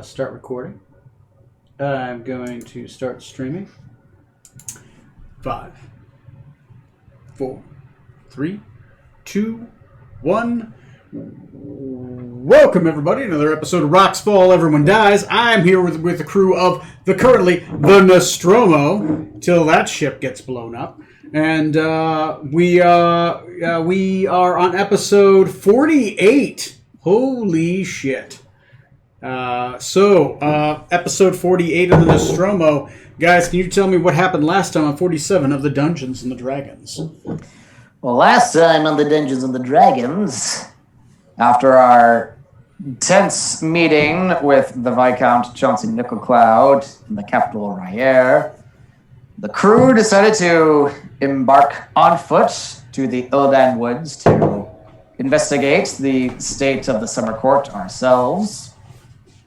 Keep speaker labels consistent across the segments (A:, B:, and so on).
A: start recording. I'm going to start streaming. 5, 4, 3, 2, 1. Welcome, everybody. Another episode of Rocks Fall, Everyone Dies. I'm here with the crew of the Nostromo, till that ship gets blown up. And we are on episode 48. Holy shit. Episode 48 of the Nostromo. Guys, can you tell me what happened last time on 47 of the Dungeons and the Dragons?
B: Well, last time on the Dungeons and the Dragons, after our tense meeting with the Viscount Chauncey Nickelcloud in the capital R'yr, the crew decided to embark on foot to the Illidan Woods to investigate the state of the Summer Court ourselves.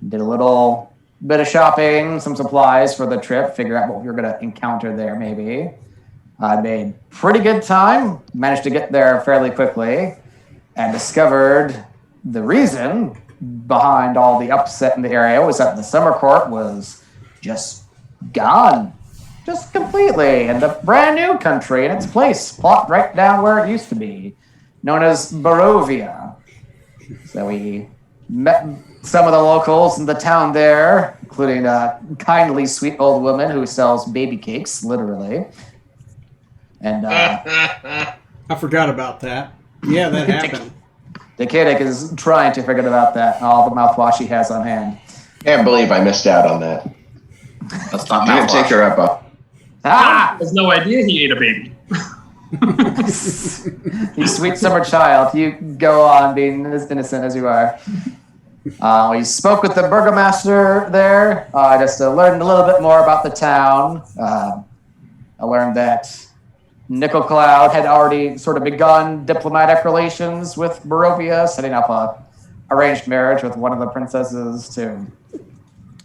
B: Did a little bit of shopping, some supplies for the trip, figure out what we were going to encounter there maybe. I made pretty good time, managed to get there fairly quickly, and discovered the reason behind all the upset in the area was that the Summer Court was just gone. Just completely, and a brand new country in its place, plopped right down where it used to be, known as Barovia. So we met some of the locals in the town there, including a kindly sweet old woman who sells baby cakes, literally. And
A: I forgot about that. Yeah, that happened.
B: Decadic is trying to forget about that and all the mouthwash he has on hand.
C: Can't believe I missed out on that.
D: That's not
C: I'm gonna take her up.
B: Ah!
D: There's no idea he ate a baby.
B: You sweet summer child, you go on being as innocent as you are. We spoke with the burgomaster there, just to learn a little bit more about the town. I learned that Nickelcloud had already sort of begun diplomatic relations with Barovia, setting up a arranged marriage with one of the princesses to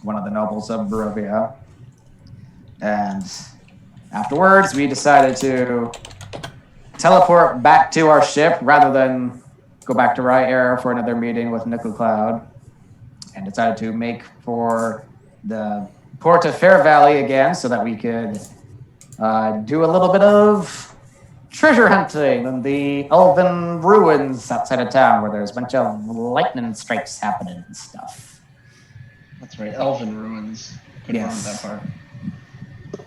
B: one of the nobles of Barovia. And afterwards, we decided to teleport back to our ship rather than go back to R'yr for another meeting with Nickelcloud, and decided to make for the port of Fair Valley again so that we could do a little bit of treasure hunting in the elven ruins outside of town where there's a bunch of lightning strikes happening and stuff.
E: That's right, elven ruins. Couldn't remember that part.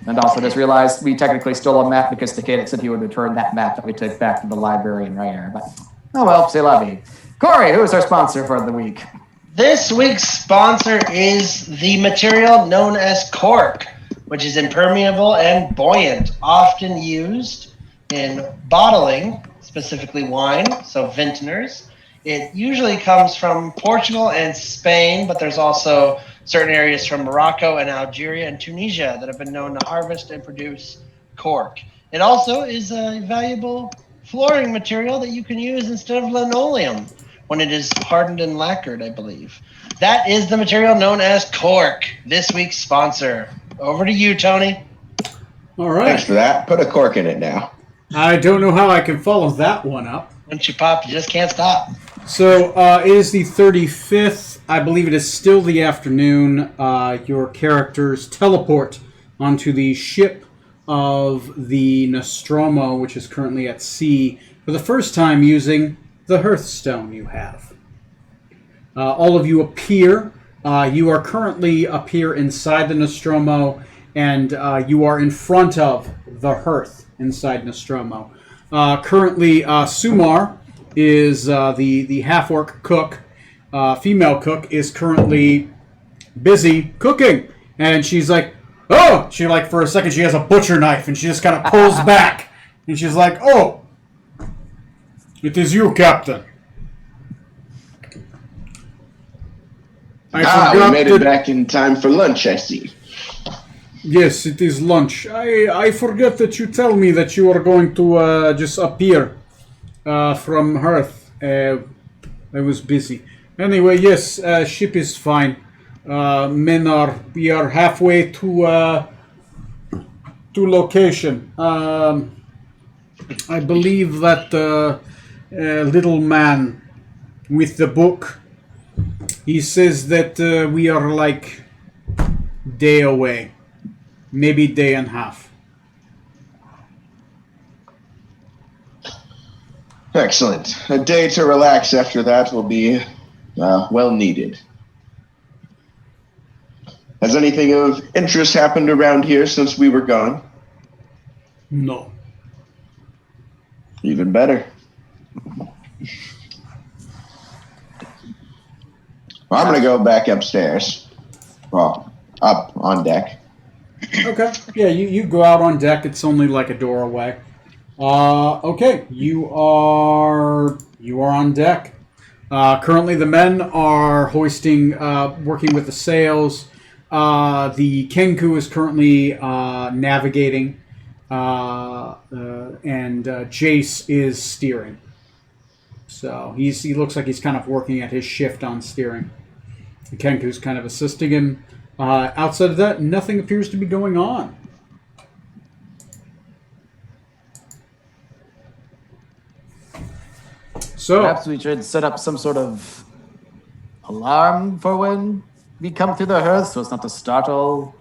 B: And also just realized we technically stole a map because Decadic said he would return that map that we took back to the library in R'yr. But, oh well, c'est la vie. Corey, who is our sponsor for the week?
E: This week's sponsor is the material known as cork, which is impermeable and buoyant, often used in bottling, specifically wine, so vintners. It usually comes from Portugal and Spain, but there's also certain areas from Morocco and Algeria and Tunisia that have been known to harvest and produce cork. It also is a valuable flooring material that you can use instead of linoleum when it is hardened and lacquered, I believe. That is the material known as cork, this week's sponsor. Over to you, Tony.
A: All right.
C: Thanks for that. Put a cork in it now.
A: I don't know how I can follow that one up.
E: Once you pop, you just can't stop.
A: So, it is the 35th. I believe it is still the afternoon. Your characters teleport onto the ship of the Nostromo, which is currently at sea, for the first time using the Hearthstone you have. All of you appear. You are currently up here inside the Nostromo, and you are in front of the hearth inside Nostromo. Currently, Sumar is the half-orc cook. Female cook is currently busy cooking, and she's like, oh! She, like, for a second, she has a butcher knife, and she just kind of pulls back, and she's like, oh! It is you, Captain.
C: We made it back in time for lunch, I see.
A: Yes, it is lunch. I forget that you tell me that you are going to just appear from Hearth. I was busy. Anyway, yes, ship is fine. We are halfway to location. I believe that little man with the book He says that we are like day away, maybe day and a half.
C: Excellent. A day to relax after that will be well needed. Has anything of interest happened around here since we were gone?
A: No.
C: Even better. Well, I'm going to go back upstairs. Well, up on deck.
A: Okay. Yeah, you go out on deck. It's only like a door away. Okay, you are on deck. Currently, the men are hoisting, working with the sails. The Kenku is currently navigating, and Jace is steering. So he looks like he's kind of working at his shift on steering. The Kenku's kind of assisting him. Outside of that, nothing appears to be going on. So
B: Perhaps we should set up some sort of alarm for when we come through the hearth so it's not to startle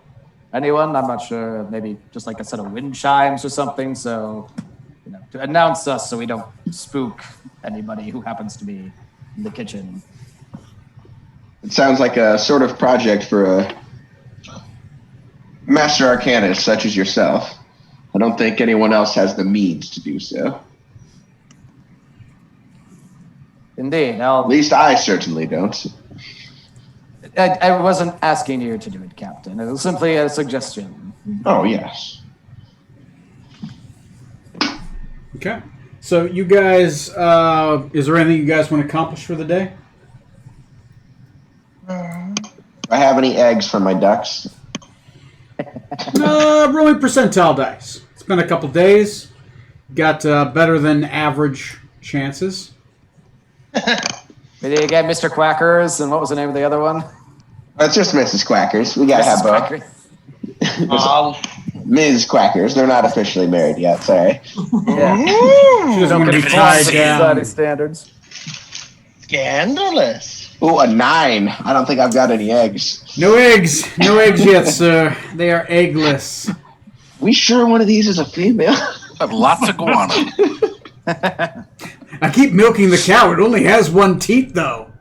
B: anyone. I'm not sure. Maybe just like a set of wind chimes or something. So, to announce us so we don't spook anybody who happens to be in the kitchen.
C: It sounds like a sort of project for a master arcanist such as yourself. I don't think anyone else has the means to do so.
B: Indeed.
C: At least I certainly don't.
B: I wasn't asking you to do it, Captain. It was simply a suggestion.
C: Oh, yes.
A: okay. So you guys, is there anything you guys want to accomplish for the day?
C: Do I have any eggs for my ducks?
A: Rolling percentile dice. It's been a couple days. Got better than average chances.
B: Did you get Mr. Quackers, and what was the name of the other one?
C: It's just Mrs. Quackers. We gotta have both. Ms. Quackers. They're not officially married yet. Sorry.
B: Yeah.
A: She doesn't want to be tied down.
B: Society standards.
E: Scandalous.
C: Ooh, a 9. I don't think I've got any eggs.
A: No eggs. No eggs yet, sir. They are eggless.
C: We sure one of these is a female?
D: Have lots of guano.
A: I keep milking the cow. It only has one teeth, though.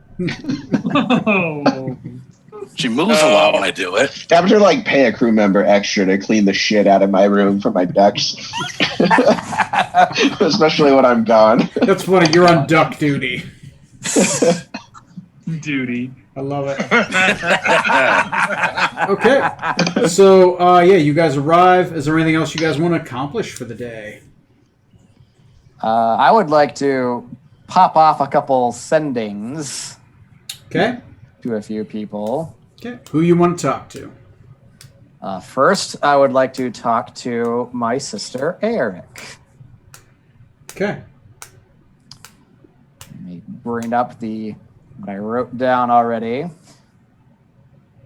D: She moves a lot when I do it.
C: Have to pay a crew member extra to clean the shit out of my room for my ducks. Especially when I'm gone.
A: That's funny. You're on duck duty.
F: Duty.
A: I love it. Okay. So, you guys arrive. Is there anything else you guys want to accomplish for the day?
B: I would like to pop off a couple sendings
A: Okay.
B: to a few people.
A: Okay. Who you want to talk to?
B: First, I would like to talk to my sister, Eric.
A: Okay.
B: Let me bring up what I wrote down already,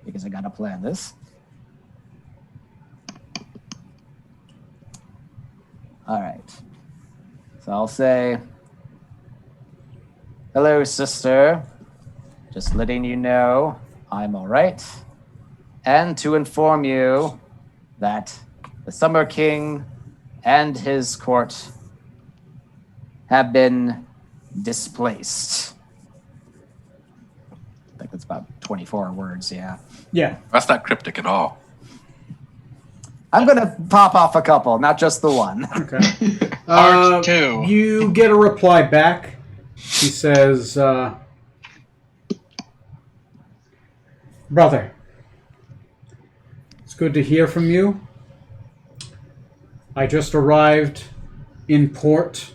B: because I got to plan this. All right. So I'll say, hello, sister. Just letting you know I'm all right. And to inform you that the Summer King and his court have been displaced. I think that's about 24 words, yeah.
A: Yeah.
D: That's not cryptic at all.
B: I'm going to pop off a couple, not just the one.
A: Okay.
E: Part 2.
A: You get a reply back. He says, brother, it's good to hear from you. I just arrived in port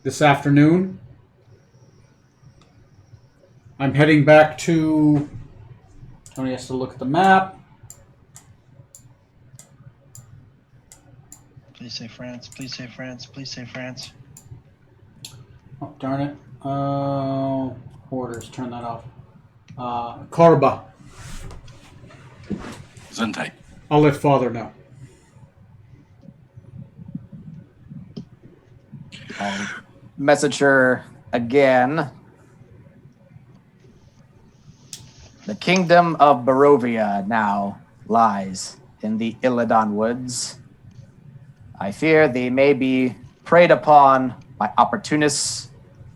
A: this afternoon. I'm heading back to... Tony has to look at the map.
E: Please say France. Please say France. Please say France.
A: Oh, darn it. Orders, turn that off. Korba.
D: Zentite.
A: I'll let Father know.
B: Message her again. The kingdom of Barovia now lies in the Illidan woods. I fear they may be preyed upon by opportunists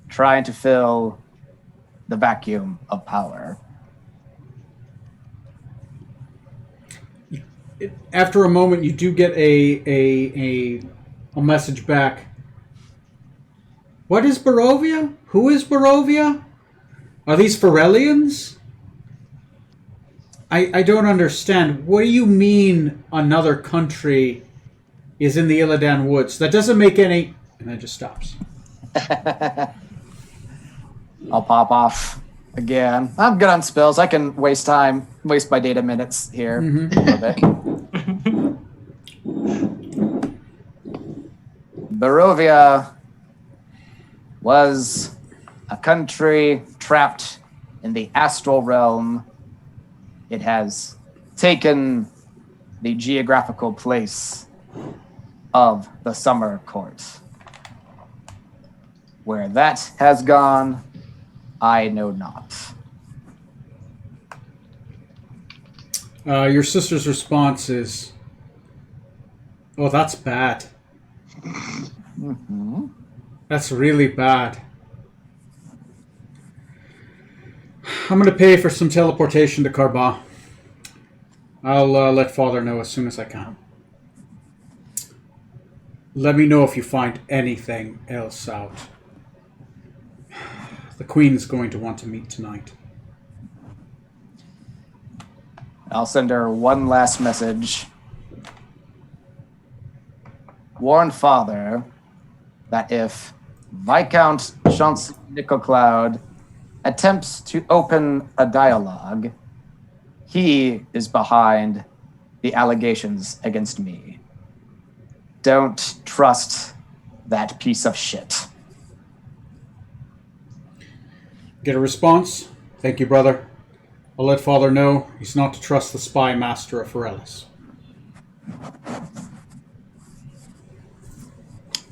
B: trying to fill the vacuum of power.
A: After a moment, you do get a message back. What is Barovia? Who is Barovia? Are these Ferellians? I don't understand. What do you mean another country is in the Illidan woods? That doesn't make any... And then it just stops.
B: I'll pop off again. I'm good on spells. I can waste my data minutes here a little bit. Barovia was a country trapped in the astral realm. It has taken the geographical place of the Summer Court. Where that has gone, I know not.
A: Your sister's response is, "Oh, that's bad. That's really bad. I'm going to pay for some teleportation to Karba. I'll let Father know as soon as I can. Let me know if you find anything else out. The Queen's going to want to meet tonight."
B: I'll send her one last message. Warn Father that if Viscount Chauncey Nickelcloud attempts to open a dialogue, he is behind the allegations against me. Don't trust that piece of shit.
A: Get a response? Thank you, brother. I'll let Father know he's not to trust the spy master of Ferellis.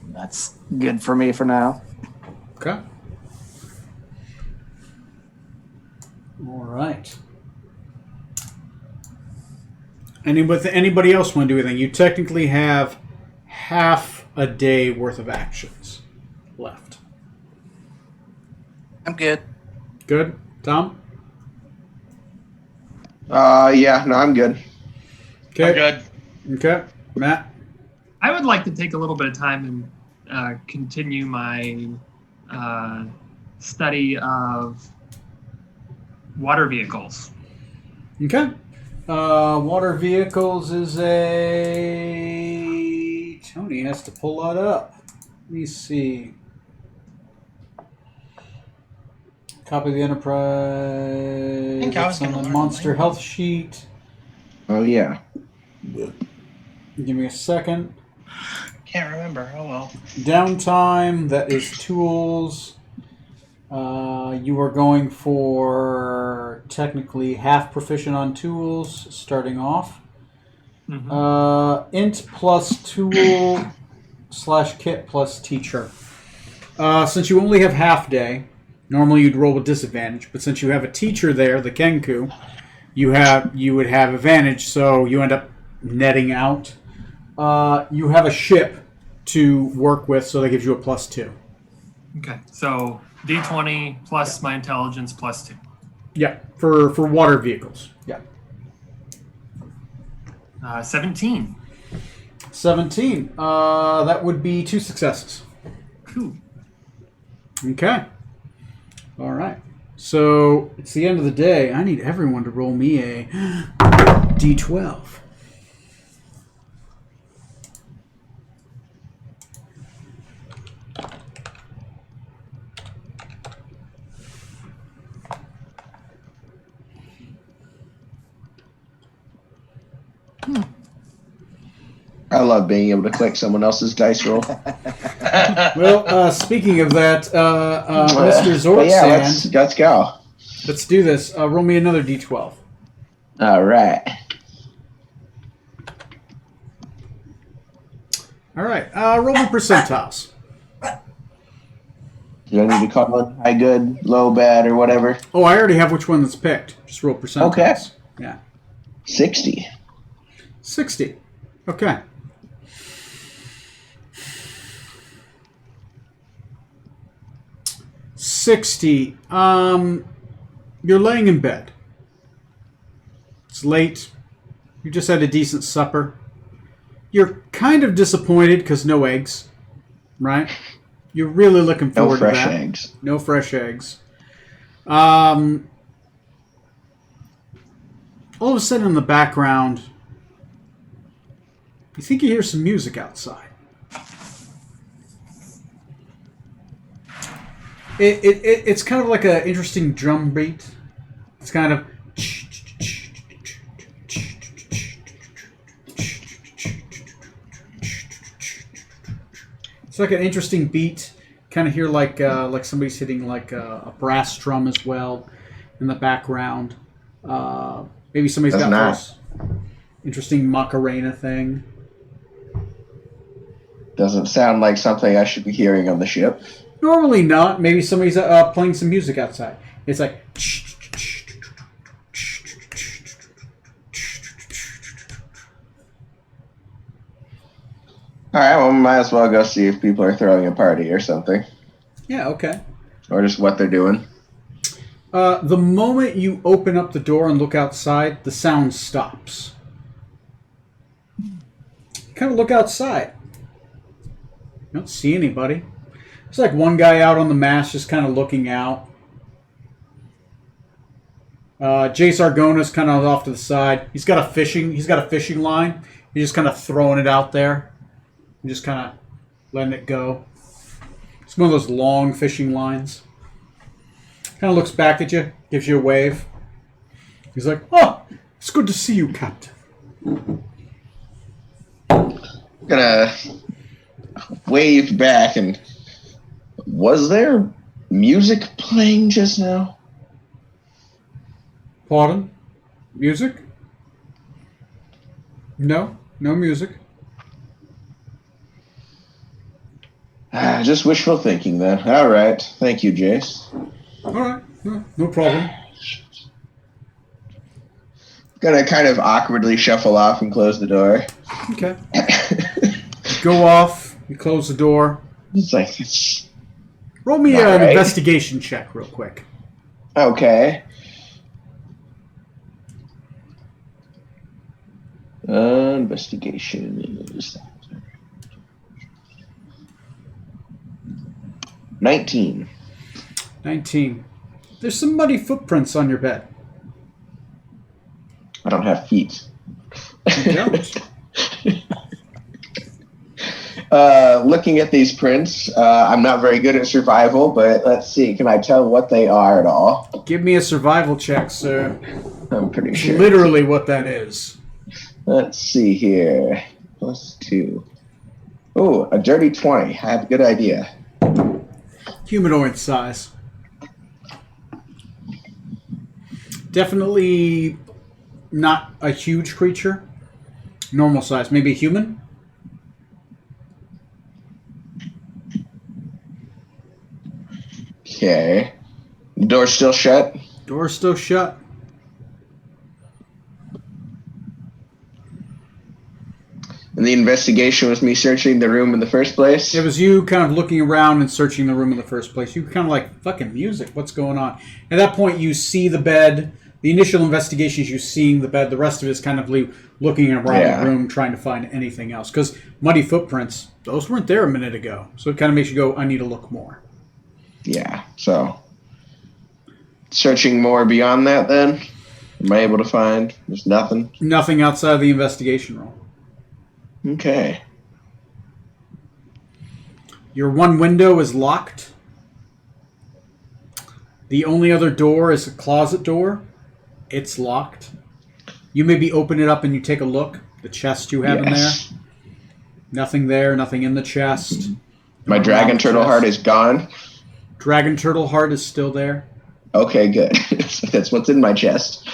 B: That's good for me for now.
A: Okay. All right. Anybody else want to do anything? You technically have half a day worth of actions left.
D: I'm good.
A: Good? Tom?
C: Yeah, no, I'm good.
A: Okay.
E: I'm good.
A: Okay. Matt?
F: I would like to take a little bit of time and continue my study of water vehicles.
A: Okay. Water vehicles is a... Tony has to pull that up. Let me see. Copy the Enterprise.
E: I think I was
A: It's on
E: gonna
A: the
E: learn
A: Monster
E: language.
A: Health sheet.
C: Oh, yeah.
A: Give me a second.
E: Can't remember. Oh well.
A: Downtime, that is tools. You are going for technically half proficient on tools starting off. Int plus tool / kit plus teacher. Since you only have half day, normally you'd roll with disadvantage, but since you have a teacher there, the Kenku, you would have advantage, so you end up netting out. You have a ship to work with, so that gives you a +2.
F: Okay, so D20 plus my intelligence plus 2.
A: Yeah, for water vehicles. Yeah.
F: 17.
A: 17. That would be 2 successes.
F: Cool.
A: Okay. All right. So it's the end of the day. I need everyone to roll me a D12.
C: I love being able to click someone else's dice roll.
A: Well, speaking of that, Mr.
C: But yeah,
A: Zorksand,
C: let's go.
A: let's do this. Roll me another D12.
C: All right.
A: All right. Roll me percentiles.
C: Do I need to call it high, good, low, bad, or whatever?
A: Oh, I already have which one that's picked. Just roll percentiles.
C: Okay.
A: Yeah.
C: 60.
A: 60. Okay. $60. You're laying in bed. It's late. You just had a decent supper. You're kind of disappointed because no eggs, right? You're really looking
C: No
A: forward to
C: fresh
A: that.
C: eggs.
A: No fresh eggs. All of a sudden in the background, you think you hear some music outside. It's kind of like an interesting drum beat. It's kind of... It's like an interesting beat. Kind of hear like somebody's hitting like a brass drum as well in the background. Maybe somebody's
C: That's
A: got
C: nice.
A: this interesting Macarena thing.
C: Doesn't sound like something I should be hearing on the ship.
A: Normally not. Maybe somebody's playing some music outside. It's like...
C: Alright, well, might as well go see if people are throwing a party or something.
A: Yeah, okay.
C: Or just what they're doing.
A: The moment you open up the door and look outside, the sound stops. Kind of look outside. You don't see anybody. There's like one guy out on the mast just kind of looking out. Jace Argona's kind of off to the side. He's got a fishing line. He's just kind of throwing it out there. And just kind of letting it go. It's one of those long fishing lines. Kind of looks back at you, gives you a wave. He's like, "Oh, it's good to see you, Captain."
C: Gonna wave back and... Was there music playing just now?
A: Pardon? Music? No, no music.
C: Just wishful thinking then. Alright. Thank you, Jace.
A: All right, no problem.
C: Gonna kind of awkwardly shuffle off and close the door.
A: Okay. Go off. You close the door.
C: It's like, it's...
A: Roll me
C: All
A: an
C: right.
A: investigation check real quick.
C: Okay. Investigation is 19.
A: 19. There's some muddy footprints on your bed.
C: I don't have feet.
A: You don't.
C: Looking at these prints, I'm not very good at survival, but let's see. Can I tell what they are at all?
A: Give me a survival check, sir.
C: I'm pretty sure.
A: Literally what that is.
C: Let's see here. +2. Oh, a dirty 20. I have a good idea.
A: Humanoid size. Definitely not a huge creature. Normal size. Maybe a human?
C: Okay. The door's still shut?
A: Door's still shut.
C: And the investigation was me searching the room in the first place?
A: It was you kind of looking around and searching the room in the first place. You were kind of like, fucking music, what's going on? At that point, you see the bed. The initial investigation is you seeing the bed. The rest of it is kind of looking around the room, trying to find anything else. Because muddy footprints, those weren't there a minute ago. So it kind of makes you go, I need to look more.
C: Yeah, so... Searching more beyond that, then? Am I able to find? There's nothing?
A: Nothing outside of the investigation roll.
C: Okay.
A: Your one window is locked. The only other door is a closet door. It's locked. You maybe open it up and you take a look. The chest you have in there.
C: Yes.
A: Nothing there. Nothing in the chest.
C: My
A: Nothing
C: dragon
A: around the
C: turtle
A: chest.
C: heart is gone?
A: Dragon turtle heart is still there.
C: Okay, good. That's what's in my chest.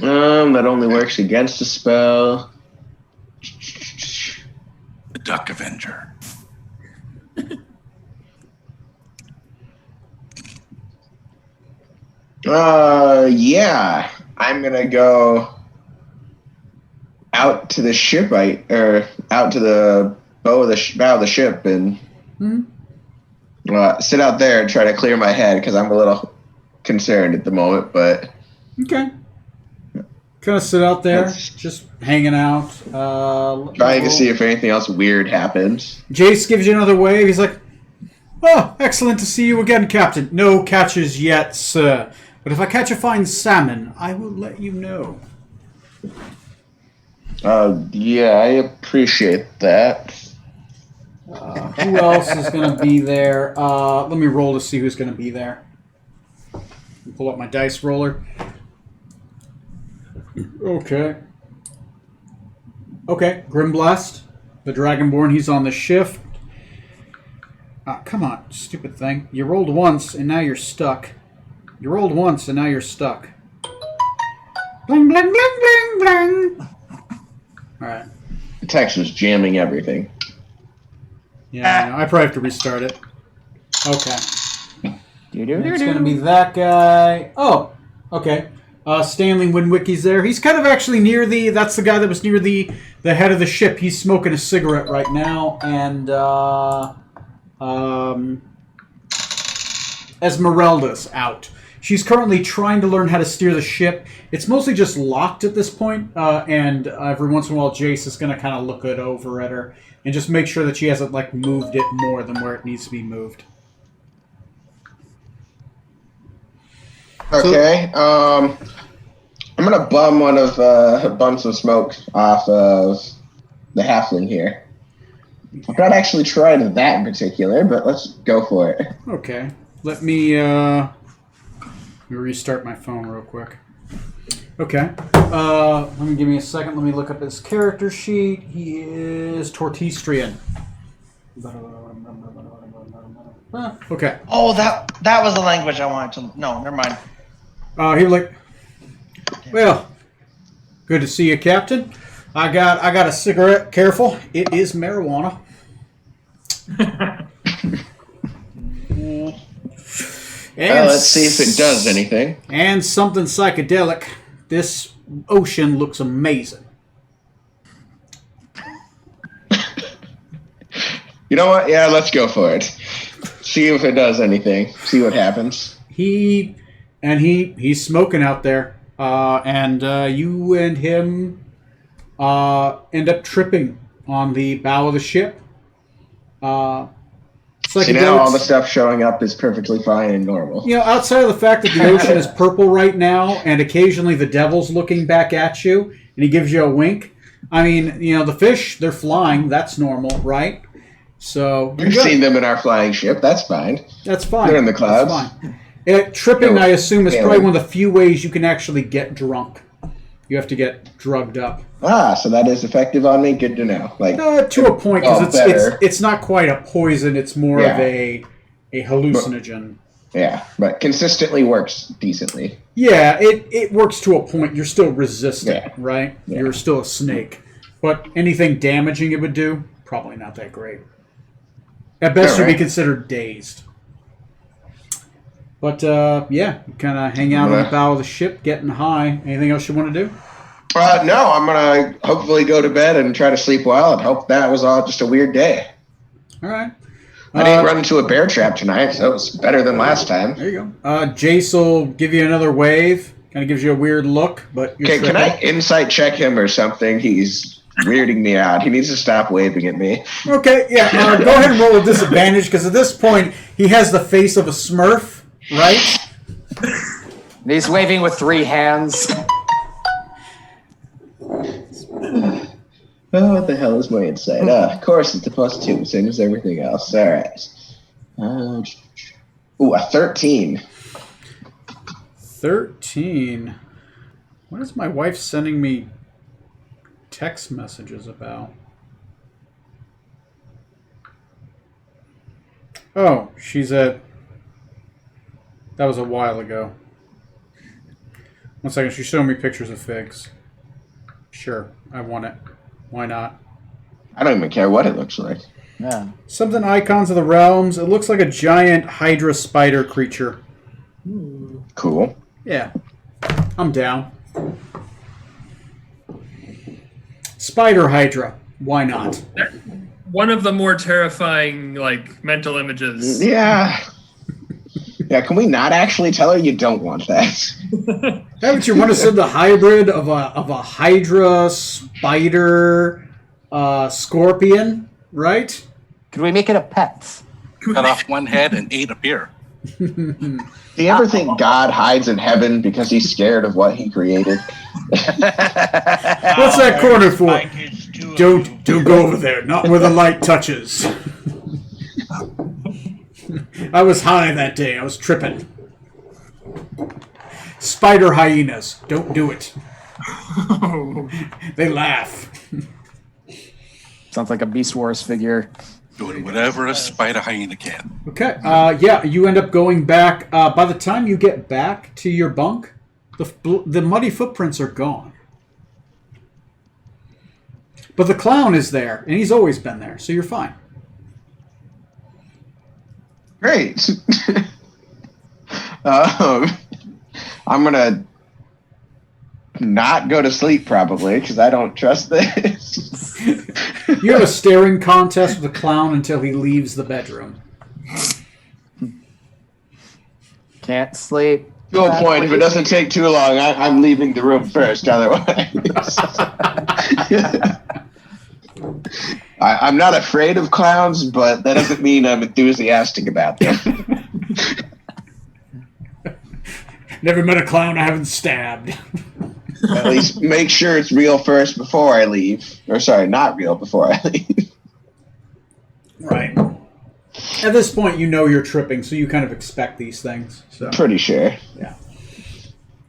C: That only works against a spell.
D: The Duck Avenger.
C: Yeah. I'm gonna go out to the ship, or out to the bow of the bow of the ship, and sit out there and try to clear my head because I'm a little concerned at the moment. But
A: Okay. Kind of sit out there,
C: That's-
A: just hanging out.
C: trying to see if anything else weird happens.
A: Jace gives you another wave. He's like, "Oh, excellent to see you again, Captain. No catches yet, sir. But if I catch a fine salmon, I will let you know."
C: Yeah, I appreciate that.
A: Who else is going to be there? Let me roll to see who's going to be there. Pull up my dice roller. Okay. Okay, Grimblast, the Dragonborn, he's on the shift. Come on, stupid thing. You rolled once, and now you're stuck. You rolled once, and now you're stuck. Bling, bling, bling, bling, bling. Alright.
C: The text was jamming everything.
A: Yeah, I know. I probably have to restart it. Okay.
B: Do-do-do-do.
A: It's going to be that guy. Oh, okay. Stanley Winwicky's there. He's kind of actually near the... That's the guy that was near the head of the ship. He's smoking a cigarette right now. And Esmeralda's out. She's currently trying to learn how to steer the ship. It's mostly just locked at this point, and every once in a while Jace is going to kind of look it over at her and just make sure that she hasn't like moved it more than where it needs to be moved.
C: Okay. I'm gonna bum some smoke off of the halfling here. I've not actually tried that in particular, but let's go for it.
A: Okay. Let me restart my phone real quick. Okay. Let me give me a second. Let me look up his character sheet. He is Tortistrian. Okay.
E: Oh, that was the language I wanted to. No, never mind.
A: He like, well, good to see you, Captain. I got a cigarette. Careful, it is marijuana. And
C: Let's see if it does anything.
A: And something psychedelic. This ocean looks amazing.
C: You know what? Yeah, let's go for it. See if it does anything. See what happens.
A: He's smoking out there, and you and him end up tripping on the bow of the ship.
C: See, now all the stuff showing up is perfectly fine and normal.
A: You know, outside of the fact that the ocean is purple right now, and occasionally the devil's looking back at you, and he gives you a wink. I mean, you know, the fish, they're flying. That's normal, right? So
C: We've seen them in our flying ship. That's fine.
A: That's fine.
C: They're in the clouds.
A: That's fine. Tripping, I assume, is probably one of the few ways you can actually get drunk. You have to get drugged up.
C: So that is effective on me. Good to know. Like
A: To a point, because it's not quite a poison. It's more of
C: Yeah.
A: a hallucinogen.
C: yeah, but consistently works decently.
A: Yeah, it works to a point. You're still resistant,
C: Yeah.
A: right?
C: Yeah.
A: You're still a snake. But anything damaging it would do, probably not that great. At best, you'd be
C: Alright.
A: considered dazed. But, yeah, you kind of hang out on the bow of the ship, getting high. Anything else you want to do?
C: No, I'm gonna hopefully go to bed and try to sleep well, and hope that was all just a weird day.
A: All right.
C: I didn't run into a bear trap tonight, so it was better than last time.
A: There you go. Jace will give you another wave. Kind of gives you a weird look, but you're
C: Okay, can I
A: tripping.
C: insight check him or something? He's weirding me out. He needs to stop waving at me.
A: Okay, yeah. Go ahead and roll a disadvantage, because at this point, he has the face of a Smurf, right?
B: He's waving with 3 hands.
C: Oh, what the hell is my insight? Of course, it's a +2, same as everything else. All right. Ooh, a 13.
A: 13. What is my wife sending me text messages about? Oh, she's at... That was a while ago. One second, she's showing me pictures of figs. Sure, I want it. Why not?
C: I don't even care what it looks like.
B: Yeah.
A: Something Icons of the Realms. It looks like a giant Hydra spider creature.
C: Cool.
A: Yeah. I'm down. Spider Hydra. Why not?
F: One of the more terrifying, like, mental images.
C: Yeah. Yeah, can we not actually tell her you don't want that?
A: Haven't you want to send the hybrid of a Hydra, Spider, Scorpion, right?
B: Could we make it a pet?
D: Cut off one head and 8 appear.
C: Do you ever think God hides in heaven because he's scared of what he created?
A: What's that corner for? Don't go over there. Not where the light touches. I was high that day. I was tripping. Spider hyenas. Don't do it. They laugh.
B: Sounds like a Beast Wars figure.
D: Doing whatever a spider hyena can.
A: Okay. Yeah, you end up going back. By the time you get back to your bunk, the muddy footprints are gone. But the clown is there, and he's always been there, so you're fine.
C: Great. I'm gonna not go to sleep probably because I don't trust this.
A: You have a staring contest with the clown until he leaves the bedroom.
B: Can't sleep.
C: To a point, if it doesn't take too long, I'm leaving the room first. Otherwise, I'm not afraid of clowns, but that doesn't mean I'm enthusiastic about them.
A: Never met a clown I haven't stabbed.
C: At least make sure it's real first before I leave. Or sorry, not real before I leave.
A: Right. At this point, you know you're tripping, so you kind of expect these things. So
C: Pretty sure.
A: yeah.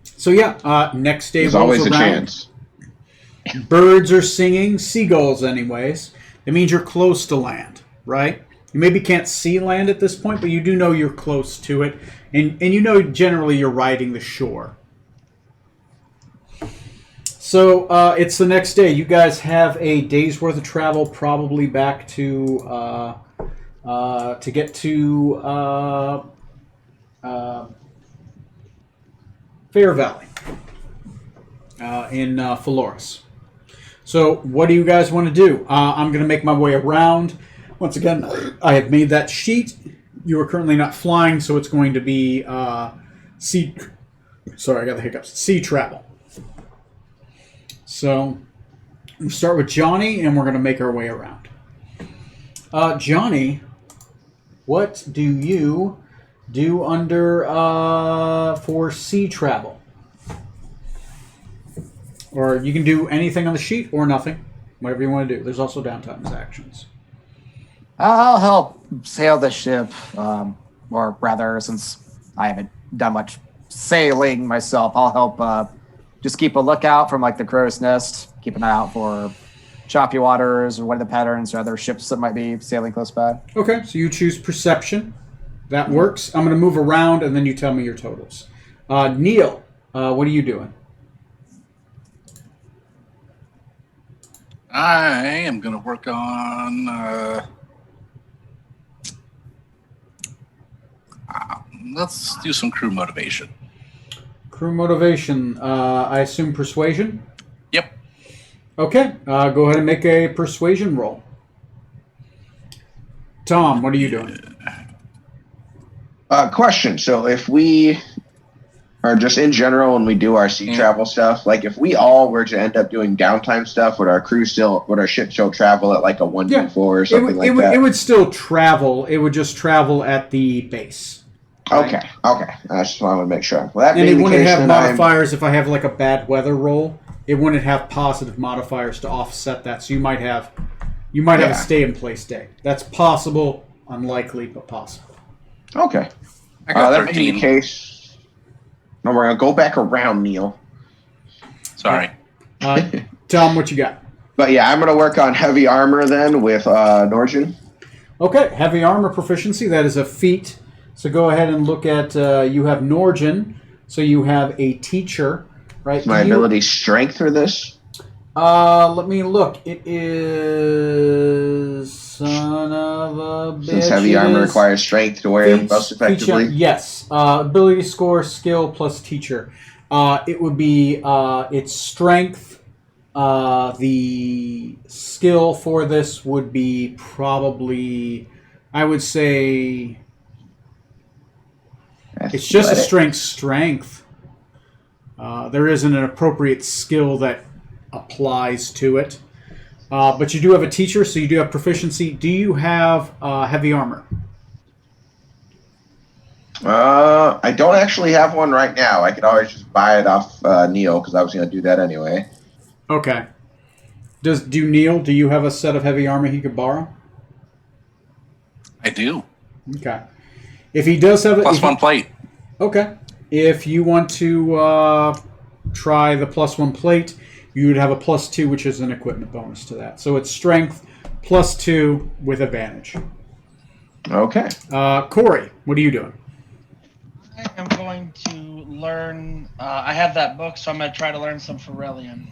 A: So yeah, next day
C: There's
A: rolls
C: always a
A: around.
C: chance.
A: Birds are singing, seagulls anyways. It means you're close to land, right? You maybe can't see land at this point, but you do know you're close to it. And you know generally you're riding the shore. So it's the next day. You guys have a day's worth of travel, probably back to get to Fair Valley in Phaloris. So what do you guys want to do? I'm going to make my way around. Once again, I have made that sheet. You are currently not flying, so it's going to be sea. Sorry, I got the hiccups. Sea travel. So we'll start with Johnny, and we're going to make our way around. Johnny, what do you do under for sea travel? Or you can do anything on the sheet or nothing, whatever you want to do. There's also downtime as actions.
B: I'll help sail the ship, or rather, since I haven't done much sailing myself, I'll help just keep a lookout from like the crow's nest, keep an eye out for choppy waters or weather patterns or other ships that might be sailing close by.
A: Okay, so you choose perception. That works. I'm going to move around, and then you tell me your totals. Neil, what are you doing?
D: I am going to work on. Let's do some crew motivation.
A: Crew motivation. I assume persuasion?
D: Yep.
A: Okay, go ahead and make a persuasion roll. Tom, what are you doing?
C: Question. So if we are just in general when we do our sea travel stuff, like if we all were to end up doing downtime stuff, would our ship still travel at like a 1d4 or something like that?
A: It would still travel. It would just travel at the base.
C: Okay. I just wanted to make sure. Well, that
A: And it
C: being the
A: wouldn't
C: case,
A: have
C: then
A: modifiers if I have like a bad weather roll. It wouldn't have positive modifiers to offset that. So you might have a stay in place day. That's possible, unlikely, but possible.
C: Okay.
D: I got
C: That being
D: 13.
C: the case, no, we're gonna go back around, Neil.
D: Sorry.
A: Tom, what you got?
C: But yeah, I'm gonna work on heavy armor then with Norjan.
A: Okay, heavy armor proficiency. That is a feat. So go ahead and look at. You have Norjan. So you have a teacher, right?
C: My ability strength for this.
A: Let me look. It is Son of a bitch.
C: Since heavy
A: it
C: armor
A: is
C: requires strength to wear it most effectively.
A: Yes. Ability score, skill plus teacher. It would be its strength. The skill for this would be probably, I would say, it's just a strength. There isn't an appropriate skill that applies to it. But you do have a teacher, so you do have proficiency. Do you have heavy armor?
C: I don't actually have one right now. I could always just buy it off Neil because I was going to do that anyway.
A: Okay. Neil, do you have a set of heavy armor he could borrow?
D: I do.
A: Okay. If he does have it...
D: Plus one plate.
A: Okay. If you want to try the +1 plate, you would have a +2, which is an equipment bonus to that. So it's strength +2 with advantage.
C: Okay.
A: Corey, what are you doing?
G: I am going to learn. I have that book, so I'm going to try to learn some Ferellian.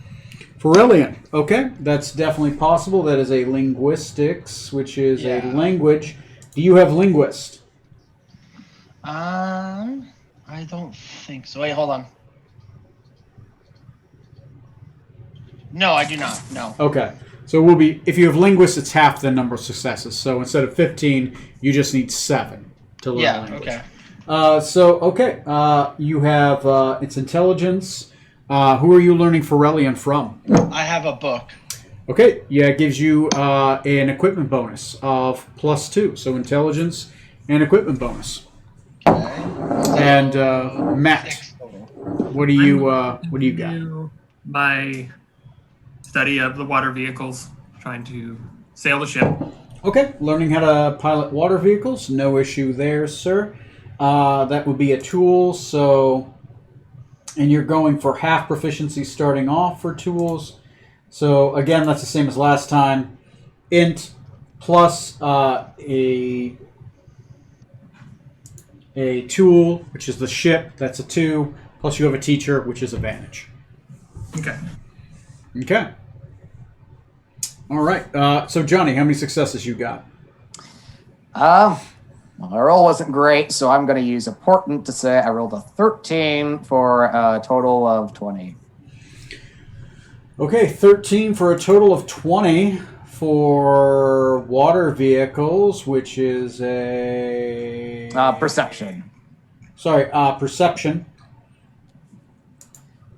A: Ferellian. Okay, that's definitely possible. That is a linguistics, which is a language. Do you have linguist?
G: I don't think so. Wait, hold on. No, I do not. No.
A: Okay. So it will be, if you have linguist, it's half the number of successes. So instead of 15, you just need 7 to learn language.
G: Okay.
A: You have its intelligence. Who are you learning Ferellian from?
G: I have a book.
A: Okay, yeah, it gives you an equipment bonus of +2. So intelligence and equipment bonus.
G: Okay.
A: And Matt,
G: 6 total.
A: what do you got?
F: My study of the water vehicles, trying to sail the ship.
A: Okay, learning how to pilot water vehicles, no issue there, sir. That would be a tool, so... And you're going for half proficiency starting off for tools. So, again, that's the same as last time. Int plus a tool, which is the ship, that's a 2. Plus you have a teacher, which is advantage.
F: Okay.
A: Okay. All right. So, Johnny, how many successes you got?
B: Well, my roll wasn't great, so I'm going to use a portent to say I rolled a 13 for a total of 20.
A: Okay, 13 for a total of 20 for water vehicles, which is a...
B: Perception.
A: Sorry, perception.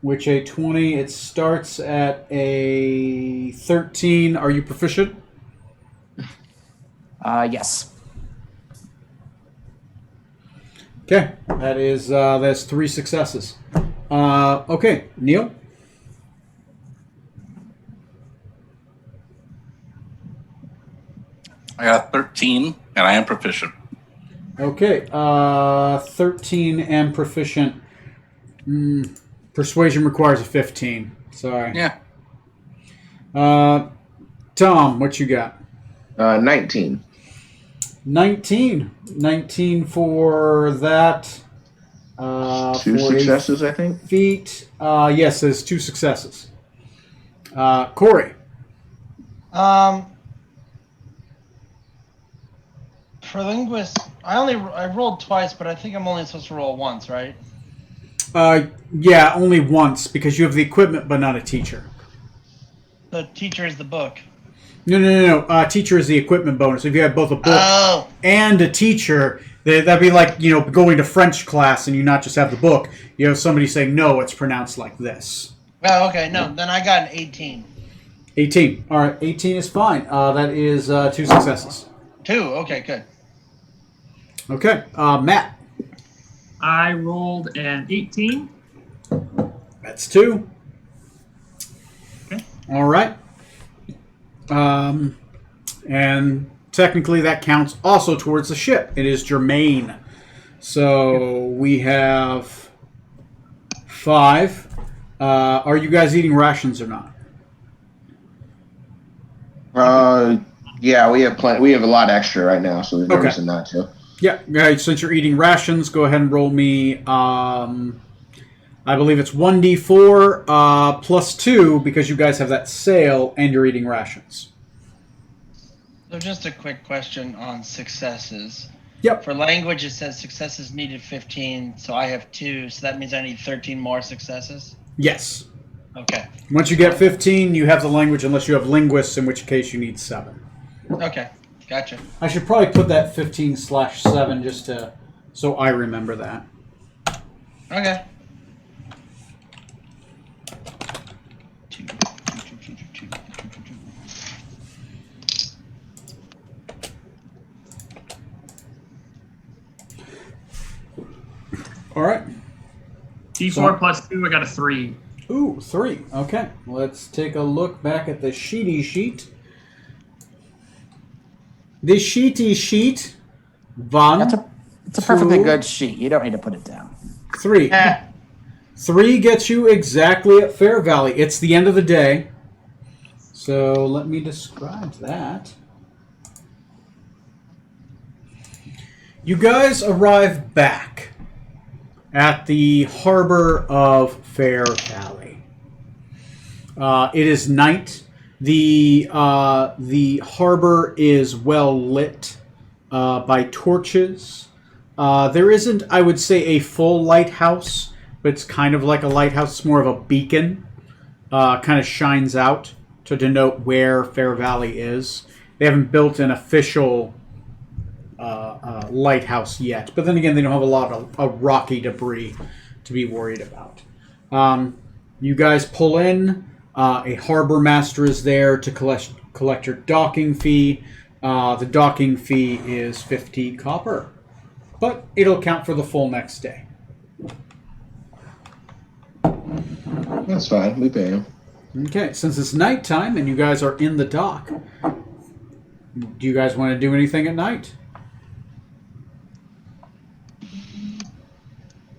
A: Which a 20, it starts at a 13. Are you proficient?
B: Yes.
A: Okay, that's 3 successes. Okay, Neil?
D: I got a 13, and I am proficient.
A: Okay, 13 and proficient. Persuasion requires a 15. Sorry.
D: Yeah.
A: Tom, what you got?
C: 19.
A: 19 for that.
C: 2
A: for
C: successes, I think.
A: Feet. Yes, there's 2 successes. Corey.
G: For linguist, I rolled twice, but I think I'm only supposed to roll once, right?
A: Yeah, only once because you have the equipment but not a teacher.
G: The teacher is the book.
A: No. Teacher is the equipment bonus. If you have both a book and a teacher, that'd be like, going to French class and you not just have the book. You have somebody saying, no, it's pronounced like this.
G: Oh, okay. No, then I got an 18.
A: 18. All right, 18 is fine. That is 2 successes.
G: 2? Okay, good.
A: Okay, Matt.
F: I rolled an 18.
A: That's 2.
F: Okay.
A: All right. And technically that counts also towards the ship. It is germane. So we have 5. Are you guys eating rations or not?
C: Yeah, we have plenty. We have a lot extra right now, so there's no reason not to.
A: Yeah, guys, since you're eating rations, go ahead and roll me, I believe it's 1d4 plus 2 because you guys have that sail and you're eating rations.
G: So just a quick question on successes.
A: Yep.
G: For language, it says successes needed 15, so I have 2, so that means I need 13 more successes?
A: Yes.
G: Okay.
A: Once you get 15, you have the language, unless you have linguists, in which case you need 7.
G: Okay. Gotcha.
A: I should probably put that 15/7 just to so I remember that.
G: Okay.
A: All right.
F: D4
A: So-
F: plus 2, I got a 3.
A: Ooh, 3. Okay. Let's take a look back at the sheety sheet. The sheety sheet. One,
B: It's a perfectly
A: Two.
B: good sheet. You don't need to put it down.
A: 3. 3 gets you exactly at Fair Valley. It's the end of the day. So let me describe that. You guys arrive back at the harbor of Fair Valley. It is night. The harbor is well lit by torches. There isn't, I would say, a full lighthouse, but it's kind of like a lighthouse. It's more of a beacon. Kind of shines out to denote where Fair Valley is. They haven't built an official lighthouse yet, but then again, they don't have a lot of rocky debris to be worried about. You guys pull in. A harbor master is there to collect your docking fee. The docking fee is 50 copper, but it'll count for the full next day.
C: That's fine. We pay him.
A: Okay, since it's nighttime and you guys are in the dock, do you guys want to do anything at night?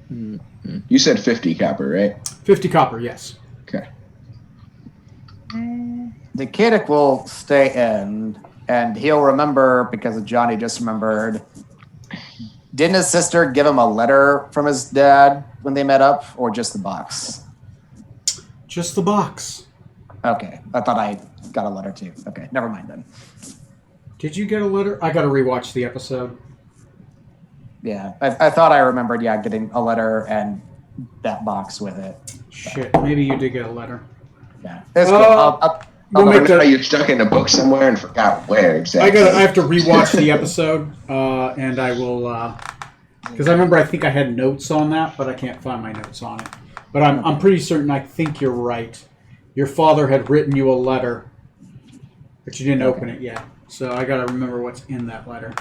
C: You said 50 copper, right?
A: 50 copper, yes.
C: Okay.
B: The Kadic will stay in, and he'll remember, because Johnny just remembered. Didn't his sister give him a letter from his dad when they met up, or just the box?
A: Just the box.
B: Okay, I thought I got a letter too. Okay, never mind then.
A: Did you get a letter? I got to rewatch the episode.
B: Yeah, I thought I remembered, getting a letter and that box with it.
A: Shit, maybe you did get a letter.
B: Yeah, it's cool. I'll
A: We'll make
C: Now
A: that.
C: you're stuck in a book somewhere and forgot where exactly.
A: I have to rewatch the episode, and I will, because I remember I think I had notes on that, but I can't find my notes on it. But I'm pretty certain I think you're right. Your father had written you a letter, but you didn't open it yet. So I got to remember what's in that letter.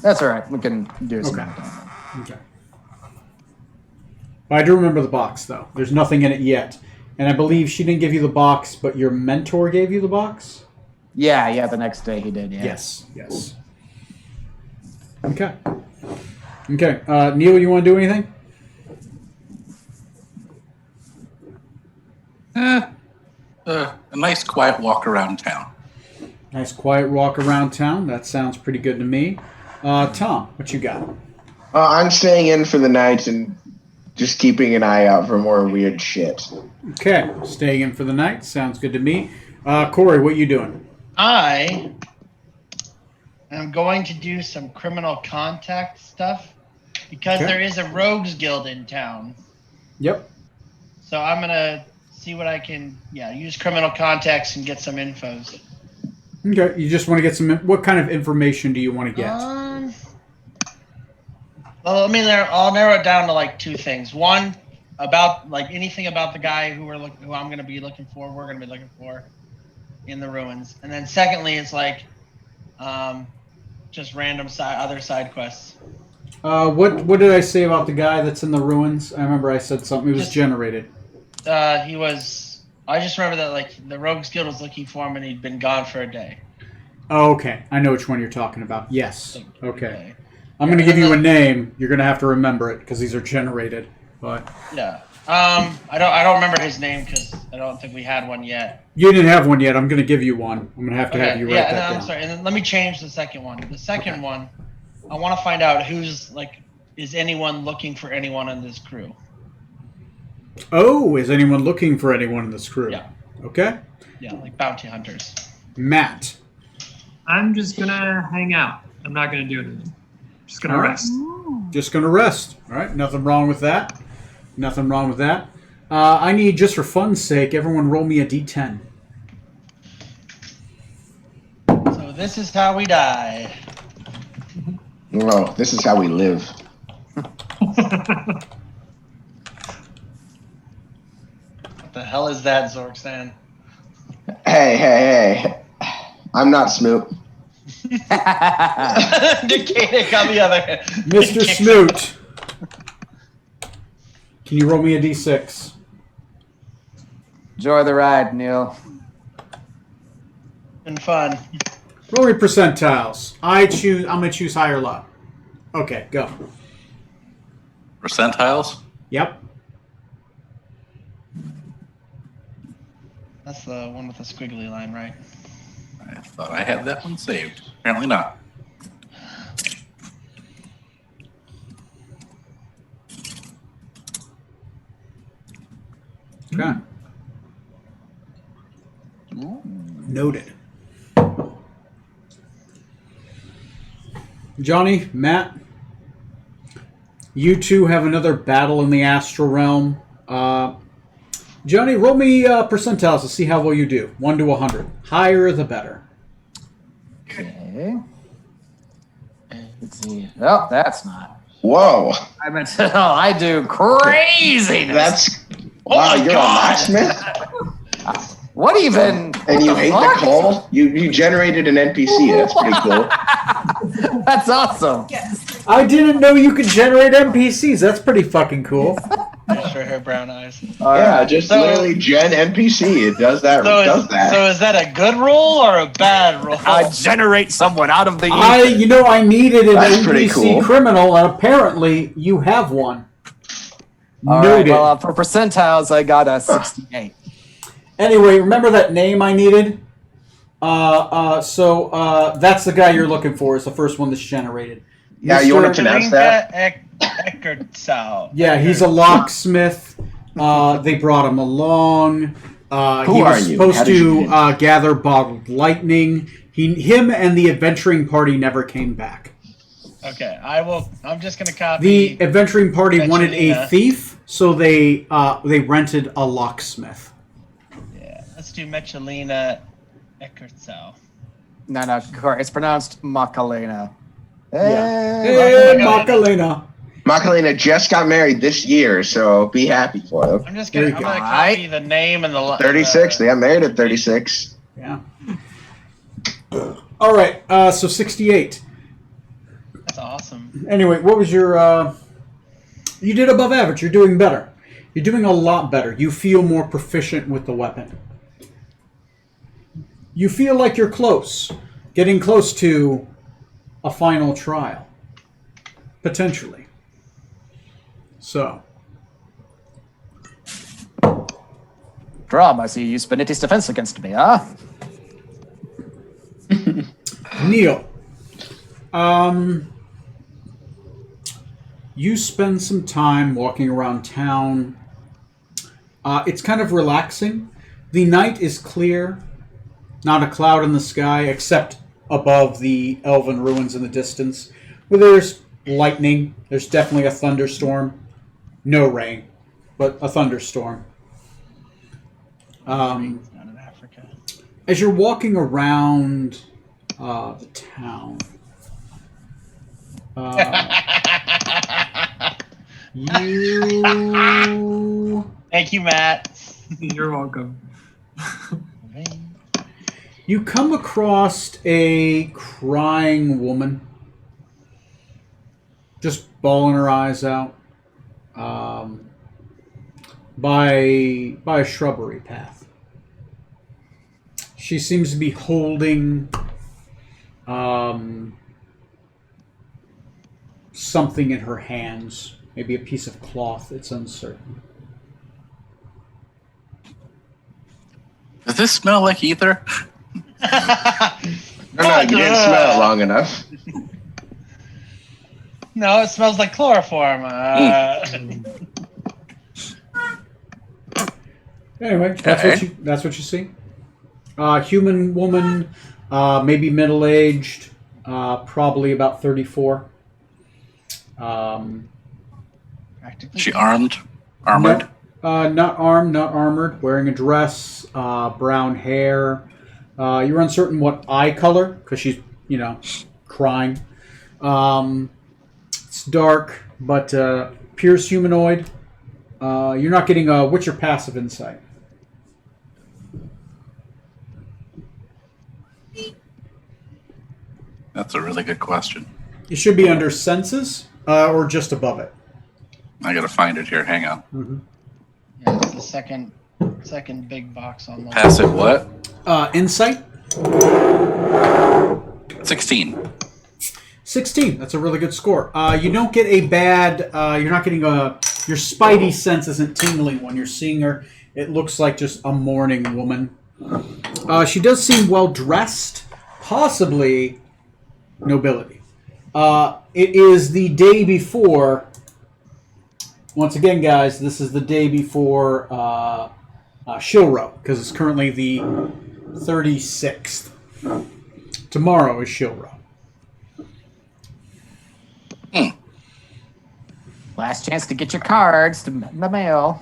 B: That's all right. We can do some.
A: Okay. Okay. But I do remember the box, though. There's nothing in it yet. And I believe she didn't give you the box, but your mentor gave you the box?
B: Yeah, the next day he did, yeah.
A: Yes. Okay. Okay. Neil, you want to do anything?
D: A nice quiet walk around town.
A: Nice quiet walk around town. That sounds pretty good to me. Tom, what you got?
C: I'm staying in for the night and just keeping an eye out for more weird shit.
A: Okay. Staying in for the night. Sounds good to me. Corey, what you doing?
G: I am going to do some criminal contact stuff because
A: Okay.
G: there is a rogues guild in town.
A: Yep.
G: So I'm going to see what I can, use criminal contacts and get some infos.
A: Okay. You just want to get some. What kind of information do you want to get?
G: Well, I'll narrow it down to like two things. One, about like anything about the guy who who I'm going to be looking for. We're going to be looking for in the ruins, and then secondly, it's like just random other side quests.
A: What did I say about the guy that's in the ruins? I remember I said something. It was
G: Just-
A: generated.
G: He was. I just remember that like the Rogues Guild was looking for him, and he'd been gone for a day.
A: Oh, okay. I know which one you're talking about. Yes.
G: A
A: Okay.
G: day.
A: I'm going to give you a name. You're going to have to remember it because these are generated. But
G: Yeah. I don't remember his name because I don't think we had one yet.
A: you didn't have one yet. I'm going to give you one. I'm going to have
G: Okay,
A: you write
G: yeah, and
A: that
G: then,
A: down.
G: I'm sorry. And then let me change the second one. The second one, I want to find out is anyone looking for anyone in this crew?
A: Oh, is anyone looking for anyone in this crew?
G: Yeah.
A: Okay.
G: Yeah, like bounty hunters.
A: Matt.
F: I'm just gonna hang out. I'm not gonna do anything. Just gonna
A: All right.
F: rest.
A: Just going to rest. All right. Nothing wrong with that. Nothing wrong with that. I need, just for fun's sake, everyone roll me a d10.
G: So this is how we die.
C: Well, this is how we live.
G: What the hell is that, Zorkstan?
C: Hey. I'm not Smoot.
G: Decadic on the other hand.
A: Mr. Smoot. Can you roll me a d6?
B: Enjoy the ride, Neil.
G: Been fun.
A: Roll me percentiles. I'm going to choose high or low. Okay, go.
D: Percentiles?
A: Yep.
G: That's the one with the squiggly line, right?
D: I thought I had that one saved. Apparently not.
A: Okay. Noted. Johnny, Matt, you two have another battle in the astral realm. Johnny, roll me percentiles to see how well you do. 1 to 100. Higher the better.
B: Okay. Let's see. Oh, that's not.
C: Whoa.
B: I meant to. Oh, I do craziness.
C: That's.
G: Oh
C: Wow,
G: my
C: you're
G: God.
C: a locksmith?
B: What even?
C: And you
B: what the
C: hate
B: fuck?
C: the coal? You generated an NPC. That's pretty cool.
B: That's awesome.
A: I didn't know you could generate NPCs. That's pretty fucking cool.
G: Just for her brown eyes.
B: All
C: Yeah,
B: right.
C: just
G: So-
C: literally gen NPC. It does that.
G: So is that a good rule or a bad rule?
B: I generate someone out of the ether.
A: I needed an
C: That's pretty
A: NPC
C: cool.
A: criminal, and apparently you have one.
B: All right.
A: Noted.
B: Well, for percentiles, I got a 68.
A: Anyway, remember that name I needed? So that's the guy you're looking for. Is the first one that's generated.
C: Yeah, you want to pronounce that?
G: Eckertsau.
A: Yeah, he's a locksmith. They brought him along.
C: Who
A: He
C: are
A: was
C: you?
A: supposed
C: How did you
A: to gather bottled lightning. Him and the adventuring party never came back.
G: Okay, I'm just gonna copy.
A: The adventuring party wanted a
G: Evangelina.
A: thief, so they rented a locksmith.
G: Yeah, let's do Mechalina Eckertsau.
B: No, it's pronounced Macarena.
A: Yeah.
B: Hey,
A: Hey, Macarena.
C: Macarena just got married this year, so be happy for them.
G: I'm just
A: There
G: gonna
A: you
G: I'm
A: go.
G: gonna copy the name and the
C: 36. They got married at 36.
A: Yeah. All right. So 68.
G: That's awesome.
A: Anyway, what was your? You did above average. You're doing better. You're doing a lot better. You feel more proficient with the weapon. You feel like you're close, getting close to a final trial, potentially. So,
B: Drum, I see you use Beniti's defense against me, huh?
A: Neil, you spend some time walking around town. It's kind of relaxing. The night is clear, not a cloud in the sky, except above the elven ruins in the distance, where there's lightning. There's definitely a thunderstorm. No rain, but a thunderstorm.
G: Not in Africa.
A: As you're walking around the town, you
G: Thank you, Matt.
F: You're welcome.
A: you come across a crying woman, just bawling her eyes out, by a shrubbery path. She seems to be holding something in her hands, maybe a piece of cloth. It's uncertain.
D: Does this smell like ether?
C: No, you didn't smell it long enough.
G: No, it smells like chloroform.
A: Anyway, that's what you see. Human woman, maybe middle-aged, probably about 34.
G: Practically.
D: She armed? Armored?
A: Not armed, not armored. Wearing a dress, brown hair. You're uncertain what eye color because she's, crying. It's dark, but appears humanoid. You're not getting what's your passive insight?
D: That's a really good question.
A: It should be under senses or just above it.
D: I gotta find it here. Hang on.
G: Yeah, it's the second big box on the
D: Passive what?
A: Insight?
D: 16.
A: 16. That's a really good score. You don't get a bad. You're not getting a. Your spidey sense isn't tingling when you're seeing her. It looks like just a mourning woman. She does seem well dressed, possibly nobility. It is the day before. Once again, guys, this is the day before Shilro, because it's currently the 36th. Tomorrow is Shilro.
B: Last chance to get your cards to the mail.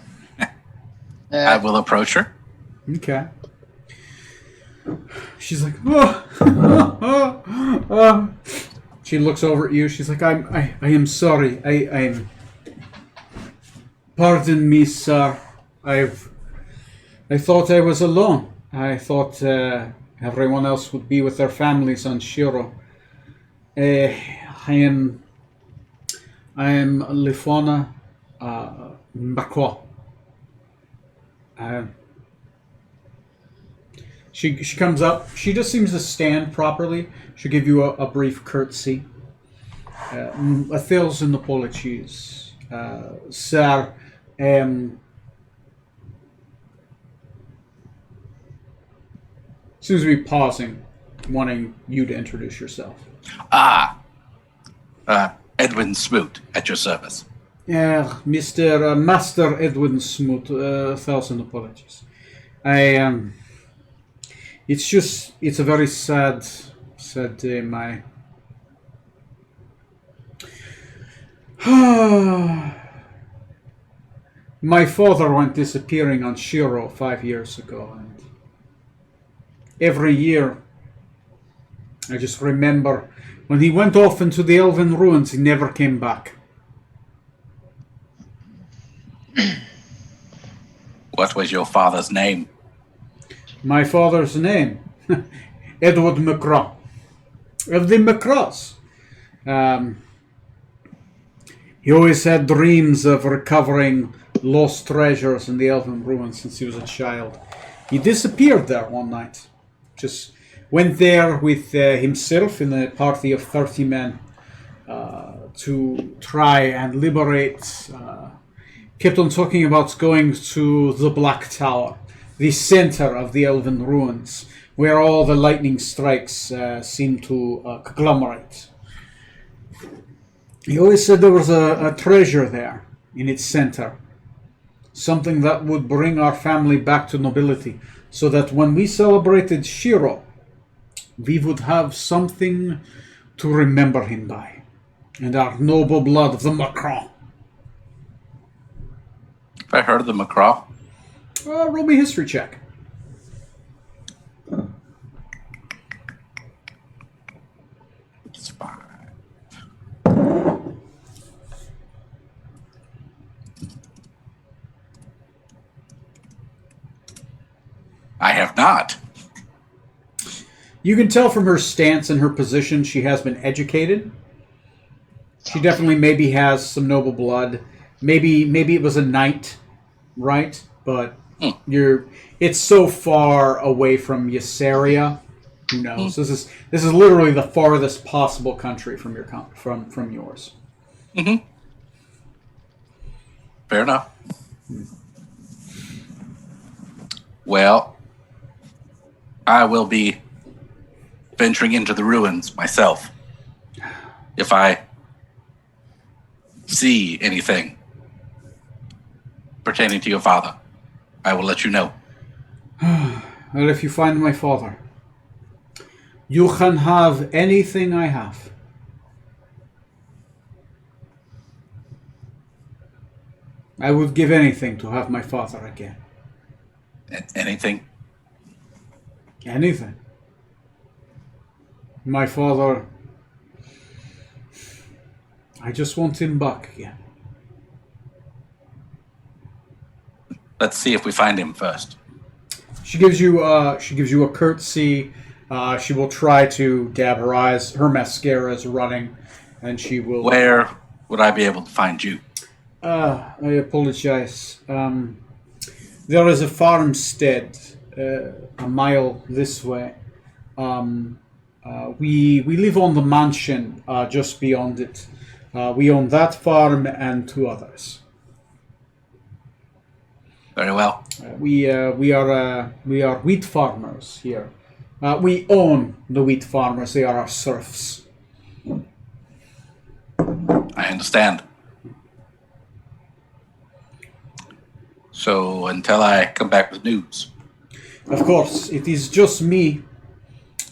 D: I will approach her.
A: Okay. She's like, oh. She looks over at you. She's like, I am sorry. I'm. Pardon me, sir. I thought I was alone. I thought everyone else would be with their families on Shiro. I am Lifona Mbakwa. She comes up. She just seems to stand properly. She'll give you a brief curtsy. A thousand apologies, sir. Seems to be pausing, wanting you to introduce yourself.
D: Edwin Smoot, at your service.
A: Yeah, Mr. Master Edwin Smoot, 1,000 apologies. It's a very sad day. My father went disappearing on Shiro 5 years ago, and every year I just remember when he went off into the Elven ruins, he never came back.
D: What was your father's name?
A: My father's name? Edward McCraw. Of the McCraws. He always had dreams of recovering lost treasures in the Elven ruins since he was a child. He disappeared there one night. Just went there with himself in a party of 30 men to try and liberate. Kept on talking about going to the Black Tower, the center of the Elven ruins, where all the lightning strikes seem to conglomerate. He always said there was a treasure there in its center. Something that would bring our family back to nobility, so that when we celebrated Shiro, we would have something to remember him by, and our noble blood of the Macron.
D: Have I heard of the McCraw?
A: Roll me a history check.
D: It's 5. I have not.
A: You can tell from her stance and her position she has been educated. She definitely maybe has some noble blood. Maybe it was a knight, right? But it's so far away from Ysaria. Who knows? This is literally the farthest possible country from from yours.
D: Mm-hmm. Fair enough. Well, I will be venturing into the ruins myself. If I see anything pertaining to your father, I will let you know.
A: Well, if you find my father, You can have anything I have. I would give anything to have my father again.
D: Anything?
A: Anything. My father... I just want him back again.
D: Let's see if we find him first.
A: She gives you a curtsy. She will try to dab her eyes. Her mascara is running, and she will.
D: Where would I be able to find you?
A: I apologize. There is a farmstead a mile this way. We live on the mansion just beyond it. We own that farm and 2 others.
D: Very well.
A: We are wheat farmers here. We own the wheat farmers. They are our serfs.
D: I understand. So until I come back with news.
A: Of course, it is just me.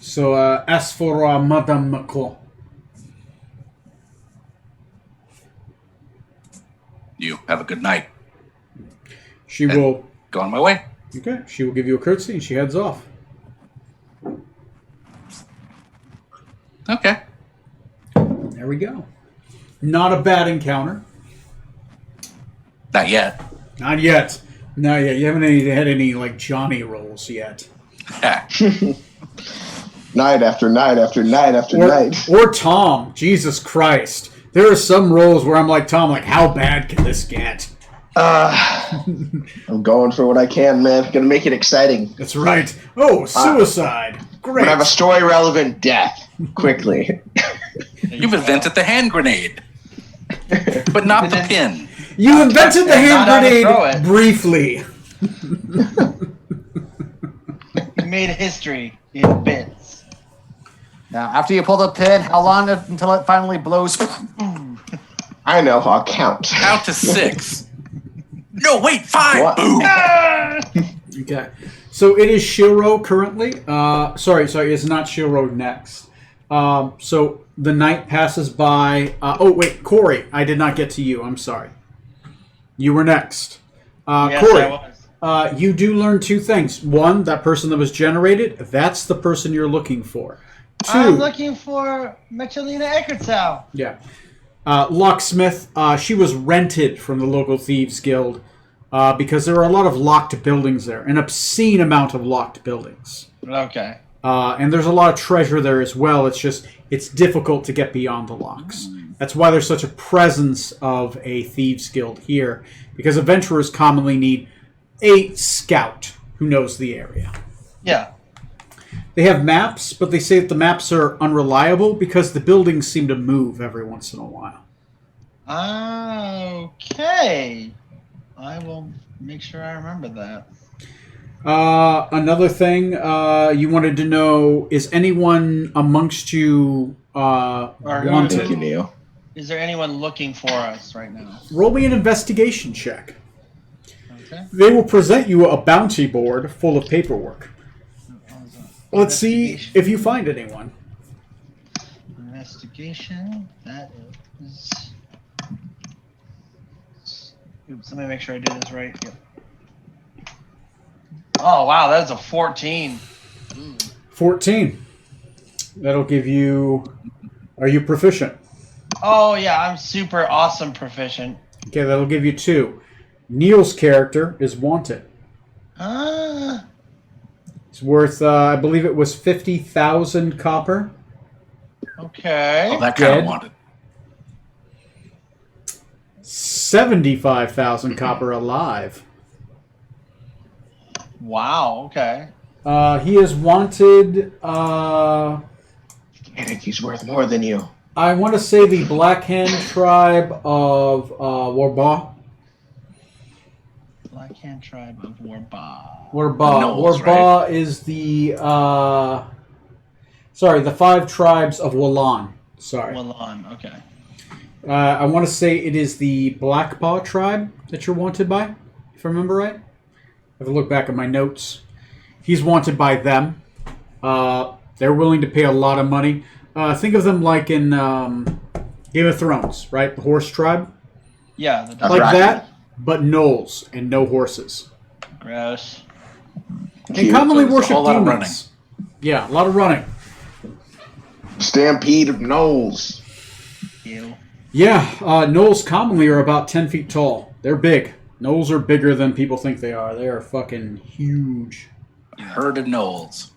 A: So as for Madame Macron,
D: You have a good night.
A: she will.
D: Go on my way.
A: Okay, she will give you a curtsy and she heads off.
D: Okay.
A: There we go. Not a bad encounter.
D: Not yet.
A: Not yet. Not yet. You haven't had any like Johnny rolls yet.
C: Night after night after night after night.
A: Or Tom. Jesus Christ. There are some rolls where I'm like, Tom, like, how bad can this get?
C: I'm going for what I can, man. Gonna make it exciting.
A: That's right. Oh, suicide. Great.
C: Gonna have a story-relevant death. Quickly.
D: You've invented the hand grenade. But not the pin.
A: You invented the hand
G: Not how to throw
A: grenade
G: it.
A: briefly.
G: You made history in bits.
B: Now, after you pull the pin, how long until it finally blows?
C: I know, I'll count.
D: Count to 6. No, wait, 5.
C: What?
D: Boom.
A: Okay. So it is Shiro currently. Sorry, it's not Shiro next. So the night passes by. Oh, wait, Corey. I did not get to you. I'm sorry. You were next.
G: Yes,
A: Corey,
G: I was.
A: you do learn 2 things. One, that person that was generated, that's the person you're looking for. 2,
G: I'm looking for Michelina Eckertzow.
A: yeah. Locksmith, she was rented from the local Thieves Guild because there are a lot of locked buildings there, an obscene amount of locked buildings.
G: Okay.
A: And there's a lot of treasure there as well. It's difficult to get beyond the locks. That's why there's such a presence of a Thieves Guild here, because adventurers commonly need a scout who knows the area.
G: Yeah.
A: They have maps, but they say that the maps are unreliable because the buildings seem to move every once in a while.
G: Okay. I will make sure I remember that.
A: Another thing you wanted to know, is anyone amongst you wanted?
C: Thank you, Neil.
G: Is there anyone looking for us right now?
A: Roll me an investigation check.
G: Okay.
A: They will present you a bounty board full of paperwork. Let's see if you find anyone.
G: Investigation. That is. Oops, let me make sure I did this right. Yep. Oh wow, that's a 14.
A: 14. That'll give you... Are you proficient?
G: Oh yeah, I'm super awesome proficient.
A: Okay, that'll give you 2. Neil's character is wanted.
G: Ah.
A: It's worth, I believe it was 50,000 copper.
G: Okay.
D: Oh, that kind
A: Dead.
D: of wanted.
A: 75,000 copper alive.
G: Wow. Okay.
A: He is wanted,
C: I think he's worth more than you.
A: I want to say the Black Hand tribe of Warba.
G: Black Hand tribe of Warba.
A: Warba.
D: Knolls,
A: Warba is the, the 5 tribes of Wallan. Sorry.
G: Wallan. Okay.
A: I want to say it is the Blackpaw tribe that you're wanted by, if I remember right. I have to look back at my notes. He's wanted by them. They're willing to pay a lot of money. Think of them like in Game of Thrones, right? The horse tribe.
G: Yeah, the
C: That's
A: Like
C: right.
A: that, but gnolls and no horses.
G: gross.
A: They
C: Cute.
A: commonly
D: So it's a
A: worship
D: whole lot of
A: demons. Yeah, a lot of running.
C: Stampede of gnolls.
G: Ew.
A: Yeah, gnolls commonly are about 10 feet tall. They're big. Gnolls are bigger than people think they are. They are fucking huge.
D: Herd of gnolls.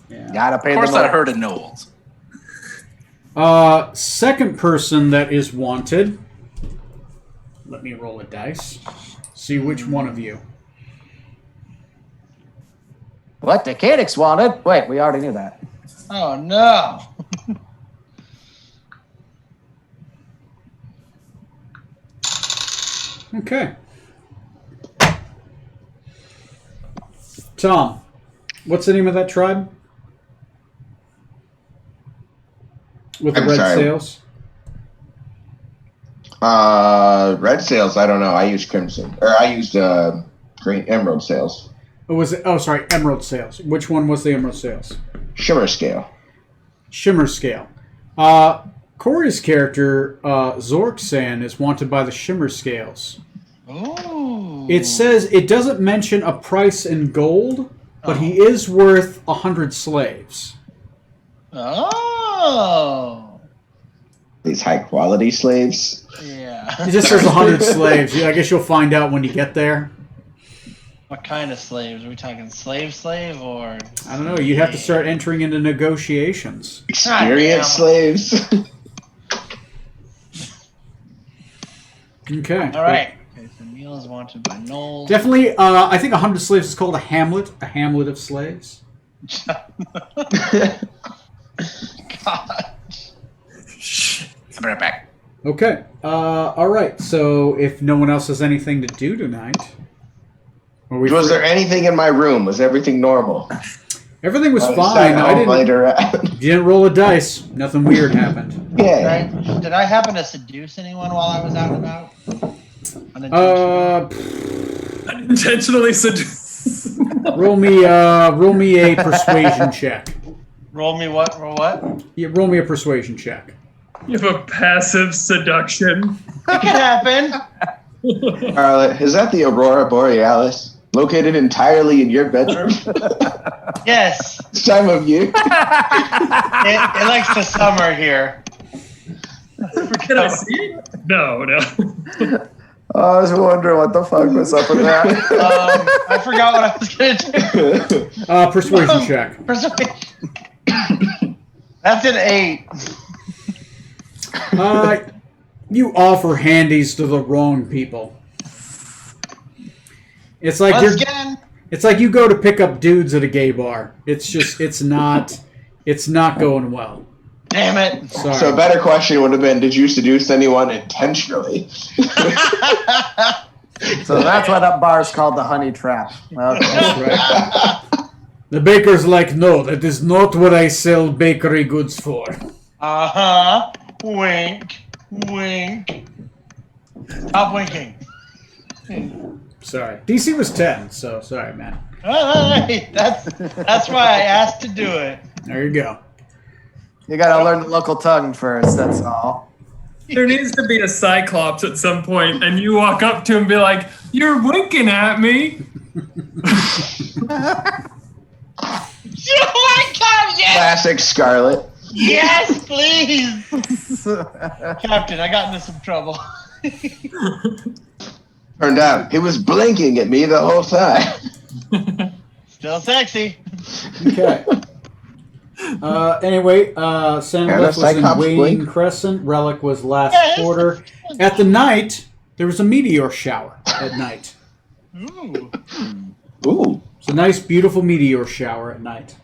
A: Yeah.
B: Gotta pay
D: Of course,
B: them.
D: that herd of gnolls.
A: Second person that is wanted. Let me roll a dice. See which one of you.
B: What? Decadix wanted? Wait, we already knew that.
G: Oh no.
A: Okay. Tom, what's the name of that tribe? With the
C: I'm
A: red
C: sorry.
A: sails?
C: Red sails. I don't know. I used crimson, or I used green emerald sails.
A: Sorry, emerald sails. Which one was the emerald sails?
C: Shimmer scale.
A: Shimmer scale. Corey's character, Zorksan, is wanted by the Shimmer scales.
G: Ooh.
A: It says it doesn't mention a price in gold, but he is worth 100 slaves.
G: Oh.
C: These high quality slaves.
G: Yeah.
A: It just says 100 slaves. Yeah, I guess you'll find out when you get there.
G: What kind of slaves? Are we talking slave or?
A: I don't know. You'd have to start entering into negotiations.
C: Experienced
G: damn.
C: slaves.
A: Okay.
G: All right. Okay, so Neil is wanted by Noel.
A: Definitely, I think 100 slaves is called a hamlet of slaves.
G: God.
D: I'll be right back.
A: Okay. All right. So if no one else has anything to do tonight, are we
C: Was
A: free?
C: there anything in my room? Was everything normal?
A: Everything was
C: I
A: fine.
C: sat
A: I
C: home
A: didn't.
C: later on.
A: You didn't roll a dice. Nothing weird happened.
C: Yeah.
G: Did I happen to seduce anyone while I was out and about?
F: Intentionally seduce.
A: Roll me a persuasion check.
G: Roll me what? Roll what?
A: Yeah, roll me a persuasion check.
F: You have a passive seduction.
G: It can happen.
C: Charlotte, is that the Aurora Borealis? Located entirely in your bedroom?
G: Yes.
C: This time of year?
G: It likes the summer here.
F: Can I see it? No.
B: Oh, I was wondering what the fuck was up with that.
G: I forgot what I was going to do.
A: Persuasion check.
G: Persuasion. That's an 8.
A: You offer handies to the wrong people. It's like
G: Once again,
A: it's like you go to pick up dudes at a gay bar. It's not going well.
G: damn it.
A: Sorry.
C: So a better question would have been, did you seduce anyone intentionally?
B: So that's why that bar is called the Honey Trap. Okay.
A: That's right. The baker's like, no, that is not what I sell bakery goods for.
G: Uh-huh. Wink. Wink. Stop winking.
A: Sorry. DC was 10, so sorry, man.
G: Alright, that's why I asked to do it.
A: There you go.
B: You gotta learn the local tongue first, that's all.
F: There needs to be a Cyclops at some point, and you walk up to him and be like, "You're winking at me."
G: Oh my god, yes!
C: Classic Scarlet.
G: Yes, please! Captain, I got into some trouble.
C: Turned out he was blinking at me the whole time.
G: Still sexy.
A: Okay. Anyway, Sandaleth was in
C: Cyclops
A: Wayne
C: blink?
A: Crescent. Relic was last
G: Yes.
A: quarter. At the night, there was a meteor shower at night.
G: Ooh.
C: Ooh.
A: It's a nice, beautiful meteor shower at night.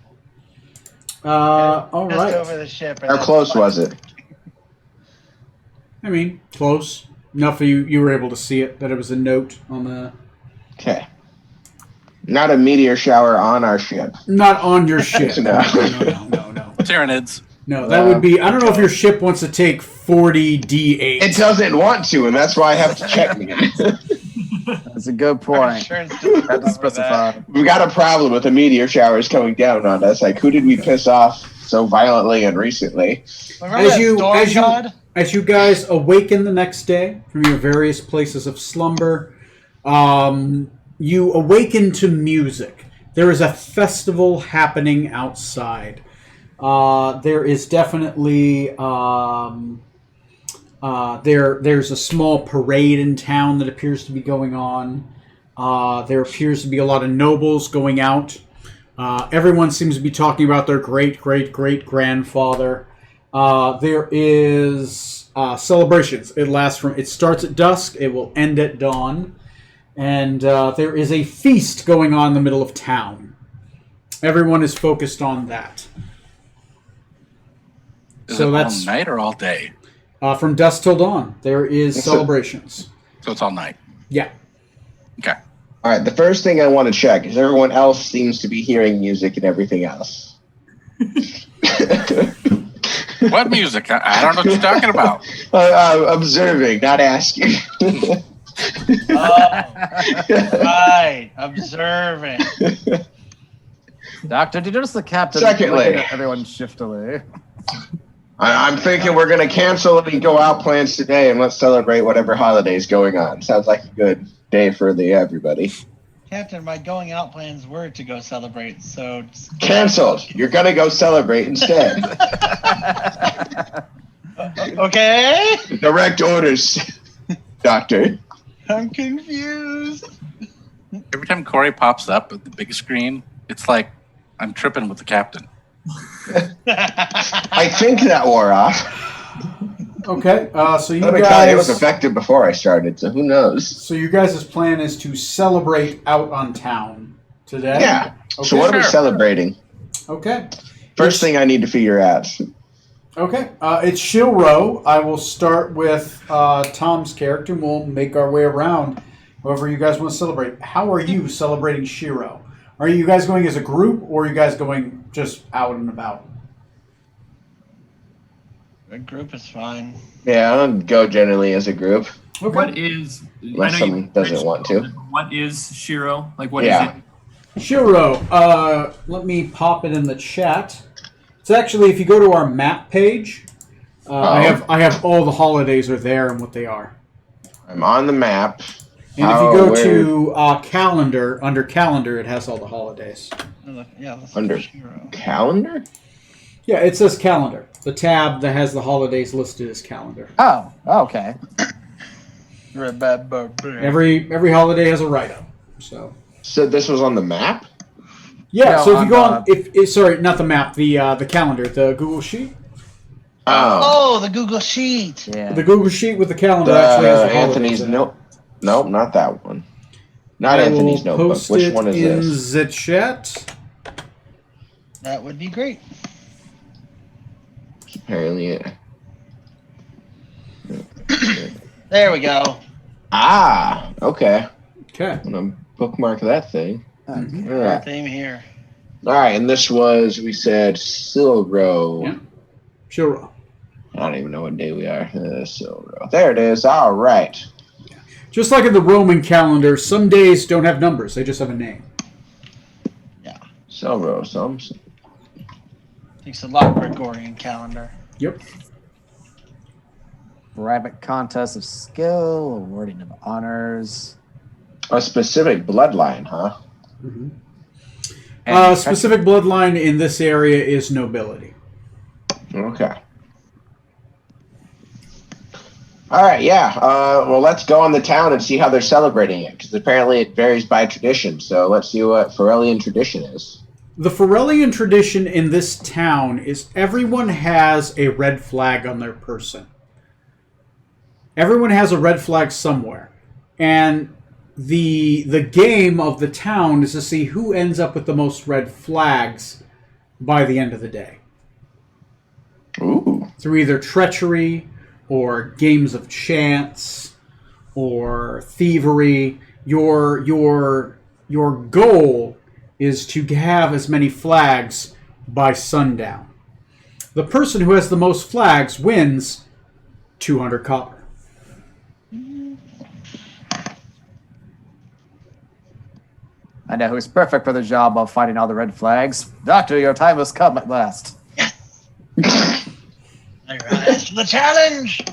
A: All
G: Just
A: right.
G: over the ship. and
C: How
G: then-
C: close was it?
A: I mean, close. Enough for you were able to see it, that it was a note on the...
C: Okay. Not a meteor shower on our ship.
A: Not on your ship.
C: No.
A: No.
D: Tyranids.
A: No, that would be... I don't know if your ship wants to take 40 D8.
C: It doesn't want to, and that's why I have to check me.
B: That's a good
G: Our
B: point.
G: insurance doesn't
B: Had to
G: cover
B: specify.
G: that.
C: We've got a problem with the meteor showers coming down on us. Like, who did we piss off so violently and recently.
E: Remember
A: As
E: that
A: you,
E: storm
A: as you,
E: god?
A: as you guys awaken the next day from your various places of slumber, you awaken to music. There is a festival happening outside. There is definitely there's a small parade in town that appears to be going on. There appears to be a lot of nobles going out. Everyone seems to be talking about their great-great-great-grandfather. There is celebrations. It starts at dusk. It will end at dawn. And there is a feast going on in the middle of town. Everyone is focused on that.
D: Is
A: So
D: it
A: that's
D: all night or all day?
A: from dusk till dawn. There is celebrations.
D: So it's all night.
A: Yeah.
D: Okay.
C: All right, the first thing I want to check is everyone else seems to be hearing music and everything else.
D: What music? I don't know what you're talking about.
C: Observing, not asking.
E: Right, observing.
B: Doctor, did you notice the captain
C: Secondly.
B: looking at everyone shiftily?
C: I'm thinking we're going to cancel any go out plans today and let's celebrate whatever holiday's going on. Sounds like a good day for everybody.
E: Captain, my going out plans were to go celebrate, so
C: Canceled. You're going to go celebrate instead.
E: okay.
C: Direct orders, Doctor.
E: I'm confused.
D: Every time Corey pops up at the big screen, it's like I'm tripping with the captain.
C: I think that wore off.
A: Okay. So you
C: Let me tell you, it was
A: guys.
C: effective before I started, so who knows?
A: So you guys' plan is to celebrate out on town today.
C: Yeah.
A: Okay.
C: So what are we
D: Sure.
C: celebrating?
A: Okay.
C: First thing I need to figure out.
A: Okay. It's Shilro. I will start with Tom's character, and we'll make our way around. However, you guys want to celebrate. How are you celebrating Shiro? Are you guys going as a group, or are you guys going just out and about?
E: A group is fine.
C: Yeah, I don't go generally as a group.
A: Okay.
F: What is?
C: Unless someone doesn't want to.
F: What is Shiro? Like what is
C: Yeah.
F: it?
A: Shiro, let me pop it in the chat. It's actually, if you go to our map page, I have all the holidays are there and what they are.
C: I'm on the map.
A: And if you go to calendar, under calendar, it has all the holidays.
E: Yeah, let's
C: Under
E: Shiro.
C: calendar?
A: Yeah, it says calendar. The tab that has the holidays listed as calendar.
B: Oh, okay.
A: Every holiday has a write-up. So
C: This was on the map?
A: yeah.
B: No,
A: So if you go
B: on
A: on, if sorry, not the map, the calendar, the Google Sheet,
C: Oh.
E: Oh, the Google Sheet.
B: Yeah.
A: the Google Sheet with the calendar actually has the holidays
C: Anthony's
A: in it.
C: Nope, not that one. Not
A: I
C: Anthony's
A: will
C: notebook.
A: post
C: Which
A: it
C: one is
A: in
C: this?
A: the chat.
E: That would be great.
C: Apparently,
E: There we go.
C: okay.
A: Okay.
C: I'm gonna bookmark that thing. All right.
E: Same here.
C: All right, and this was, we said, Silro.
A: Yeah. Shiro.
C: I don't even know what day we are. Silro. There it is. All right.
A: Just like in the Roman calendar, some days don't have numbers; they just have a name.
C: Silro.
E: Takes a lot Gregorian calendar.
A: Yep.
B: Private contest of skill, awarding of honors.
C: A specific bloodline, huh?
B: And
A: Specific bloodline in this area is nobility.
C: Okay. All right, yeah. Well, let's go on the town and see how they're celebrating it, because apparently it varies by tradition. So let's see what Ferellian tradition is.
A: The Ferellian tradition in this town is everyone has a red flag on their person. Everyone has a red flag somewhere. And the game of the town is to see who ends up with the most red flags by the end of the day.
C: Ooh.
A: Through either treachery or games of chance or thievery. Your goal is to have as many flags by sundown. The person who has the most flags wins 200 copper.
B: I know who's perfect for the job of finding all the red flags. Doctor, your time has come at last.
E: I rise to the challenge.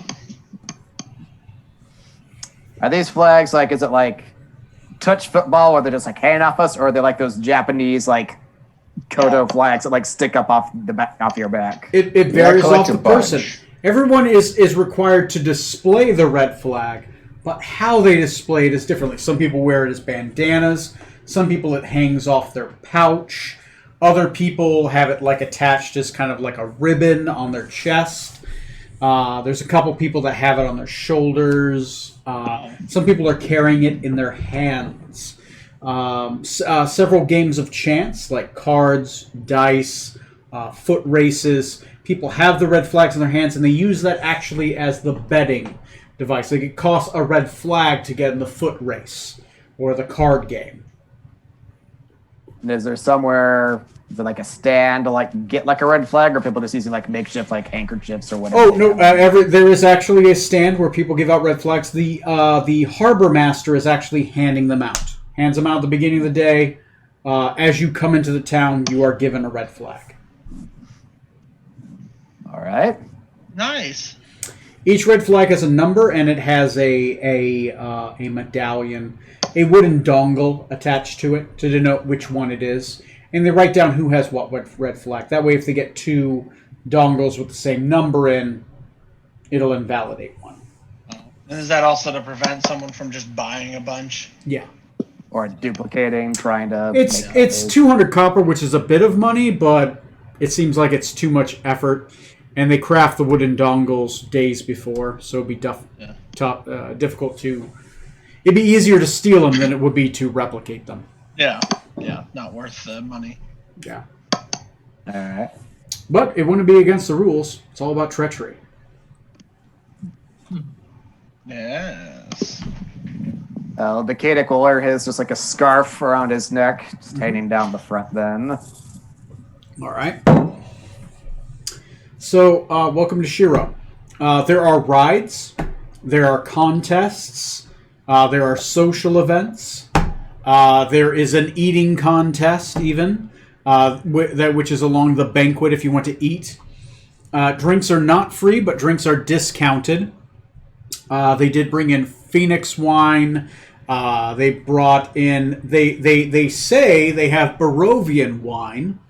B: Are these flags like? Is it like touch football, where they're just like hanging off us, or are they like those Japanese like Kodo flags that like stick up off the back, off your back?
A: It varies off the person. Everyone is required to display the red flag, but how they display it is differently. Some people wear it as bandanas. Some people it hangs off their pouch. Other people have it like attached as kind of like a ribbon on their chest. There's a couple people that have it on their shoulders. Some people are carrying it in their hands. Several games of chance, like cards, dice, foot races. People have the red flags in their hands, and they use that actually as the betting device. Like it costs a red flag to get in the foot race or the card game.
B: And is there somewhere, is there like a stand to like get like a red flag, or people just using like makeshift like handkerchiefs or whatever?
A: Oh no! There is actually a stand where people give out red flags. The harbor master is actually handing them out. Hands them out at the beginning of the day. As you come into the town, you are given a red flag.
B: All right.
E: Nice.
A: Each red flag has a number, and it has a medallion, a wooden dongle attached to it to denote which one it is. And they write down who has what red flag. That way, if they get two dongles with the same number in, it'll invalidate one.
E: And is that also to prevent someone from just buying a bunch?
A: Yeah.
B: Or duplicating, trying to.
A: It's 200 copper, which is a bit of money, but it seems like it's too much effort. And they craft the wooden dongles days before, so it'd be difficult to. It'd be easier to steal them than it would be to replicate them.
E: Yeah. Yeah. Not worth the money.
A: Yeah.
B: All right.
A: But it wouldn't be against the rules. It's all about treachery.
E: Yes.
B: The Kadic will wear his just like a scarf around his neck, just hanging down the front then.
A: All right. So, welcome to Shiro. There are rides, there are contests, there are social events, there is an eating contest even, which is along the banquet if you want to eat. Drinks are not free, but drinks are discounted. They did bring in Phoenix wine. They brought in, they say they have Barovian wine.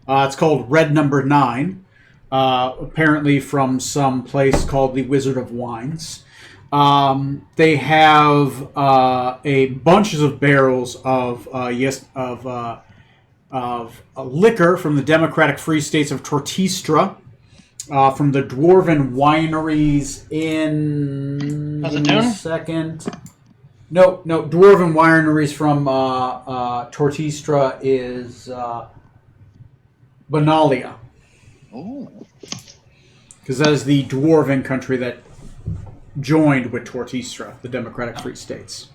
A: It's called Red Number 9. Apparently from some place called the Wizard of Wines. They have a bunches of barrels of liquor from the Democratic Free States of Tortistra, from the Dwarven wineries in.
E: Khazad-dûm?
A: Second. No, Dwarven wineries from Tortistra is Benalia.
E: Ooh.
A: Because that is the dwarven country that joined with Tortistra, the Democratic Free States.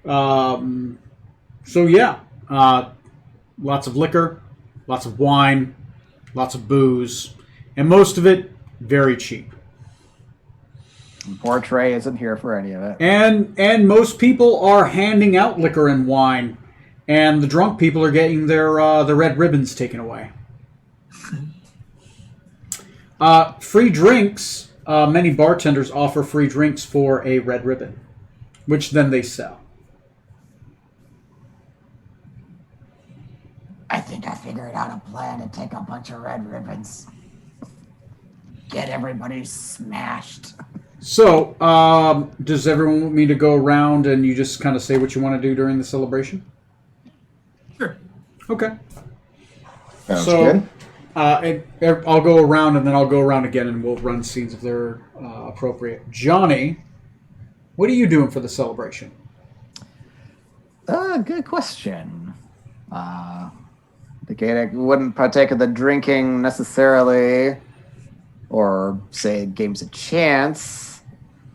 A: So yeah, lots of liquor, lots of wine, lots of booze, and most of it very cheap.
B: Poor Trey isn't here for any of it.
A: And most people are handing out liquor and wine, and the drunk people are getting their red ribbons taken away. Free drinks. Many bartenders offer free drinks for a red ribbon, which then they sell.
H: I think I figured out a plan to take a bunch of red ribbons. Get everybody smashed.
A: So, does everyone want me to go around and you just kind of say what you want to do during the celebration?
F: Sure.
A: Okay.
C: Sounds
A: So,
C: good.
A: I'll go around and then I'll go around again and we'll run scenes if they're appropriate. Johnny, what are you doing for the celebration?
B: Good question. The Kadic wouldn't partake of the drinking necessarily, or say games of chance.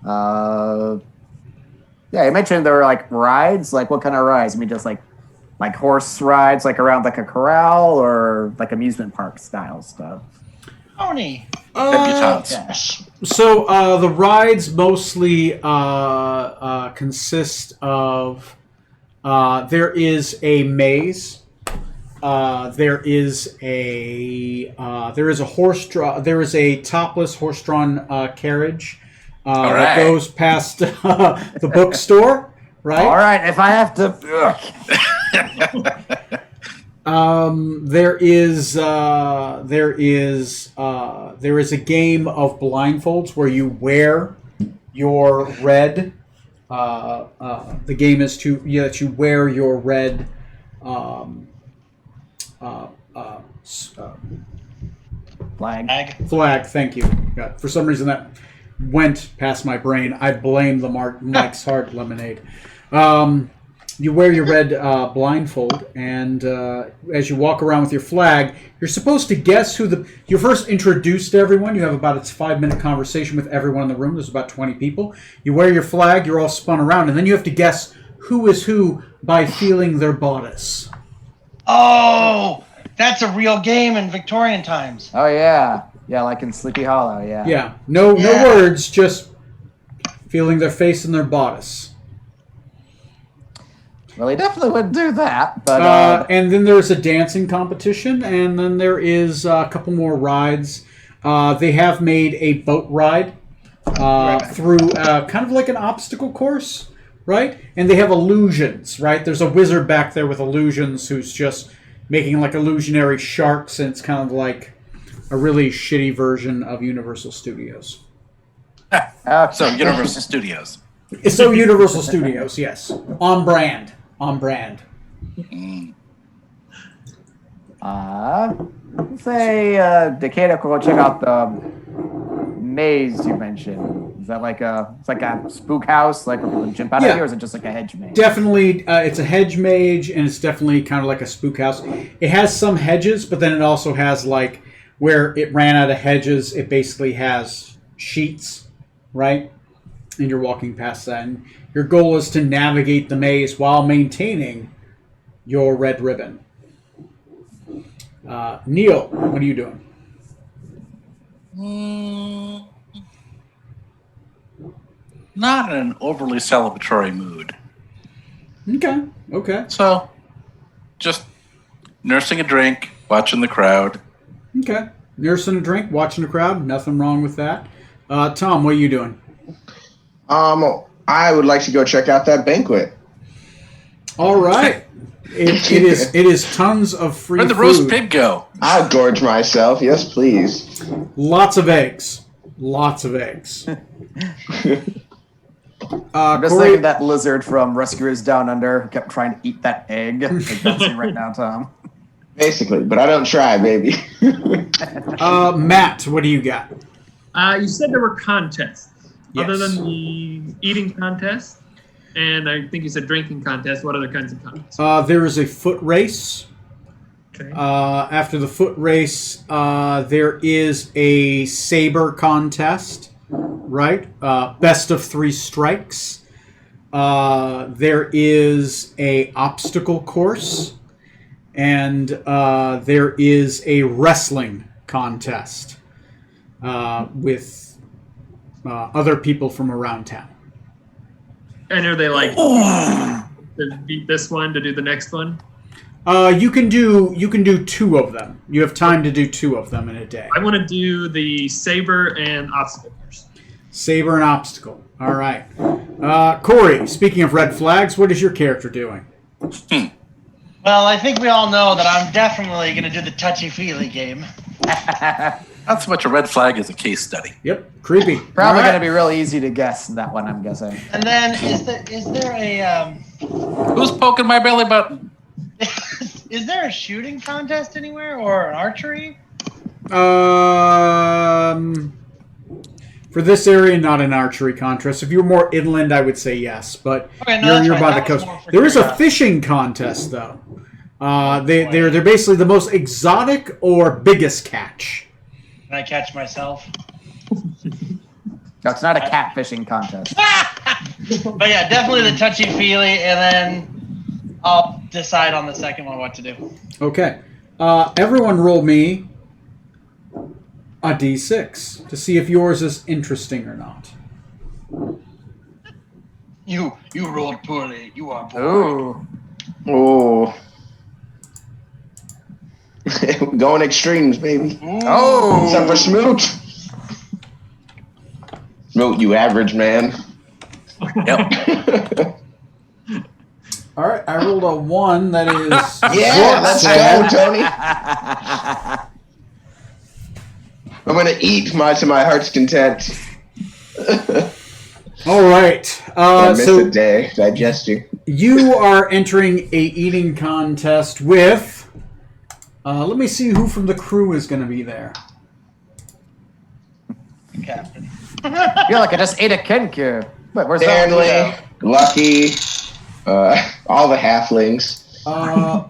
B: Yeah, you mentioned there were like rides. Like what kind of rides? I mean, just like horse rides, like around like a corral, or like amusement park style stuff.
E: Pony.
D: Debutantes.
E: Yes.
A: So the rides mostly consist of there is a maze there is a topless horse-drawn carriage that
D: right.
A: goes past the bookstore, right?
B: All right, if I have to.
A: There is a game of blindfolds where you wear your red. The game is that you wear your red.
B: Flag.
A: Flag. Thank you. Yeah, for some reason that went past my brain. I blame the Mike's Hard Lemonade. You wear your red blindfold, and as you walk around with your flag, you're supposed to guess who you're first introduced to everyone. You have about a 5-minute conversation with everyone in the room. There's about 20 people. You wear your flag, you're all spun around, and then you have to guess who is who by feeling their bodice.
G: Oh, that's a real game in Victorian times.
B: Oh yeah, like in Sleepy Hollow. Yeah.
A: Yeah. No words, just feeling their face and their bodice.
B: Well, he definitely would do that, but
A: and then there's a dancing competition, and then there is a couple more rides. They have made a boat ride through kind of like an obstacle course, right? And they have illusions, right? There's a wizard back there with illusions who's just making like illusionary sharks, and it's kind of like a really shitty version of Universal Studios.
D: So Universal Studios.
A: So Universal Studios, yes, on brand.
B: Say, Decada could go check out the maze you mentioned. Is that it's like a spook house, like where people jump out of here, or is it just like a hedge maze?
A: Definitely, it's a hedge mage, and it's definitely kind of like a spook house. It has some hedges, but then it also has like where it ran out of hedges, it basically has sheets, right? And you're walking past that, and your goal is to navigate the maze while maintaining your red ribbon. Neil, what are you doing?
D: Not in an overly celebratory mood.
A: Okay.
D: So, just nursing a drink, watching the crowd.
A: Okay. Nursing a drink, watching the crowd. Nothing wrong with that. Tom, what are you doing?
C: I would like to go check out that banquet.
A: All right. It is tons of free
D: Where'd the
A: food.
D: roast pig go?
C: I'll gorge myself. Yes, please.
A: Lots of eggs.
B: I'm just
A: Corey,
B: thinking that lizard from Rescuers Down Under who kept trying to eat that egg. Like that's it right now, Tom.
C: Basically, but I don't try, baby.
A: Matt, what do you got?
F: You said there were contests.
A: Yes.
F: Other than the eating contest, and I think you said drinking contest, what other kinds of contests?
A: There is a foot race.
F: Okay.
A: After the foot race, there is a saber contest, right? Best of 3 strikes. There is a obstacle course, and there is a wrestling contest with other people from around town.
F: And are they like to beat this one to do the next one?
A: You can do 2 of them. You have time to do 2 of them in a day.
F: I want to do the saber and obstacle course.
A: Saber and obstacle. All right. Corey, speaking of red flags, what is your character doing?
G: Well, I think we all know that I'm definitely going to do the touchy-feely game.
D: Not so much a red flag as a case study.
A: Yep, creepy.
B: Probably
A: All right.
B: going to be really easy to guess that one, I'm guessing.
G: And then, is there a
D: Who's poking my belly button?
G: is there a shooting contest anywhere or an archery?
A: For this area, not an archery contest. If you were more inland, I would say yes, but
G: Okay, no, that's
A: you're
G: right.
A: by the
G: That was
A: coast.
G: more for
A: There is a
G: curiosity.
A: fishing contest, though. They're basically the most exotic or biggest catch.
G: Can I catch myself?
B: No, it's not a catfishing contest.
G: But yeah, definitely the touchy-feely, and then I'll decide on the second one what to do.
A: Okay. Everyone roll me a d6 to see if yours is interesting or not.
G: You rolled poorly. You are poor.
B: Ooh.
C: Oh, Going extremes, baby.
B: Oh!
C: Except for Smoot. Smoot, you average man.
D: Yep.
A: All right, I rolled a 1. That is
C: Yeah, let's
A: sad.
C: go, Tony. I'm gonna eat to my heart's content.
A: All right.
C: I miss
A: So
C: a day. Digester.
A: you are entering a eating contest with. Let me see who from the crew is going to be there.
E: Captain.
B: I feel like I just ate a Kenkyu. Wait, where's
C: Stanley,
B: that?
C: Lucky, all the halflings.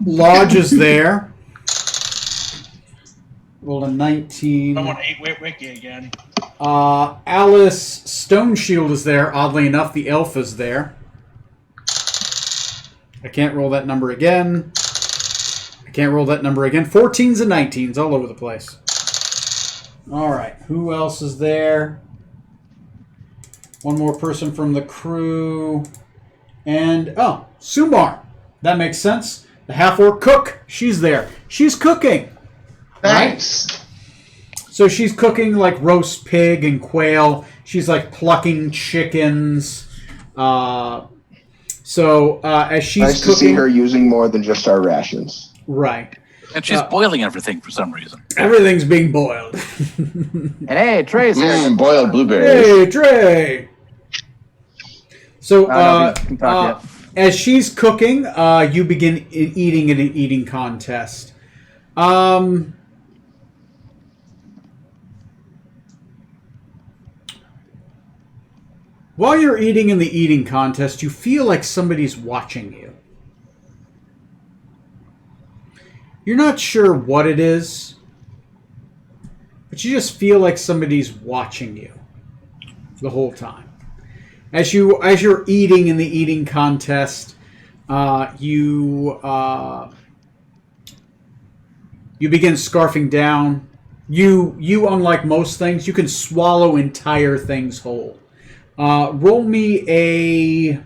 A: Lodge is there. Rolled a 19.
E: Someone ate Wiki again.
A: Alice Stone Shield is there. Oddly enough, the elf is there. I can't roll that number again. I can't roll that number again. 14s and 19s all over the place. All right. Who else is there? One more person from the crew. And, Sumar. That makes sense. The half-orc cook. She's there. She's cooking.
C: Nice.
A: So she's cooking like roast pig and quail. She's like plucking chickens. As she's
C: Nice
A: cooking,
C: to see her using more than just our rations.
A: right?
D: And she's boiling everything for some reason.
A: Everything's being boiled.
B: And hey, Trey's here.
C: Boiled blueberries.
A: Hey, Trey. So,
B: I don't know if you can talk
A: as she's cooking, you begin eating in an eating contest. While you're eating in the eating contest, you feel like somebody's watching you. You're not sure what it is, but you just feel like somebody's watching you the whole time. As you're eating in the eating contest, you begin scarfing down. You unlike most things, you can swallow entire things whole. Roll me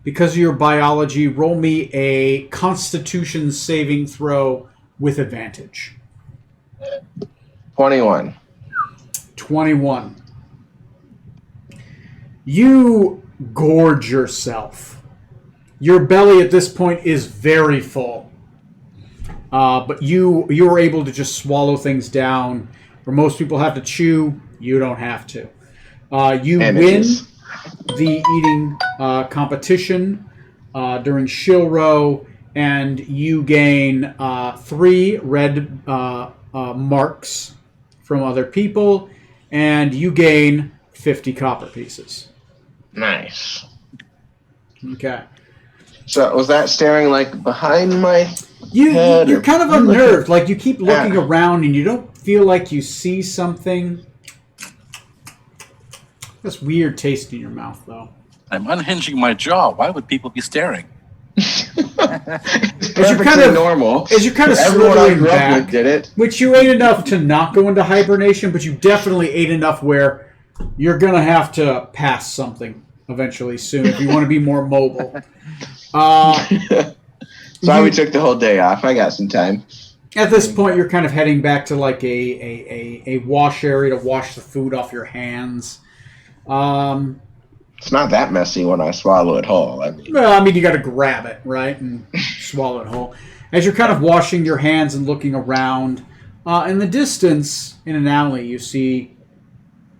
A: because of your biology, roll me a Constitution saving throw with advantage.
C: 21.
A: 21. You gorge yourself. Your belly at this point is very full. But you're able to just swallow things down. Where most people have to chew, you don't have to. You win the eating competition during Shilro, and you gain 3 red marks from other people, and you gain 50 copper pieces.
C: Nice.
A: Okay.
C: So was that staring like behind my head?
A: You're kind of unnerved. Like you keep looking
C: Yeah.
A: around, and you don't feel like you see something. That's weird taste in your mouth, though.
D: I'm unhinging my jaw. Why would people be staring?
C: It's
A: As you're
C: perfectly normal.
A: As you're kind of
C: Everyone I
A: slithering
C: grew up
A: back,
C: with did it.
A: which you ate enough to not go into hibernation, but you definitely ate enough where you're going to have to pass something eventually soon if you want to be more mobile.
C: Sorry we took the whole day off. I got some time.
A: At this point, you're kind of heading back to like a wash area to wash the food off your hands.
C: It's not that messy when I swallow it whole. I mean,
A: Well, I mean, you got to grab it, right, and swallow it whole. As you're kind of washing your hands and looking around, in the distance, in an alley, you see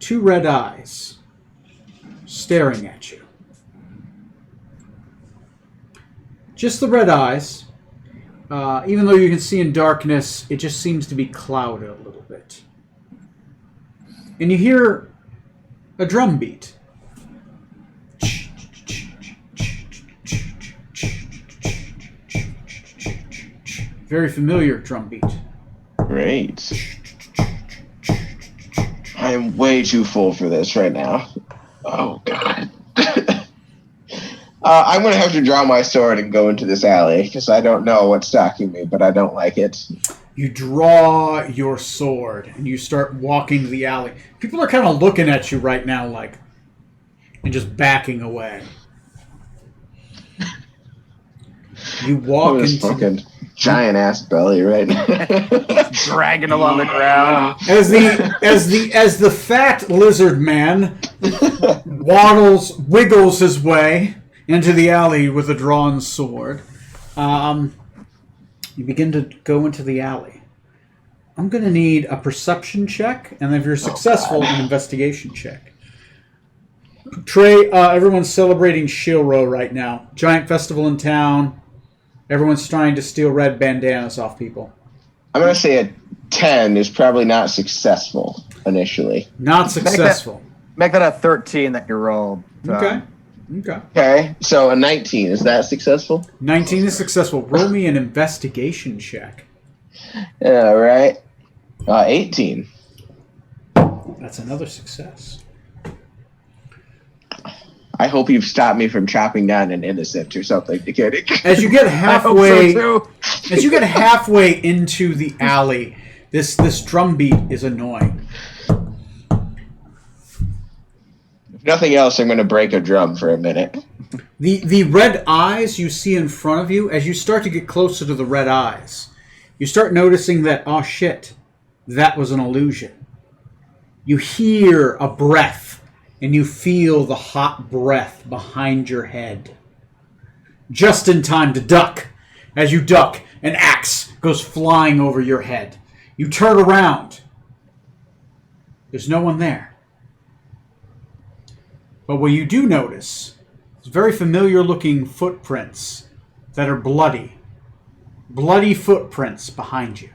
A: 2 red eyes staring at you. Just the red eyes. Even though you can see in darkness, it just seems to be clouded a little bit. And you hear a drum beat. Very familiar drum beat.
C: great. I am way too full for this right now. Oh, God. I'm going to have to draw my sword and go into this alley because I don't know what's stalking me, but I don't like it.
A: You draw your sword and you start walking the alley. People are kind of looking at you right now, like, and just backing away. You walk
C: I'm just
A: into.
C: fucking giant ass belly right now.
B: Dragging along the ground.
A: As the fat lizard man wiggles his way into the alley with a drawn sword, you begin to go into the alley. I'm going to need a perception check, and if you're successful, an investigation check. Trey, everyone's celebrating Shilro right now. Giant festival in town. Everyone's trying to steal red bandanas off people.
C: I'm going to say a 10 is probably not successful initially.
A: Not successful.
B: Make that a 13 that you rolled.
A: Okay.
C: Okay, so a 19, is that successful?
A: 19 is successful. Roll me an investigation check.
C: Yeah, right. 18.
A: That's another success.
C: I hope you've stopped me from chopping down an innocent or something. You kidding?
A: As you get
B: I
A: halfway,
B: hope so too.
A: as you get halfway into the alley, this drum beat is annoying.
C: If nothing else, I'm going to break a drum for a minute.
A: The red eyes you see in front of you, as you start to get closer to the red eyes, you start noticing that, oh shit, that was an illusion. You hear a breath, and you feel the hot breath behind your head. Just in time to duck. As you duck, an axe goes flying over your head. You turn around. There's no one there. But what you do notice is very familiar looking footprints that are bloody. Bloody footprints behind you.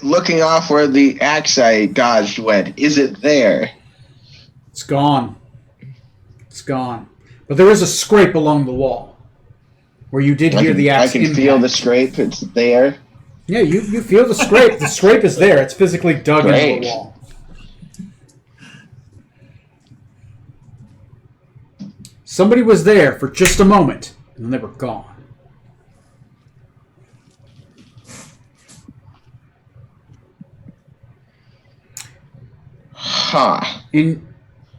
C: Looking off where the axe I dodged went, is it there?
A: It's gone. It's gone. But there is a scrape along the wall where you did hear the axe
C: I can
A: impact.
C: feel the scrape. It's there.
A: Yeah, you feel the scrape. The scrape is there. It's physically dug into
C: Great.
A: the wall. Somebody was there for just a moment, and then they were gone.
C: Huh.
A: And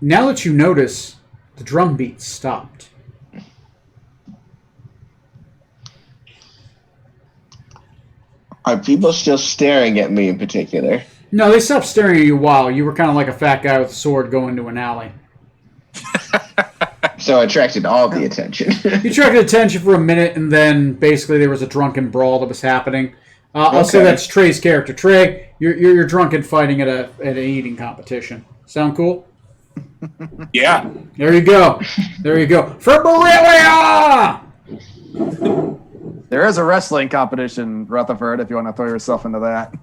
A: now that you notice, the drum beat stopped.
C: Are people still staring at me in particular?
A: No, they stopped staring at you while you were kind of like a fat guy with a sword going into an alley.
C: So I attracted all the attention.
A: You attracted attention for a minute, and then basically there was a drunken brawl that was happening. I'll say
C: Okay.
A: that's Trey's character. Trey, you're drunken fighting at an eating competition. Sound cool?
D: Yeah.
A: There you go. There you go. For Borrelia!
B: There is a wrestling competition, Rutherford, if you want to throw yourself into that.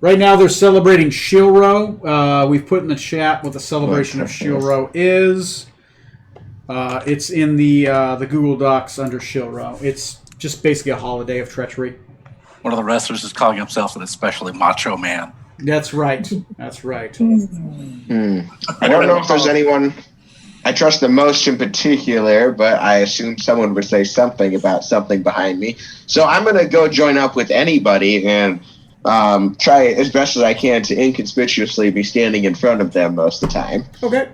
A: Right now they're celebrating Shilro. We've put in the chat what the celebration of Shilro is. It's in the Google Docs under Shilro. It's just basically a holiday of treachery.
D: One of the wrestlers is calling himself an especially macho man.
A: That's right. That's right.
C: I don't know if there's anyone I trust the most in particular, but I assume someone would say something about something behind me. So I'm going to go join up with anybody and try as best as I can to inconspicuously be standing in front of them most of the time.
A: Okay.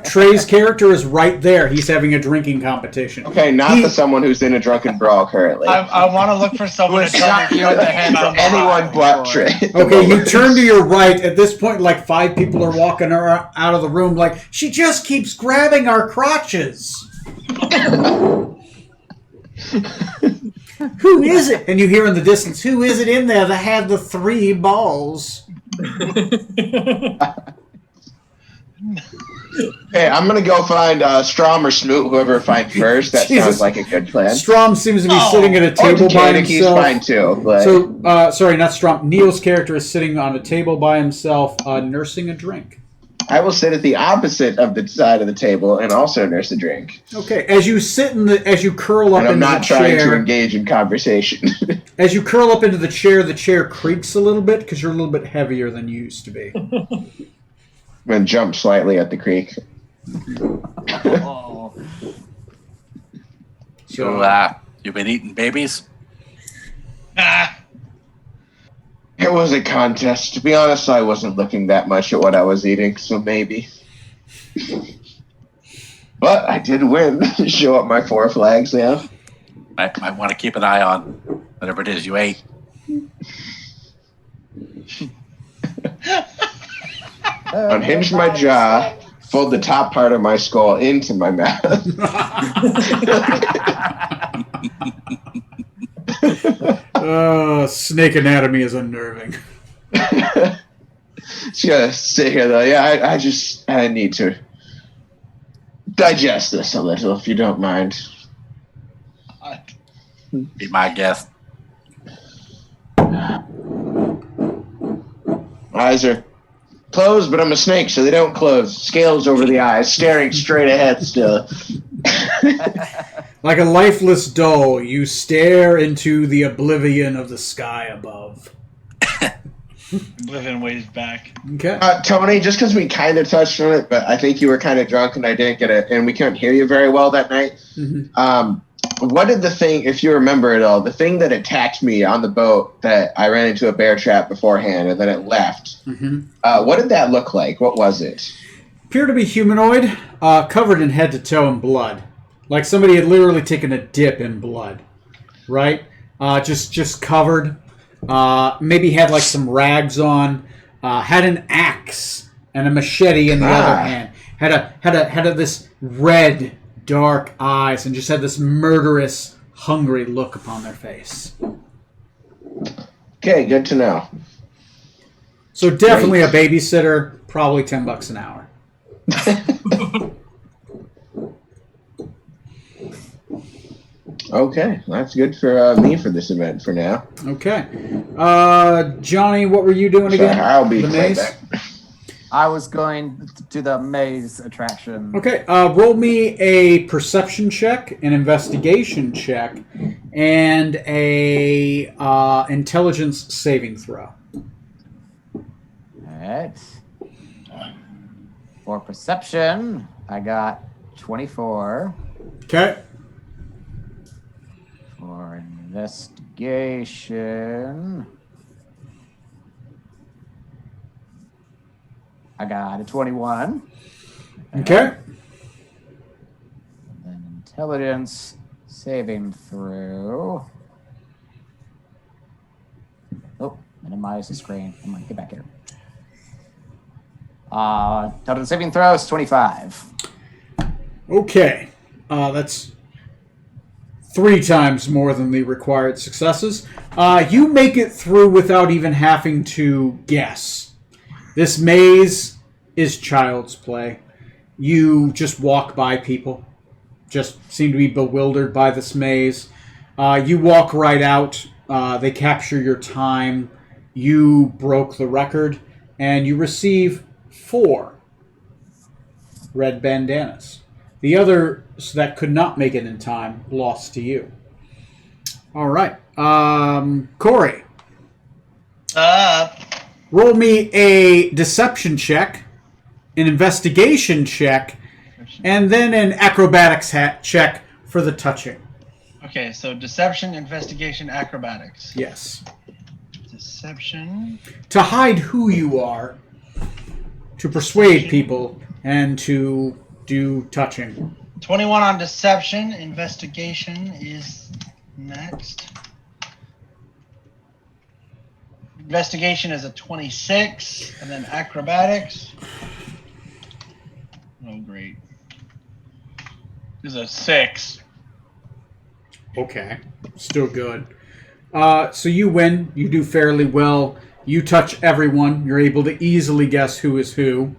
A: Trey's character is right there. He's having a drinking competition.
C: Okay, not the someone who's in a drunken brawl currently.
E: I want to look for someone to tell me
B: you in the head
E: about
C: Anyone but Trey.
A: Okay, you turn to your right. At this point, like 5 people are walking her out of the room. Like, she just keeps grabbing our crotches. Who is it? And you hear in the distance, who is it in there that had the 3 balls?
C: Hey, I'm going to go find Strom or Smoot, whoever I find first. That
A: Jesus.
C: sounds like a good plan.
A: Strom seems to be sitting at a
C: Or
A: table by
C: Decadic, he's
A: himself.
C: fine too. But
A: So, sorry, not Strom. Neil's character is sitting on a table by himself, nursing a drink.
C: I will sit at the opposite of the side of the table and also nurse a drink.
A: Okay, as you curl up
C: And I'm
A: into
C: not
A: the
C: trying to
A: chair,
C: engage in conversation.
A: as you curl up into the chair creaks a little bit because you're a little bit heavier than you used to be.
C: I'm going to jump slightly at the creek.
B: Oh.
D: So, you've been eating babies?
C: It was a contest. To be honest, I wasn't looking that much at what I was eating, so maybe. But I did win. Show up my 4 flags now.
D: I might want to keep an eye on whatever it is you ate.
C: Unhinge my jaw, fold the top part of my skull into my mouth.
A: Snake anatomy is unnerving.
C: Just gotta sit here though. Yeah, I need to digest this a little, if you don't mind.
D: Be my guest.
C: Eyes are closed, but I'm a snake, so they don't close. Scales over the eyes, staring straight ahead still.
A: Like a lifeless doll, you stare into the oblivion of the sky above.
G: Oblivion waves back.
A: Okay.
C: Tony, just because we kind of touched on it, but I think you were kind of drunk and I didn't get it, and we couldn't hear you very well that night.
A: Mm-hmm.
C: What did the thing, if you remember it all, the thing that attacked me on the boat that I ran into a bear trap beforehand and then it left, what did that look like? What was it?
A: Appeared to be humanoid, covered in head to toe in blood. Like somebody had literally taken a dip in blood. Right? Just covered. Maybe had like some rags on. Had an axe and a machete in the other hand. Had this red, dark eyes and just had this murderous, hungry look upon their face.
C: Okay, good to know.
A: So definitely a babysitter, probably $10 an hour.
C: Okay, that's good for me for this event for now.
A: Okay. Johnny, what were you doing
C: So
A: again?
C: I'll be
A: the
C: right
A: maze?
C: back.
B: I was going to the maze attraction.
A: Okay, roll me a perception check, an investigation check, and a intelligence saving throw.
B: Alright. For perception, I got 24.
A: Okay.
B: For investigation, I got a 21.
A: Okay.
B: And then intelligence saving throw. Oh, minimize the screen. Come on, get back here. Intelligence saving throw is 25.
A: Okay. That's 3 times more than the required successes. You make it through without even having to guess. This maze is child's play. You just walk by people. Just seem to be bewildered by this maze. You walk right out. They capture your time. You broke the record. And you receive 4 red bandanas. The others that could not make it in time lost to you. All right. Corey. Roll me a deception check, an investigation check, and then an acrobatics check for the touching.
G: Okay, so deception, investigation, acrobatics.
A: Yes.
G: Deception.
A: To hide who you are, to persuade people, and to do touching.
G: 21 on deception. Investigation is next. Investigation is a 26, and then acrobatics. Oh, great. This is a 6.
A: Okay. Still good. So you win. You do fairly well. You touch everyone. You're able to easily guess who is who.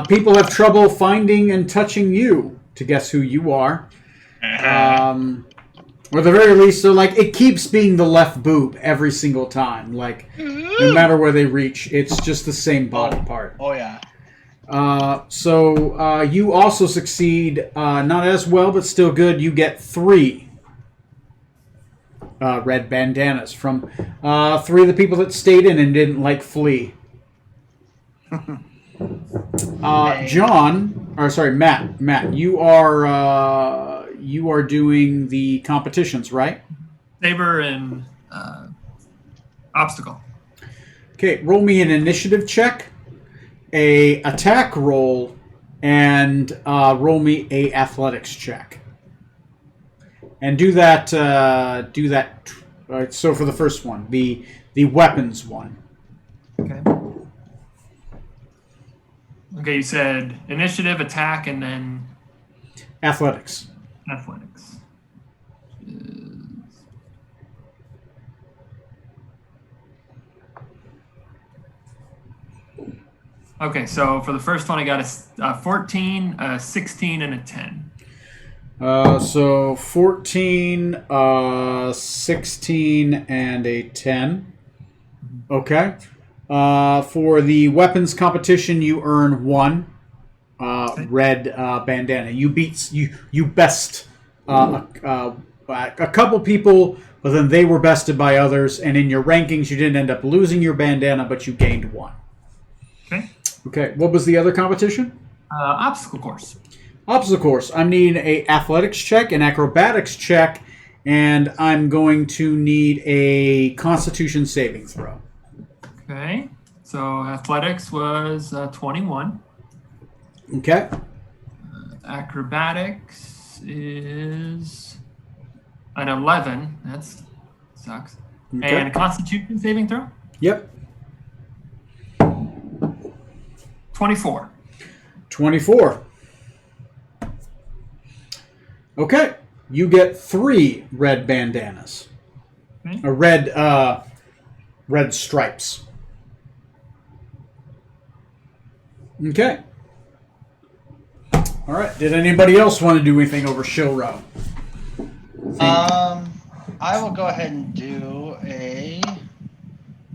A: People have trouble finding and touching you to guess who you are. Or at the very least, they're like, it keeps being the left boob every single time. Like, no matter where they reach, it's just the same body part.
G: Oh, yeah.
A: So you also succeed, not as well, but still good. You get 3 red bandanas from 3 of the people that stayed in and didn't flee. Matt, you are doing the competitions, right?
F: Saber and obstacle.
A: Okay, roll me an initiative check, a attack roll, and roll me a athletics check. And do that. All right, so for the first one, the weapons one.
F: Okay. Okay, you said initiative, attack, and then
A: Athletics.
F: athletics. Okay, so for the first one, I got a 14, a 16, and a 10.
A: So 14, 16, and a 10. Okay. For the weapons competition, you earn 1 red bandana. You best a couple people, but then they were bested by others. And in your rankings, you didn't end up losing your bandana, but you gained 1.
F: Okay.
A: Okay. What was the other competition?
F: Obstacle course.
A: Obstacle course. I'm needing a athletics check, an acrobatics check, and I'm going to need a Constitution saving throw.
F: Okay, so athletics was 21.
A: Okay.
F: Acrobatics is an 11. That sucks.
A: Okay.
F: And Constitution saving throw?
A: Yep.
F: 24.
A: 24. Okay. You get 3 red bandanas.
F: Okay.
A: Red stripes. Okay. All right. Did anybody else want to do anything over Shilro?
G: I will go ahead and do a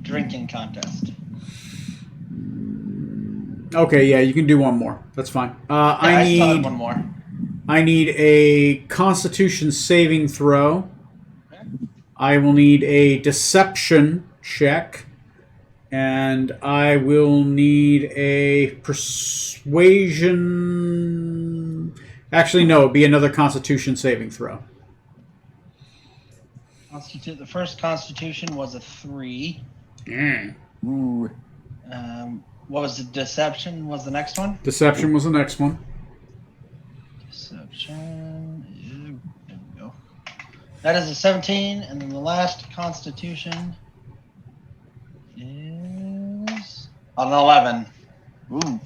G: drinking contest.
A: Okay, yeah, you can do one more. That's fine.
G: I still have one more.
A: I need a Constitution saving throw. I will need a Deception check. And I will need a Persuasion... Actually, no, it'd be another Constitution saving throw.
G: The first Constitution was a 3.
B: Ooh.
G: What was the Deception? Was the next one?
A: Deception was the next one.
G: Deception. There we go. That is a 17, and then the last Constitution is an 11. Ooh.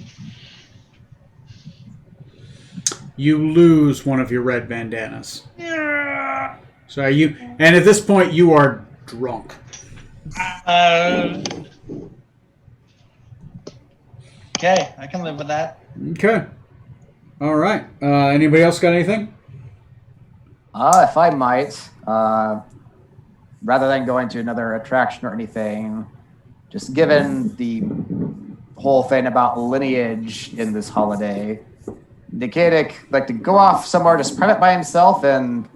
A: You lose one of your red bandanas. Yeah. So and at this point you are drunk.
G: Okay, I can live with that.
A: Okay. All right. Anybody else got anything?
B: If I might, rather than going to another attraction or anything, just given the whole thing about lineage in this holiday, Decadic like to go off somewhere just private by himself and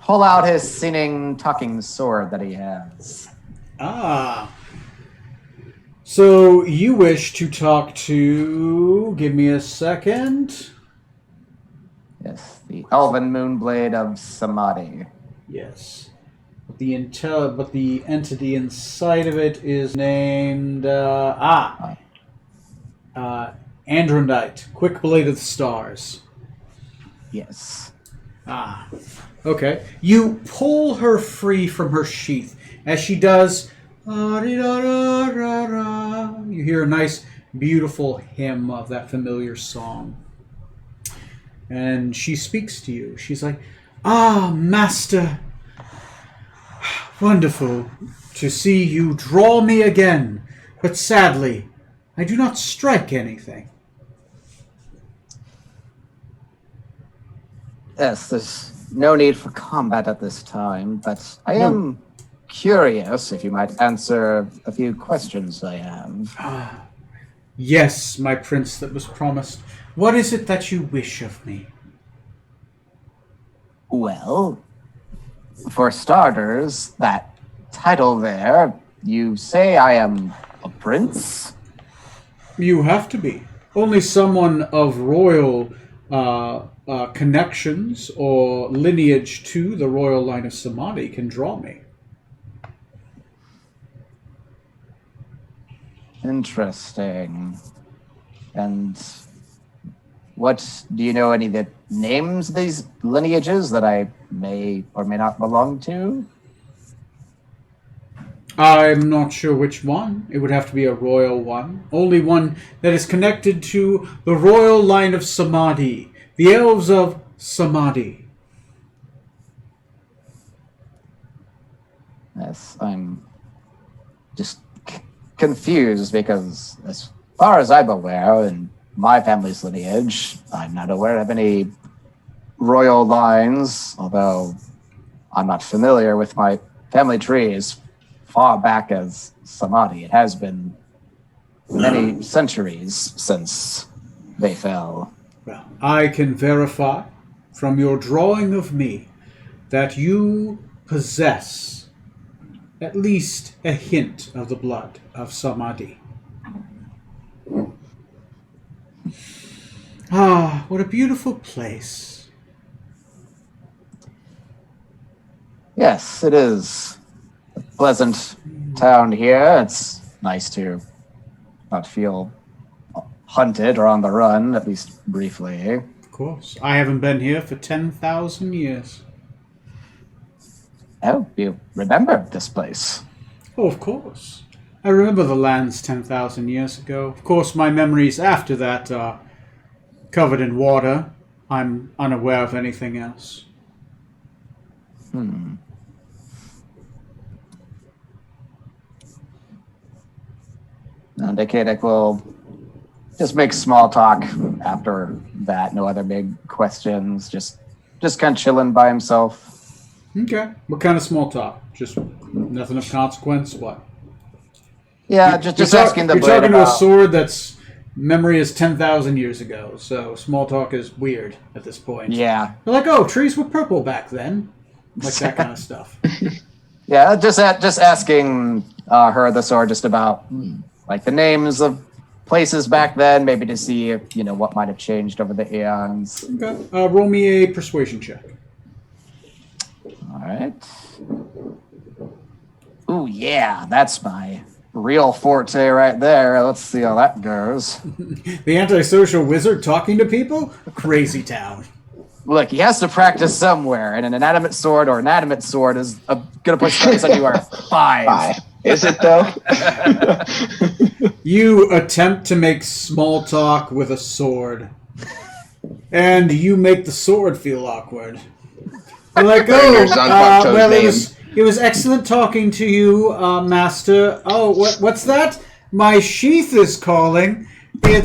B: pull out his singing, talking sword that he has.
A: Ah. So you wish to talk to... Give me a second.
B: Yes, the Elven Moonblade of Samadhi.
A: Yes. But the entity inside of it is named... Andronite. Quick Blade of the Stars.
B: Yes.
A: Ah. Okay. You pull her free from her sheath. As she does... You hear a nice, beautiful hymn of that familiar song. And she speaks to you. She's like, "Ah, Master, wonderful to see you draw me again, but sadly, I do not strike anything."
B: Yes, there's no need for combat at this time, but I am curious if you might answer a few questions I have.
A: Yes, my prince that was promised. What is it that you wish of me?
B: Well, for starters, that title there, you say I am a prince?
A: You have to be. Only someone of royal connections or lineage to the royal line of Samadhi can draw me.
B: Interesting. And What do you know? Any of the names of these lineages that I may or may not belong to?
A: I'm not sure which one. It would have to be a royal one. Only one that is connected to the royal line of Samadhi. The elves of Samadhi.
B: Yes, I'm just confused because, as far as I'm aware, in my family's lineage, I'm not aware of any royal lines, although I'm not familiar with my family tree as far back as Samadhi. It has been many centuries since they fell.
A: Well, I can verify from your drawing of me that you possess at least a hint of the blood of Samadhi. Ah, what a beautiful place.
B: Yes, it is a pleasant town here. It's nice to not feel hunted or on the run, at least briefly.
A: Of course. I haven't been here for 10,000 years.
B: Oh, you remember this place?
A: Oh, of course. I remember the lands 10,000 years ago. Of course, my memories after that are covered in water. I'm unaware of anything else.
B: Now, Decadic will just make small talk after that. No other big questions. Just kind of chilling by himself.
A: Okay. What kind of small talk? Just nothing of consequence? What?
B: Yeah, just
A: You're
B: asking the
A: You're
B: blade
A: talking to a
B: about.
A: sword that's memory is 10,000 years ago, so small talk is weird at this point.
B: Yeah,
A: They're like, oh, trees were purple back then. Like that kind of stuff.
B: yeah. Just asking her, the sword, just about like the names of places back then, maybe to see if what might have changed over the eons.
A: Okay. Roll me a persuasion check.
B: All right. Ooh, yeah, that's my real forte right there. Let's see how that goes.
A: The antisocial wizard talking to people? Crazy town.
B: Look, he has to practice somewhere, and an inanimate sword or animate sword is gonna put strikes on you are 5.
C: Bye. Is it though?
A: You attempt to make small talk with a sword, and you make the sword feel awkward. You're like,
C: Bangers on Bucktoe's
A: well,
C: name.
A: it was excellent talking to you, Master. Oh, what's that? My sheath is calling. Well,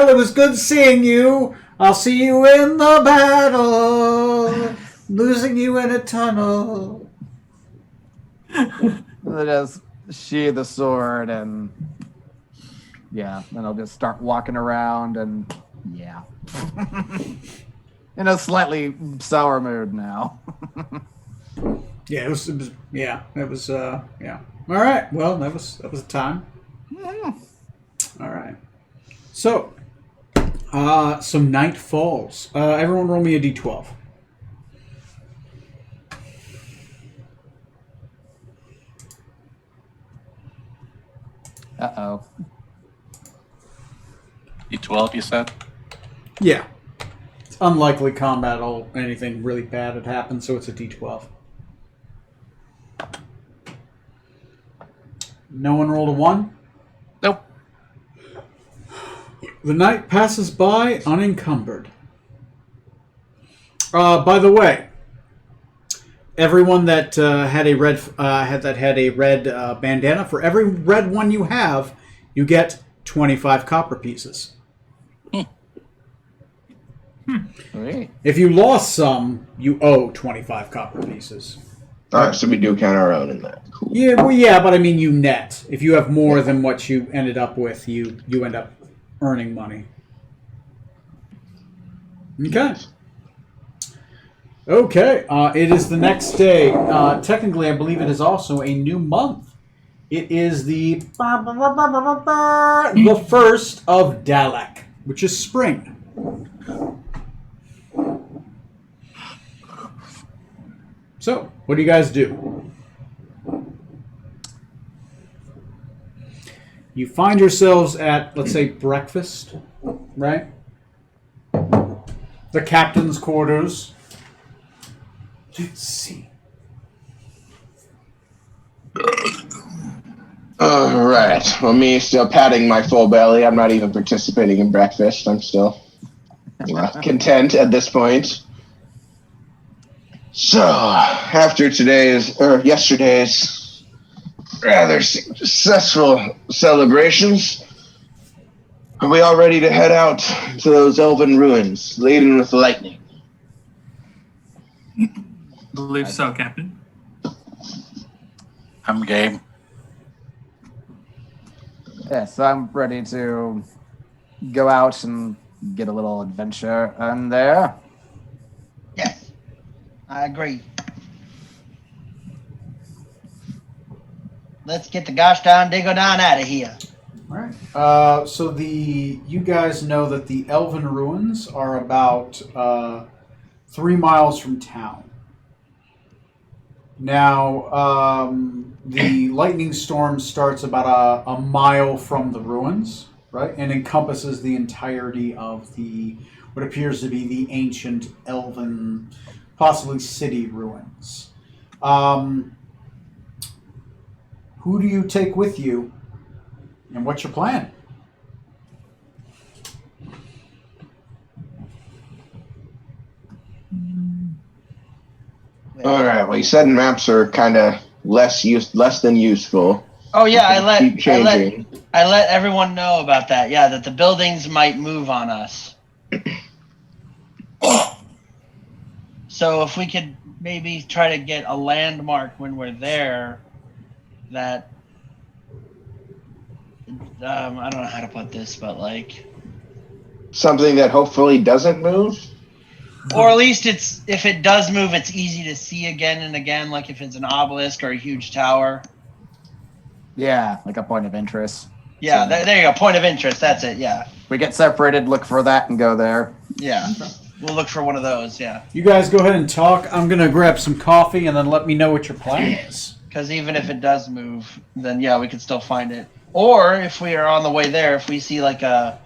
A: it was good seeing you. I'll see you in the battle. Losing you in a tunnel.
B: They just sheathe the sword, and yeah, then I'll just start walking around, and yeah, in a slightly sour mood now.
A: Yeah, it was yeah. All right. Well, that was the time. All right. So, night falls. Everyone roll me a d12.
B: Uh-oh.
D: D12, you said?
A: Yeah. It's unlikely combat or anything really bad had happened, so it's a d12. No one rolled a 1?
D: Nope.
A: The night passes by unencumbered. By the way, everyone that had a red bandana, for every red one you have, you get 25 copper pieces.
B: Great.
A: If you lost some, you owe 25 copper pieces.
C: All right, so we do count our own in that. Cool.
A: Yeah, well, yeah, but I mean, you net. If you have more than what you ended up with, you end up earning money. Okay. Okay, it is the next day. Technically, I believe it is also a new month. It is the first of Dalek, which is spring. So, what do you guys do? You find yourselves at, let's say, breakfast, right? The captain's quarters. Let's see.
C: All right. Well, me still patting my full belly. I'm not even participating in breakfast. I'm still content at this point. So, after yesterday's rather successful celebrations, are we all ready to head out to those elven ruins laden with lightning?
F: Believe so, Captain.
D: I'm game.
B: Yes, I'm ready to go out and get a little adventure in there.
G: Yes, I agree. Let's get the gosh darn digger down out of here.
A: All right. So you guys know that the Elven Ruins are about 3 miles from town. Now, the lightning storm starts about a mile from the ruins, right, and encompasses the entirety of what appears to be the ancient Elven, possibly city ruins. Who do you take with you? And what's your plan?
C: All right. Well, you said maps are kind of less than useful.
G: Oh yeah,
C: Keep changing.
G: I let everyone know about that. Yeah, that the buildings might move on us. So if we could maybe try to get a landmark when we're there, that I don't know how to put this, but like,
C: Something that hopefully doesn't move.
G: or at least if it does move, it's easy to see again and again. Like if it's an obelisk or a huge tower.
B: Yeah, like a point of interest.
G: Yeah,
B: So-
G: there you go. Point of interest. That's it. Yeah,
B: We get separated, look for that, and go there.
G: yeah. We'll look for one of those. Yeah,
A: You guys go ahead and talk. I'm going to grab some coffee and then let me know what your plan is.
G: because even if it does move, then yeah, we could still find it. Or if we are on the way there, if we see like I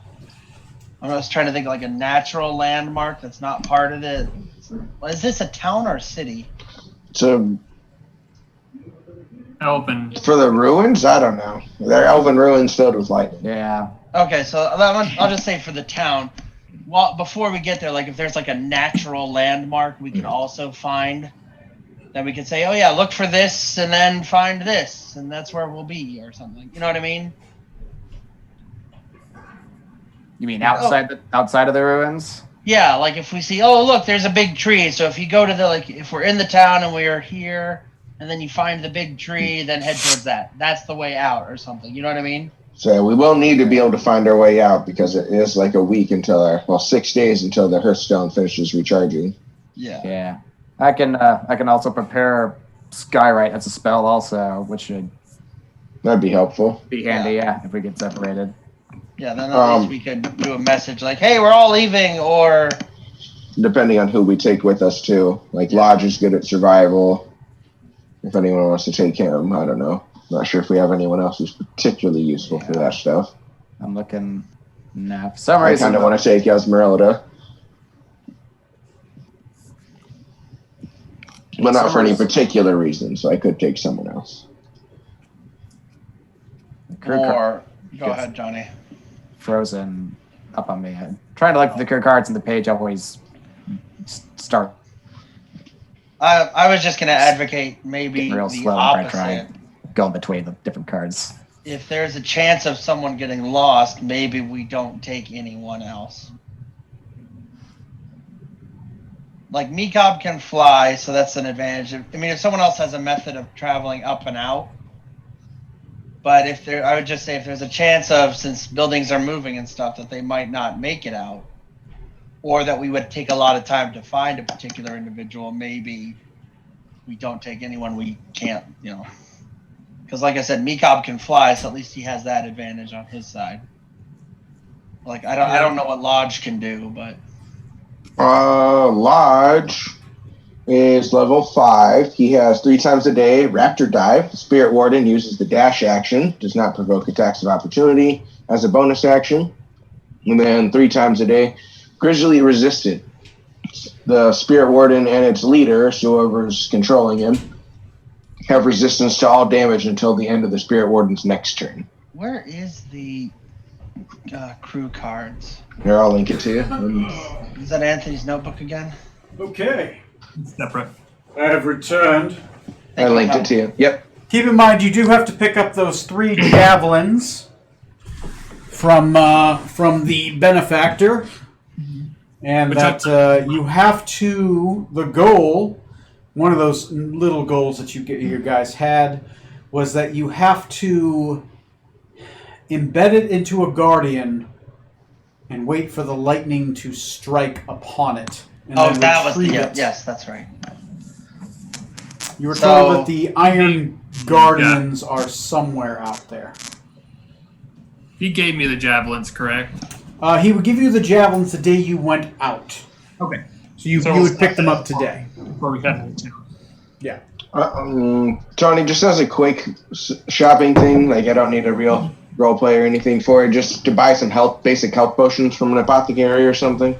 G: was trying to think like a natural landmark that's not part of it. Is this a town or a city?
C: So
F: Elven.
C: for the ruins, I don't know. They're elven ruins filled with lightning.
B: Yeah.
G: Okay, so I'll just say for the town. Well, before we get there, like if there's like a natural landmark, we could also find. That we could say, oh yeah, look for this, and then find this, and that's where we'll be, or something. You know what I mean?
B: You mean outside of the ruins?
G: Yeah, like if we see, oh look, there's a big tree. So if you go to if we're in the town and we are here, and then you find the big tree, then head towards that. That's the way out, or something. You know what I mean?
C: So we will need to be able to find our way out because it is like a week 6 days until the Hearthstone finishes recharging.
G: Yeah.
B: Yeah. I can also prepare Skywrite as a spell also, which should
C: That'd be helpful.
B: be handy, yeah, if we get separated.
G: Yeah. Then at least we could do a message like, "Hey, we're all leaving," or
C: Depending on who we take with us too. Like Lodge is good at survival. If anyone wants to take him, I don't know. Not sure if we have anyone else who's particularly useful for that stuff.
B: I'm looking. No, for some
C: I
B: reason.
C: kind of want to take Esmeralda. But not for any particular reason, so I could take someone else.
B: Crew card
G: go ahead, Johnny.
B: frozen up on me. I'm trying to look at the crew cards in the page. I always start
G: I was just gonna advocate maybe
B: real
G: the
B: slow and try
G: opposite.
B: going between the different cards.
G: If there's a chance of someone getting lost, maybe we don't take anyone else. Like Mekob can fly, so that's an advantage. I mean, if someone else has a method of traveling up and out, but I would just say if there's a chance of, since buildings are moving and stuff, that they might not make it out, or that we would take a lot of time to find a particular individual, maybe we don't take anyone we can't, because like I said, Mekob can fly, so at least he has that advantage on his side. Like I don't know what Lodge can do, but
C: Lodge is level 5. He has 3 times a day Raptor Dive. Spirit Warden uses the dash action, does not provoke attacks of opportunity as a bonus action. And then 3 times a day Grizzly Resistant. The Spirit Warden and its leader, so whoever's controlling him, have resistance to all damage until the end of the Spirit Warden's next turn.
E: Where is the crew cards?
C: Here, I'll link it to you.
E: Is that Anthony's notebook again?
A: Okay.
F: Separate.
A: I have returned.
C: I linked it to you. Yep.
A: Keep in mind, you do have to pick up those 3 javelins from the benefactor, and
F: Which
A: that you have to. The goal, one of those little goals that you guys had, was that you have to embed it into a guardian and wait for the lightning to strike upon it. And
E: Oh,
A: then
E: that was the
A: retrieve it.
E: yes, that's right.
A: You were
E: So-
A: told that the Iron Guardians are somewhere out there.
F: He gave me the javelins, correct?
A: He would give you the javelins the day you went out.
F: Okay.
A: So you
F: So-
A: would pick them up today.
F: Before we head to
A: Yeah.
C: Tony, just as a quick shopping thing, like I don't need a real role play or anything for it, just to buy some basic health potions from an apothecary or something.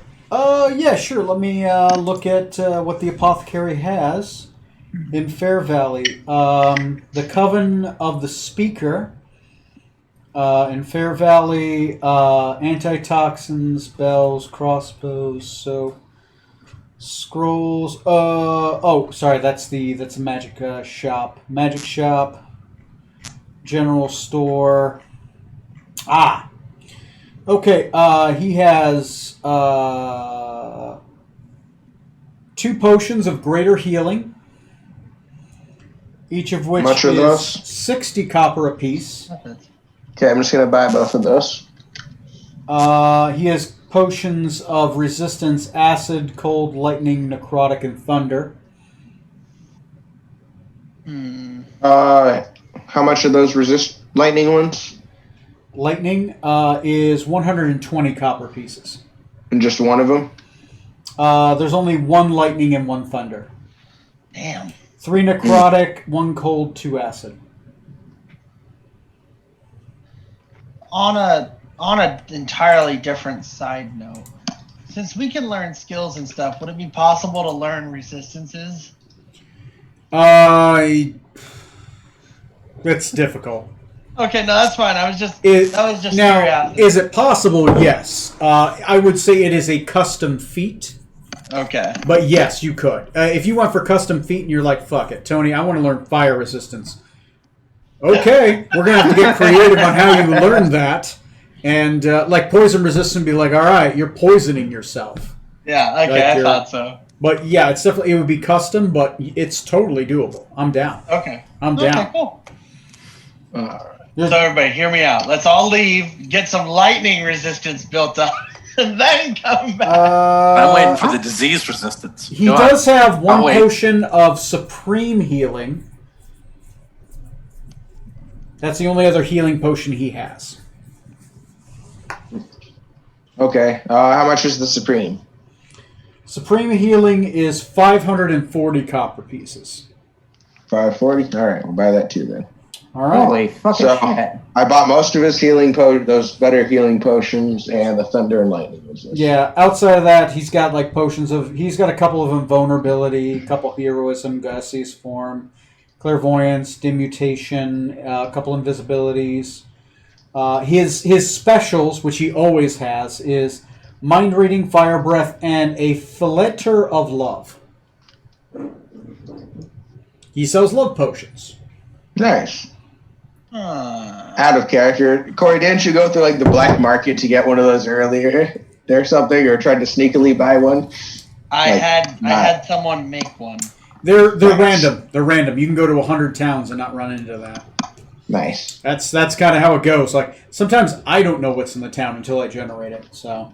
A: Yeah, sure. Let me look at what the apothecary has in Fair Valley. The Coven of the Speaker in Fair Valley, antitoxins, bells, crossbows, so scrolls. Sorry, that's a magic shop. Magic shop, general store. Okay, he has 2 potions of greater healing, each of which
C: Much
A: is
C: of those?
A: 60 copper apiece.
C: Okay, I'm just gonna buy both of those.
A: He has potions of resistance, acid, cold, lightning, necrotic, and thunder.
C: How much of those resist lightning ones?
A: Lightning is 120 copper pieces.
C: And just one of them?
A: There's only 1 lightning and 1 thunder.
E: Damn.
A: 3 necrotic, 1 cold, 2 acid.
E: On a entirely different side note, since we can learn skills and stuff, would it be possible to learn resistances?
A: It's difficult.
E: Okay, no, that's fine. That was just curiosity.
A: Is it possible? Yes. I would say it is a custom feat,
E: Okay.
A: but yes, you could. If you went for custom feat and you're like, fuck it, Tony, I want to learn fire resistance. Okay, we're going to have to get creative on how you learn that. And like poison resistant, be like, all right, you're poisoning yourself.
E: Yeah, okay,
A: Like
E: I
A: you're-
E: thought so.
A: But yeah, it would be custom, but it's totally doable. I'm down.
E: Okay.
A: I'm
E: Okay,
A: down.
E: cool. So everybody, hear me out. Let's all leave, get some lightning resistance built up, and then come back.
D: I'm waiting for the disease resistance.
A: He
D: Go
A: does
D: on.
A: have 1
D: I'll wait.
A: potion of supreme healing. That's the only other healing potion he has.
C: Okay. How much is the Supreme?
A: Supreme healing is 540 copper pieces.
C: 540? Alright, we'll buy that too then.
A: All right.
B: Holy fucking
C: So,
B: shit.
C: I bought most of his those better healing potions, and the thunder and lightning resistance.
A: Yeah, outside of that, he's got like he's got a couple of invulnerability, a couple heroism, gaseous form, clairvoyance, demutation, a couple invisibilities. His specials, which he always has, is mind reading, fire breath, and a filleter of love. He sells love potions.
C: Nice. Out of character. Corey, didn't you go through like the black market to get one of those earlier or something, or tried to sneakily buy one?
E: I
C: Like,
E: had someone make one.
A: They're random. They're random. You can go to 100 towns and not run into that.
C: Nice.
A: That's kind of how it goes. Like sometimes I don't know what's in the town until I generate it. So,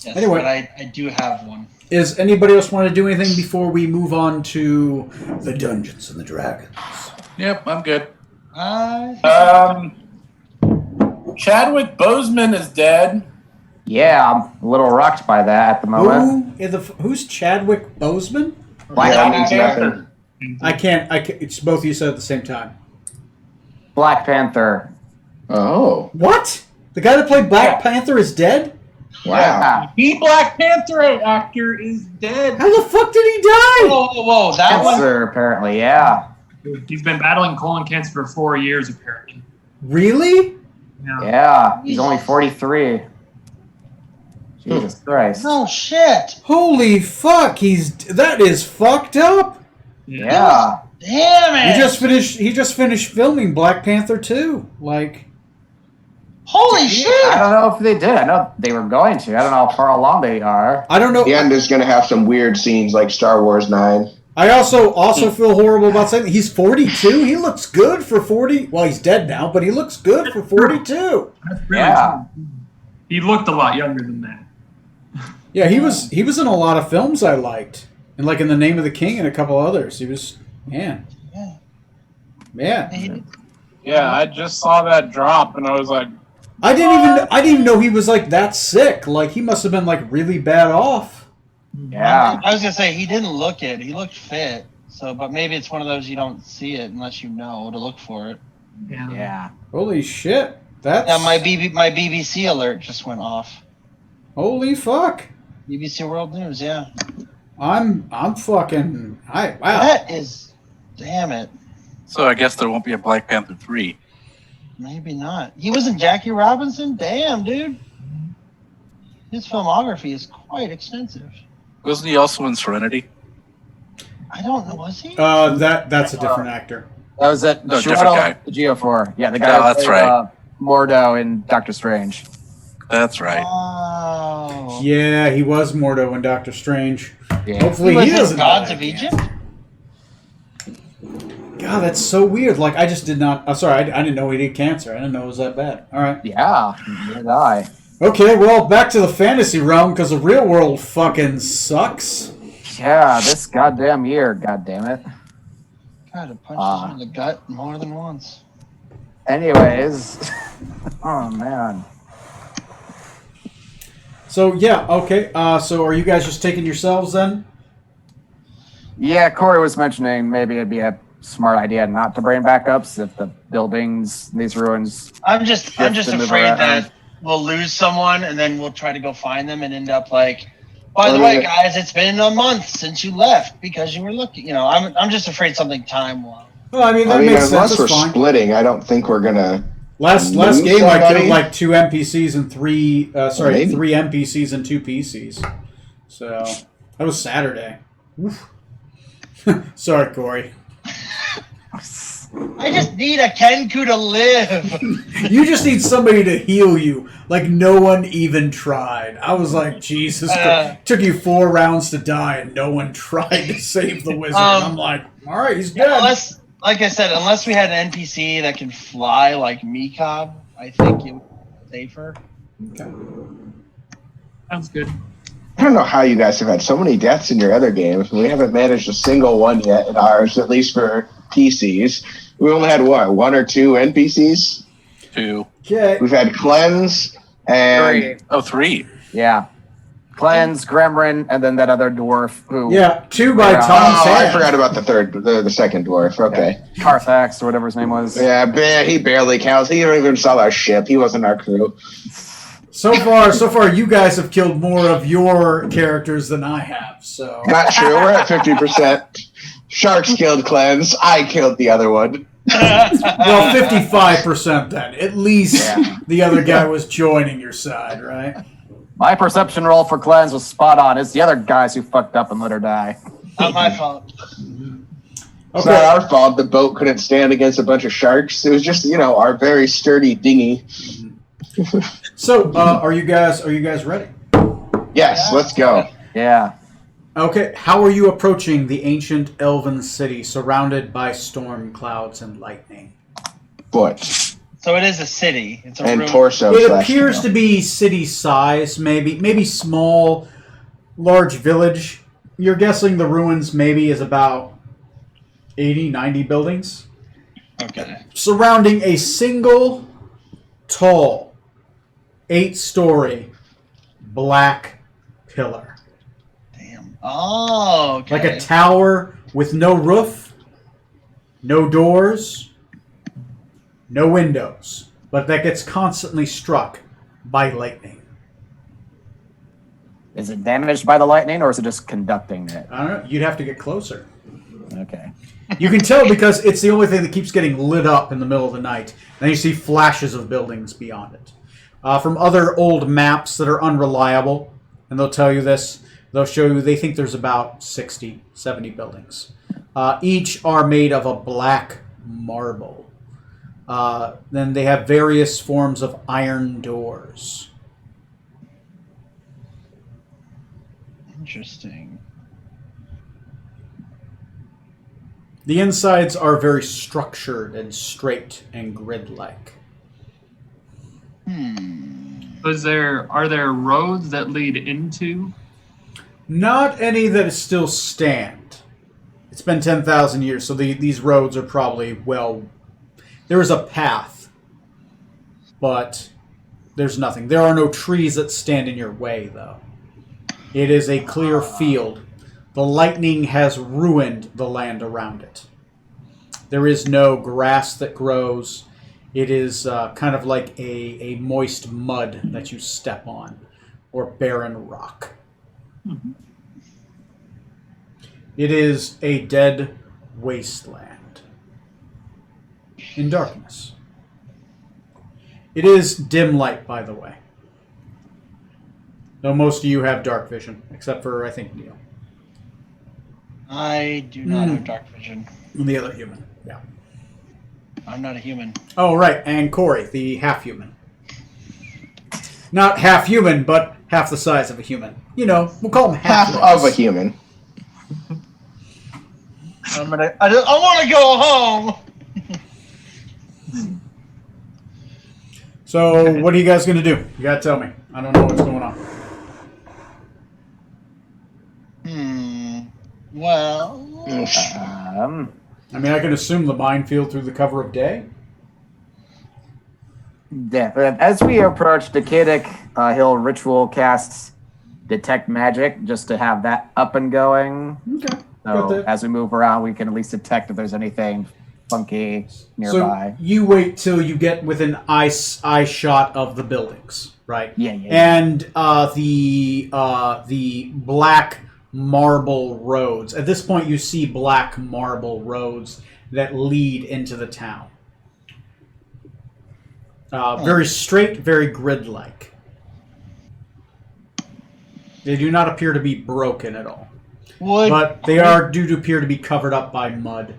E: Yes,
A: Anyway.
E: but I do have one.
A: is anybody else want to do anything before we move on to the Dungeons and the Dragons?
D: Yep, I'm good.
I: Chadwick Boseman is dead.
B: Yeah, I'm a little rocked by that at the moment.
A: Who's Chadwick Boseman?
B: Black
C: Yeah, it means
B: Panther.
C: nothing.
A: I can't. It's both of you said at the same time.
B: Black Panther.
C: Oh,
A: What? The guy that played Black Panther is dead?
C: wow.
B: Yeah.
F: The Black Panther actor is dead.
A: How the fuck did he die?
G: Whoa! That one.
B: Cancer, apparently, yeah.
F: He's been battling colon cancer for 4 years, apparently.
A: Really?
B: Yeah, he's only 43. Jesus Christ.
G: No shit.
A: Holy fuck! That is fucked up.
B: Yeah.
G: Damn it.
A: He just finished filming Black Panther 2. Like,
G: Holy shit.
B: I don't know if they did. I know they were going to. I don't know how far along they are.
A: I don't know.
C: The end is going to have some weird scenes like Star Wars 9.
A: I also feel horrible about saying that he's 42. He looks good for 40. Well, he's dead now, but he looks good for 42.
F: That's really
B: Yeah.
F: true. He looked a lot younger than that.
A: Yeah, he was in a lot of films I liked, and like in The Name of the King and a couple others. He was man.
I: Yeah, I just saw that drop and I was like,
A: I didn't even know he was like that sick. Like he must have been like really bad off.
B: Yeah.
G: I was gonna say he didn't look it. He looked fit. So, but maybe it's one of those you don't see it unless you know to look for it.
B: Yeah.
A: Holy shit! That's
G: Yeah, my BBC alert just went off.
A: holy fuck.
G: BBC World News. Yeah.
A: I'm fucking. Wow.
G: That is. Damn it.
D: So I guess there won't be a Black Panther 3.
G: Maybe not. He was in Jackie Robinson. Damn, dude. His filmography is quite extensive.
D: Wasn't he also in Serenity?
G: I don't know. Was he?
A: That's a different actor.
B: That was it.
D: No, different guy.
B: Geo4. Yeah, the guy
D: Oh,
B: who
D: that's
B: played,
D: right.
B: Mordo in Doctor Strange.
D: That's right.
G: Oh.
A: Yeah, he was Mordo in Doctor Strange.
B: Yeah.
A: Hopefully
G: Was
A: he
G: it
A: doesn't.
G: Gods
A: die
G: of
A: again.
G: Egypt?
A: God, that's so weird. Like I just did not. I'm sorry. I didn't know he had cancer. I didn't know it was that bad. All right.
B: Yeah, neither did I.
A: Okay. Well, back to the fantasy realm because the real world fucking sucks.
B: Yeah, this goddamn year, goddammit.
G: God, I punched him in the gut more than once.
B: Anyways. Oh, man.
A: So yeah. Okay. So are you guys just taking yourselves then?
B: Yeah, Corey was mentioning maybe it'd be a smart idea not to bring backups if the buildings, these ruins.
G: I'm just
B: Shift and move
G: afraid
B: around.
G: that we'll lose someone and then we'll try to go find them and end up like, by the
C: Well,
G: way,
C: yeah.
G: guys, it's been a month since you left because you were looking. You know, I'm just afraid something time will.
A: Well, I mean that
C: I mean,
A: makes sense.
C: unless we're
A: It's fine.
C: splitting, I don't think we're going to.
A: Last
C: lose
A: game I
C: somebody?
A: killed like 2 NPCs and 3
C: Maybe.
A: 3 NPCs and 2 PCs. So that was Saturday. Oof. Sorry, Corey.
G: I just need a Kenku to live.
A: You just need somebody to heal you. Like no one even tried. I was like, Jesus Christ. Took you 4 rounds to die and no one tried to save the wizard. I'm like, all right, he's dead.
G: Unless, like I said, unless we had an NPC that can fly like Mekob, I think it would be safer.
A: Okay.
F: Sounds good.
C: I don't know how you guys have had so many deaths in your other games. We haven't managed a single one yet in ours, at least for PCs. We only had what, 1 or 2 NPCs?
D: 2.
A: Okay.
C: We've had Cleanse and
D: 3.
B: Yeah. Cleanse, Gremlin, and then that other dwarf who.
A: Yeah, 2 by
B: Yeah.
A: Tom's
C: I
A: hand.
C: forgot about the second dwarf. Okay.
B: Carthax or whatever his name was.
C: Yeah, he barely counts. He didn't even saw our ship. He wasn't our crew.
A: So far, you guys have killed more of your characters than I have. So
C: Not true. We're at 50%. Sharks killed Cleanse. I killed the other one.
A: well, 55% then. At least
B: Yeah.
A: the other guy was joining your side, right?
B: My perception roll for Cleanse was spot on. It's the other guys who fucked up and let her die.
G: Not my fault.
C: It's not our fault the boat couldn't stand against a bunch of sharks. It was just, our very sturdy dinghy.
A: So, are you guys ready?
C: Yes, let's go.
B: Yeah.
A: Okay, how are you approaching the ancient elven city surrounded by storm clouds and lightning?
C: Foot
G: So it is a city. It's a
C: and
G: ruin.
C: torso.
A: It
C: slash
A: appears
C: tail.
A: to be city size, maybe small, large village. You're guessing the ruins maybe is about 80, 90 buildings
G: Okay.
A: surrounding a single tall 8-story black pillar.
E: Damn. Oh, okay.
A: Like a tower with no roof, no doors, no windows, but that gets constantly struck by lightning.
B: Is it damaged by the lightning, or is it just conducting it?
A: I don't know. You'd have to get closer.
B: Okay.
A: You can tell because it's the only thing that keeps getting lit up in the middle of the night. And you see flashes of buildings beyond it. From other old maps that are unreliable, and they'll tell you this, they'll show you they think there's about 60, 70 buildings. Each are made of a black marble. Then they have various forms of iron doors.
E: Interesting.
A: The insides are very structured and straight and grid-like.
F: Are there roads that lead into?
A: Not any that still stand. It's been 10,000 years, so these roads are probably, well, there is a path, but there's nothing. There are no trees that stand in your way, though. It is a clear field. The lightning has ruined the land around it. There is no grass that grows. It is kind of like a moist mud that you step on, or barren rock. It is a dead wasteland in darkness. It is dim light, by the way. Though most of you have dark vision, except for, I think, Neil.
E: I do not have dark vision.
A: And the other human, yeah.
E: I'm not a human.
A: Oh, right, and Corey, the half-human. Not half-human, but half the size of a human. You know, we'll call him
C: Half of a human.
E: I want to go home.
A: So, what are you guys going to do? You got to tell me. I don't know what's going on.
E: Well,
A: I mean, I can assume the minefield through the cover of day.
B: Yeah, as we approach Decadic, he'll ritual cast Detect Magic just to have that up and going.
A: Okay.
B: So as we move around, we can at least detect if there's anything funky nearby.
A: So you wait till you get within eye shot of the buildings, right?
B: Yeah.
A: And the black marble roads. At this point, you see black marble roads that lead into the town. Very straight, very grid-like. They do not appear to be broken at all. But they do appear to be covered up by mud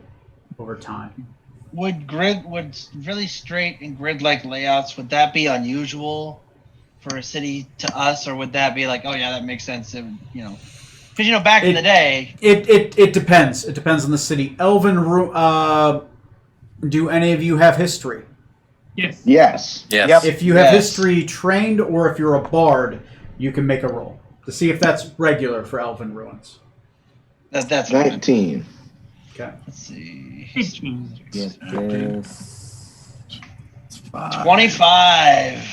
A: over time.
E: Would really straight and grid-like layouts, would that be unusual for a city to us, or would that be like, oh yeah, that makes sense? Because back in the day,
A: it depends. It depends on the city. Elven, do any of you have history?
F: Yes.
C: Yes.
D: Yes.
A: If you have history trained, or if you're a bard, you can make a roll to see if that's regular for Elven ruins.
E: that's
C: 19.
A: Okay.
E: Let's see.
B: Yes.
E: 25.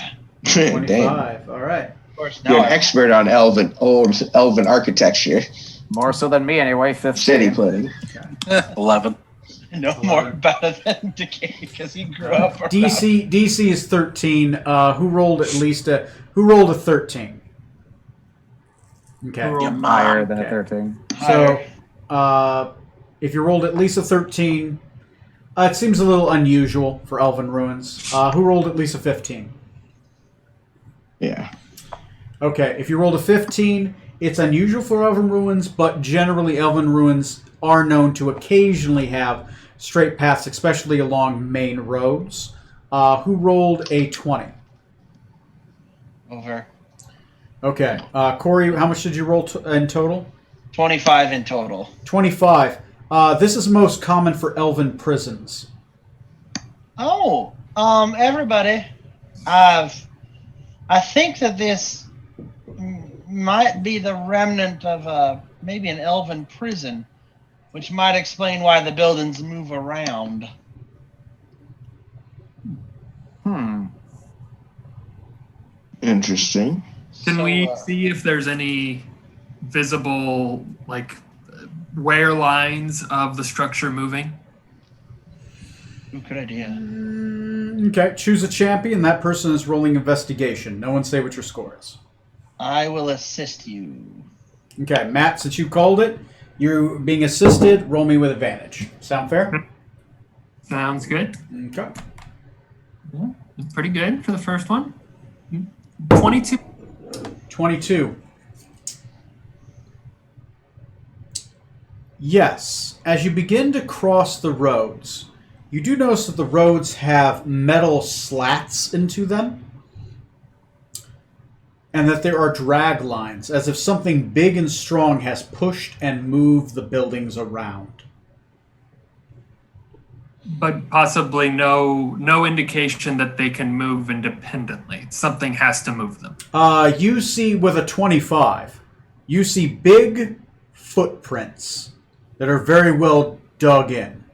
C: Damn.
A: 25. All right.
E: Of course,
C: You're
E: now
C: an expert on elven architecture.
B: More so than me, anyway. 15.
C: City planning.
D: 11.
E: I know more about it than Decay because he grew up. around-
A: DC is 13. Who rolled a 13? Okay.
B: Higher than a 13.
A: So, if you rolled at least a 13, it seems a little unusual for Elven ruins. Who rolled at least a 15?
C: Yeah.
A: Okay, if you rolled a 15, it's unusual for Elven ruins, but generally Elven ruins are known to occasionally have straight paths, especially along main roads. Who rolled a 20?
E: Over.
A: Okay. Corey, how much did you roll in total?
E: 25 in total.
A: 25. This is most common for Elven prisons.
E: Oh, everybody. I think that this might be the remnant of maybe an elven prison, which might explain why the buildings move around.
C: Interesting.
F: Can we see if there's any visible, like, wear lines of the structure moving?
E: Good idea.
A: Okay, choose a champion. That person is rolling investigation. No one say what your score is.
E: I will assist you.
A: Okay, Matt, since you called it, you're being assisted. Roll me with advantage. Sound fair?
F: Sounds good.
A: Okay.
F: Yeah, pretty good for the first one. 22.
A: 22. Yes. As you begin to cross the roads, you do notice that the roads have metal slats into them, and that there are drag lines, as if something big and strong has pushed and moved the buildings around.
F: But possibly no indication that they can move independently. Something has to move them.
A: You see, with a 25, you see big footprints that are very well dug in,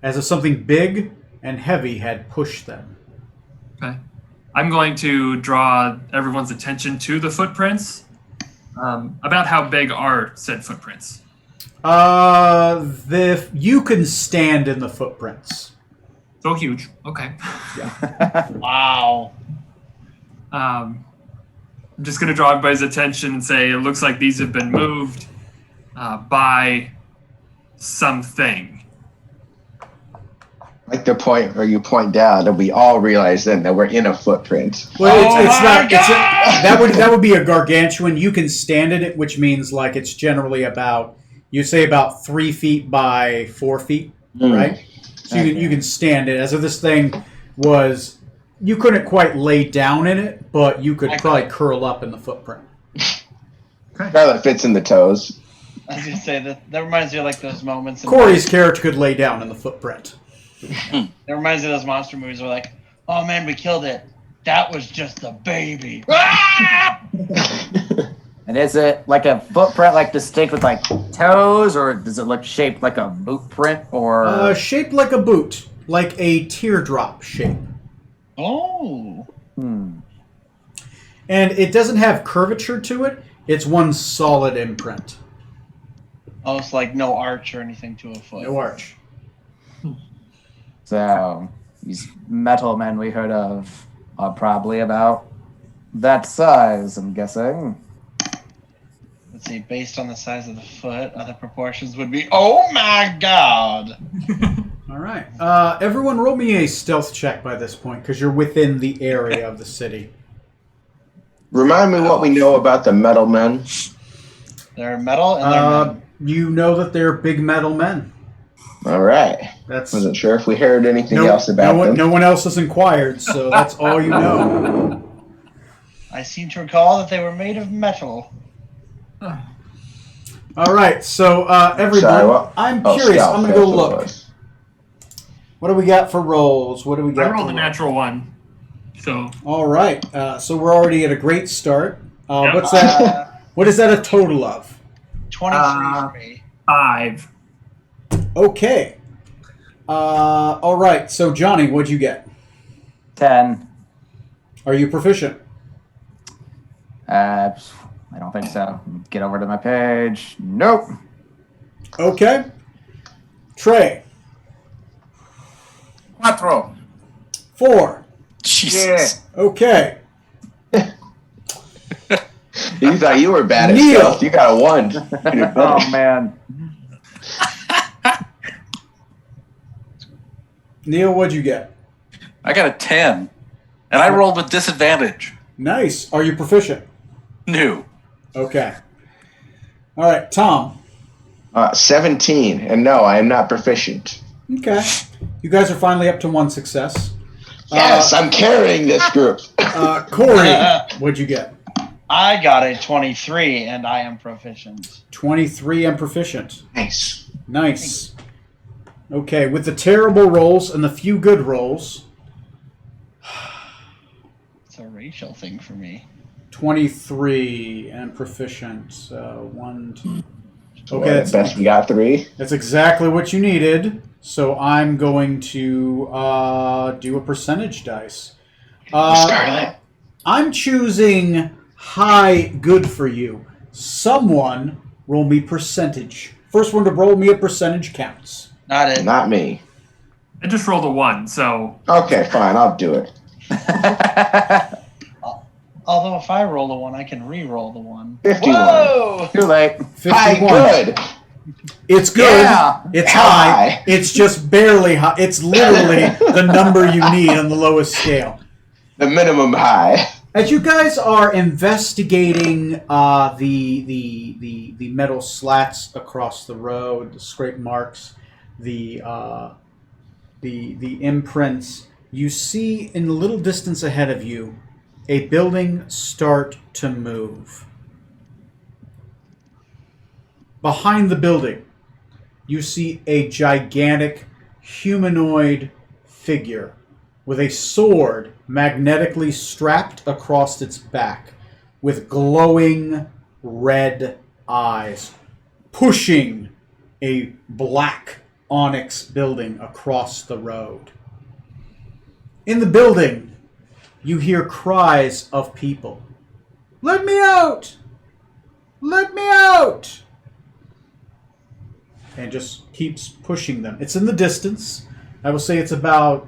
A: as if something big and heavy had pushed them.
F: Okay. I'm going to draw everyone's attention to the footprints. About how big are said footprints?
A: You can stand in the footprints.
F: So huge. Okay.
E: Wow.
F: I'm just going to draw everybody's attention and say it looks like these have been moved by something.
C: Like the point where you point down, and we all realize then that we're in a footprint.
A: Well, it's not. That would be a gargantuan. You can stand in it, which means like it's generally about 3 feet by 4 feet, right? So you can stand it. As if this thing was, you couldn't quite lay down in it, but you could probably curl up in the footprint.
C: Probably fits in the toes.
E: I was gonna say that reminds me of like those moments.
A: Corey's character could lay down in the footprint.
E: It reminds me of those monster movies where like, oh man, we killed it. That was just a baby.
B: And is it like a footprint, like distinct with like toes, or does it look shaped like a boot print, or
A: shaped like a boot, like a teardrop shape.
E: Oh.
A: And it doesn't have curvature to it. It's one solid imprint.
E: Oh, it's like no arch or anything to a foot.
A: No arch.
B: so these metal men we heard of are probably about that size, I'm guessing.
E: Let's see, based on the size of the foot, other proportions would be, oh my god!
A: All right. Everyone roll me a stealth check by this point, because you're within the area of the city.
C: Remind me what we know about the metal men.
E: They're metal and they're men.
A: You know that they're big metal men.
C: All right.
A: That's
C: Wasn't sure if we heard anything else about them.
A: No one else has inquired, so that's all you know.
E: I seem to recall that they were made of metal.
A: All right, so everyone,
C: Sorry, what?
A: I'm curious.
C: Stealth,
A: I'm going to go
C: that's what it
A: look.
C: was.
A: What do we got for rolls? What do we got?
F: I rolled
A: for
F: a
A: rolls?
F: natural one. So
A: All right, so we're already at a great start.
F: Yep.
A: What's that? What is that a total of?
E: 23 for me.
F: 5.
A: Okay. All right, so Johnny, what'd you get?
B: 10.
A: Are you proficient?
B: I don't think so. Get over to my page. Nope.
A: Okay. Trey,
D: 4.
A: 4.
D: Jesus.
A: Okay.
C: You thought you were bad at
A: Neil.
C: stealth. You got a 1.
B: Oh man.
A: Neil, what'd you get?
D: I got a 10. And I rolled with disadvantage.
A: Nice. Are you proficient?
D: New.
A: Okay. All right, Tom.
C: 17. And no, I am not proficient.
A: Okay. You guys are finally up to 1 success.
C: Yes, I'm carrying this group.
A: Corey, what'd you get?
E: I got a 23 and I am proficient.
A: 23 and proficient.
C: Nice.
A: Nice. Okay, with the terrible rolls and the few good rolls,
E: It's a racial thing for me.
A: 23 and proficient. So 1, 2.
C: So
A: Okay,
C: at best we got 3.
A: That's exactly what you needed. So I'm going to do a percentage dice.
C: Scarlet.
A: I'm choosing high good for you. Someone roll me percentage. First one to roll me a percentage counts.
E: Not it.
C: Not me.
F: I just rolled a 1, so
C: Okay, fine. I'll do it.
E: Although if I roll a 1, I can re-roll the 1.
C: 51.
E: Whoa!
B: Too late.
A: 51.
C: Hi, good.
A: It's good.
B: Yeah.
A: It's
C: High.
A: high. It's just barely high. It's literally the number you need on the lowest scale.
C: The minimum high.
A: As you guys are investigating the metal slats across the road, the scrape marks, the imprints, you see in a little distance ahead of you a building start to move. Behind the building, you see a gigantic humanoid figure with a sword magnetically strapped across its back, with glowing red eyes, pushing a black onyx building across the road. In the building, you hear cries of people. Let me out! Let me out! And just keeps pushing them. It's in the distance. I will say it's about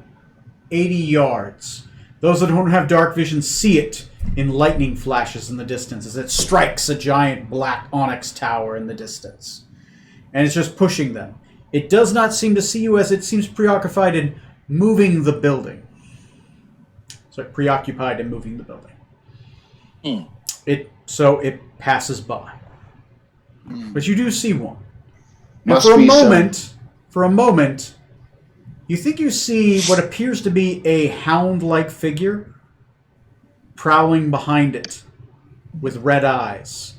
A: 80 yards. Those that don't have dark vision see it in lightning flashes in the distance as it strikes a giant black onyx tower in the distance. And it's just pushing them. It does not seem to see you as it seems preoccupied in moving the building. So preoccupied in moving the building. It passes by. But you do see one. And
C: Must
A: for
C: be
A: a moment, you think you see what appears to be a hound-like figure prowling behind it with red eyes.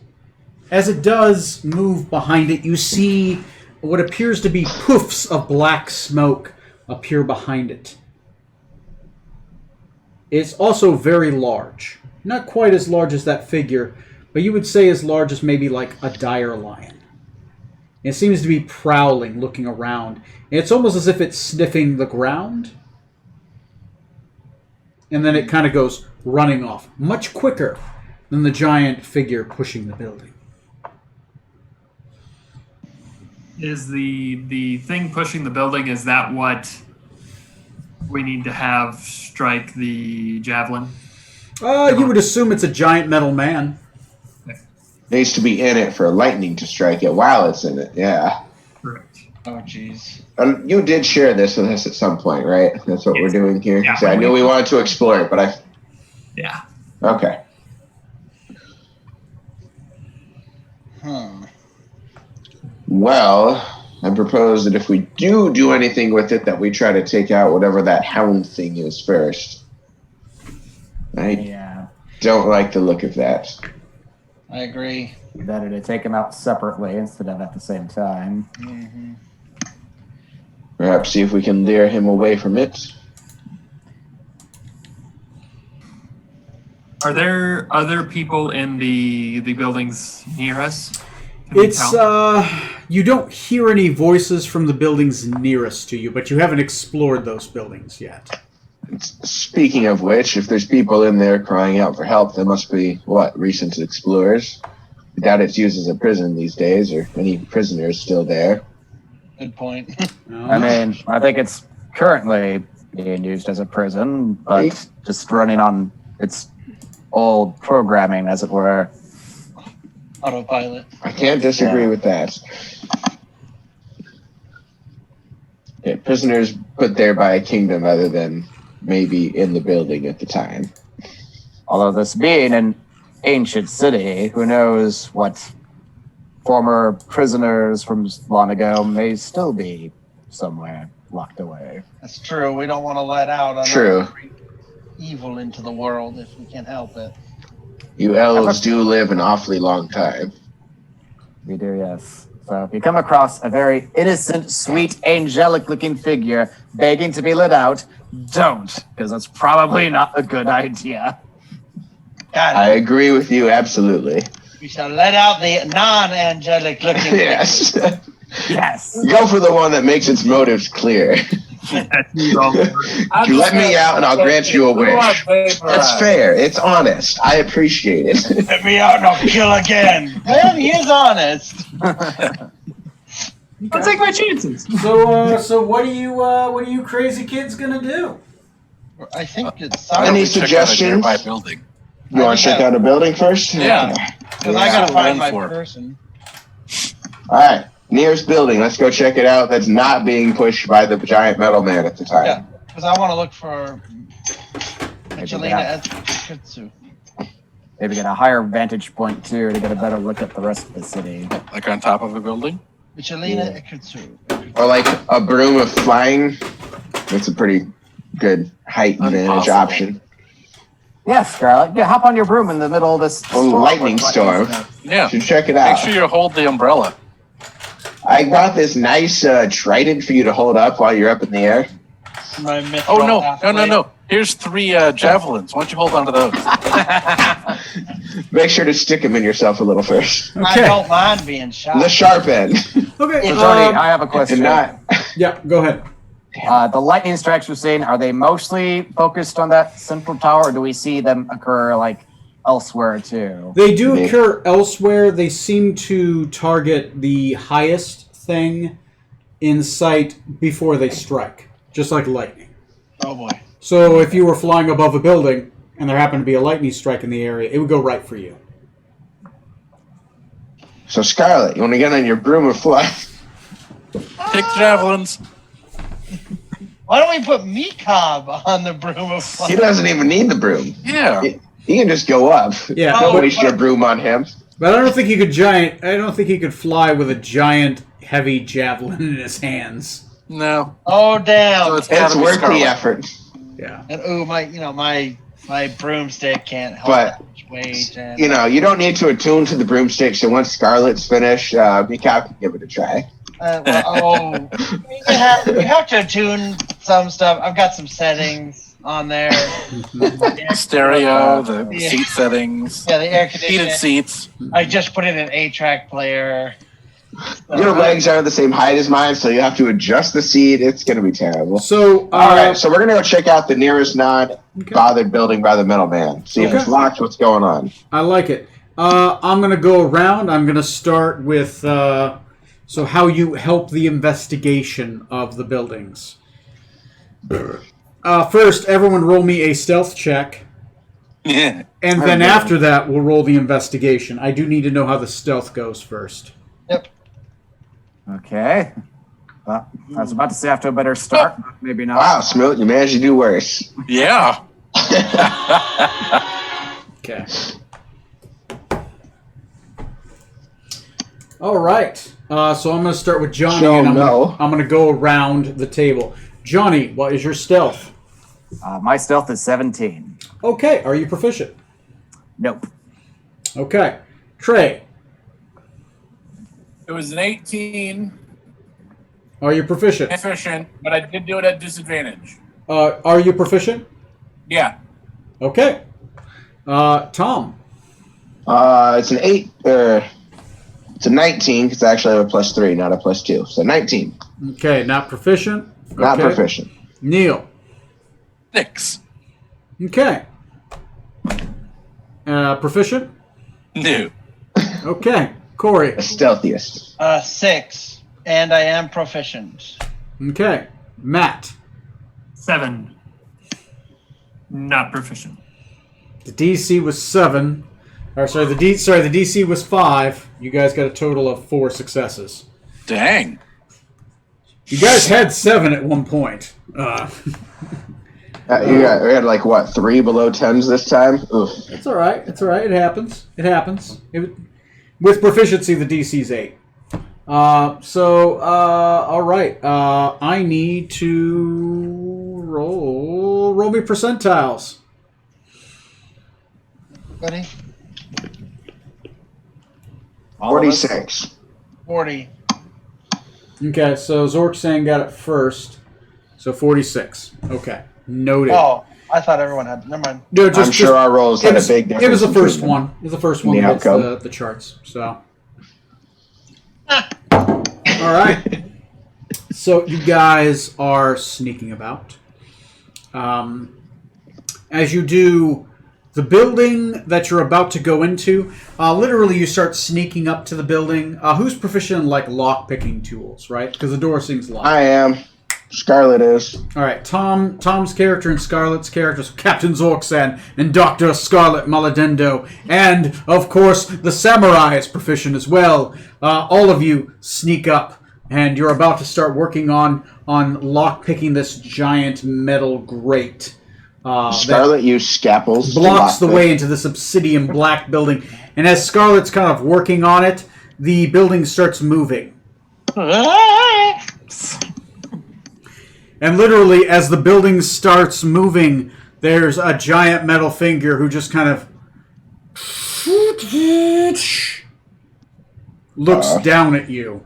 A: As it does move behind it, you see what appears to be poofs of black smoke appear behind it. It's also very large. Not quite as large as that figure, but you would say as large as maybe like a dire lion. It seems to be prowling, looking around. And it's almost as if it's sniffing the ground. And then it kind of goes running off, much quicker than the giant figure pushing the building.
F: is the thing pushing the building, is that what we need to have strike the javelin?
A: You would assume it's a giant metal man.
C: Needs to be in it for lightning to strike it while it's in it. Yeah.
F: Correct.
E: Oh, jeez.
C: You did share this with us at some point, right? That's what we're doing here.
F: Yeah,
C: So I knew we wanted to explore it, but I.
F: Yeah.
C: Okay. Well, I propose that if we do anything with it, that we try to take out whatever that hound thing is first. I don't like the look of that.
E: I agree.
B: Better to take them out separately instead of at the same time.
E: Mm-hmm.
C: Perhaps see if we can lure him away from it.
F: Are there other people in the buildings near us? Can we
A: It's
F: tell?
A: you don't hear any voices from the buildings nearest to you, but you haven't explored those buildings yet.
C: Speaking of which, if there's people in there crying out for help, there must be, recent explorers. I doubt it's used as a prison these days, or any prisoners still there.
E: Good point.
B: I mean, I think it's currently being used as a prison, but just running on its old programming, as it were.
E: Autopilot.
C: I can't disagree with that. Yeah, prisoners put there by a kingdom other than maybe in the building at the time.
B: Although this being an ancient city, who knows what former prisoners from long ago may still be somewhere locked away.
E: That's true. We don't want to let out another
C: True.
E: evil into the world if we can help it.
C: You elves do live an awfully long time.
B: We do, yes. So if you come across a very innocent, sweet, angelic-looking figure begging to be let out, don't, because that's probably not a good idea.
E: Got
C: I
E: it.
C: agree with you, absolutely.
E: We shall let out the non-angelic looking.
C: Yes.
B: Yes.
C: Go for the one that makes its motives clear.
F: That's me all over.
C: You let me out and I'll grant you a wish. That's fair. It's honest. I appreciate it.
E: Let me out and I'll kill again. Well, he is honest.
F: I'll take my chances.
A: So what are you crazy kids gonna do?
E: I think it's
D: Why don't
C: Any
D: we check out a
C: suggestions?
D: nearby building?
C: You want to check out a building first?
D: Yeah.
E: because I gotta
D: Yeah.
E: find my
D: For.
E: person.
C: All right. Nearest building. Let's go check it out. That's not being pushed by the giant metal man at the time.
E: Yeah, because I want to look for
B: Maybe
E: Michelina
B: get,
E: Eskitsu.
B: maybe get a higher vantage point too to get a better look at the rest of the city.
D: Like on top of a building?
E: Michelina Eskitsu.
C: Or like a broom of flying. That's a pretty good height advantage
D: Impossible.
C: option.
B: Yeah, Scarlet. Yeah, hop on your broom in the middle of this
C: Lightning storm.
D: Yeah.
C: Should check it
D: Make
C: out.
D: sure you hold the umbrella.
C: I got this nice trident for you to hold up while you're up in the air.
E: My
D: Oh,
E: mithril
D: no.
E: athlete.
D: No. Here's 3 javelins. Why don't you hold on to those?
C: Make sure to stick them in yourself a little first.
E: I
A: Okay.
E: don't mind being shot.
C: The sharp end.
A: Okay.
B: So, Tony, I have a
C: And
B: question.
C: not.
A: Yeah. Go ahead.
B: The lightning strikes you're seeing, are they mostly focused on that central tower, or do we see them occur like elsewhere too?
A: They do
C: Yeah.
A: occur elsewhere. They seem to target the highest thing in sight before they strike, just like lightning.
E: Oh boy.
A: So if you were flying above a building and there happened to be a lightning strike in the area, it would go right for you.
C: So, Scarlet, you want to get on your broom or fly?
D: Take the javelins.
E: Why don't we put Meekob on the broom of
C: He
E: fire?
C: doesn't even need the broom.
D: Yeah.
C: He can just go up.
A: Yeah,
C: Don't
A: but,
C: waste your broom on him.
A: but I don't think he could fly with a giant heavy javelin in his hands.
D: No.
E: Oh damn!
D: So it's
C: It's
D: gotta be
C: worth
D: Scarlet.
C: the effort.
A: Yeah.
E: And ooh, my broomstick can't help
C: But,
E: that much weight. And
C: You know, you don't need to attune to the broomstick, so once Scarlet's finished, Mikau can give it a try.
E: you have to tune some stuff. I've got some settings on there.
D: Stereo, the
E: Yeah.
D: seat settings,
E: Yeah, the air
D: heated
E: conditioning.
D: seats.
E: I just put in an 8-track player.
C: Your legs aren't the same height as mine, so you have to adjust the seat. It's going to be terrible.
A: So,
C: All right, so we're going to go check out the nearest non-bothered building by the middleman. See if
A: Okay.
C: it's locked, what's going on.
A: I like it. I'm going to go around. I'm going to start with so how you help the investigation of the buildings. First, everyone roll me a stealth check,
D: Yeah.
A: and then after that, we'll roll the investigation. I do need to know how the stealth goes first.
B: Okay. I was about to say after a better start, but maybe not.
C: Wow, Smoot, you managed to do worse.
D: Yeah.
A: Okay. All right. So I'm going to start with Johnny,
C: So,
A: and I'm
C: no.
A: going to go around the table. Johnny, what is your stealth?
B: My stealth is 17.
A: Okay. Are you proficient?
B: Nope.
A: Okay. Trey,
I: It was an 18
A: are you proficient?
I: efficient, but I did do it at disadvantage.
A: Are you proficient?
I: Yeah.
A: Okay. Tom.
C: It's an 8, it's a 19, because I actually have a +3, not a +2. So 19,
A: Okay. Not proficient.
C: not
A: Okay.
C: proficient.
A: Neil.
D: 6.
A: Okay. Proficient.
D: No.
A: Okay. Corey.
C: The stealthiest.
E: 6, and I am proficient.
A: Okay. Matt.
F: 7. Not proficient.
A: The DC was 7. Or sorry, the DC was 5. You guys got a total of 4 successes.
D: Dang.
A: You guys had 7 at one point.
C: We had like, what, 3 below 10s this time? Oof.
A: It's all right. It's all right. It happens. It happens. With proficiency, the DC's 8. All right. I need to roll me percentiles.
E: Buddy?
C: 46.
E: 40.
A: Okay, so Zorksan got it first. So 46. Okay. Noted.
E: Oh, I thought everyone had. Never mind.
A: No,
C: I'm sure our rolls had a big difference.
A: It was the first
C: between them.
A: one. It was the first one
C: The
A: that hits
C: outcome.
A: the charts. So. All right. So you guys are sneaking about. As you do, the building that you're about to go into, literally you start sneaking up to the building. Who's proficient in like lock-picking tools, right? Because the door seems locked.
C: I am. Scarlet is.
A: All right, Tom's character and Scarlet's character, so Captain Zorksan and Dr. Scarlet Maladendo, and, of course, the Samurai is proficient as well. All of you sneak up, and you're about to start working on lock-picking this giant metal grate.
C: Scarlet used scalpels.
A: Blocks the way into this obsidian black building. And as Scarlet's kind of working on it, the building starts moving. And literally, as the building starts moving, there's a giant metal finger who just kind of looks down at you.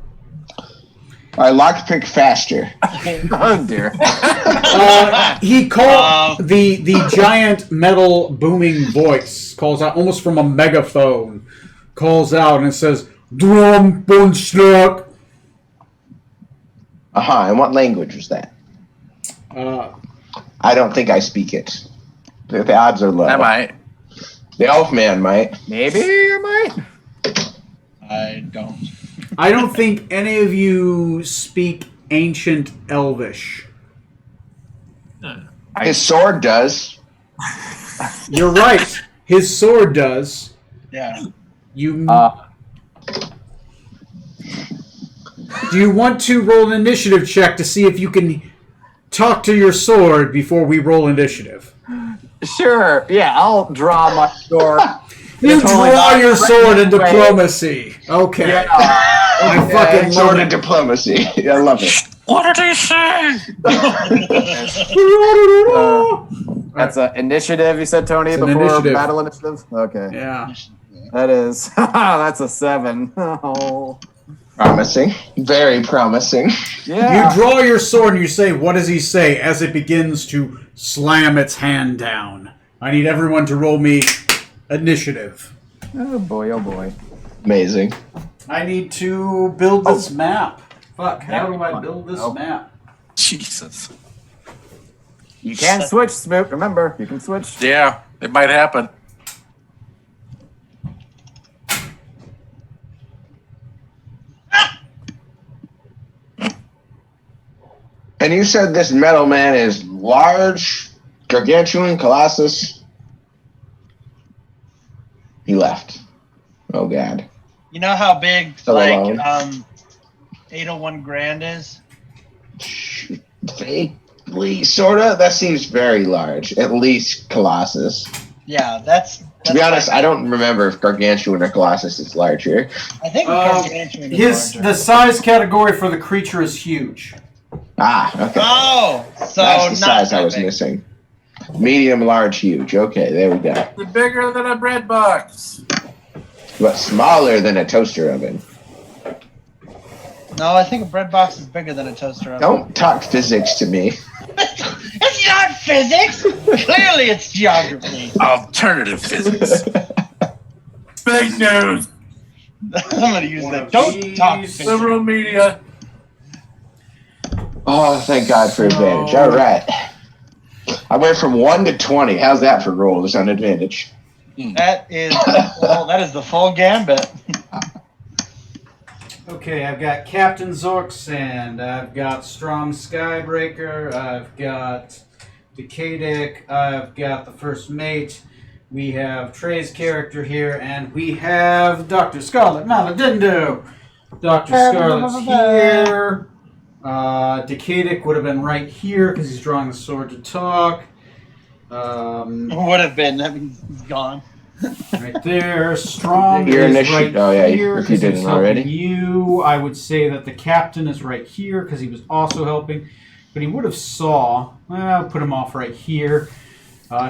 C: I lockpick faster.
B: Oh dear.
A: He called the giant metal booming voice calls out almost from a megaphone. Calls out and says, "Drum punchlock."
C: And what language was that? I don't think I speak it. The odds are low.
D: I might.
C: The elf man might.
B: Maybe you might.
E: I don't.
A: I don't think any of you speak ancient Elvish.
C: His sword does.
A: You're right. His sword does.
E: Yeah.
A: You. Do you want to roll an initiative check to see if you can talk to your sword before we roll initiative?
B: Sure. Yeah, I'll draw my sword.
A: You draw your sword in diplomacy. Okay.
B: Yeah.
A: I fucking
C: Sword
A: love
C: and
A: it.
C: diplomacy. I love it.
D: What did he say?
B: That's an initiative, you said, Tony,
A: It's an
B: before
A: initiative.
B: battle initiative? Okay.
A: Yeah.
B: That is. That's a 7. Oh.
C: Promising. Very promising.
B: Yeah.
A: You draw your sword and you say, "What does he say?" as it begins to slam its hand down. I need everyone to roll me initiative.
B: Oh boy, oh boy.
C: Amazing.
A: I need to build this map. Fuck, how do I build this map?
D: Jesus.
B: You can switch, Smoot. Remember, you can switch.
D: Yeah, it might happen.
C: And you said this metal man is large, gargantuan, colossus. He left. Oh god.
E: You know how big
C: Still
E: like
C: alone.
E: 801 grand is?
C: Vaguely, sorta. That seems very large. At least colossus.
E: Yeah, that's
C: To be honest, I don't remember if gargantuan or colossus is larger.
E: I think gargantuan is larger.
A: The size category for the creature is huge.
C: Okay.
E: Oh, so
C: That's the
E: not
C: size I
E: that
C: was
E: big.
C: missing. Medium, large, huge. Okay, there we go.
D: They're bigger than a bread box.
C: But smaller than a toaster oven.
E: No, I think a bread box is bigger than a toaster oven.
C: Don't talk physics to me.
E: It's not physics. Clearly, it's geography.
D: Alternative physics. Fake news.
E: I'm gonna use that. Don't talk physics.
D: Liberal media.
C: Oh, thank God for advantage. All right. I went from 1 to 20. How's that for rolls on advantage?
E: That is the full gambit.
A: Okay, I've got Captain Zorksan, I've got Strong Skybreaker, I've got Decadic, I've got the First Mate, we have Trey's character here, and we have Dr. Scarlet Maladendo. Dr. Scarlet's here. Decadic would have been right here because he's drawing the sword to talk.
E: Would have been. That means he's gone.
A: Right there. Strong
C: Your
A: is
C: initiative-
A: right
C: oh, yeah,
A: here
C: if you
A: because he's
C: didn't already.
A: helping you. I would say that the captain is right here because he was also helping. But he would have saw. I'll put him off right here.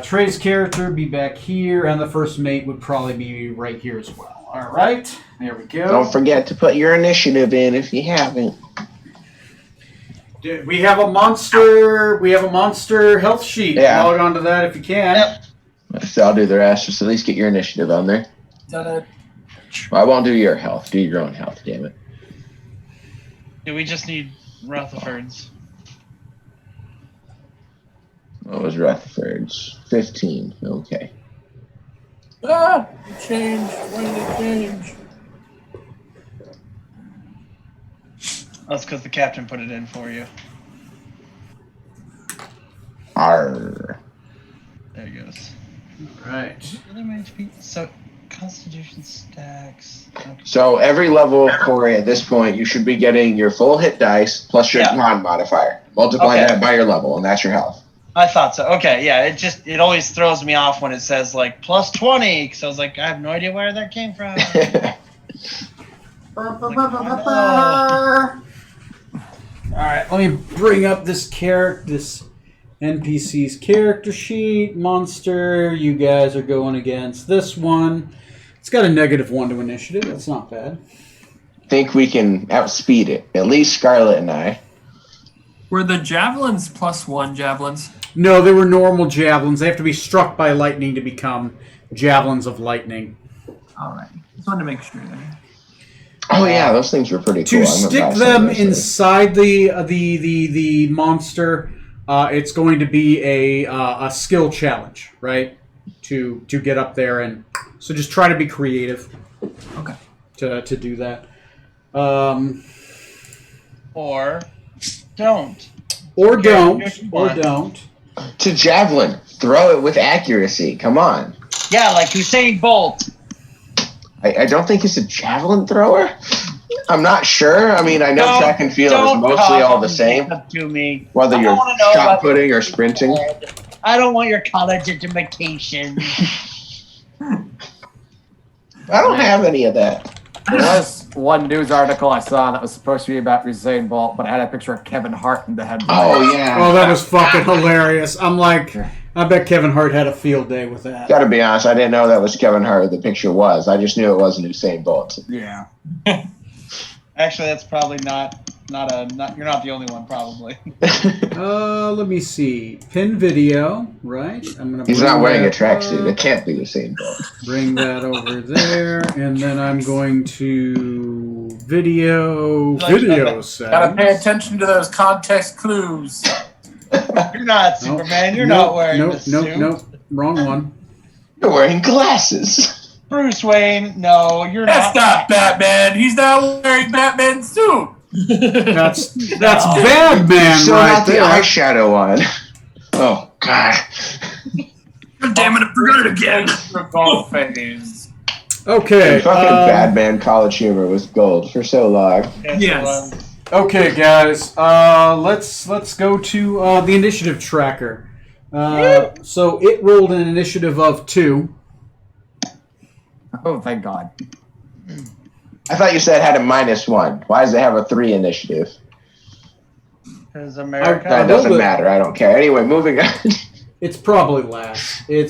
A: Trey's character would be back here, and the first mate would probably be right here as well. All right. There we go.
C: Don't forget to put your initiative in if you haven't.
A: We have a monster. We have a monster health sheet.
C: Yeah.
A: Log on to that if you can.
E: Yep.
C: So I'll do the rest. Just at least get your initiative on there.
D: Done it.
C: Well, I won't do your health. Do your own health, damn it.
E: Do we just need Rutherford's.
C: What was Rutherford's? 15. Okay.
I: Ah, it changed. When did it change?
E: That's because the captain put it in for you.
C: Arr.
E: There he goes.
A: Right.
E: Other HP. So, Constitution stacks. Okay.
C: So every level, Corey, at this point, you should be getting your full hit dice plus your
E: Yeah.
C: con modifier. Multiply
E: Okay.
C: that by your level, and that's your health.
E: I thought so. Okay, yeah. It always throws me off when it says like plus 20, because I was like, I have no idea where that came from.
A: All right, let me bring up this NPC's character sheet. Monster, you guys are going against this one. It's got a -1 to initiative. That's not bad.
C: Think we can outspeed it. At least Scarlet and I.
F: Were the javelins +1 javelins?
A: No, they were normal javelins. They have to be struck by lightning to become javelins of lightning.
F: All right. Just wanted to make sure there.
C: Oh yeah, those things were pretty cool.
A: To
C: I'm gonna
A: stick
C: buy some
A: them
C: of those things.
A: inside the monster, it's going to be a skill challenge, right? To get up there, and so just try to be creative.
F: Okay.
A: To do that.
E: Or don't.
A: Or
E: Okay,
A: don't.
E: if you
A: Or
E: want.
A: don't.
C: To javelin, throw it with accuracy. Come on.
E: Yeah, like Usain Bolt.
C: I don't think he's a javelin thrower. I'm not sure. I mean, I know
E: Don't-
C: track and field is
E: don't
C: mostly all
E: talk
C: the same,
E: to me.
C: whether
E: I
C: you're
E: don't wanna know
C: shot
E: what-
C: putting or sprinting.
E: I don't want your college education.
C: I don't have any of that.
B: There was one news article I saw that was supposed to be about Usain Bolt, but it had a picture of Kevin Hart in the headline.
C: Oh yeah.
A: Oh, that was fucking hilarious. I'm like, I bet Kevin Hart had a field day with that.
C: Gotta be honest, I didn't know that was Kevin Hart. The picture was. I just knew it wasn't Usain Bolt.
B: Yeah.
E: Actually, that's probably not. You're not the only one, probably.
A: Let me see. Pin video, right? I'm gonna.
C: He's
A: bring
C: not wearing a
A: that
C: tracksuit.
A: up.
C: It can't be Usain Bolt.
A: Bring that over there, and then I'm going to video
I: Gotta
A: settings.
I: pay attention to those context clues.
E: You're not Superman. You're
A: Nope,
E: not wearing
A: nope,
E: the suit.
A: Nope, wrong one.
C: You're wearing glasses.
E: Bruce Wayne. No, you're
I: That's
E: not.
I: not Batman. He's not wearing Batman's suit.
A: That's bad man
C: Still
A: right
C: not the
A: there.
C: eyeshadow one. Oh god.
F: God damn it, I forgot it again.
I: Your golf phase.
A: Okay.
C: Fucking Batman College Humor was gold for so long.
F: Yes.
A: Okay, guys. Let's go to the initiative tracker. So it rolled an initiative of 2.
B: Oh, thank God.
C: I thought you said it had a -1. Why does it have a 3 initiative?
E: Because America.
C: That
A: I
C: doesn't
A: rolled it.
C: matter. I don't care. Anyway, moving on.
A: It's probably last. I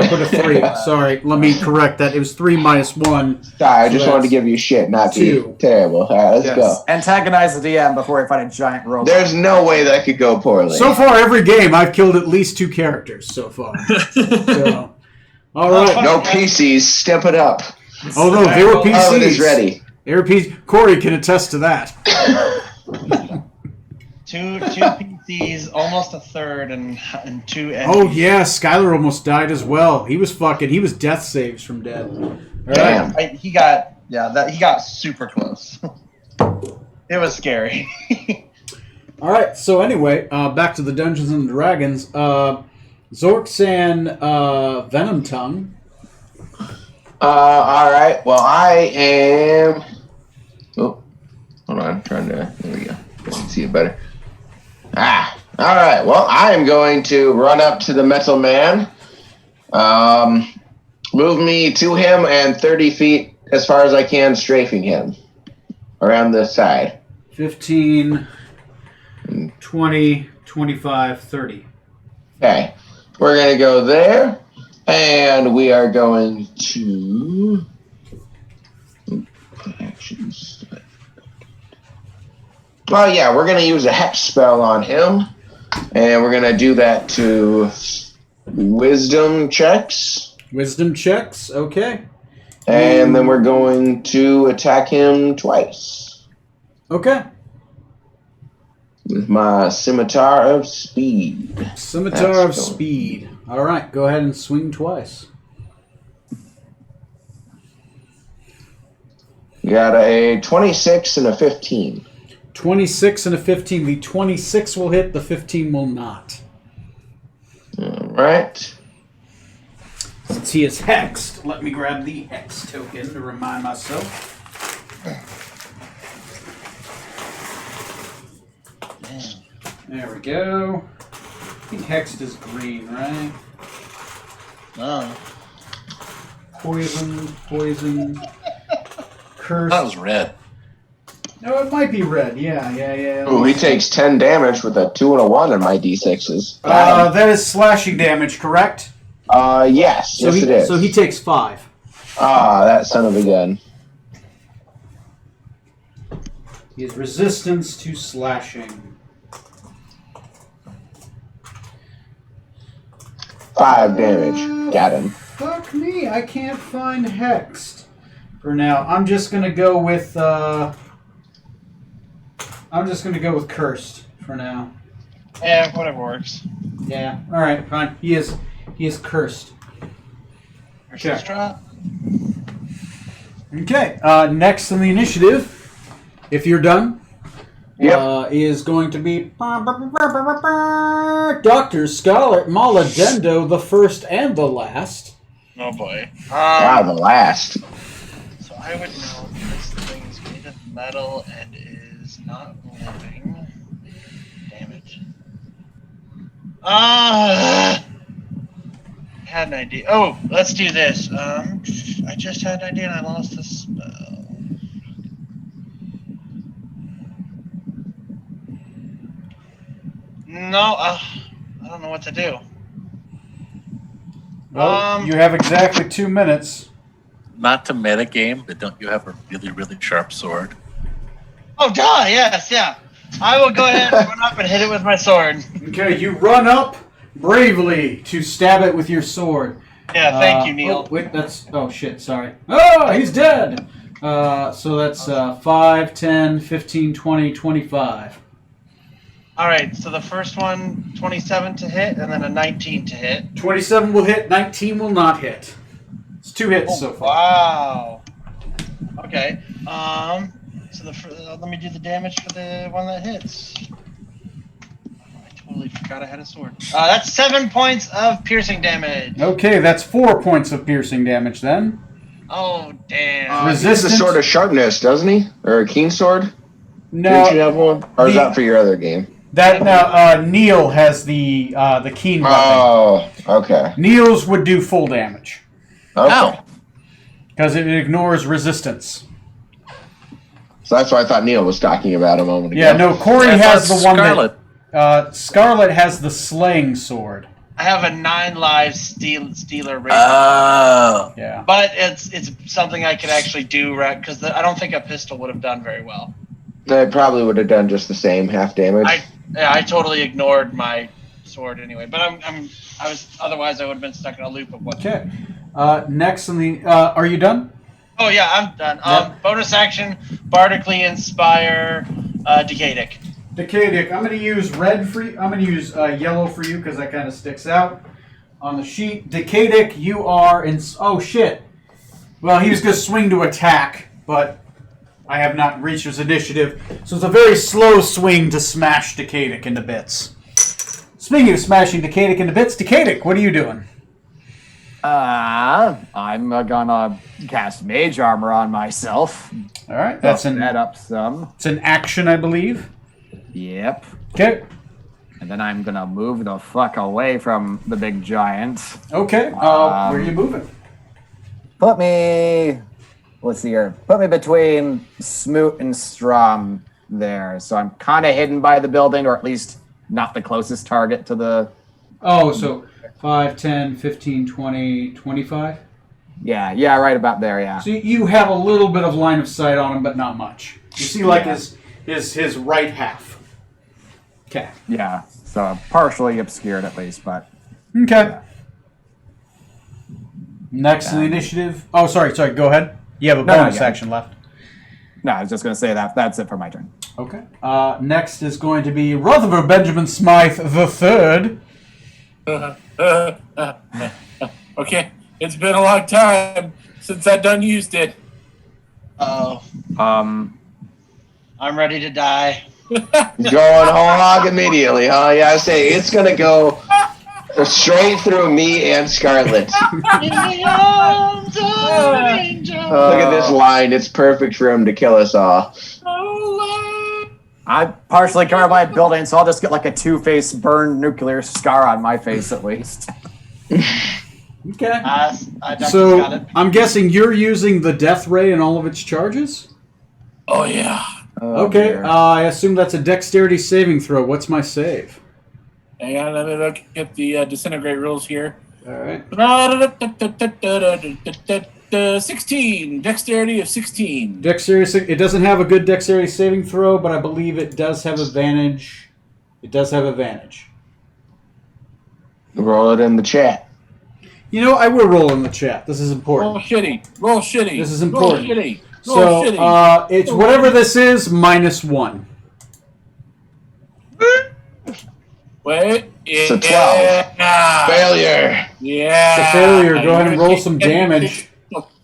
A: put a 3. Sorry, let me correct that. It was 3 minus 1.
C: Sorry, I
A: So
C: just wanted to
A: that's
C: give you shit, not be
A: 2.
C: terrible. All right, let's go.
B: Antagonize the DM before we fight a giant robot.
C: There's no way that could go poorly.
A: So far, every game I've killed at least 2 characters so far. So, all right.
C: No PCs. Step it up.
A: Oh no, they were PCs.
C: Harlan is ready.
A: They were PCs. Corey can attest to that.
E: Two PCs, almost a third, and 2.
A: Oh yeah, Skylar almost died as well. He was death saves from dead. All right.
C: Damn.
E: He got super close. It was scary.
A: All right. So anyway, back to the Dungeons and Dragons. Zorksan Venom Tongue.
C: All right. Well, I am. Oh, hold on. I'm trying to. There we go. I can see it better. All right. Well, I am going to run up to the Metal Man. Move me to him and 30 feet as far as I can, strafing him around the side.
A: 15, 20, 25, 30.
C: Okay. We're going to go there. And we are going to actions. Well, yeah, we're going to use a hex spell on him, and we're going to do that to wisdom checks,
A: Wisdom checks. Okay.
C: and then we're going to attack him twice.
A: Okay.
C: With my Scimitar of Speed.
A: Scimitar of
C: That's cool.
A: Speed. All right, go ahead and swing twice.
C: You got a 26 and a 15.
A: 26 and a 15. The 26 will hit, the 15 will not.
C: All right.
A: Since he is hexed, let me grab the hex token to remind myself. There we go. I think hexed is green, right?
E: Oh.
A: Poison, poison, curse.
D: That was red.
A: No, it might be red. Yeah.
C: Ooh, he takes 10 damage with a 2 and a 1 on my d6s.
A: That is slashing damage, correct?
C: Yes.
A: So
C: Yes, it is.
A: So he takes 5.
C: Ah, that son of a gun.
A: He has resistance to slashing.
C: 5 damage. Got him.
A: Fuck me, I can't find hexed for now. I'm just gonna go with cursed for now.
E: Yeah, whatever works.
A: Yeah. All right, fine. He is cursed.
E: Versus drop.
A: Okay. Next on the initiative, if you're done,
C: Yep.
A: is going to be Dr. Scarlet Maladendo, the first and the last.
E: Oh boy.
C: Wow, the last.
E: So I would know this thing is made of metal and is not living. Damn it. Had an idea. Oh, let's do this. I just had an idea and I lost the spell. No, I don't know what to do.
A: Well, you have exactly 2 minutes.
D: Not to metagame, but don't you have a really, really sharp sword?
E: Oh, duh, yes, yeah. I will go ahead and run up and hit it with my sword.
A: Okay, you run up bravely to stab it with your sword.
E: Yeah, thank you, Neil.
A: Oh, wait, that's... Oh, shit, sorry. Oh, he's dead! So that's 5, 10, 15, 20, 25.
E: All right, so the first one, 27 to hit, and then a 19 to hit.
A: 27 will hit, 19 will not hit. It's 2 hits so far.
E: Wow. Okay. So let me do the damage for the one that hits. I totally forgot I had a sword. That's 7 points of piercing damage.
A: Okay, that's 4 points of piercing damage then.
E: Oh, damn.
C: He has a
A: Resistant?
C: sword of sharpness, doesn't he? Or a keen sword? Didn't you
A: No,
C: have one? Or is
A: the-
C: that for your other game?
A: Neil has the keen weapon.
C: Oh, okay.
A: Neil's would do full damage
C: Okay.
D: Ow.
A: because it ignores resistance.
C: So that's what I thought Neil was talking about a moment ago.
A: Yeah, no, Corey
D: I
A: has
D: thought
A: the one
D: Scarlet.
A: that... Scarlet has the slaying sword.
E: I have a 9 live stealer rating.
D: Oh.
A: Yeah.
E: But it's something I could actually do, right? Because I don't think a pistol would have done very well.
C: They probably would have done just the same, half damage.
E: I totally ignored my sword anyway. But I was otherwise I would have been stuck in a loop of what.
A: Okay. Next on the... are you done?
E: Oh yeah, I'm done.
A: Yep.
E: Bonus action, bardically inspire, Decadic.
A: Decadic, I'm going to use red for you. I'm going to use yellow for you because that kind of sticks out on the sheet. Decadic, you are in... Oh, shit. Well, he was going to swing to attack, but I have not reached his initiative. So it's a very slow swing to smash Decadic into bits. Speaking of smashing Decadic into bits, Decadic, what are you doing?
B: I'm gonna cast Mage Armor on myself.
A: All right, that's
B: Buff that up some.
A: it's an action, I believe.
B: Yep.
A: Okay.
B: And then I'm gonna move the fuck away from the big giant.
A: Okay. Where are you moving?
B: Put me. Let's see here. Put me between Smoot and Strom there. So I'm kind of hidden by the building, or at least not the closest target to the.
A: Oh, so 5, 10, 15, 20, 25?
B: Yeah, right about there. Yeah.
A: So you have a little bit of line of sight on him, but not much. You see, like his right half. Okay.
B: Yeah. So partially obscured at least, but.
A: Okay. Next in the initiative. Oh, sorry. Go ahead. You have a
B: No,
A: bonus
B: yeah.
A: action left.
B: No, I was just gonna say that. That's it for my turn.
A: Okay. Next is going to be Rutherford Benjamin Smythe the Third.
I: Okay, it's been a long time since I done used it.
E: Oh,
B: Um,
E: I'm ready to die.
C: Going whole hog immediately, huh? Yeah, I say it's gonna go straight through me and Scarlet.
E: In the arms of an angel.
C: Look at this line. It's perfect for him to kill us all.
B: I'm partially covered by a building, so I'll just get like a two-face burned nuclear scar on my face at least.
A: Okay.
E: I got
A: So
E: it.
A: I'm guessing you're using the Death Ray and all of its charges?
I: Oh yeah.
A: Okay.
B: dear.
A: I assume that's a dexterity saving throw. What's my save?
I: Hang on, let me look at the disintegrate rules here.
A: All right.
I: 16. Dexterity of 16.
A: Dexterity. It doesn't have a good dexterity saving throw, but I believe it does have advantage. It does have advantage.
C: Roll it in the chat.
A: You know, I will roll in the chat. This is important.
I: Roll shitty. Roll shitty.
A: This is important.
I: Roll shitty. Roll
A: So
I: shitty.
A: it's whatever this is minus 1.
I: Wait.
C: It's a 12.
I: Yeah.
C: Failure.
I: Yeah.
A: It's a failure. Go ahead and roll some damage.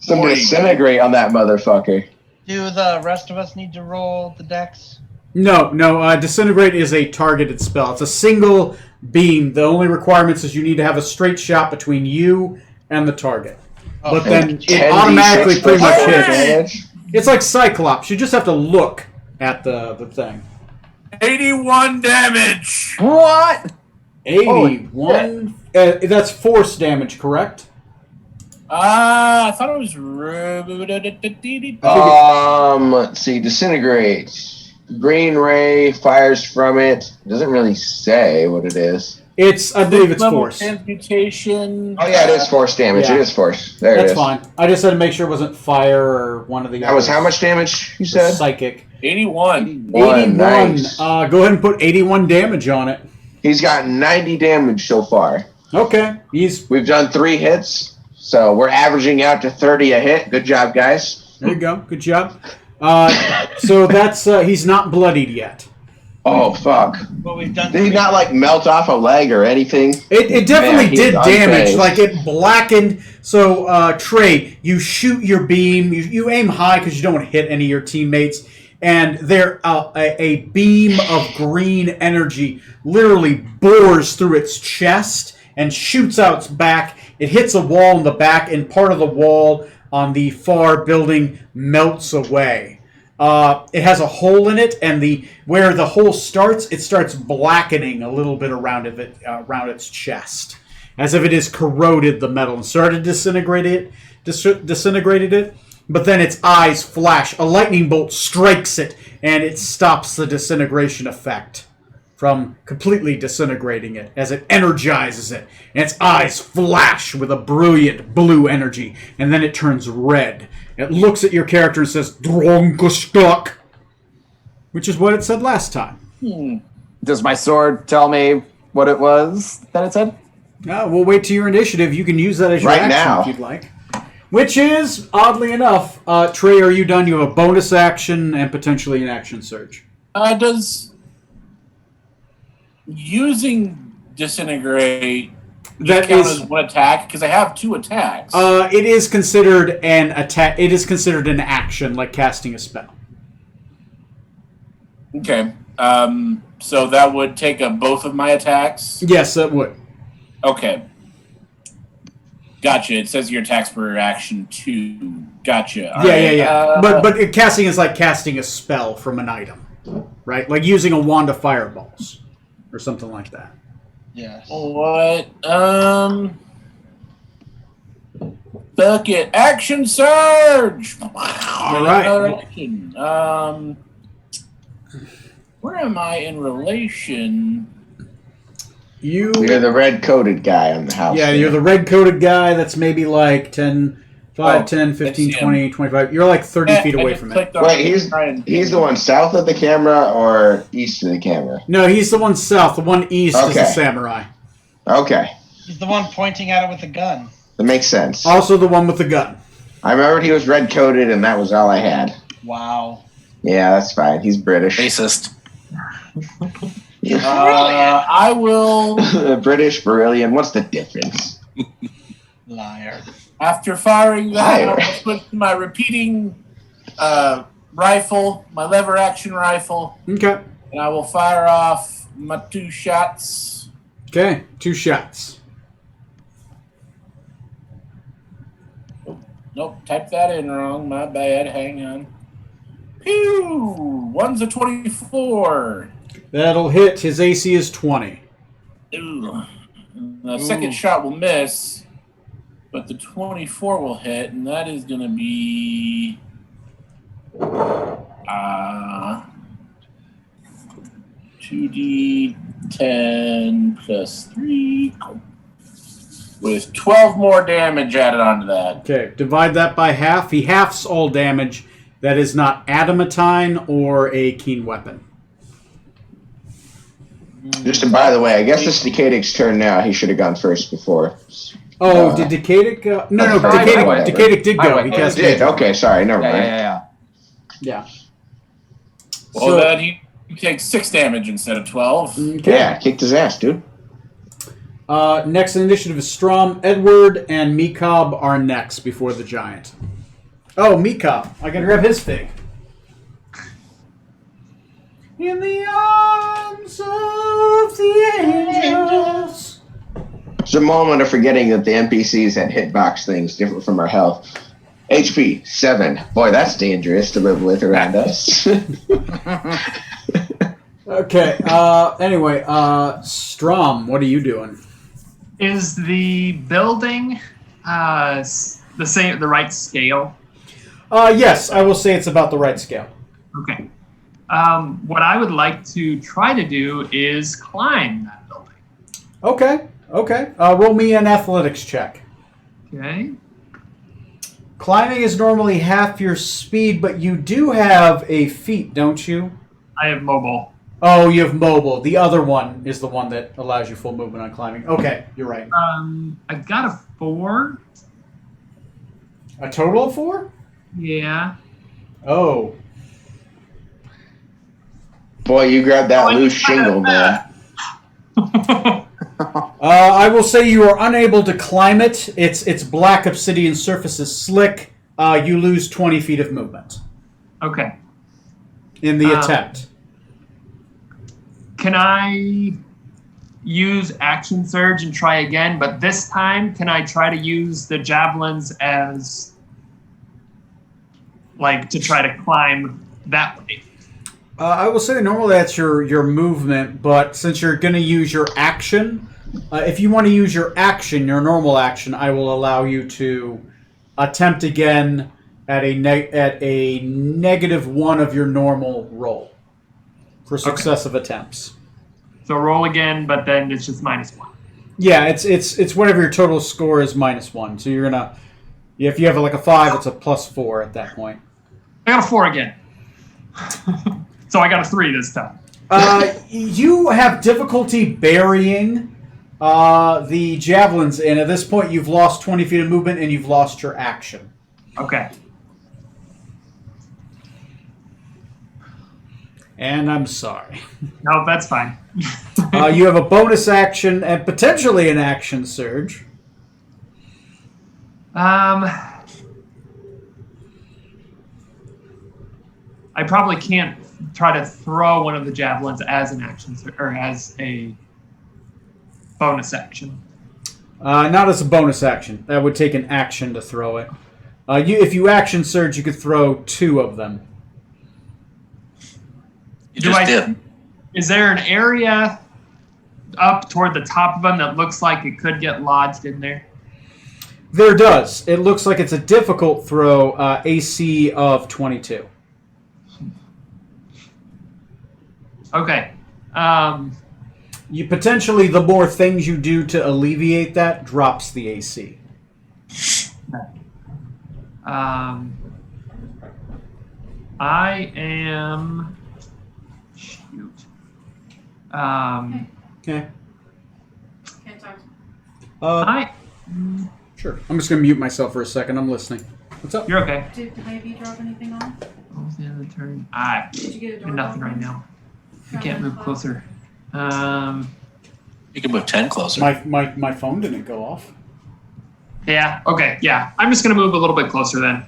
C: Some disintegrate on that motherfucker.
E: Do the rest of us need to roll the dex?
A: No. Disintegrate is a targeted spell. It's a single beam. The only requirements is you need to have a straight shot between you and the target. But then it
C: 10d6
A: automatically pretty much
C: plus
A: hits.
C: damage.
A: It's like Cyclops. You just have to look at the thing.
I: 81 damage.
B: What?
A: 81. That's force damage, correct?
I: I thought it was.
C: Let's see. Disintegrate. Green ray fires from it. Doesn't really say what it is.
A: I believe it's
I: Level
A: force.
I: Transmutation.
C: Oh yeah, it is force damage.
A: Yeah.
C: It is force. There it
A: That's
C: is.
A: fine. I just had to make sure it wasn't fire or one of the
C: That was
A: others.
C: how much damage you
A: Or
C: said?
A: Psychic.
I: 81.
A: 81.
C: Nice.
A: Go ahead and put 81 damage on it.
C: He's got 90 damage so far.
A: Okay.
C: We've done 3 hits, so we're averaging out to 30 a hit. Good job, guys.
A: There you go. Good job. So that's he's not bloodied yet.
C: Oh fuck!
E: Well, we've done.
C: Did he not like melt off a leg or anything?
A: It definitely
C: Man, he's
A: did damage.
C: unfazed.
A: Like it blackened. So Trey, you shoot your beam. You aim high because you don't want to hit any of your teammates. And there, a beam of green energy literally bores through its chest and shoots out its back. It hits a wall in the back, and part of the wall on the far building melts away. It has a hole in it, and where the hole starts, it starts blackening a little bit around its chest, as if it has corroded the metal and started disintegrated it. But then its eyes flash. A lightning bolt strikes it, and it stops the disintegration effect from completely disintegrating it as it energizes it. And its eyes flash with a brilliant blue energy, and then it turns red. It looks at your character and says, "Drongustuck," which is what it said last time.
B: Does my sword tell me what it was that it said?
A: We'll wait till your initiative. You can use that as your
C: Right
A: action
C: now.
A: if you'd like. Which is, oddly enough, Trey, are you done? You have a bonus action and potentially an action surge.
I: Does using disintegrate
A: That
I: count
A: is,
I: as one attack? Because I have 2 attacks.
A: it is considered an attack. It is considered an action, like casting a spell.
I: Okay. So that would take up both of my attacks.
A: Yes, that would.
I: Okay. Gotcha. It says your attacks per action 2. Gotcha. All right.
A: Yeah. But casting is like casting a spell from an item, right? Like using a wand of fireballs or something like that.
E: Yes.
I: What? Fuck it. Action surge.
A: All right.
I: Action. Where am I in relation?
A: You're
C: You're the red-coated guy on the house.
A: you're the red-coated guy that's maybe like 10, 5,
I: Oh,
A: 10, 15,
I: it's
A: 20, 25. You're like 30 feet away from it.
C: Wait, he's the one south of the camera or east of the camera?
A: No, he's the one south. The one east is the
C: Okay.
A: samurai.
C: Okay,
E: He's the one pointing at it with a gun.
C: that makes sense.
A: Also the one with the gun.
C: I remembered he was red-coated, and that was all I had.
E: Wow.
C: Yeah, that's fine. He's British.
D: Racist.
I: I will,
C: British, Brilliant. What's the difference?
E: Liar.
I: after firing that,
C: Liar.
I: I'll put my repeating rifle, my lever action rifle,
A: Okay.
I: and I will fire off my 2 shots.
A: Okay. 2 shots.
I: Nope, typed that in wrong. My bad. Hang on. Pew! One's a 24.
A: That'll hit. His AC is 20.
I: Ooh. The second shot will miss, but the 24 will hit, and that is going to be 2d10 plus 3 with 12 more damage added onto that.
A: Okay. Divide that by half. He halves all damage that is not adamantine or a keen weapon.
C: Just by the way, I guess it's Decadic's turn now. He should have gone first before.
A: Oh, did Decadic go? No,
B: Right,
A: Decadic did
B: I
A: go.
B: went.
A: He
C: Oh,
A: cast
C: he did.
A: magic.
C: Okay, sorry. Never
B: Yeah,
C: mind.
B: yeah.
I: Well,
A: So-
I: then he takes 6 damage instead of 12.
A: Okay.
C: Yeah, kicked his ass, dude.
A: Next in initiative is Strom. Edward and Mekob are next before the giant. Oh, Mekob. I can grab his fig. In the arms of the angels.
C: It's a moment of forgetting that the NPCs had hitbox things different from our health. HP 7. Boy, that's dangerous to live with around us.
A: Okay. Anyway, Strom, what are you doing?
F: Is the building the right scale?
A: Yes, I will say it's about the right scale.
F: Okay. What I would like to try to do is climb that building.
A: Okay. Roll me an athletics check.
F: Okay.
A: Climbing is normally half your speed, but you do have a feat, don't you?
F: I have mobile.
A: Oh, you have mobile. The other one is the one that allows you full movement on climbing. Okay, you're right.
F: I got a 4.
A: A total of 4?
F: Yeah.
A: Oh.
C: Boy, you grabbed that loose shingle, man.
A: I will say you are unable to climb it. Its black obsidian surface is slick. You lose 20 feet of movement
F: Okay.
A: in the attempt.
F: Can I use action surge and try again? But this time, can I try to use the javelins as to try to climb that way?
A: I will say normally that's your movement, but since you're going to use your action, if you want to use your action, your normal action, I will allow you to attempt again at a -1 of your normal roll for successive attempts.
F: So roll again, but then it's just -1.
A: Yeah, it's whatever your total score is -1. So you're gonna, if you have a 5, it's a +4 at that point.
F: I got a 4 again. So I got a 3 this time.
A: You have difficulty burying the javelins, and at this point you've lost 20 feet of movement and you've lost your action.
F: Okay.
A: And I'm sorry.
F: No, that's fine.
A: You have a bonus action and potentially an action surge.
F: I probably can't try to throw one of the javelins as an action or as a bonus action.
A: Not as a bonus action. That would take an action to throw it. If you action surge, you could throw 2 of them.
D: You just did.
F: Is there an area up toward the top of them that looks like it could get lodged in there?
A: There does. It looks like it's a difficult throw, AC of 22.
F: Okay.
A: You potentially, the more things you do to alleviate that, drops the AC.
F: I am. Shoot.
A: Okay.
J: Can't talk.
A: Sure. I'm just going to mute myself for a second. I'm listening. What's up?
F: You're okay.
J: Did Ivy drop anything off?
F: What was the other turn?
J: Did you get a door?
F: Nothing right now. I can't move closer.
D: You can move 10 closer.
A: My phone didn't go off.
F: Yeah. Okay. Yeah. I'm just gonna move a little bit closer then.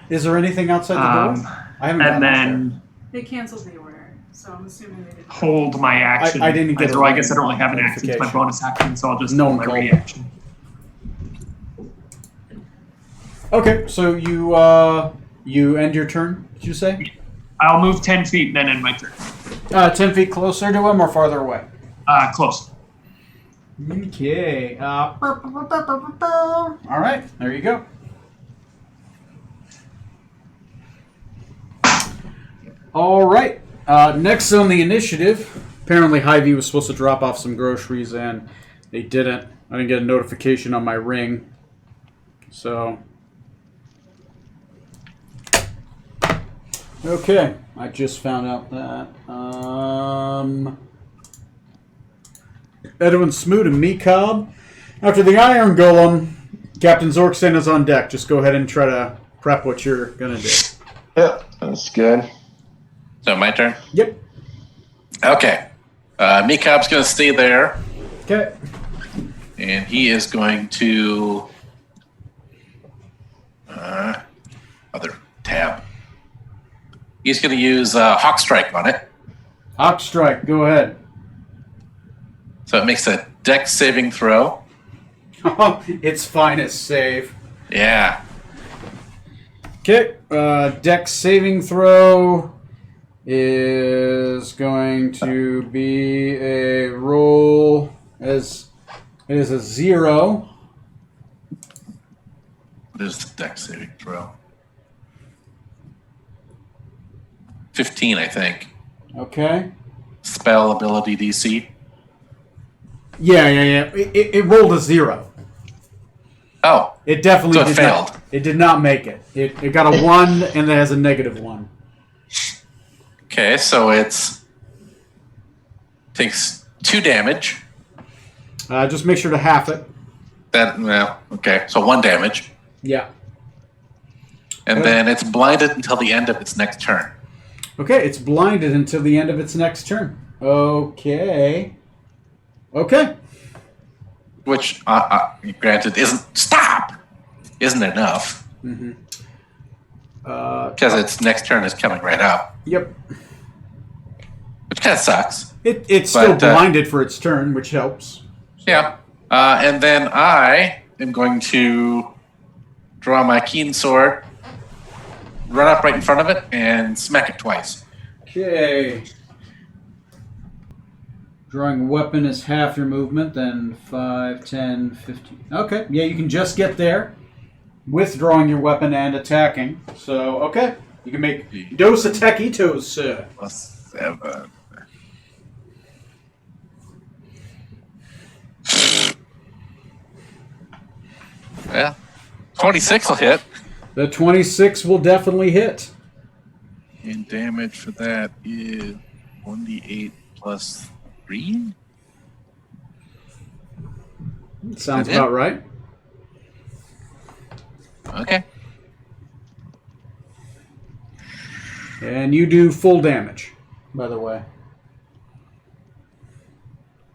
A: Is there anything outside the door? I haven't.
F: And then
J: They canceled the order, so I'm assuming they didn't.
F: hold my action.
A: I didn't get a
F: I guess I don't really have an action. It's my
A: notification.
F: bonus action, so I'll just
A: No
F: hold
A: one
F: my
A: called.
F: reaction.
A: Okay, so you end your turn. Did you say?
F: I'll move 10 feet, then end my turn.
A: 10 feet closer to him or farther away?
F: Close.
A: Okay. All right, there you go. All right. Next on the initiative, apparently Hy-Vee was supposed to drop off some groceries and they didn't. I didn't get a notification on my ring. So. Okay, I just found out that. Edwin Smoot and Mecob. After the Iron Golem, Captain Zorkstein is on deck. Just go ahead and try to prep what you're going to do.
C: Yep, that's good.
D: So my turn?
A: Yep.
D: Okay. Meekob's going to stay there,
A: Okay.
D: and he is going to... other tab. He's going to use Hawk Strike on it.
A: Hawk Strike, go ahead.
D: So it makes a Dex saving throw.
A: Its finest save.
D: Yeah.
A: Okay, Dex saving throw is going to be a roll as it is a 0.
D: What is the Dex saving throw? 15, I think.
A: Okay.
D: Spell ability DC.
A: Yeah. It rolled a 0.
D: Oh,
A: It definitely
D: So it
A: did
D: failed.
A: Not, it did not make it. It got a 1 and it has a -1.
D: okay. So it's takes 2 damage.
A: Just make sure to half it.
D: Okay. So 1 damage,
A: Yeah.
D: and then it's blinded until the end of its next turn.
A: Okay, it's blinded until the end of its next turn. Okay. Okay.
D: Which, granted, isn't enough because its next turn is coming right up,
A: Yep.
D: which kind of sucks.
A: It's still
D: But,
A: blinded for its turn, which helps.
D: Yeah. And then I am going to draw my keen sword, run up right in front of it, and smack it twice.
A: Okay. Drawing a weapon is half your movement, then 5, 10, 15. Okay, yeah, you can just get there with drawing your weapon and attacking. So, okay. You can make dos attackitos, sir.
D: Plus 7. Yeah. 26 will hit.
A: The 26 will definitely hit.
D: And damage for that is 1d8 plus 3?
A: Sounds
D: That's it?
A: about right.
D: Okay.
A: And you do full damage, by the way.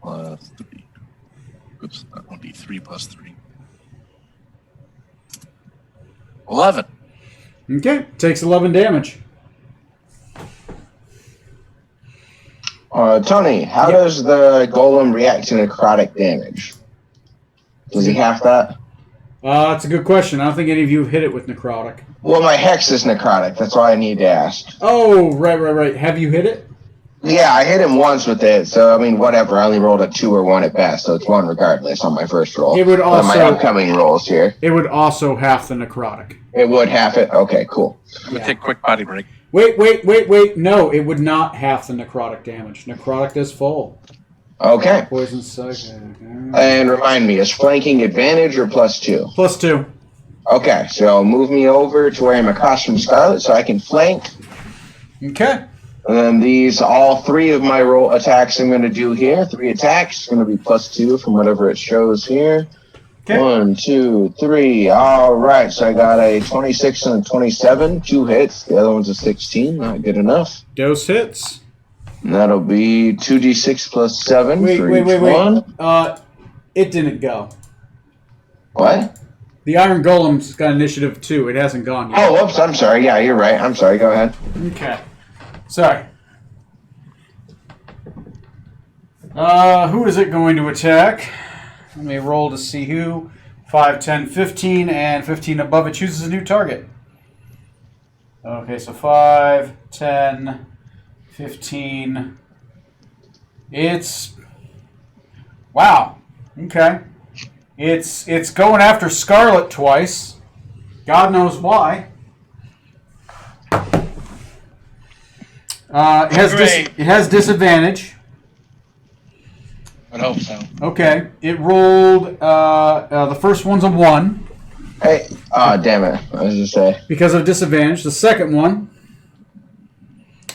D: Plus 3. Oops, not 1d3 plus 3. 11.
A: Okay, takes 11 damage.
C: Tony, how does the golem react to necrotic damage? Does he have that?
A: That's a good question. I don't think any of you have hit it with necrotic.
C: Well, my hex is necrotic. That's why I need to ask.
A: Oh, right. Have you hit it?
C: Yeah, I hit him once with it, so I mean, whatever. I only rolled a 2 or 1 at best, so it's 1 regardless on my first roll.
A: It would
C: On my
A: also
C: upcoming rolls here,
A: it would also half the necrotic.
C: it would have it. Okay, cool.
A: Yeah.
D: Take a quick body break.
A: Wait. No, it would not half the necrotic damage. Necrotic does full.
C: Okay,
A: Poison psychic.
C: and remind me, is flanking advantage or +2?
A: +2.
C: Okay, so move me over to where I'm across from Scarlet, so I can flank.
A: Okay.
C: And then all 3 of my roll attacks I'm going to do here. 3 attacks, going to be +2 from whatever it shows here.
A: Okay.
C: 1, 2, 3. All right. So I got a 26 and a 27. 2 hits. The other one's a 16. Not good enough.
A: Dose hits.
C: And that'll be 2d6 plus 7 for each one.
A: It didn't go.
C: What?
A: The Iron Golem's got initiative 2. It hasn't gone yet.
C: Oh, whoops. I'm sorry. Yeah, you're right. I'm sorry. Go ahead.
A: Okay. Sorry. Who is it going to attack? Let me roll to see who. 5, 10, 15, and 15 above. It chooses a new target. Okay, so 5, 10, 15. It's... Wow. Okay. It's going after Scarlet twice. God knows why. It has disadvantage.
E: I'd hope so.
A: Okay. It rolled... the first one's a 1.
C: Hey. Oh, damn it. I was going to say.
A: Because of disadvantage. The second one,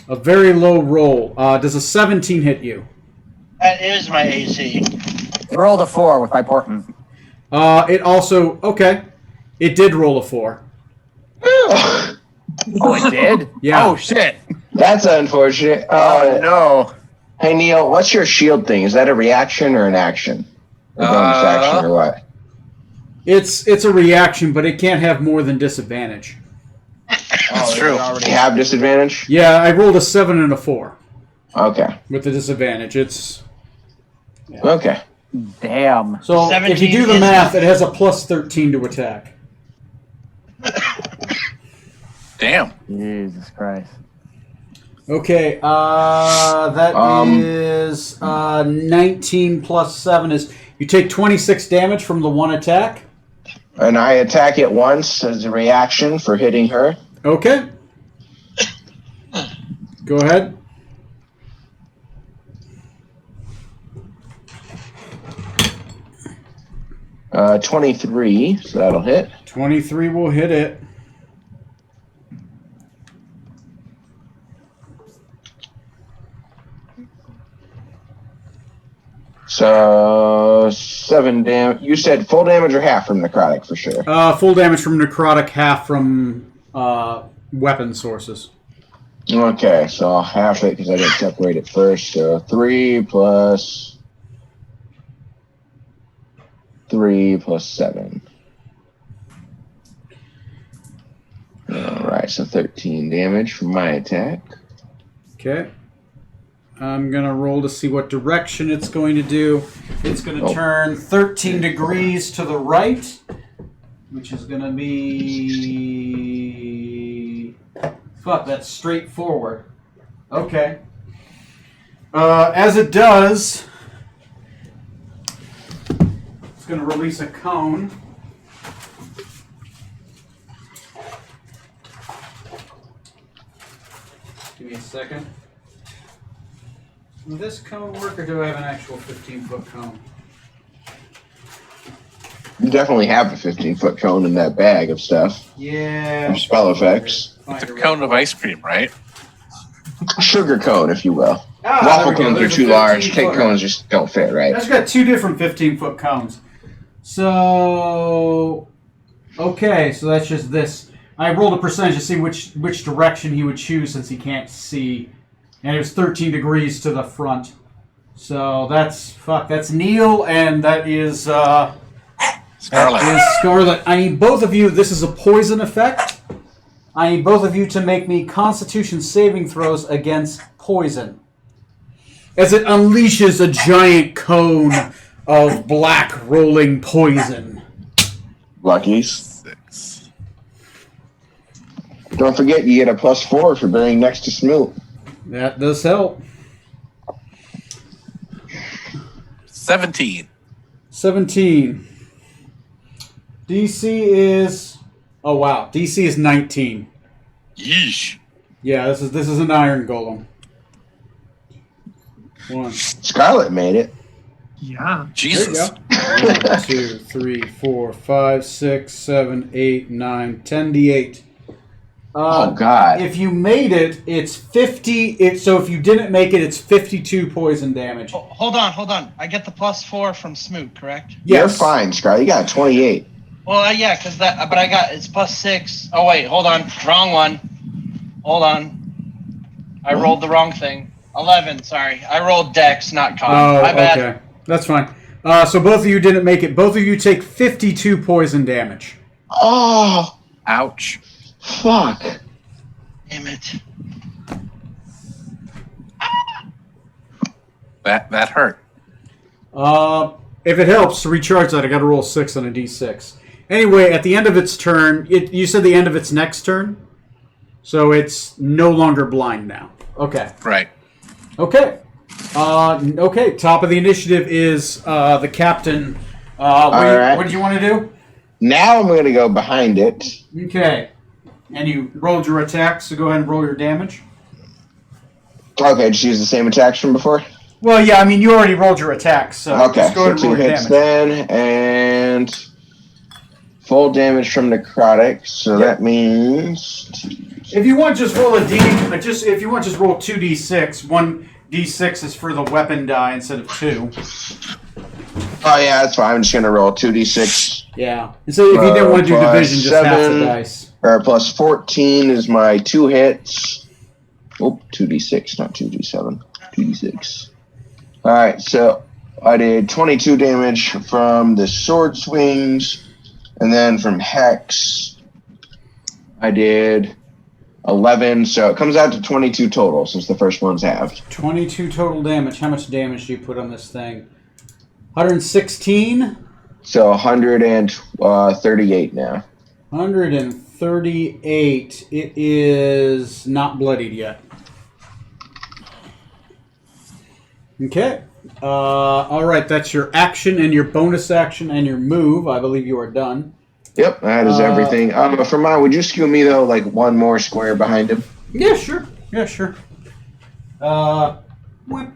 A: a very low roll. Does a 17 hit you?
E: That is my AC.
B: I rolled a 4 with my portent.
A: It also... Okay. It did roll a 4.
B: Oh, it did?
A: Yeah.
B: Oh, shit.
C: That's unfortunate.
B: Oh, no.
C: Hey, Neil, what's your shield thing? Is that a reaction or an action? Or bonus action or what?
A: It's a reaction, but it can't have more than disadvantage.
D: That's true.
C: You have disadvantage?
A: Yeah, I rolled a 7 and a 4
C: Okay.
A: with the disadvantage. It's...
C: Okay.
B: Damn.
A: So, if you do the
E: 17
A: math, it has a plus 13 to attack.
D: Damn.
B: Jesus Christ.
A: Okay, that is 19 plus 7 is... You take 26 damage from the one attack.
C: And I attack it once as a reaction for hitting her.
A: Okay. Go ahead.
C: Uh, 23, so that'll hit.
A: 23 will hit it.
C: So 7 damage. You said full damage or half from necrotic for sure.
A: Full damage from necrotic, half from weapon sources.
C: Okay, so I'll half it because I didn't separate it first. So 3 plus 7. Alright, so 13 damage from my attack.
A: Okay. I'm going to roll to see what direction it's going to do. It's going to turn 13 degrees to the right, which is going to be... Fuck, that's straight forward. Okay. As it does, it's going to release a cone. Give me a second. Will this cone work, or do I have an actual 15-foot cone?
C: You definitely have a 15-foot cone in that bag of stuff.
A: Yeah.
C: Of spell effects.
D: It's a cone of ice cream, right?
C: Sugar cone, if you will.
A: There
C: Waffle
A: we go.
C: cones are
A: There's a
C: too large.
A: 15
C: Cake
A: footer.
C: cones just don't fit, right?
A: That's got 2 different 15-foot cones. So, okay, so that's just this. I rolled a percentage to see which direction he would choose since he can't see. And it was 13 degrees to the front. So that's Neil, and that is
D: Scarlet.
A: That is Scarlet. I need both of you. This is a poison effect. I need both of you to make me Constitution saving throws against poison, as it unleashes a giant cone of black rolling poison.
C: Luckies.
D: 6.
C: Don't forget, you get a +4 for being next to Smoot.
A: That does help.
D: 17.
A: 17. DC is... Oh, wow. DC is 19.
D: Yeesh.
A: Yeah, this is an Iron Golem. 1.
C: Scarlet made it.
F: Yeah.
D: Jesus.
A: There you go. 1, 2, 3, 4, 5, 6, 7, 8, 9, 10 D8.
C: Oh, God.
A: If you made it, it's 50. So if you didn't make it, it's 52 poison damage.
G: Oh, hold on. I get the +4 from Smoot, correct?
C: You're
A: Yes.
C: fine, Scar. You got 28.
G: Well, yeah, because that. But I got it's +6. Oh wait, hold on, wrong one. Hold on, I rolled the wrong thing. 11. Sorry, I rolled Dex, not Con.
A: Oh,
G: My bad.
A: okay. That's fine. So both of you didn't make it. Both of you take 52 poison damage.
C: Oh,
D: Ouch.
C: fuck.
G: Damn it.
D: That hurt.
A: If it helps to recharge that, I got to roll 6 on a d6. Anyway, at the end of its turn, you said the end of its next turn, so it's no longer blind now. Okay.
D: Right.
A: Okay. Okay. Top of the initiative is the captain.
C: right.
A: What do you want to do?
C: Now I'm going to go behind it.
A: Okay. And you rolled your attack, so go ahead and roll your damage.
C: Okay, just use the same attacks from before.
A: Well, yeah, I mean, you already rolled your attack, so
C: Okay,
A: just go ahead
C: so
A: and
C: 2
A: roll your
C: hits
A: damage.
C: then, and full damage from necrotic. So
A: Yep.
C: that means
A: If you want, just roll a d. If you want, just roll 2d6. 1d6 is for the weapon die instead of 2.
C: oh yeah, that's fine. I'm just gonna roll 2d6.
A: Yeah. And so if you didn't want to do
C: plus
A: division, just half the
C: 7.
A: dice.
C: Or plus 14 is my 2 hits. Oh, 2d6, not 2d7. 2d6. All right, so I did 22 damage from the sword swings, and then from Hex, I did 11. So it comes out to 22 total since the first one's halved.
A: 22 total damage. How much damage do you put on this thing? 116?
C: So 138 now.
A: 138. It is not bloodied yet. Okay. All right, that's your action and your bonus action and your move. I believe you are done.
C: Yep, that is everything. For mine, would you skew me though, like one more square behind him?
A: Yeah, sure. Yeah, sure. What?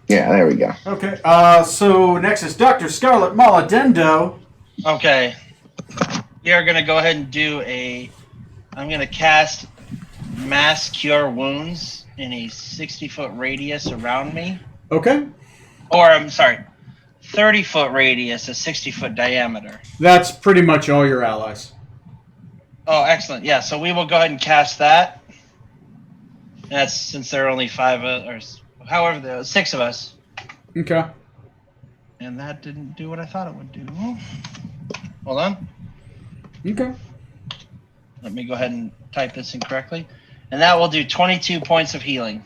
C: Yeah, there we go.
A: Okay. So next is Dr. Scarlet Maladendo.
G: Okay. We are gonna go ahead and do I'm gonna cast Mass Cure Wounds in a 60-foot radius around me.
A: Okay.
G: Or I'm sorry, 30-foot radius, a 60-foot diameter.
A: That's pretty much all your allies.
G: Oh, excellent. Yeah, so we will go ahead and cast that. That's since there are only 5 or however there are 6 of us.
A: Okay.
G: And that didn't do what I thought it would do. Hold on.
A: Okay.
G: Let me go ahead and type this in correctly. And that will do 22 points of healing.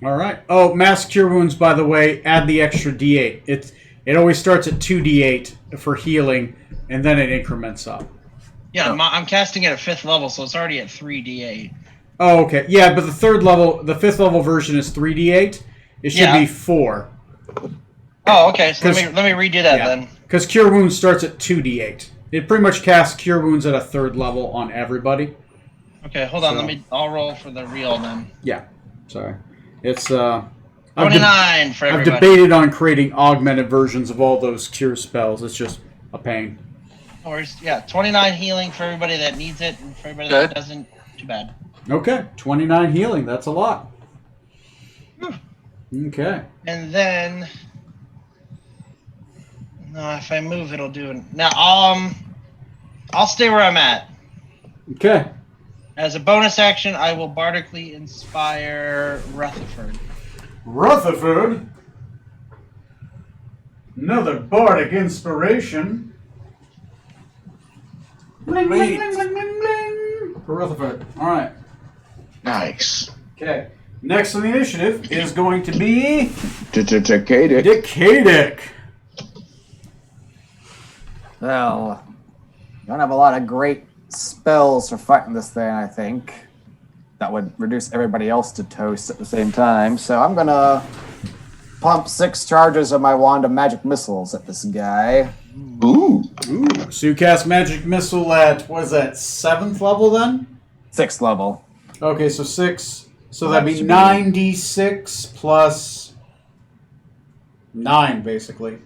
A: All right. Oh, Mass Cure Wounds, by the way, add the extra D8. It always starts at 2D8 for healing, and then it increments up.
G: Yeah, I'm casting it at 5th level, so it's already at 3d8.
A: Oh, okay. Yeah, but the 5th level version is 3D8. It should be 4.
G: Oh, okay. So let me redo that then.
A: Because Cure Wounds starts at 2D8. It pretty much casts Cure Wounds at a 3rd level on everybody.
G: Okay, hold on. I'll roll for the real then.
A: Yeah. Sorry. It's
G: 29 for everybody.
A: I've debated on creating augmented versions of all those cure spells. It's just a pain.
G: Or yeah, 29 healing for everybody that needs it, and for everybody that doesn't, too bad.
A: Okay, 29 healing. That's a lot. Okay.
G: And then, no, if I move, it'll do it. Now, I'll stay where I'm at.
A: Okay.
G: As a bonus action, I will bardically inspire Rutherford.
A: Rutherford. Another bardic inspiration. Bling, bling, bling, bling, bling, bling. For Rutherford. All right.
C: Nice.
A: Okay. Next on the initiative is going to be
C: Decadic.
A: Decadic.
B: Well, you don't have a lot of great spells for fighting this thing, I think. That would reduce everybody else to toast at the same time. So I'm going to pump 6 charges of my Wand of Magic Missiles at this guy.
C: Ooh.
A: So you cast Magic Missile at, what is that, 7th level then?
B: 6th level.
A: Okay, so 6. So that'd be 9d6 plus 9, basically.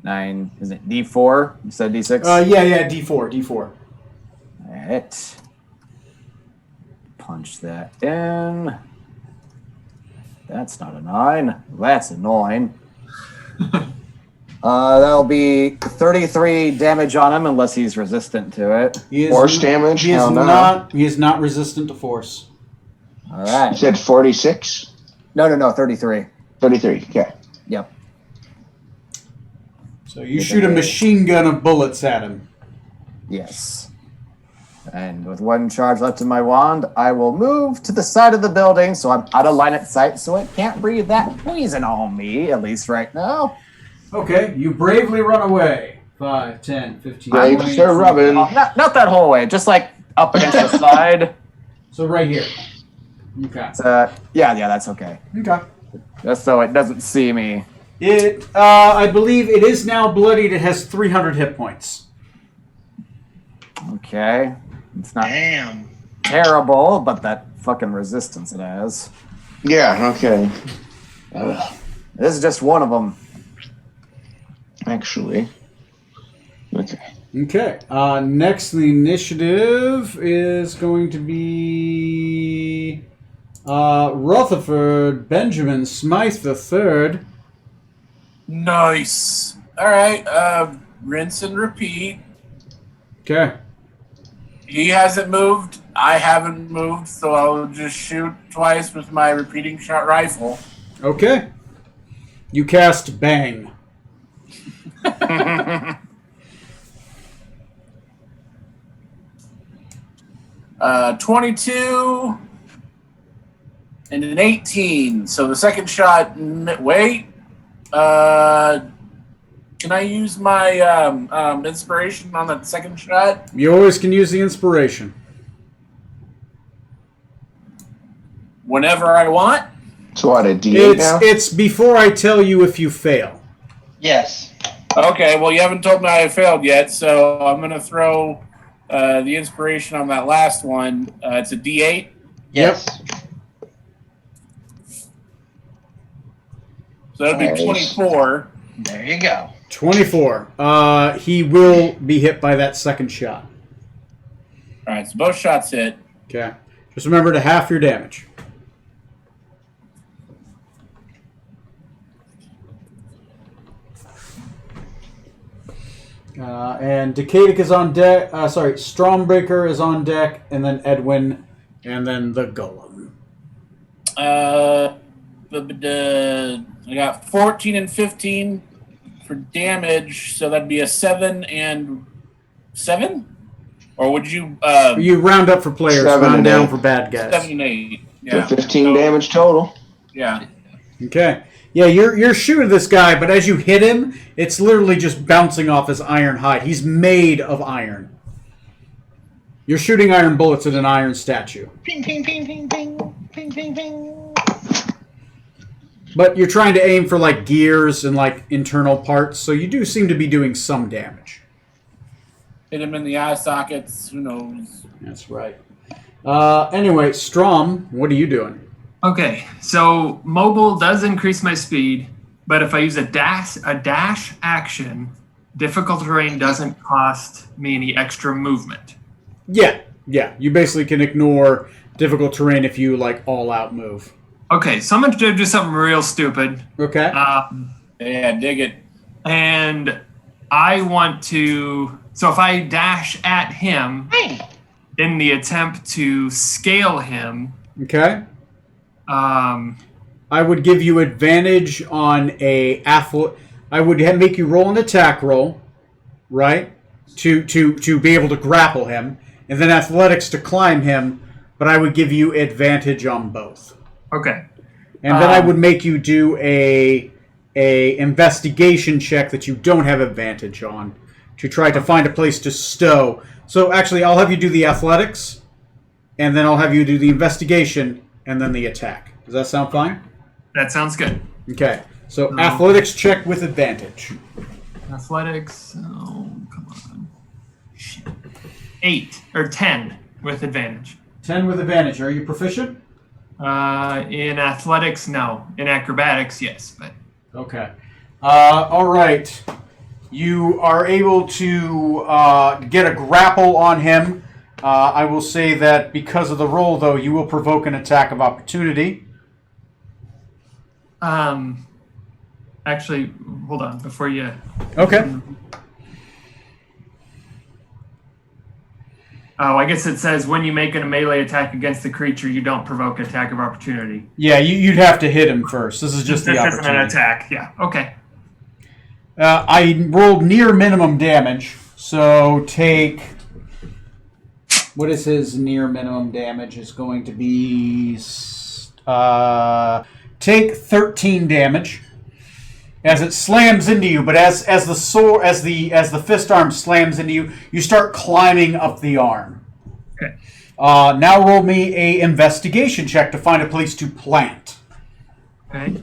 B: 9, is it D4? You said D6?
A: Yeah, D4.
B: Alright. punch that in. That's not a 9. That's a 9. That'll be 33 damage on him unless he's resistant to it.
C: Force damage?
A: He is
C: Hell no.
A: not. He is not resistant to force.
B: All right.
C: You said 46?
B: No, 33.
C: 33, okay.
B: Yep.
A: So you shoot a machine gun of bullets at him.
B: Yes. And with one charge left in my wand, I will move to the side of the building so I'm out of line of sight so it can't breathe that poison on me, at least right now.
A: Okay, you bravely run away. 5, 10, 15,
C: Brave
A: 20,
C: Sir Robin.
B: Not that whole way, just like up against the side.
A: So right here. Okay.
B: Yeah, that's okay.
A: Okay.
B: Just so it doesn't see me.
A: It, I believe it is now bloodied. It has 300 hit points.
B: Okay. It's not
E: Damn.
B: terrible, but that fucking resistance it has.
C: Yeah, okay.
B: This is just one of them.
C: Actually. Okay.
A: Okay. Next in the initiative is going to be Rutherford Benjamin Smythe III.
I: Nice. All right. Rinse and repeat.
A: Okay.
I: He hasn't moved. I haven't moved, so I'll just shoot twice with my repeating shot rifle.
A: Okay. You cast Bang.
I: 22 and an 18. So the second shot. Wait. Can I use my inspiration on that second shot?
A: You always can use the inspiration.
I: Whenever I want.
C: So what, a D8 now?
A: It's before I tell you if you fail.
E: Yes.
I: Okay, well, you haven't told me I failed yet, so I'm going to throw the inspiration on that last one. It's a D8.
E: Yes.
I: So that'd be
C: Nice.
I: 24.
E: There you go.
A: 24. He will be hit by that second shot.
I: All right, so both shots hit.
A: Okay. Just remember to half your damage. And Decadic is on deck. Stormbreaker is on deck, and then Edwin, and then the Golem.
I: I got 14 and 15 for damage, so that'd be a 7 and 7? Or would you...
A: You round up for players,
C: 7
A: round
C: and
A: down
C: 8.
A: for bad guys.
I: 7 and 8.
C: So
I: Yeah.
C: 15
I: So,
C: damage total.
I: Yeah.
A: Okay. Yeah, you're shooting this guy, but as you hit him, it's literally just bouncing off his iron hide. He's made of iron. You're shooting iron bullets at an iron statue.
E: Ping, ping, ping, ping, ping. Ping, ping, ping.
A: But you're trying to aim for like gears and like internal parts, so you do seem to be doing some damage.
I: Hit him in the eye sockets. Who knows?
A: That's right. Anyway, Strom, what are you doing?
F: Okay, so mobile does increase my speed, but if I use a dash action, difficult terrain doesn't cost me any extra movement.
A: Yeah. You basically can ignore difficult terrain if you like all out move.
F: Okay, so I'm going to do something real stupid.
A: Okay.
I: Yeah, dig it.
F: And I want to... So if I dash at him in the attempt to scale him...
A: Okay. I would give you advantage on a I would make you roll an attack roll, right? To be able to grapple him, and then athletics to climb him. But I would give you advantage on both.
F: Okay.
A: And then I would make you do a investigation check that you don't have advantage on to try to find a place to stow. So actually, I'll have you do the athletics, and then I'll have you do the investigation, and then the attack. Does that sound fine?
F: That sounds good.
A: Okay. So athletics check with advantage.
F: Athletics. Oh, come on. Shit. 8 or 10 with advantage.
A: 10 with advantage. Are you proficient?
F: In athletics, no. In acrobatics, yes. But
A: Okay. All right. You are able to get a grapple on him. I will say that because of the roll, though, you will provoke an attack of opportunity.
F: Actually, hold on before you.
A: Okay.
F: Oh, I guess it says when you make a melee attack against the creature, you don't provoke attack of opportunity.
A: Yeah, you'd have to hit him first. This is just the
F: This
A: opportunity.
F: isn't an attack. Yeah. Okay.
A: I rolled near minimum damage, so take... What is his near minimum damage? Is going to be... take 13 damage as it slams into you, but as the sword, as the fist arm slams into you, you start climbing up the arm.
F: Okay.
A: Now roll me a investigation check to find a place to plant.
F: Okay.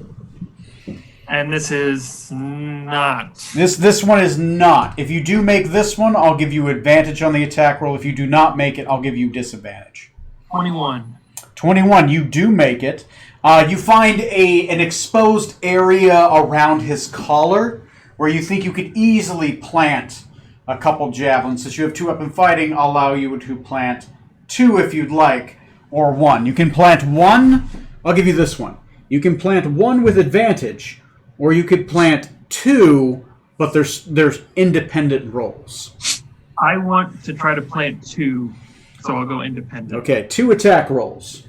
F: And this is not.
A: This one is not. If you do make this one, I'll give you advantage on the attack roll. If you do not make it, I'll give you disadvantage.
F: 21.
A: 21, you do make it. You find an exposed area around his collar where you think you could easily plant a couple javelins. Since you have 2-weapon fighting, I'll allow you to plant 2 if you'd like, or 1. You can plant 1. I'll give you this one. You can plant 1 with advantage, or you could plant 2, but there's independent rolls.
F: I want to try to plant 2, so I'll go independent.
A: Okay, 2 attack rolls.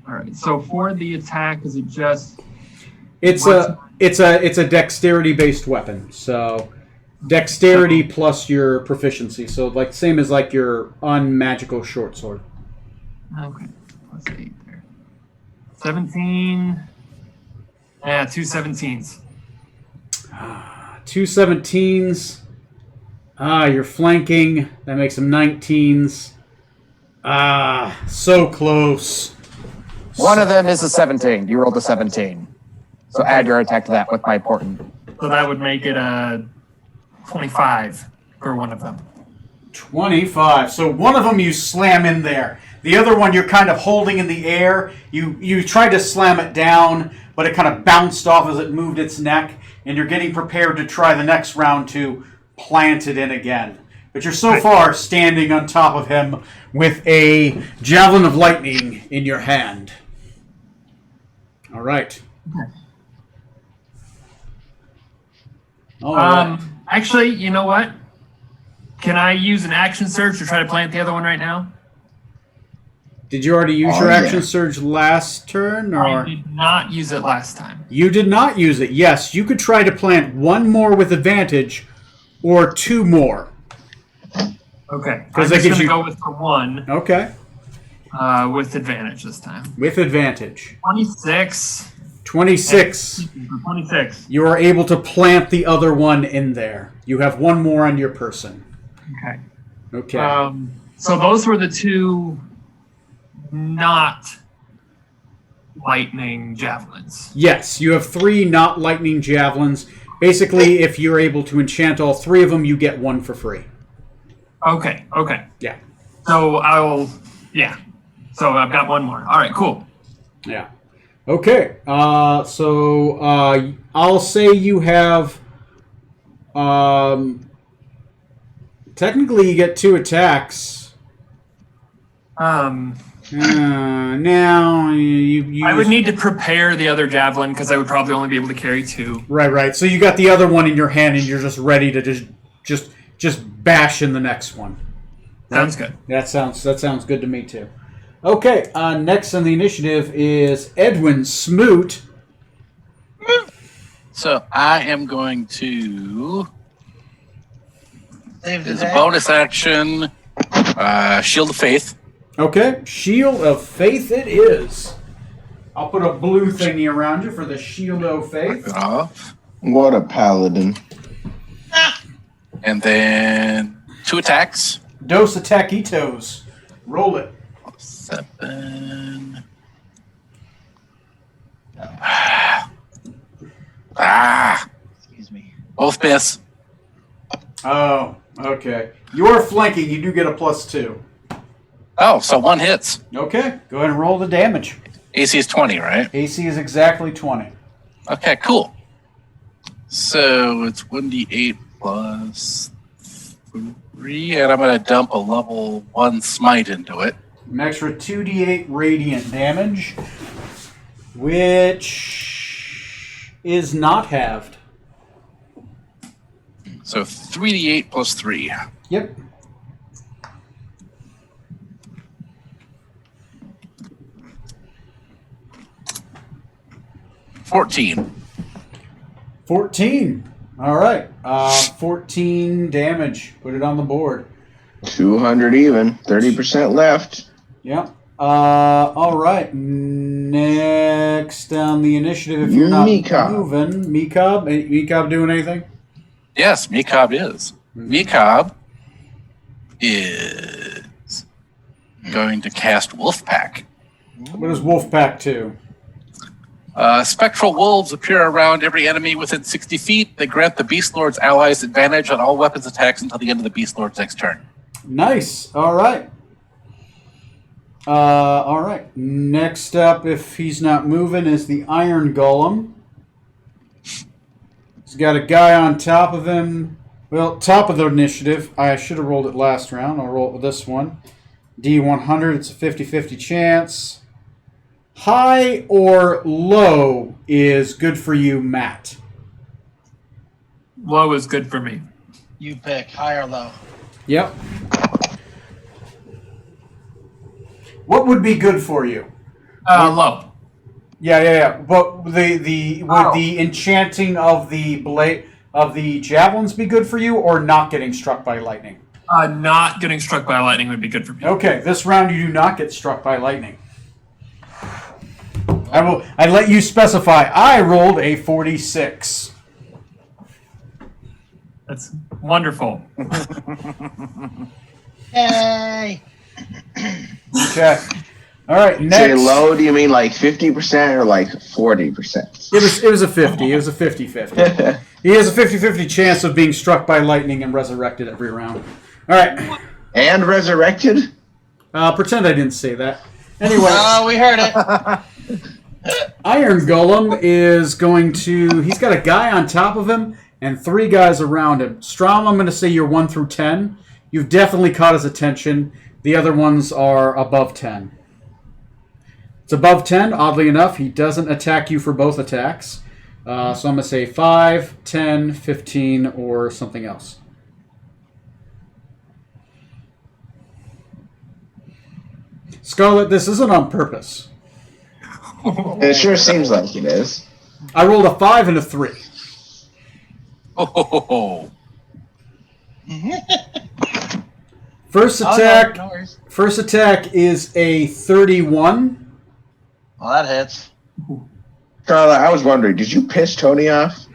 F: All right. So for the attack, is it just?
A: It's a dexterity based weapon. So dexterity plus your proficiency. So like same as like your unmagical short sword.
F: Okay. Plus 8 there. 17. Yeah, 2 17s.
A: 2 17s. You're flanking. That makes them 19s. So close.
B: One of them is a 17. You rolled a 17. So add your attack to that with my important.
F: So that would make it a 25 for one of them.
A: 25. So one of them you slam in there. The other one you're kind of holding in the air. You tried to slam it down, but it kind of bounced off as it moved its neck, and you're getting prepared to try the next round to plant it in again. But you're so far standing on top of him with a javelin of lightning in your hand. All right. All right.
F: Actually, you know what? Can I use an action surge to try to plant the other one right now?
A: Did you already use your action surge last turn? Or?
F: I did not use it last time.
A: You did not use it. Yes, you could try to plant 1 more with advantage or 2 more.
F: Okay. I'm
A: that
F: just
A: gives
F: going to
A: you-
F: go with the 1
A: Okay.
F: with advantage this time.
A: With advantage.
F: 26.
A: 26.
F: 26.
A: You are able to plant the other one in there. You have 1 more on your person.
F: Okay.
A: Okay.
F: So those were the 2 not lightning javelins.
A: Yes, you have 3 not lightning javelins. Basically, if you're able to enchant all 3 of them, you get 1 for free.
F: Okay.
A: Yeah.
F: So So I've got 1 more. All right, cool.
A: Yeah. Okay. So I'll say you have. Technically, you get 2 attacks. Now you.
F: I would need to prepare the other javelin because I would probably only be able to carry 2.
A: Right. So you got the other one in your hand, and you're just ready to just bash in the next one.
F: Sounds good.
A: That sounds good to me too. Okay. Next on the initiative is Edwin Smoot.
D: So I am going to.
E: Save the
D: As a
E: day.
D: bonus action, Shield of Faith.
A: Okay. Shield of Faith it is. I'll put a blue thingy around you for the Shield of Faith.
D: Off.
C: What a paladin.
D: And then 2 attacks.
A: Dos Attackitos. Roll it.
D: 7.
E: Excuse me.
D: Both miss.
A: Oh, okay. You're flanking. You do get a +2.
D: Oh, so 1 hits.
A: Okay. Go ahead and roll the damage.
D: AC is 20, right?
A: AC is exactly 20.
D: Okay, cool. So it's 1d8 plus 3, and I'm going to dump a level 1 smite into it.
A: An extra 2d8 radiant damage, which is not halved.
D: So 3d8 plus 3.
A: Yep.
D: $14.
A: 14. All right. 14 damage. Put it on the board.
C: 200 even. 30% left.
A: Yep. All right. Next on the initiative, if you're not
C: Meekob.
A: moving, Meekob. Meekob doing anything?
D: Yes, Meekob is. Meekob is going to cast Wolfpack.
A: What does Wolfpack do?
D: Spectral wolves appear around every enemy within 60 feet. They grant the Beast Lord's allies advantage on all weapons attacks until the end of the Beast Lord's next turn.
A: Nice. All right. All right. Next up, if he's not moving, is the Iron Golem. He's got a guy on top of him. Well, top of the initiative. I should have rolled it last round. I'll roll it with this one. D100. It's a 50-50 chance. High or low is good for you, Matt.
F: Low is good for me.
E: You pick high or low.
A: Yep. What would be good for you?
F: Low.
A: Yeah. But would the enchanting of the blade of the javelins be good for you, or not getting struck by lightning?
F: Not getting struck by lightning would be good for me.
A: Okay, this round you do not get struck by lightning. I let you specify. I rolled a 46.
F: That's wonderful.
E: Yay!
A: Okay. All right. Next.
C: Say low, do you mean like 50% or like 40%?
A: It was a 50. It was a 50-50. He has a 50-50 chance of being struck by lightning and resurrected every round. All right.
C: And resurrected?
A: Pretend I didn't say that. Anyway.
E: Oh, we heard it.
A: Iron Golem is going to... He's got a guy on top of him and 3 guys around him. Strom, I'm going to say you're 1 through 10. You've definitely caught his attention. The other ones are above 10. It's above 10. Oddly enough, he doesn't attack you for both attacks. So I'm going to say 5, 10, 15, or something else. Scarlet, this isn't on purpose.
C: It sure seems like it is.
A: I rolled a 5 and a 3.
D: Oh.
A: First attack. First attack is a 31.
E: Well, that hits.
C: Carla, I was wondering, did you piss Tony off?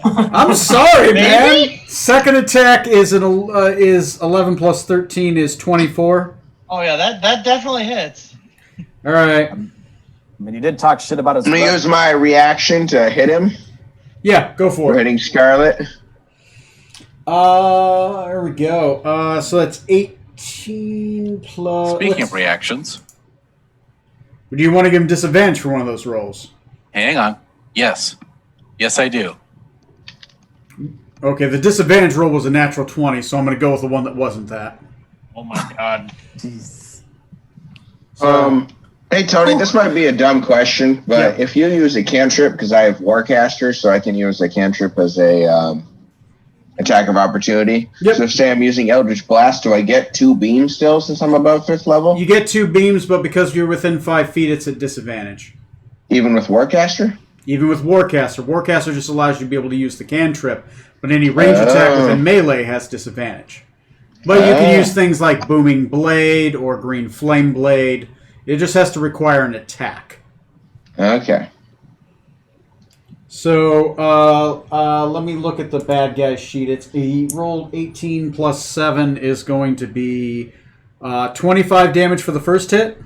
A: I'm sorry, man. Second attack is 11 plus 13 is 24.
E: Oh yeah, that definitely hits.
A: All right.
B: I mean, you did talk shit about his.
C: I'm gonna use my reaction to hit him.
A: Yeah, go for
C: We're
A: it.
C: hitting Scarlet.
A: There we go. So that's 18 plus.
D: Speaking of reactions.
A: Do you want to give him disadvantage for one of those rolls?
D: Hang on. Yes. Yes, I do.
A: Okay, the disadvantage roll was a natural 20, so I'm going to go with the one that wasn't that.
I: Oh my god.
B: Jeez.
C: Hey Tony, this might be a dumb question, but if you use a cantrip, because I have Warcaster, so I can use a cantrip as a attack of opportunity.
A: Yep.
C: So say I'm using Eldritch Blast, do I get 2 beams still since I'm above 5th level?
A: You get 2 beams, but because you're within 5 feet, it's a disadvantage.
C: Even with Warcaster?
A: Even with Warcaster. Warcaster just allows you to be able to use the cantrip, but any range attack within melee has disadvantage. But you can use things like Booming Blade or Green Flame Blade. It just has to require an attack.
C: Okay.
A: So, let me look at the bad guy sheet. He rolled 18 plus 7 is going to be 25 damage for the first hit.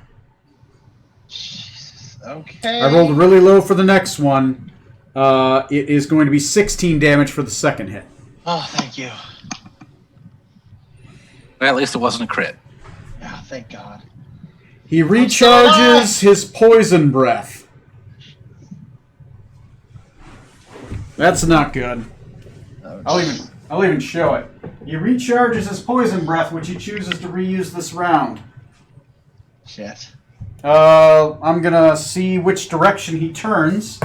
E: Okay.
A: I rolled really low for the next one. It is going to be 16 damage for the second hit.
E: Oh, thank you.
D: Well, at least it wasn't a crit.
E: Yeah, thank God.
A: He recharges his poison breath. That's not good. I'll even show it. He recharges his poison breath, which he chooses to reuse this round.
E: Shit.
A: I'm gonna see which direction he turns.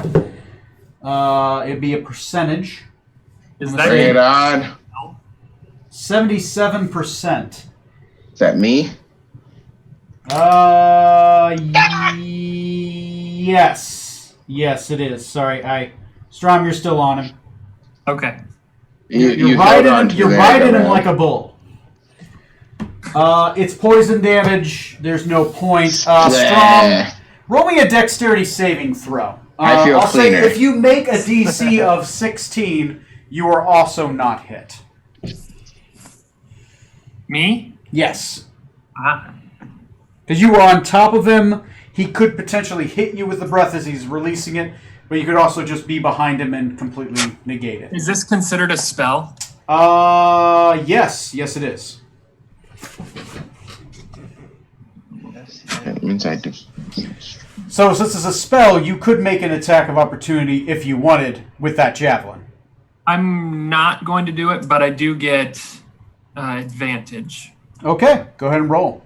A: It'd be a percentage.
F: Is
A: I'm
F: that
C: Bring it
F: you?
C: on.
A: 77%.
C: Is that me?
A: Yes. Yes, it is. Sorry, Strom, you're still on him.
F: Okay.
A: You're
C: held on
A: riding him.
C: to
A: You're
C: the
A: riding him
C: around.
A: like a bull. It's poison damage. There's no point. Strom,
C: Bleh.
A: roll me a dexterity saving throw.
C: I feel
A: I'll
C: cleaner.
A: say if you make a DC of 16, you are also not hit.
F: Me?
A: Yes.
F: Ah.
A: Because you were on top of him, he could potentially hit you with the breath as he's releasing it, but you could also just be behind him and completely negate it.
F: Is this considered a spell?
A: Yes. Yes, it is.
C: That means I do.
A: So since it's a spell, you could make an attack of opportunity if you wanted with that javelin.
F: I'm not going to do it, but I do get advantage
A: Okay, go ahead and roll.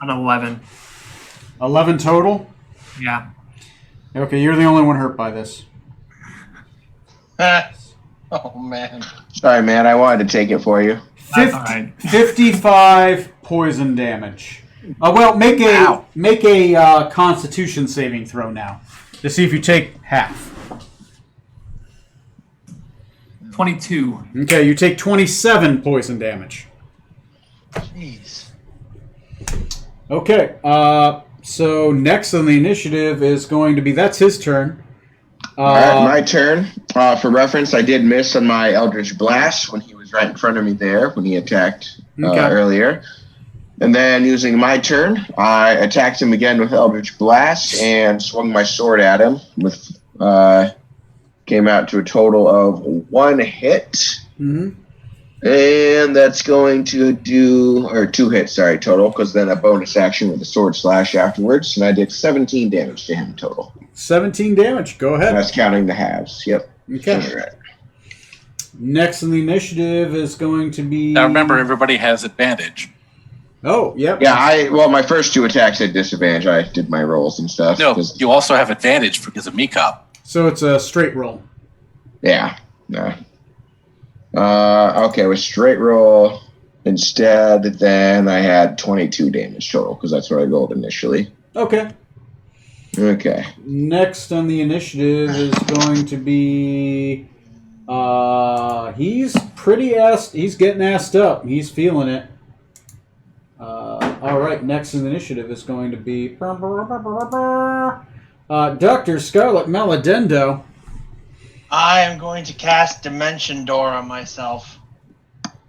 F: on 11.
A: 11 total?
F: Yeah.
A: Okay, you're the only one hurt by this.
E: Oh man.
C: Sorry, man. I wanted to take it for you.
F: That's all right.
A: 55 poison damage. Make a Constitution saving throw now to see if you take half.
F: 22.
A: Okay, you take 27 poison damage.
E: Jeez.
A: Okay, so next on the initiative is going to be, that's his turn.
C: All right, my turn. For reference, I did miss on my Eldritch Blast when he was right in front of me there when he attacked earlier. And then using my turn, I attacked him again with Eldritch Blast and swung my sword at him with came out to a total of 1 hit.
A: Mm-hmm.
C: And that's going to do, or 2 hits, sorry, total, because then a bonus action with a sword slash afterwards. And I did 17 damage to him total.
A: 17 damage, go ahead.
C: That's counting the halves. Yep.
A: Okay.
C: All right.
A: Next on the initiative is going to be...
D: Now remember, everybody has advantage.
A: Oh, yep.
C: Yeah, my first 2 attacks at disadvantage. I did my rolls and stuff.
D: No, you also have advantage because of Mikop.
A: So it's a straight roll.
C: Yeah. No. Okay, with straight roll instead, then I had 22 damage total because that's what I rolled initially.
A: Okay.
C: Okay.
A: Next on the initiative is going to be... he's getting assed up. He's feeling it. All right, next in the initiative is going to be... Dr. Scarlet Maladendo.
E: I am going to cast Dimension Door on myself.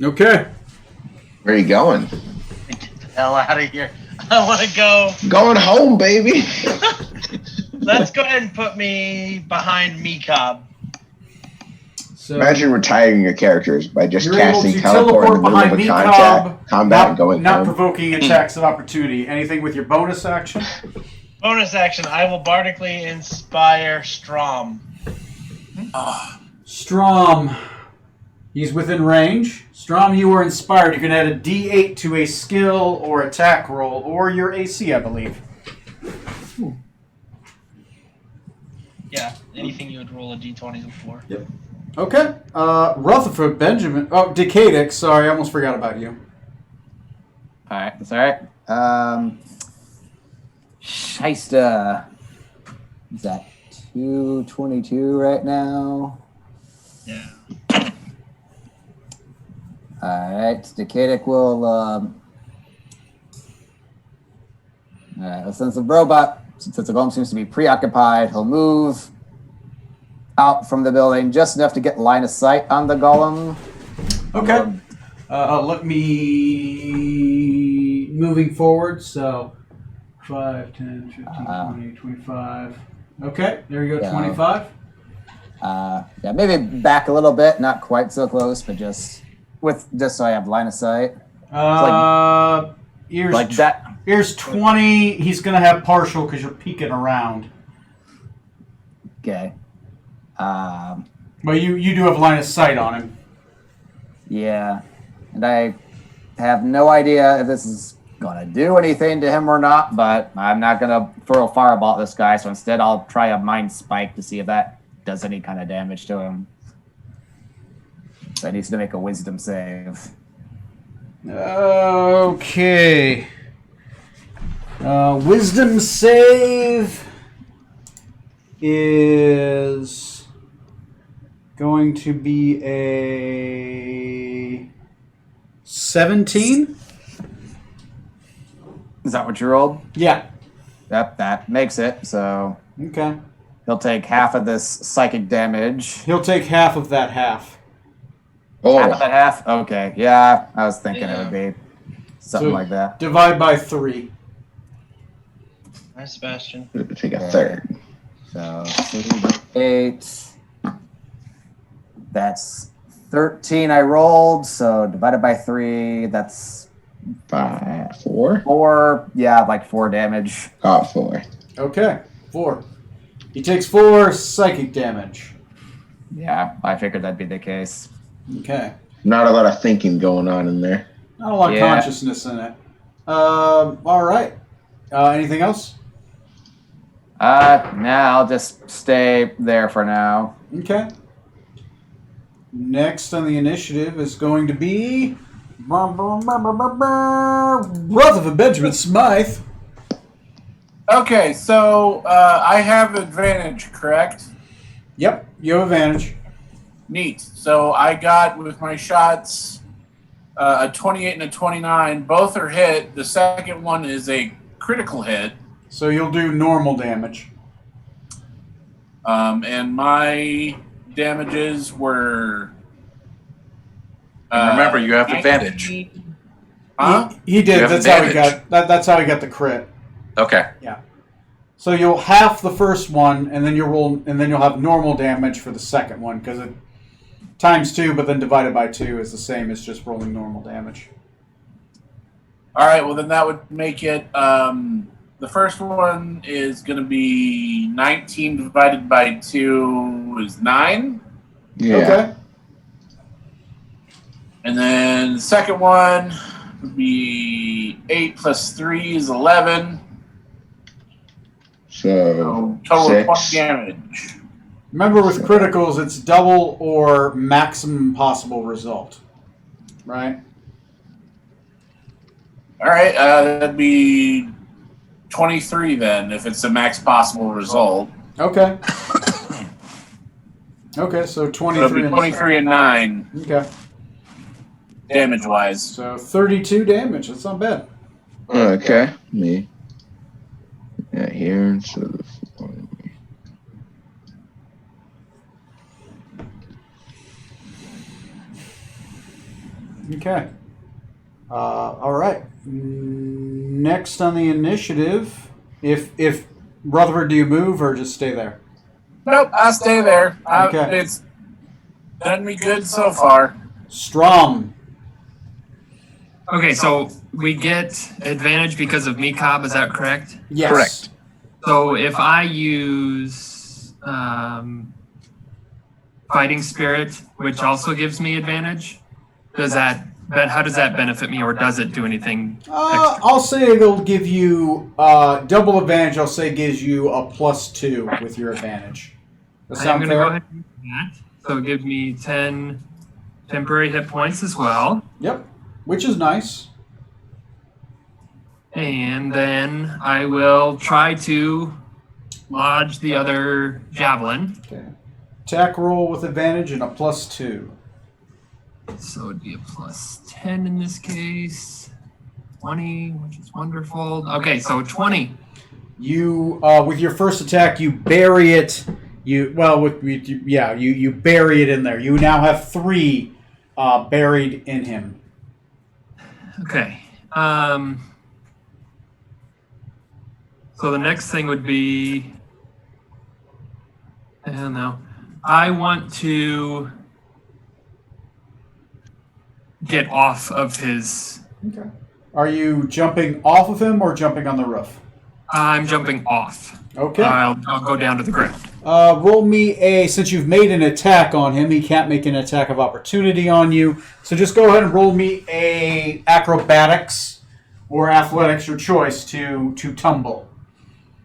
A: Okay.
C: Where are you going?
E: Get the hell out of here. I want to go.
C: Going home, baby.
E: Let's go ahead and put me behind Mecob.
A: So
C: Imagine retiring your characters by just
A: you're able
C: casting
A: to
C: teleport in the middle
A: behind
C: of a
A: Mecob,
C: combat and going
A: not
C: home.
A: provoking attacks of opportunity. Anything with your bonus action?
E: Bonus action, I will bardically inspire Strom.
A: Strom. He's within range. Strom, you were inspired. You can add a D8 to a skill or attack roll, or your AC, I believe.
E: Yeah, anything you would roll a d20 before.
A: Yep. Okay. Rutherford Benjamin. Oh, Decadic. Sorry, I almost forgot about you.
B: All right, that's all right. Shysta. Is that 222 right now?
E: Yeah.
B: All right, Decadic will. All right, well, since the golem seems to be preoccupied, he'll move out from the building just enough to get line of sight on the golem.
A: Okay. Let me... Moving forward, so 5, 10, 15, 20, 25. Okay, there you go,
B: Yeah.
A: 25.
B: Yeah, maybe back a little bit, not quite so close, but just so I have line of sight.
A: Ears
B: Like that.
A: Here's 20. He's going to have partial because you're peeking around.
B: Okay.
A: But you do have line of sight on him.
B: Yeah. And I have no idea if this is going to do anything to him or not, but I'm not going to throw a fireball at this guy, so instead I'll try a Mind Spike to see if that does any kind of damage to him. So he needs to make a Wisdom save.
A: Okay. Wisdom save is going to be a 17.
B: Is that what you rolled?
A: Yeah.
B: Yep, that makes it. So
A: Okay.
B: he'll take half of this psychic damage.
A: He'll take half of that half.
B: Half of
C: Oh,
B: that half? Okay. Yeah, I was thinking it would be something
A: So
B: like that.
A: Divide by 3.
E: Nice, Sebastian.
C: take a third.
B: So 8. That's 13 I rolled. So divided by 3, that's
C: 4.
B: 4. Yeah, like 4 damage.
C: 4.
A: Okay. 4. He takes 4 psychic damage.
B: Yeah, I figured that'd be the case.
A: Okay.
C: Not a lot of thinking going on in there.
A: Not a lot of
B: Yeah.
A: consciousness in it. All right. Anything else?
B: Nah, I'll just stay there for now.
A: Okay. Next on the initiative is going to be Rutherford Benjamin Smythe.
I: Okay, so I have advantage, correct?
A: Yep, you have advantage.
I: Neat. So I got with my shots a 28 and a 29. Both are hit. The second one is a critical hit.
A: So you'll do normal damage.
I: And my damages were.
D: And remember, you have advantage.
I: 19. Huh?
A: He did.
D: You have
A: That's how he
D: advantage.
A: got. That's how he got the crit.
D: Okay.
A: So you'll half the first one, and then you'll have normal damage for the second one because it times 2, but then divided by 2 is the same as just rolling normal damage.
I: All right. Well, then that would make it. The first one is going to be 19 divided by 2 is 9.
C: Yeah.
A: Okay.
I: And then the second one would be 8 plus 3 is 11.
C: So,
I: Total of 20
C: 6.
I: damage.
A: Remember, with criticals, it's double or maximum possible result, right?
I: All right. That'd be 23 then, if it's the max possible result.
A: Okay. Okay, so
I: So
A: 23.
I: it'd be 23 and 9
A: Okay,
I: damage wise.
A: so 32 damage. That's not bad.
C: Okay. Me. Yeah, here instead of.
A: Okay. All right. Next on the initiative, if Rutherford, do you move or just stay there?
I: Nope, I'll stay there.
A: Okay.
I: It's done me good so far.
A: Strom.
F: Okay, so we get advantage because of Mekob, is that correct?
A: Yes.
D: Correct.
F: So if I use Fighting Spirit, which also gives me advantage, how does that benefit me, or does it do anything extra?
A: I'll say it'll give you double advantage. I'll say gives you a +2 with your advantage. That
F: I'm
A: sound
F: going to
A: fair?
F: go ahead and do that. So it gives me 10 temporary hit points as well.
A: Yep. Which is nice.
F: And then I will try to lodge the other javelin.
A: Okay. Attack roll with advantage and a +2.
F: So it'd be a +10 in this case. 20, which is wonderful. Okay, so 20.
A: You with your first attack, you bury it. You bury it in there. You now have 3 buried in him.
F: Okay. So the next thing would be, I don't know. I want to get off of his.
A: Okay. Are you jumping off of him or jumping on the roof?
F: I'm jumping off.
A: Okay.
F: I'll go down to the ground.
A: Roll me since you've made an attack on him, he can't make an attack of opportunity on you. So just go ahead and roll me a acrobatics or athletics, your choice, to tumble.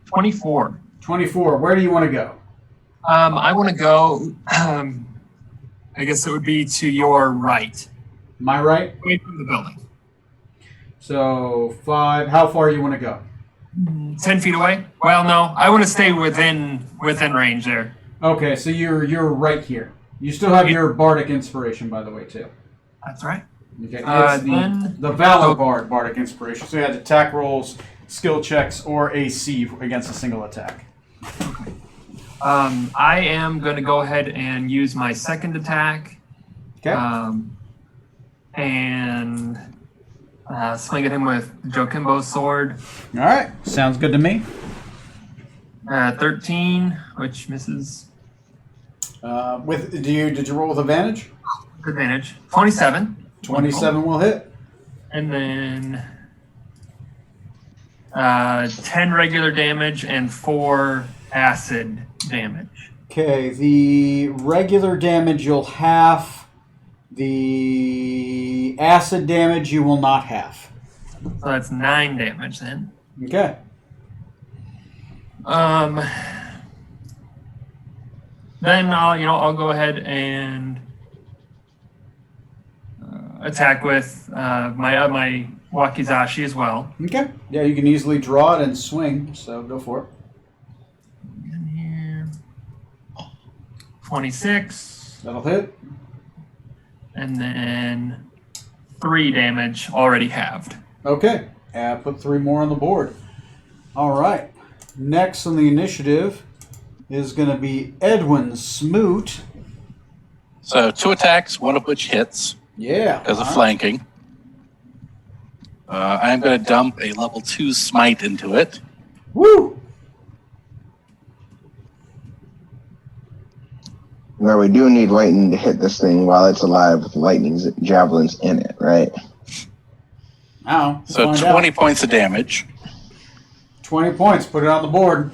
F: 24.
A: 24. Where do you want to go?
F: I want to go, I guess it would be to your right.
A: My right?
F: Away from the building.
A: So 5. How far you want to go?
F: 10 feet away? Well, no. I want to stay within range there.
A: Okay, so you're right here. You still have your bardic inspiration, by the way, too.
F: That's right.
A: Okay, it's
F: then-
A: the Valor bardic inspiration. So you had attack rolls, skill checks, or AC against a single attack.
F: I am going to go ahead and use my second attack.
A: Okay.
F: And swing at him with Jokimbo's sword.
A: All right, sounds good to me.
F: 13, which misses.
A: Did you roll with advantage?
F: Advantage. 27.
A: 27 will hit.
F: And then 10 regular damage and 4 acid damage.
A: Okay, the regular damage you'll have. The acid damage you will not have.
F: So that's 9 damage then.
A: Okay.
F: Then I'll go ahead and attack with my wakizashi as well.
A: Okay. Yeah, you can easily draw it and swing, so go for it.
F: In here. 26.
A: That'll hit.
F: And then 3 damage already halved.
A: Okay. Put 3 more on the board. All right. Next on the initiative is going to be Edwin Smoot.
D: So 2 attacks, one of which hits
A: Yeah.
D: because of flanking. I'm going to dump a level 2 smite into it.
A: Woo!
C: Where we do need lightning to hit this thing while it's alive with lightning javelins in it, right?
A: Ow.
D: So 20 points of damage.
A: 20 points. Put it on the board.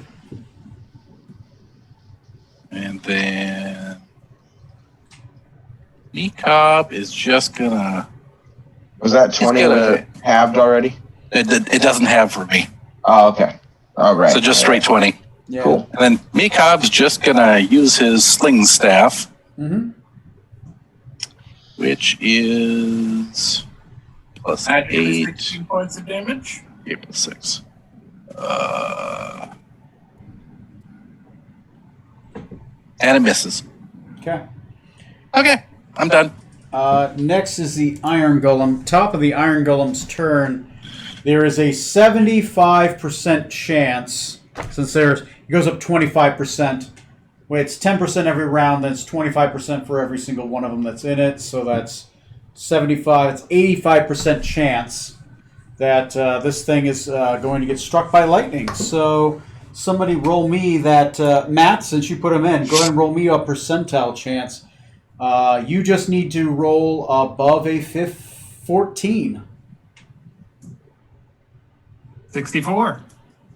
D: And then Mecob is just going to...
C: Was that 20?
D: It's
C: Was
D: gonna-
C: it halved already?
D: It doesn't have for me.
C: Oh, okay. All right.
D: So just straight 20.
A: Yeah.
C: Cool.
D: And then Mekob's just going to use his sling staff,
A: Mm-hmm.
D: which is plus
I: That is
D: 8.
I: 16 points of damage.
D: 8 plus 6. And it misses.
A: Okay.
D: Okay, I'm done.
A: Next is the Iron Golem. Top of the Iron Golem's turn, there is a 75% chance, since it goes up 25%. Well, it's 10% every round, then it's 25% for every single one of them that's in it. So that's 75. It's 85% chance that this thing is going to get struck by lightning. So somebody roll me that, Matt, since you put him in, go ahead and roll me a percentile chance. You just need to roll above a 14.
F: 64.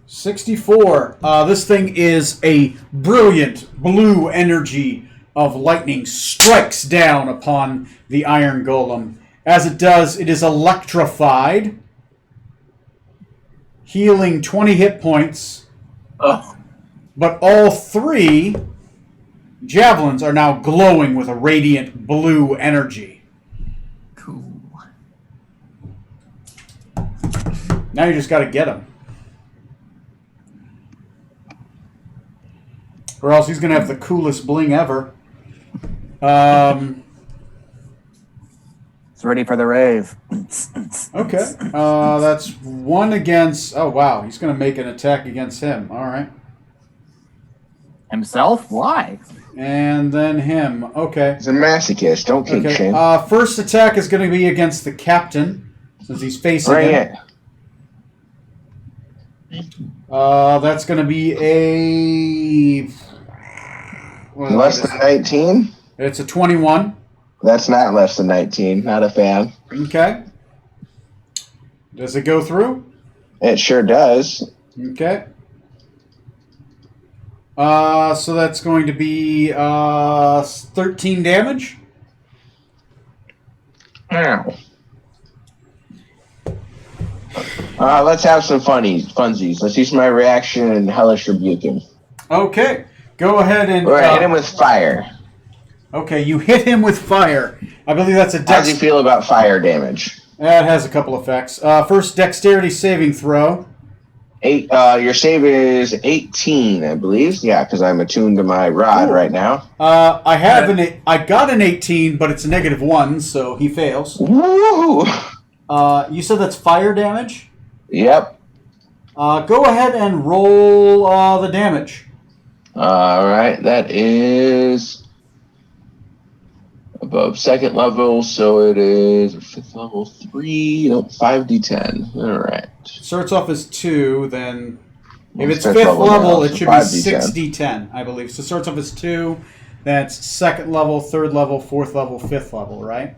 A: 64. This thing is a brilliant blue energy of lightning strikes down upon the Iron Golem. As it does, it is electrified, healing 20 hit points.
I: Oh,
A: But all 3 javelins are now glowing with a radiant blue energy.
F: Cool.
A: Now you just got to get him. Or else he's going to have the coolest bling ever.
B: It's ready for the rave.
A: Okay. That's 1 against... Oh, wow. He's going to make an attack against him. All right.
B: Himself? Why?
A: And then him. Okay.
C: He's a masochist. Don't kink
A: Okay.
C: shame.
A: First attack is going to be against the captain, since he's facing
C: Bring
A: him.
C: it.
A: That's going to be a... Well,
C: Less than 19?
A: It's a 21.
C: That's not less than 19. Not a fan.
A: Okay. Does it go through?
C: It sure does.
A: Okay. So that's going to be 13 damage.
C: Ow. Let's have some funsies. Let's use my reaction and hellish rebuke him.
A: Okay, go ahead and
C: Hit him with fire.
A: Okay, you hit him with fire. I believe that's a
C: How does he feel about fire damage?
A: That has a couple effects. First, dexterity saving throw.
C: 8. Your save is 18, I believe. Yeah, because I'm attuned to my rod right now.
A: I got an 18, but it's a -1, so he fails.
C: Woo!
A: You said that's fire damage?
C: Yep.
A: Go ahead and roll the damage.
C: All right, that is above 2nd level, so it is 5th level 3, 5d10. All right.
A: Starts off as 2, then if it's
C: Fifth
A: 5th level,
C: now,
A: it
C: so
A: should be
C: 5d10.
A: 6d10, I believe. So it starts off as 2, that's 2nd level, 3rd level, 4th level, 5th level, right?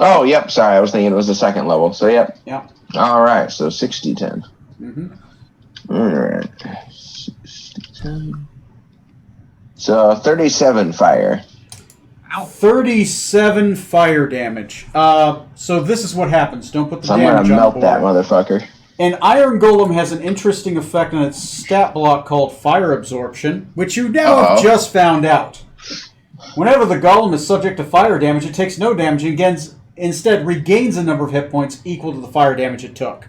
C: Oh, yep. Sorry, I was thinking it was the 2nd level. So, yep.
A: Yeah.
C: All right, so 6d10.
A: Mm-hmm.
C: All right. 6d10. So 37 fire.
A: 37 fire damage. So this is what happens. Don't put the
C: So I'm
A: damage
C: gonna
A: on
C: melt
A: board.
C: that motherfucker.
A: An Iron Golem has an interesting effect on its stat block called Fire Absorption, which you now have just found out. Whenever the Golem is subject to fire damage, it takes no damage and instead regains a number of hit points equal to the fire damage it took.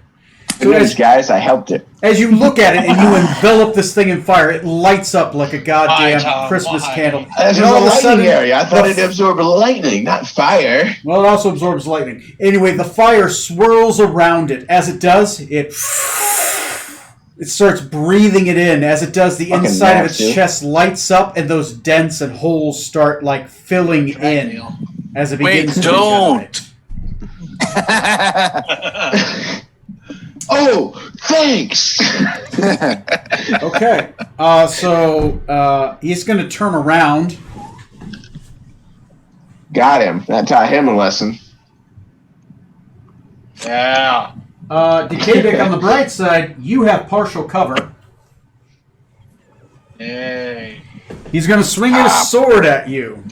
A: So
C: Good guys, I helped it.
A: as you look at it and you envelop this thing in fire, it lights up like a goddamn
E: Tom,
A: Christmas
E: why?
A: candle.
C: This is
A: And all
C: a
A: of a
C: lightning
A: sudden,
C: area. I thought
A: the
C: it absorbed lightning, not fire.
A: Well, it also absorbs lightning. Anyway, the fire swirls around it. As it does, it starts breathing it in. As it does, the
C: Fucking
A: inside of its
C: nasty.
A: chest lights up, and those dents and holes start like filling in as it
D: Wait,
A: begins to
D: don't.
C: Oh, thanks.
A: Okay, so he's going to turn around.
C: Got him. That taught him a lesson.
E: Yeah.
A: Decaydic, on the bright side, you have partial cover.
E: Yay.
A: He's going to swing his sword at you.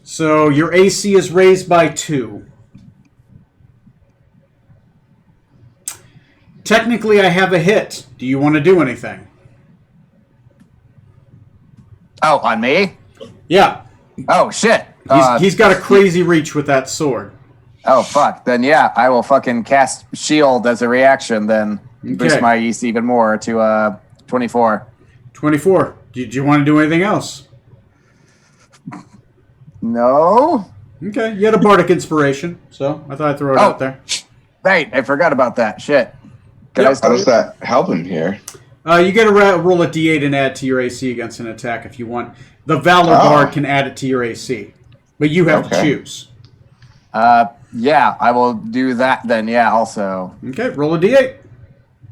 A: So your AC is raised by 2. Technically, I have a hit. Do you want to do anything?
B: Oh, on me?
A: Yeah.
B: Oh, shit.
A: He's got a crazy reach with that sword.
B: Oh, fuck. Then, yeah, I will fucking cast Shield as a reaction, then boost
A: Okay.
B: my EC even more to 24.
A: 24. Did you want to do anything else?
B: No?
A: Okay. You had a bardic inspiration, so I thought I'd throw it out there.
B: Right, I forgot about that. Shit. Can I
A: Yep.
C: How
B: still
C: does that help him here?
A: You get to roll a d8 and add to your AC against an attack if you want. The Valor Bard can add it to your AC, but you have to
C: Okay.
A: choose.
B: Yeah, I will do that then, yeah, also.
A: Okay, roll a d8.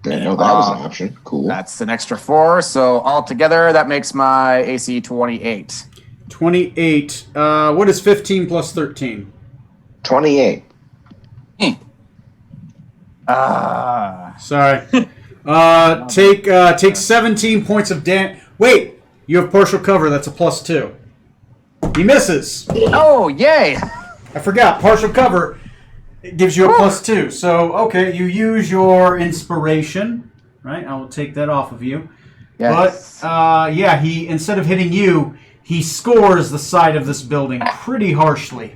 C: Didn't know that was an option. Cool.
B: That's an extra 4, so altogether that makes my AC 28.
A: 28. What is 15 plus 13?
C: 28.
A: Sorry. Take 17 points of damage. Wait, you have partial cover. That's a +2. He misses.
B: Oh, yay!
A: I forgot. Partial cover gives you a +2. So, okay, you use your inspiration. Right? I will take that off of you.
B: Yes.
A: But, yeah, he instead of hitting you, he scores the side of this building pretty harshly.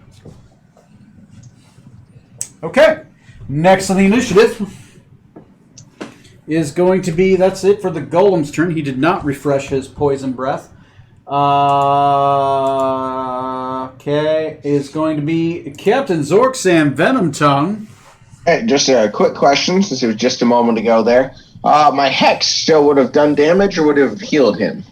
A: Okay. Next on the initiative is going to be, that's it for the Golem's turn. He did not refresh his poison breath. Okay, is going to be Captain Zorksam Venom Tongue.
C: Hey, just a quick question, since it was just a moment ago there. My Hex still would have done damage or would have healed him?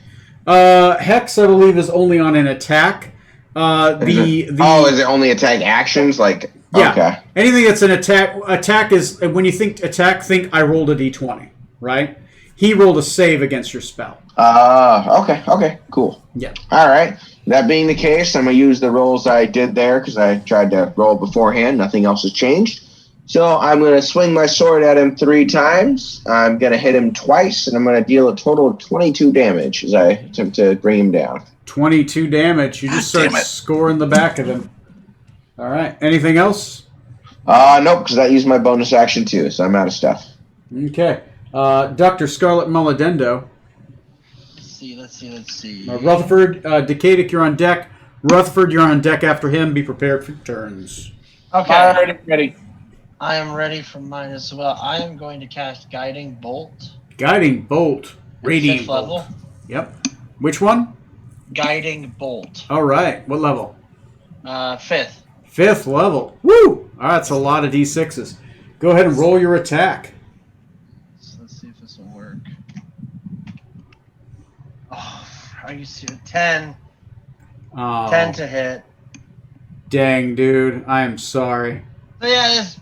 A: Hex, I believe, is only on an attack.
C: Is it only attack actions? Like,
A: Yeah.
C: okay.
A: Anything that's an attack. Attack is, when you think attack, think I rolled a d20, right? He rolled a save against your spell.
C: Okay, cool.
A: Yeah.
C: All right. That being the case, I'm going to use the rolls I did there because I tried to roll beforehand. Nothing else has changed. So I'm going to swing my sword at him 3 times. I'm going to hit him twice, and I'm going to deal a total of 22 damage as I attempt to bring him down.
A: 22 damage. You just start scoring the back of him. All right. Anything else?
C: Nope, because I used my bonus action too, so I'm out of stuff.
A: Okay. Dr. Scarlet Molodendo.
E: Let's see.
A: Rutherford, Decadic, you're on deck. Rutherford, you're on deck after him. Be prepared for turns.
E: Okay.
I: Alright, ready.
E: I am ready for mine as well. I am going to cast Guiding Bolt.
A: Guiding Bolt. Radiant
E: Fifth
A: Bolt.
E: level.
A: Yep. Which one?
E: Guiding Bolt.
A: All right. What level?
E: 5th.
A: 5th level. Woo! All right, that's a lot of D6s. Go ahead and roll your attack.
E: So let's see if this will work. Oh, are you serious? 10.
A: Oh,
E: 10 to hit.
A: dang, dude. I am sorry.
E: So yeah, this.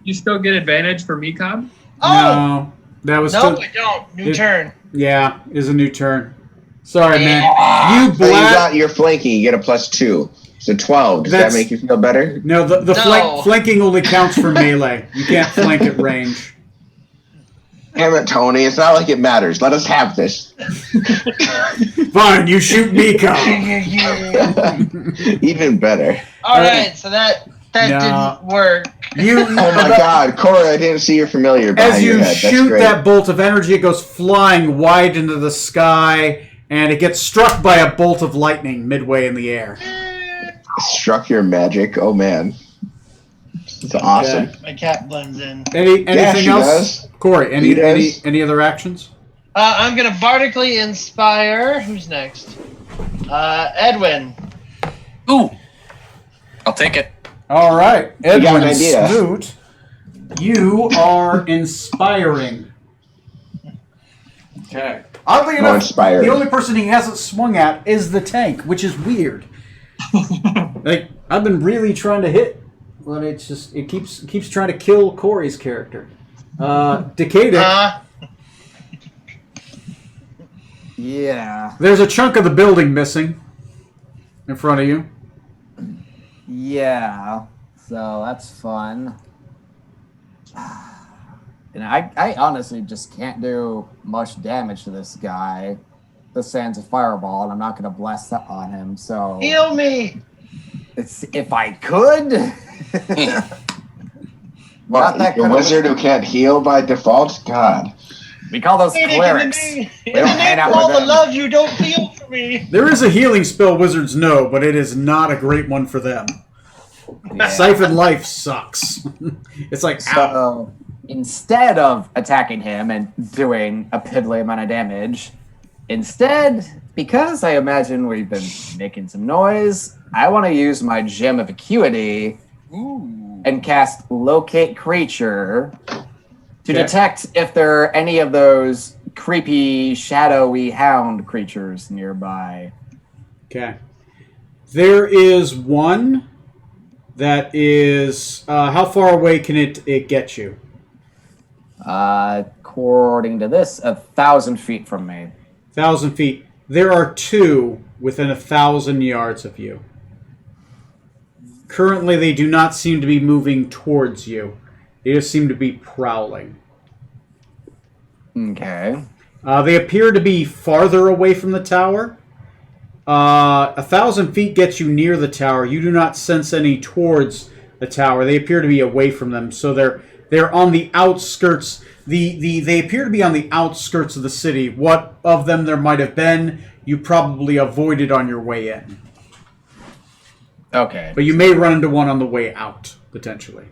F: You still get advantage for Mecob?
E: Oh!
A: No. That was
E: No,
A: still...
E: we don't. New turn.
A: Yeah, is a new turn. Sorry, man. You
C: So you
A: black...
C: got your flanking, you get a +2. So 12. Does
A: That's-
C: that make you feel better?
A: No, the
E: No.
A: flanking only counts for melee. You can't flank at range.
C: Damn it, Tony. It's not like it matters. Let us have this.
A: Fine, you shoot Miko.
C: Even better.
E: All right, so that
A: No.
E: didn't work.
A: You,
C: Oh my god, Cora, I didn't see your familiar behind
A: as
C: your
A: you
C: head. That's
A: shoot
C: great.
A: that bolt of energy, it goes flying wide into the sky, and it gets struck by a bolt of lightning midway in the air.
C: Struck your magic. Oh man. It's awesome.
E: My cat blends in.
A: Anything
C: she
A: else?
C: does.
A: Corey,
C: He does.
A: any other actions?
E: I'm gonna bardically inspire. Who's next? Edwin.
D: Ooh. I'll take it.
A: All right,
C: got an
A: Edwin
C: idea.
A: Smoot, you are inspiring. Okay. Oddly
C: More
A: enough,
C: inspired.
A: the only person he hasn't swung at is the tank, which is weird. Like, I've been really trying to hit, but it keeps trying to kill Corey's character. Decadic,
B: Yeah.
A: there's a chunk of the building missing in front of you.
B: Yeah. So that's fun. And I honestly just can't do much damage to this guy. This sends a fireball, and I'm not going to blast that on him. So
E: Heal me.
B: it's if I could.
C: What,
B: that
C: a
B: kind of
C: wizard who can't heal by default? God.
B: We call those clerics.
E: In
B: We
E: the
B: don't hang
E: name
B: out
E: of all
B: with
E: the
B: them.
E: love you don't feel for me.
A: There is a healing spell wizards know, but it is not a great one for them. Siphon Life sucks. It's like, ow.
B: So instead of attacking him and doing a piddly amount of damage, instead, because I imagine we've been making some noise, I want to use my Gem of Acuity and cast Locate Creature to detect if there are any of those creepy, shadowy hound creatures nearby.
A: Okay. There is one that is... how far away can it get you?
B: According to this, 1,000 feet from me.
A: 1,000 feet. There are two within 1,000 yards of you. Currently, they do not seem to be moving towards you. They just seem to be prowling.
B: Okay.
A: They appear to be farther away from the tower. 1,000 feet gets you near the tower. You do not sense any towards the tower. They appear to be away from them. So they're on the outskirts. They appear to be on the outskirts of the city. What of them there might have been, you probably avoided on your way in.
B: Okay.
A: But you may run into one on the way out, potentially.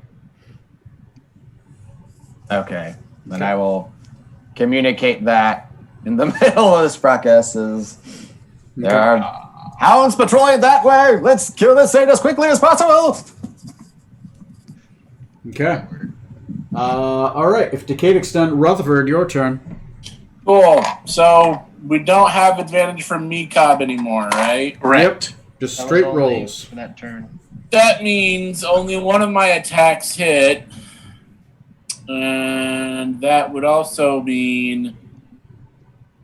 B: Okay. Then I will communicate that in the middle of this practice is there are hounds patrolling that way. Let's kill this thing as quickly as possible.
A: Okay. All right. If Decadic's done, Rutherford, your turn.
I: Cool. So we don't have advantage from Mecob anymore, right?
D: Correct.
A: Just
E: That was
A: straight
E: only
A: rolls.
E: for that turn.
I: That means only one of my attacks hit. And that would also mean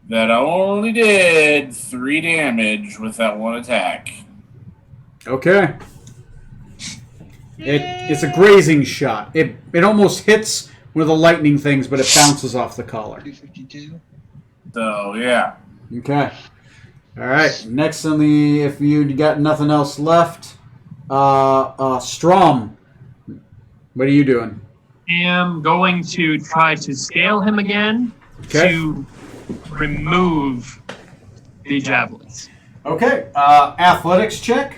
I: that I only did 3 damage with that one attack.
A: Okay. It's a grazing shot. It almost hits one of the lightning things, but it bounces off the collar.
E: 252.
I: So yeah.
A: Okay. All right. Next on the, if you got nothing else left, Strom, what are you doing?
F: Am going to try to scale him again to remove the javelins.
A: Okay. Athletics check.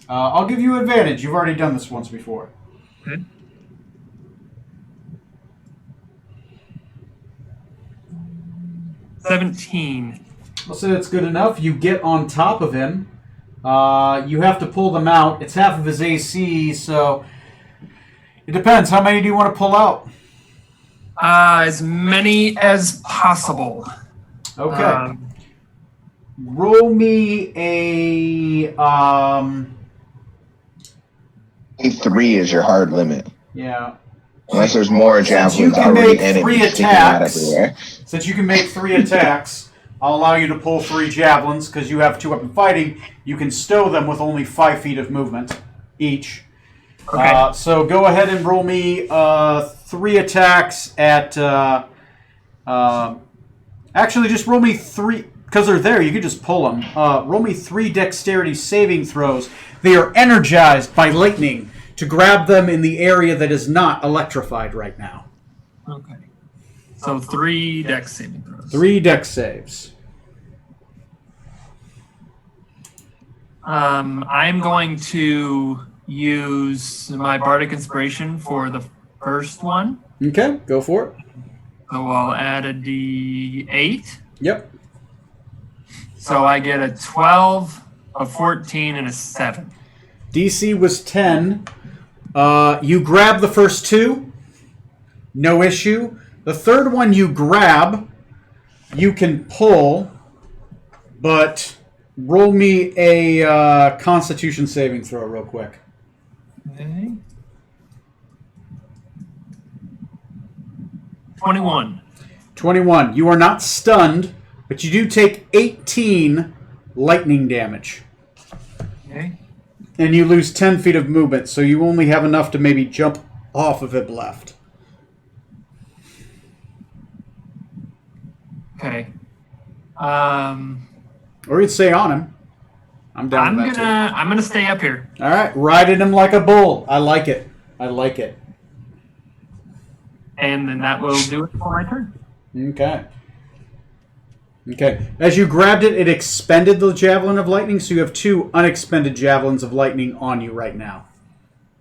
A: I'll give you advantage. You've already done this once before.
F: Okay. $17.
A: I'll say that's good enough. You get on top of him. You have to pull them out. It's half of his AC, so it depends. How many do you want to pull out?
F: As many as possible.
A: Okay. Roll me a
C: 3 is your hard limit.
A: yeah.
C: Unless there's more
A: Since you
C: javelins
A: can
C: already
A: make
C: in it
A: 3
C: sticking out
A: attacks,
C: everywhere.
A: since you can make 3 attacks, I'll allow you to pull 3 javelins because you have 2-weapon fighting. You can stow them with only 5 feet of movement each.
F: Okay.
A: So go ahead and roll me 3 attacks at. Actually, just roll me 3 because they're there. You can just pull them. Roll me 3 dexterity saving throws. They are energized by lightning to grab them in the area that is not electrified right now.
F: Okay. So 3 dex saving throws.
A: 3 dex saves.
F: I'm going to use my bardic inspiration for the first one.
A: Okay, go for it.
F: So I'll add a D8.
A: Yep.
F: So I get a 12, a 14, and a 7.
A: DC was 10. You grab the first 2. No issue. The third one you grab, you can pull, but roll me a Constitution saving throw real quick.
F: Okay. 21.
A: 21. You are not stunned, but you do take 18 lightning damage.
F: Okay.
A: And you lose 10 feet of movement, so you only have enough to maybe jump off of it left.
F: Okay.
A: Or you'd stay on him. I'm down with that
F: I'm gonna stay up here.
A: too. All right, riding him like a bull. I like it. I like it.
F: And then that will do it for my turn.
A: Okay. Okay. As you grabbed it, it expended the Javelin of Lightning, so you have 2 unexpended Javelins of Lightning on you right now.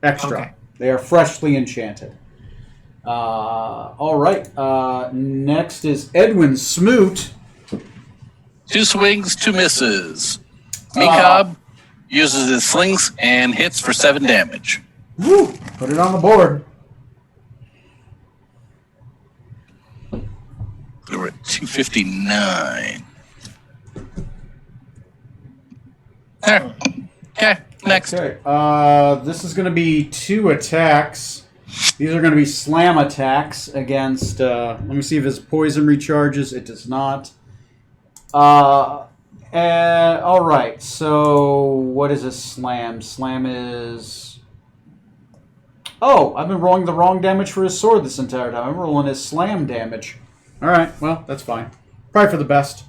A: Extra.
F: Okay.
A: They are freshly enchanted. All right. Next is Edwin Smoot.
D: 2 swings, 2 misses. Mecob uses his slings and hits for 7 damage.
A: Woo! Put it on the board.
D: We're at 259. There. Okay, next.
A: Okay. This is going to be 2 attacks. These are going to be slam attacks against. Let me see if his poison recharges. It does not. All right. So what is a slam? Slam is. Oh, I've been rolling the wrong damage for his sword this entire time. I'm rolling his slam damage. All right. Well, that's fine. Probably for the best.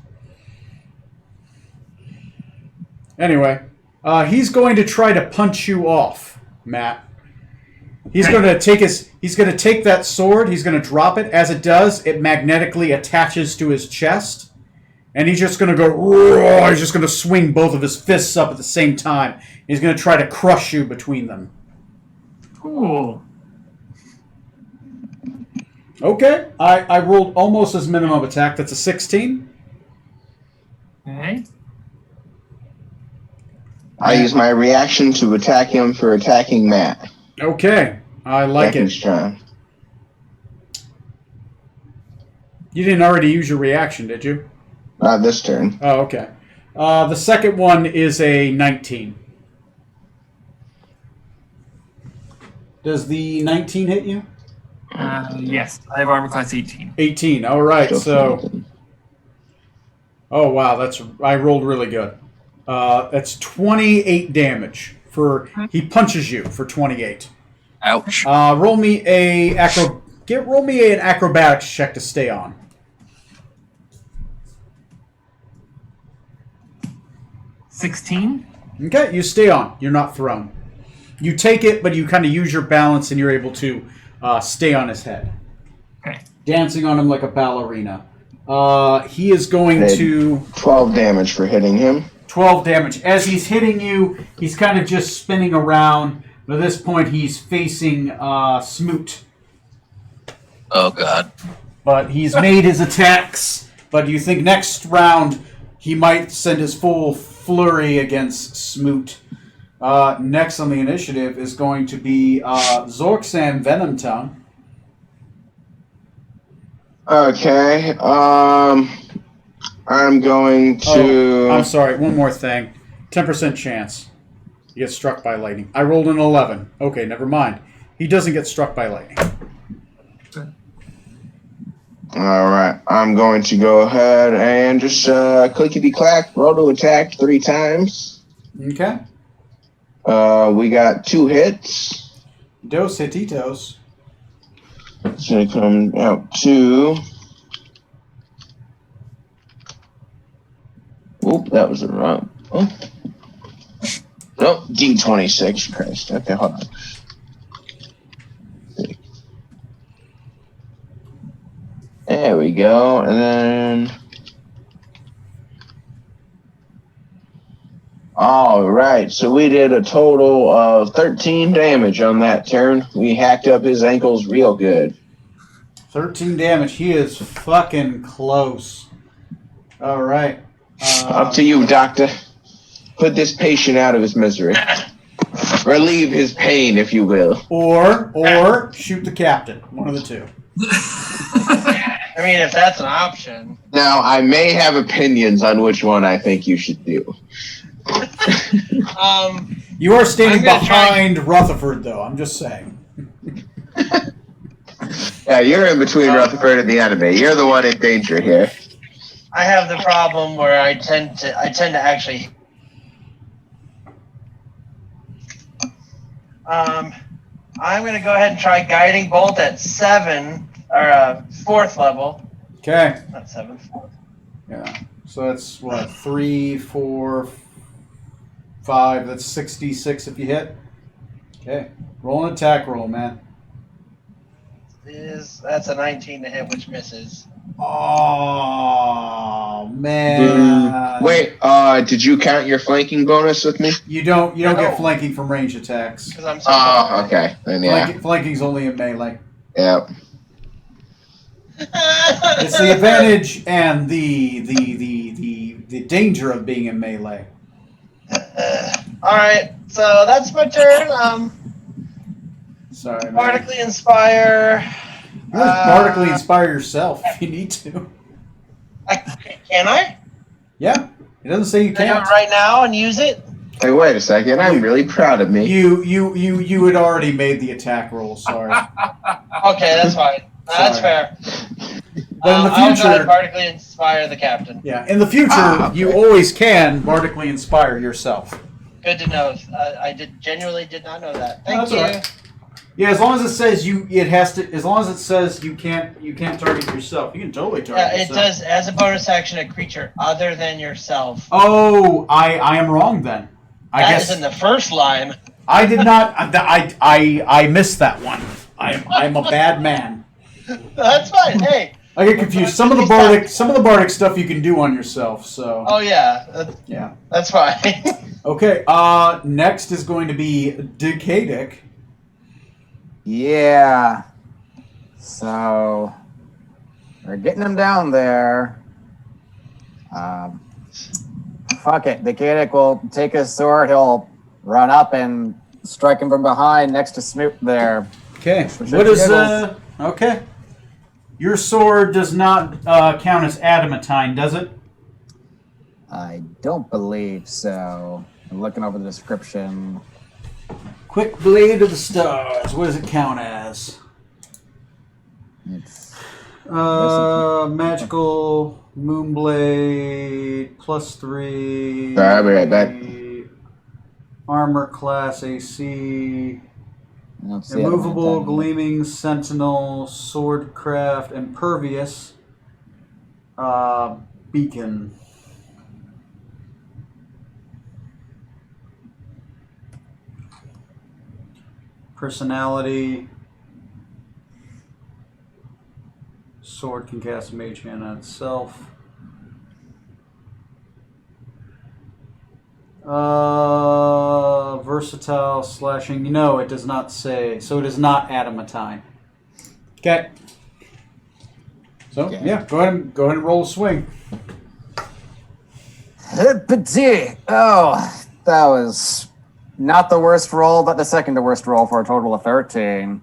A: Anyway, he's going to try to punch you off, Matt. He's going to take that sword. He's going to drop it. As it does, it magnetically attaches to his chest, and he's just going to go. Roar! He's just going to swing both of his fists up at the same time. He's going to try to crush you between them.
F: Cool.
A: Okay, I rolled almost his minimum attack. That's a 16.
F: Okay.
C: I use my reaction to attack him for attacking Matt.
A: Okay, I like
C: Second
A: it.
C: turn.
A: You didn't already use your reaction, did you?
C: Not this turn.
A: Oh, okay. The second one is a 19. Does the 19 hit you?
F: Yes, I have armor class 18.
A: 18. All right. So, oh wow, I rolled really good. That's 28 damage he punches you for 28.
K: Ouch.
A: Roll me an acrobatics check to stay on.
F: 16.
A: Okay, you stay on. You're not thrown. You take it, but you kind of use your balance, and you're able to stay on his head.
F: Okay.
A: Dancing on him like a ballerina. He is going to...
C: 12 damage for hitting him.
A: 12 damage. As he's hitting you, he's kind of just spinning around. But at this point, he's facing Smoot.
K: Oh, God.
A: But he's made his attacks. But you think next round, he might send his full flurry against Smoot. Next on the initiative is going to be Zorksan Venomtongue.
C: Okay. I'm going to...
A: Oh, I'm sorry. One more thing. 10% chance. You get struck by lightning. I rolled an 11. Okay, never mind. He doesn't get struck by lightning.
C: All right. I'm going to go ahead and just clickety-clack, roll to attack 3 times.
A: Okay.
C: We got 2 hits.
A: Dos hititos.
C: It's going to come out 2. Oop, that was a wrong. Oh. Nope, D26. Christ. Okay, hold on. There we go. And then... All right, so we did a total of 13 damage on that turn. We hacked up his ankles real good.
A: 13 damage. He is fucking close. All right.
C: Up to you, doctor. Put this patient out of his misery. Relieve his pain, if you will.
A: Or shoot the captain. One of the two.
E: I mean, if that's an option.
C: Now, I may have opinions on which one I think you should do.
A: You are standing behind Rutherford, though. I'm just saying.
C: Yeah, you're in between Rutherford and the enemy. You're the one in danger here.
E: I have the problem where I tend to actually. I'm going to go ahead and try guiding bolt at 7 or 4th level.
A: Okay.
E: Not 7th. 4th.
A: Yeah. So that's what 3, 4, 5. That's 66 if you hit. Okay. Roll an attack roll, man.
E: That's a 19 to hit, which misses.
A: Oh man!
C: Wait, did you count your flanking bonus with me?
A: You don't get flanking from range attacks.
C: Oh, okay. Then yeah.
A: Flanking's only in melee.
C: Yep.
A: It's the advantage and the danger of being in melee.
E: All right, so that's my turn.
A: Sorry, man.
E: Bardically inspire.
A: You bardically inspire yourself if you need to.
E: Can I?
A: Yeah. It doesn't say you
E: Can I do
A: can't.
E: it right now and use it?
C: Hey, wait a second. I'm really proud of me.
A: You had already made the attack roll. Sorry.
E: Okay, that's fine. That's fair.
A: But in the
E: I'll go
A: future,
E: ahead and bardically inspire the captain.
A: yeah, in the future, you always can bardically inspire yourself.
E: Good to know. I genuinely did not know that. Thank you.
A: All right. Yeah, as long as it says as long as it says you can't target yourself, you can totally target
E: Yeah, it
A: yourself.
E: does as a bonus action a creature other than yourself.
A: Oh, I am wrong then. I
E: That
A: guess
E: is in the first line.
A: I did not. I missed that one. I'm a bad man.
E: That's fine. Hey.
A: I get confused. Some of the bardic stuff you can do on yourself. So.
E: Oh yeah.
A: Yeah.
E: That's fine.
A: Okay. Next is going to be Decadic.
H: Yeah. So we're getting him down there. Fuck it. The Decadic will take his sword. He'll run up and strike him from behind next to Smoot there.
A: Okay. What is okay? Your sword does not count as adamantine, does it?
H: I don't believe so. I'm looking over the description.
A: Quick blade of the stars. What does it count as?
H: It's
A: magical moonblade +3.
C: Sorry, I'll be right back.
A: Armor class AC.
B: Let's see, I don't
A: Immovable,
B: have that.
A: gleaming, sentinel, swordcraft, impervious, beacon. Personality. Sword can cast mage hand on itself. Versatile, slashing. No, it does not say. So it is not adamantine. Okay. So
B: Okay.
A: yeah, go ahead and roll a swing.
B: Petit. Oh, that was not the worst roll, but the second to worst roll for a total of 13.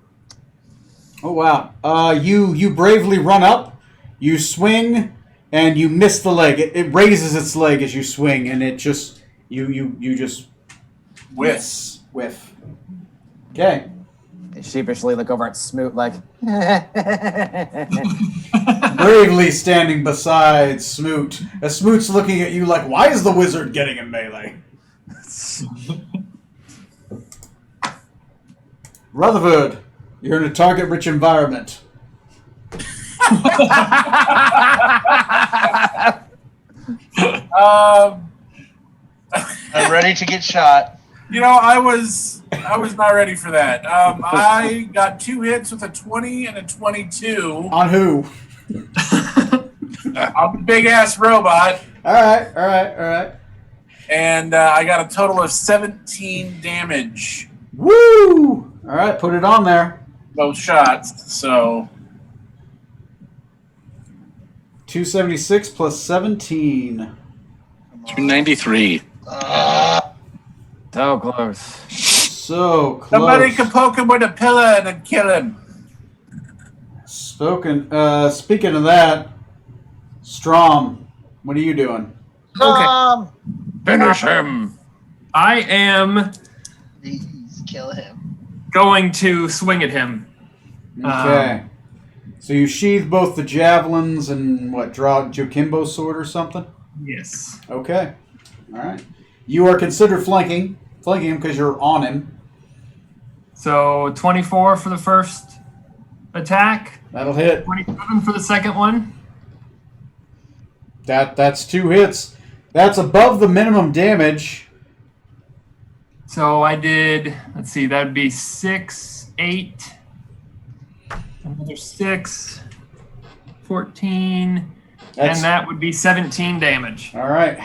A: Oh wow. You bravely run up, you swing, and you miss the leg. It raises its leg as you swing, and it just you just whiff. Okay.
B: They sheepishly look over at Smoot like,
A: Bravely standing beside Smoot. As Smoot's looking at you like, why is the wizard getting in melee? Rutherford, you're in a target-rich environment.
E: I'm ready to get shot.
I: I was not ready for that. I got 2 hits with a 20 and a 22
A: On who?
I: on the big ass robot,
A: All right.
I: and I got a total of 17 damage
A: Woo! All right, put it on there.
I: both shots. So
A: 276 plus 17.
K: 293.
B: so close.
A: So close.
I: somebody can poke him with a pillow and then kill him.
A: Speaking of that, Strom, what are you doing?
K: Finish him.
F: I am
E: Please kill him.
F: going to swing at him.
A: Okay. So you sheathe both the javelins and draw Jokimbo's sword or something?
F: Yes.
A: Okay. All right. You are considered flanking him because you're on him.
F: So 24 for the first attack,
A: That'll hit.
F: 27 for the second one.
A: That's 2 hits. That's above the minimum damage.
F: So I did, let's see, that would be 6, 8, another 6, 14,
A: That's-
F: and that would be 17 damage.
A: All right.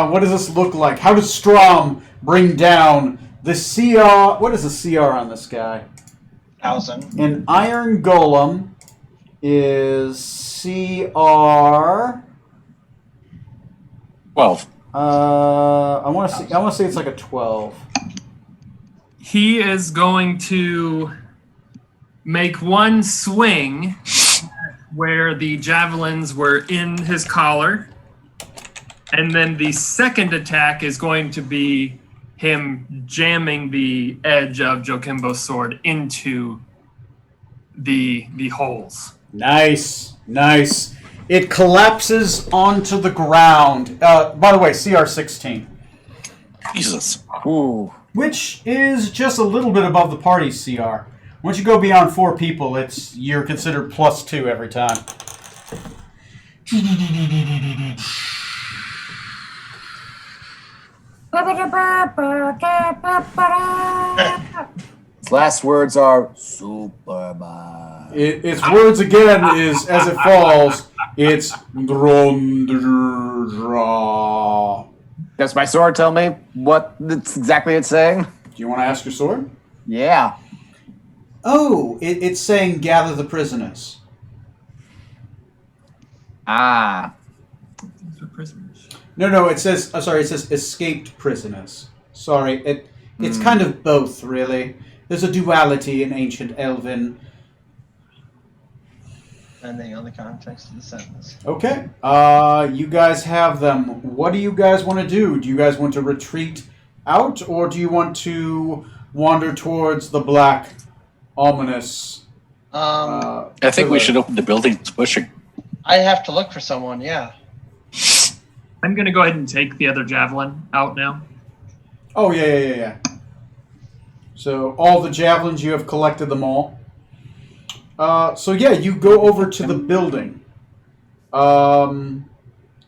A: What does this look like? How does Strom bring down the CR? What is the CR on this guy?
E: 1,000.
A: An Iron Golem is CR.
K: 12.
A: I want to say it's like a 12.
F: He is going to make one swing where the javelins were in his collar. And then the second attack is going to be him jamming the edge of Jokimbo's sword into the holes.
A: Nice. It collapses onto the ground. By the way, CR 16,
K: Jesus.
B: Ooh.
A: which is just a little bit above the party's CR. Once you go beyond 4 people, you're considered +2 every time.
B: His last words are Superman.
A: Its words again is as it falls. It's Drondra.
B: Does my sword tell me what exactly it's saying?
A: Do you want to ask your sword?
B: Yeah.
A: Oh, it's saying gather the prisoners.
B: Ah.
F: These are prisoners.
A: No, it says. It says escaped prisoners. Sorry, it's kind of both, really. There's a duality in ancient Elven.
E: Depending on the context of the sentence.
A: Okay, you guys have them. What do you guys want to do? Do you guys want to retreat out, or do you want to wander towards the black, ominous?
K: I think we
A: pillar?
K: should open the building. It's pushing.
E: I have to look for someone, yeah.
F: I'm going to go ahead and take the other javelin out now.
A: Oh yeah. So all the javelins, you have collected them all. So yeah, you go over to the building.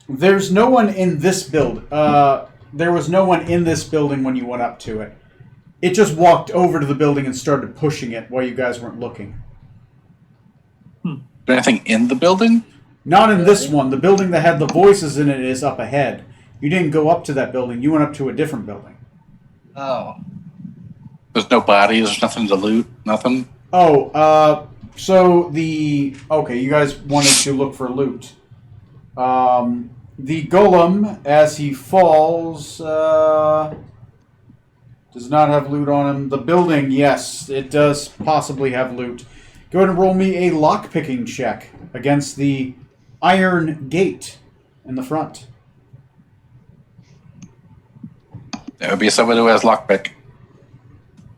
A: There's no one in this build. There was no one in this building when you went up to it. It just walked over to the building and started pushing it while you guys weren't looking.
K: Is there anything in the building?
A: Not in this one. The building that had the voices in it is up ahead. You didn't go up to that building. You went up to a different building.
E: Oh.
K: There's no bodies. There's nothing to loot. Nothing.
A: Oh, so okay, you guys wanted to look for loot. The golem, as he falls, does not have loot on him. The building, yes, it does possibly have loot. Go ahead and roll me a lockpicking check against the iron gate in the front.
K: There would be someone who has lockpick.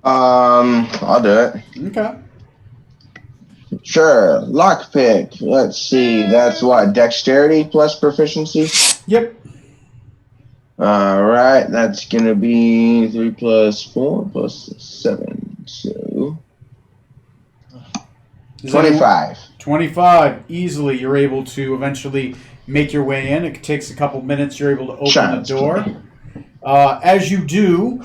C: I'll do it.
A: Okay.
C: Sure. Lockpick. Let's see. That's what? Dexterity plus proficiency?
A: Yep.
C: Alright. That's going to be 3 plus 4 plus 7. So 25.
A: 25. Easily, you're able to eventually make your way in. It takes a couple minutes. You're able to open the door. As you do,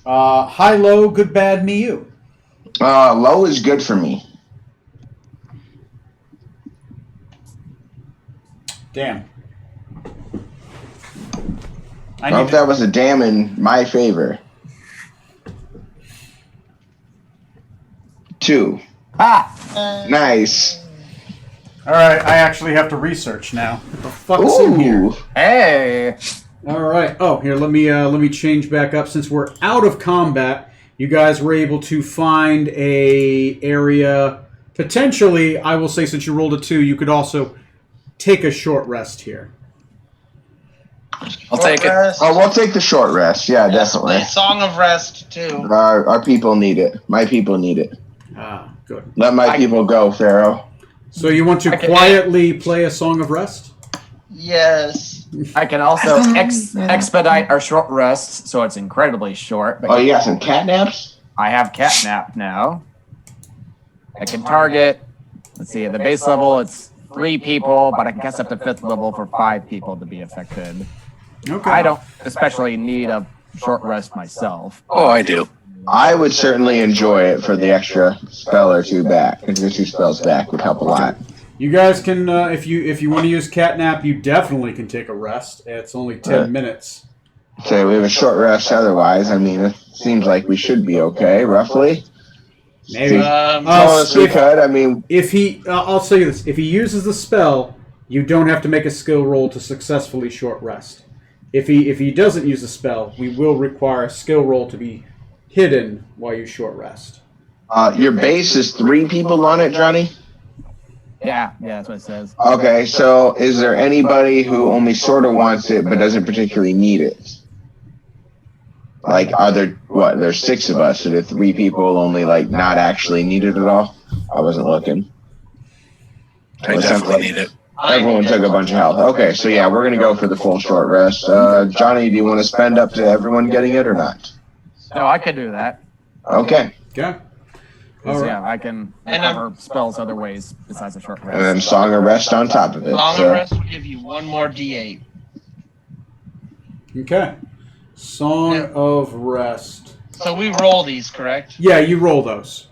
A: high, low, good, bad, me, you.
C: Low is good for me.
A: Damn.
C: I hope that was a damn in my favor. 2. Nice.
A: All right, I actually have to research now. What the fuck's in here?
B: Hey.
A: All right. Oh, here, let me change back up. Since we're out of combat, you guys were able to find a area. Potentially, I will say, since you rolled a 2, you could also take a short rest here.
K: I'll take it.
C: Oh, we'll take the short rest. Yeah, definitely.
E: Song of Rest, too.
C: Our people need it. My people need it.
A: Ah, good.
C: Let my people go, Pharaoh.
A: So you want to quietly play a Song of Rest?
E: Yes.
B: I can also expedite our short rest, so it's incredibly short. But
C: You got some catnaps?
B: I have catnap now. I can target. Let's see, at the base level, it's 3 people, but I can cast up to 5th level for 5 people to be affected.
A: Okay.
B: I don't especially need a short rest myself.
K: Oh, I do.
C: I would certainly enjoy it for the extra spell or 2 back. The 2 spells back would help a lot.
A: You guys can, if you want to use catnap, you definitely can take a rest. It's only 10 minutes.
C: Okay, we have a short rest otherwise. I mean, it seems like we should be okay, roughly.
A: Maybe.
C: We could. I mean,
A: if he, I'll say this: if he uses the spell, you don't have to make a skill roll to successfully short rest. If he doesn't use the spell, we will require a skill roll to be hidden while you short rest.
C: Your base is 3 people on it, Johnny?
B: Yeah, that's what it says.
C: Okay, so is there anybody who only sort of wants it but doesn't particularly need it? Like, are there, there's 6 of us, so the 3 people only, not actually need it at all? I wasn't looking.
K: I definitely need it.
C: Everyone took a bunch of health. Okay, so yeah, we're going to go for the full short rest. Johnny, do you want to spend up to everyone getting it or not?
B: No, I could do that.
C: Okay.
A: Okay.
B: Yeah, I can recover spells other ways besides a short rest.
C: And then Song of Rest on top of it.
E: Song
C: so.
E: of Rest will give you 1 more D8.
A: Okay. Song of Rest.
E: So we roll these, correct?
A: Yeah, you roll those.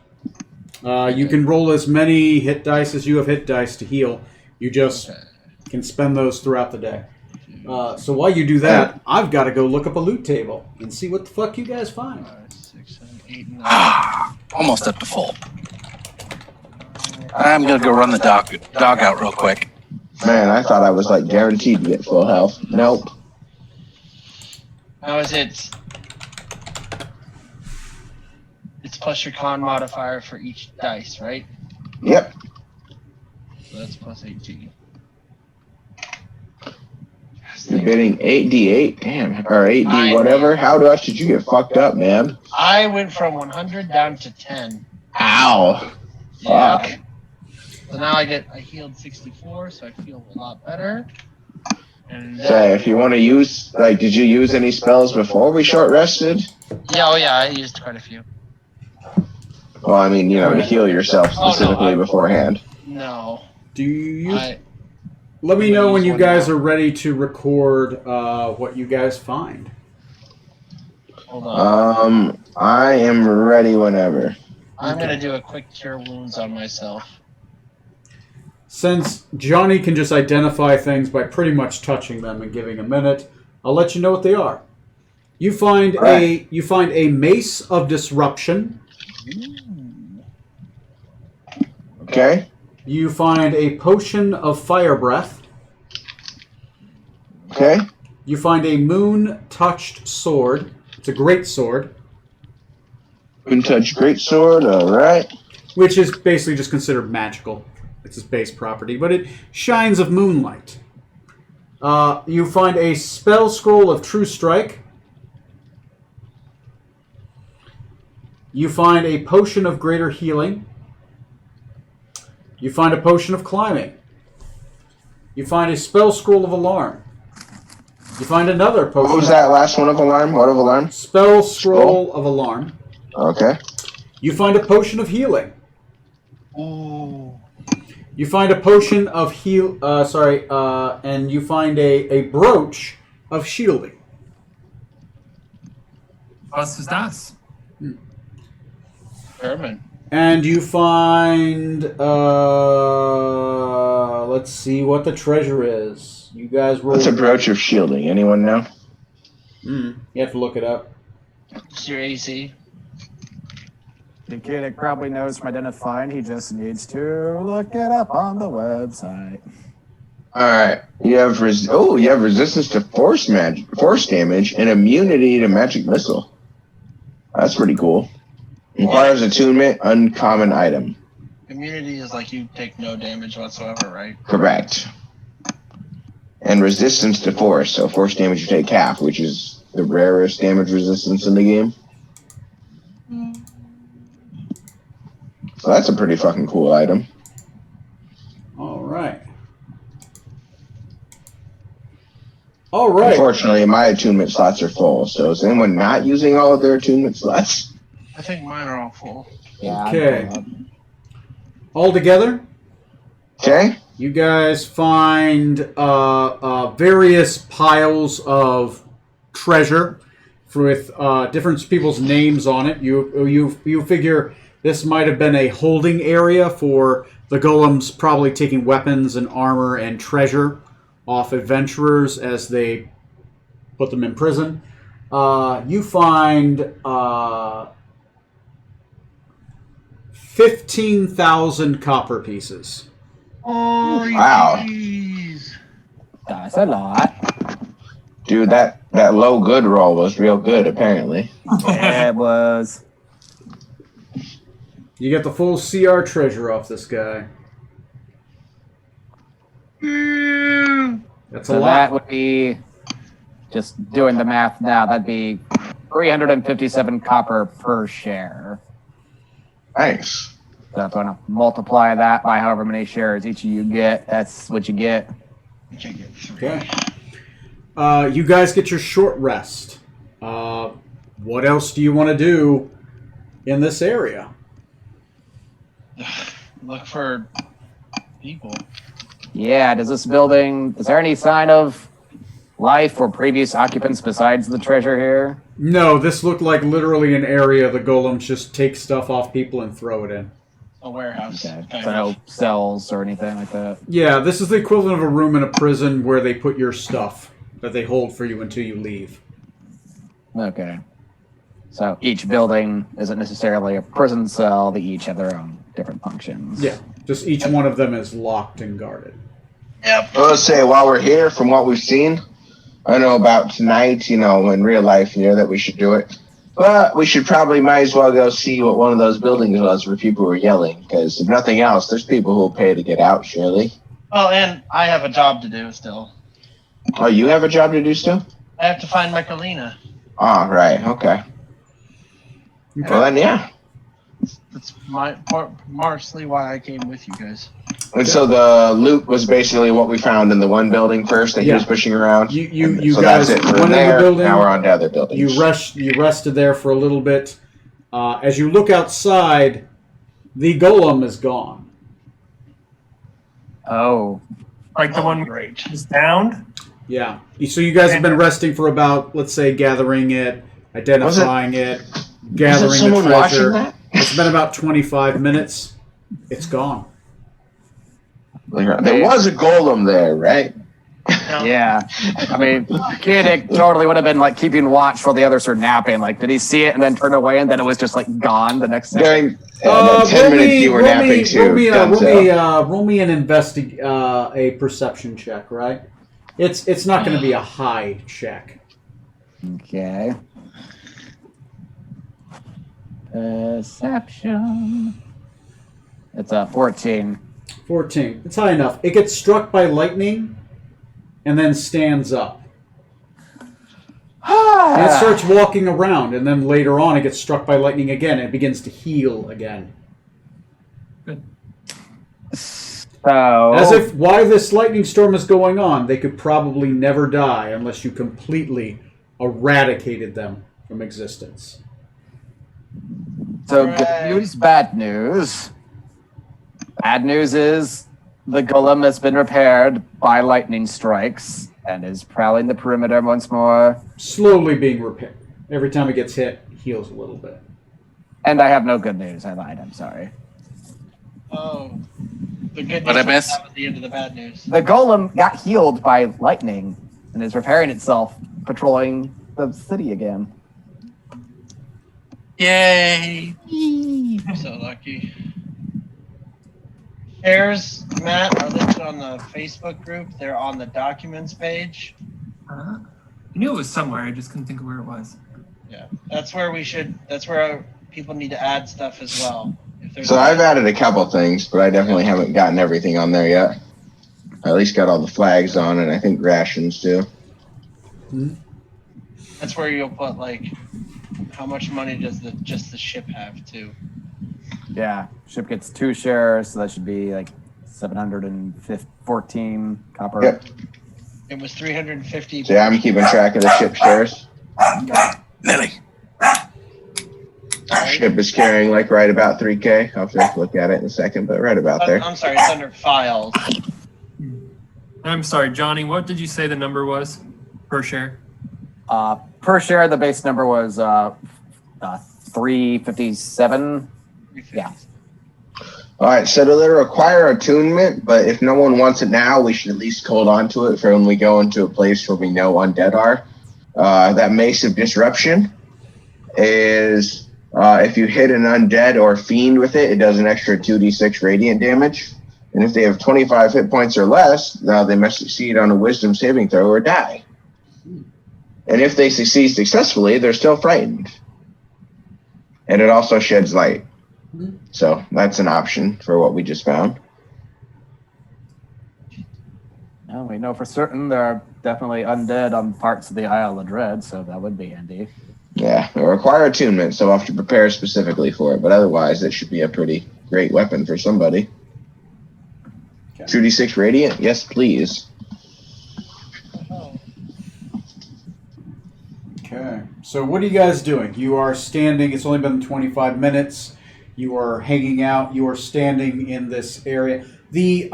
A: You can roll as many hit dice as you have hit dice to heal. You just can spend those throughout the day. So while you do that, I've got to go look up a loot table and see what the fuck you guys find.
E: 5, 6, 7, 8, 9.
K: Almost up to full. I'm going to go run the dog out real quick.
C: Man, I thought I was guaranteed to get full health. Nope.
E: How is it? It's plus your con modifier for each dice, right?
C: Yep.
E: So that's plus 18.
C: You're bidding 8d8? Damn. Or 8d whatever? How much did you get fucked up, man?
E: I went from 100 down to 10.
C: Ow.
E: Yeah.
C: Fuck.
E: So now I healed 64, so I feel a lot better.
G: And
C: Say, if you want to use, like, did you use any spells before we short rested?
G: yeah, oh yeah, I used quite a few.
C: Well, I mean, to heal yourself specifically beforehand.
G: No.
A: Do you?
G: I
A: Let me know when you
G: one
A: guys
G: now.
A: are ready to record what you guys find.
G: hold on.
C: I am ready whenever.
G: I'm gonna do a quick cure wounds on myself.
A: Since Johnny can just identify things by pretty much touching them and giving a minute, I'll let you know what they are. You find a mace of disruption.
C: Okay.
A: You find a potion of fire breath.
C: Okay.
A: You find a moon-touched sword. It's a great sword,
C: Moon touch great sword. All right.
A: which is basically just considered magical. It's its base property, but it shines of moonlight. You find a spell scroll of True Strike. You find a potion of greater healing. You find a potion of climbing. You find a spell scroll of alarm. You find another potion.
C: What was that last one of alarm? What of alarm?
A: Spell scroll of alarm.
C: Okay.
A: You find a potion of healing.
G: Ooh.
A: You find a potion of and you find a brooch of shielding.
F: Was ist das?
G: German.
A: And you find, let's see what the treasure is. You guys roll.
C: What's a brooch of shielding? Anyone know?
A: You have to look it up.
G: It's your AC.
H: The kid probably knows from identifying. He just needs to look it up on the website.
C: All right. You have you have resistance to force damage, and immunity to magic missile. That's pretty cool. Requires attunement, uncommon item.
G: Immunity is like you take no damage whatsoever, right?
C: Correct. And resistance to force, so force damage you take half, which is the rarest damage resistance in the game. So that's a pretty fucking cool item.
A: All right. All right.
C: Unfortunately, my attunement slots are full, so is anyone not using all of their attunement slots?
G: I think mine are all full.
H: Yeah.
A: Okay. All together,
C: Okay.
A: you guys find various piles of treasure with different people's names on it. You figure this might have been a holding area for the golems, probably taking weapons and armor and treasure off adventurers as they put them in prison. You find 15,000 copper pieces.
G: Oh,
C: Wow.
G: geez.
H: That's a lot.
C: Dude, that low good roll was real good, apparently.
H: Yeah, it was.
A: You get the full CR treasure off this guy. That's a
H: So
A: lot.
H: that would be, just doing the math now, that'd be 357 copper per share.
C: Nice.
H: So I'm going to multiply that by however many shares each of you get. That's what you get.
A: Okay. You guys get your short rest. What else do you want to do in this area?
G: Look for people.
H: Yeah, is there any sign of life or previous occupants besides the treasure here?
A: No, this looked like literally an area the golems just take stuff off people and throw it in.
G: A warehouse.
H: Okay.
G: kind
H: So
G: of.
H: no cells or anything like that?
A: Yeah, this is the equivalent of a room in a prison where they put your stuff that they hold for you until you leave.
H: Okay. So each building isn't necessarily a prison cell. They each have their own different functions.
A: Yeah, just each one of them is locked and guarded.
G: Yep.
C: Well, let's say while we're here, from what we've seen, I don't know about tonight, in real life, that we should do it. But we should probably might as well go see what one of those buildings was where people were yelling. Because if nothing else, there's people who will pay to get out, surely.
G: Well, and I have a job to do still.
C: Oh, you have a job to do still?
G: I have to find Michelina.
C: Oh, right. Okay. Well, then, yeah.
G: That's mostly why I came with you guys.
C: And so the loot was basically what we found in the one building first that he
A: Yeah.
C: was pushing around.
A: You
C: so
A: guys
C: that's it for
A: went in the
C: there.
A: building.
C: Now we're on to other buildings.
A: You rested there for a little bit. As you look outside, the golem is gone.
B: Oh.
F: Like the one
E: Great.
F: was downed.
A: Yeah. So you guys have been resting for about, let's say, gathering it, identifying it, gathering
C: Was it
A: the
C: someone watching
A: treasure.
C: that?
A: It's been about 25 minutes. It's gone.
C: There was a golem there, right?
B: Yeah. I mean, Kiddick totally would have been like keeping watch while the others were napping. Like, did he see it and then turn away and then it was just like gone the next second?
C: During 10 minutes you were napping too.
A: Roll me an a perception check, right? It's not going to be a high check.
B: Okay. Perception. It's a 14.
A: 14. It's high enough. It gets struck by lightning and then stands up. And it starts walking around, and then later on it gets struck by lightning again and it begins to heal again.
B: So,
A: As if, while this lightning storm is going on, they could probably never die unless you completely eradicated them from existence.
B: So good news, bad news. Bad news is the golem has been repaired by lightning strikes and is prowling the perimeter once more.
A: Slowly being repaired. Every time it gets hit, it heals a little bit.
B: And I have no good news. I lied. I'm sorry.
E: Oh, the good news
D: What'd I miss?
E: was the end of the bad news.
B: The golem got healed by lightning and is repairing itself, patrolling the city again.
D: Yay!
E: I'm so lucky. Shares, Matt, are listed on the Facebook group. They're on the documents page.
F: I knew it was somewhere. I just couldn't think of where it was.
E: Yeah, that's where that's where people need to add stuff as well. If there's
C: So I've added a couple things, but I definitely haven't gotten everything on there yet. I at least got all the flags on, and I think rations too.
E: That's where you'll put like how much money does just the ship have too.
B: Yeah, ship gets 2 shares, so that should be like 714 copper.
C: Yep.
E: It was 350.
C: So yeah, I'm keeping track of the ship shares.
K: Nelly.
C: Ship is carrying like right about 3K. I'll have to look at it in a second, but right about there.
E: I'm sorry, it's under files.
F: I'm sorry, Johnny. What did you say the number was per share?
B: Per share, the base number was 357. Yeah.
C: All right, so it'll require attunement, but if no one wants it now, we should at least hold on to it for when we go into a place where we know undead are. That Mace of Disruption is if you hit an undead or fiend with it, it does an extra 2d6 radiant damage. And if they have 25 hit points or less, they must succeed on a wisdom saving throw or die. And if they succeed successfully, they're still frightened. And it also sheds light. So that's an option for what we just found.
B: Well, we know for certain there are definitely undead on parts of the Isle of Dread, so that would be handy.
C: Yeah, it'll require attunement, so we'll have to prepare specifically for it. But otherwise, it should be a pretty great weapon for somebody.
A: Okay.
C: 2d6 radiant? Yes, please.
A: Okay. So what are you guys doing? You are standing. It's only been 25 minutes. You are hanging out. You are standing in this area. The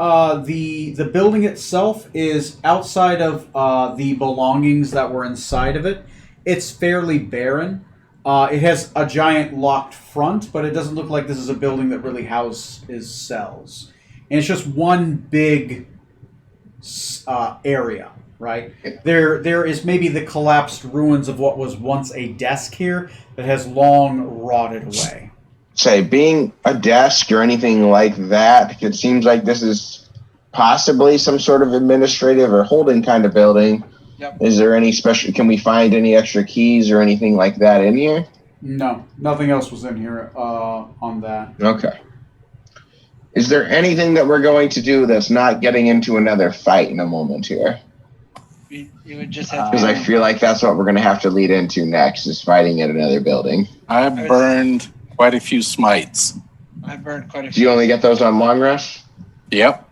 A: building itself is outside of the belongings that were inside of it. It's fairly barren. It has a giant locked front, but it doesn't look like this is a building that really houses cells. And it's just one big area, right? There is maybe the collapsed ruins of what was once a desk here that has long rotted away.
C: Say, being a desk or anything like that, it seems like this is possibly some sort of administrative or holding kind of building.
E: Yep.
C: Is there any special, can we find any extra keys or anything like that in here?
A: No, nothing else was in here on that.
C: Okay. Is there anything that we're going to do that's not getting into another fight in a moment here?
E: You would just have
C: Because I feel like that's what we're going to have to lead into next, is fighting at another building.
K: I burned quite a few smites.
E: I burned quite a
C: Do
E: few.
C: you only get those on long rest?
K: Yep.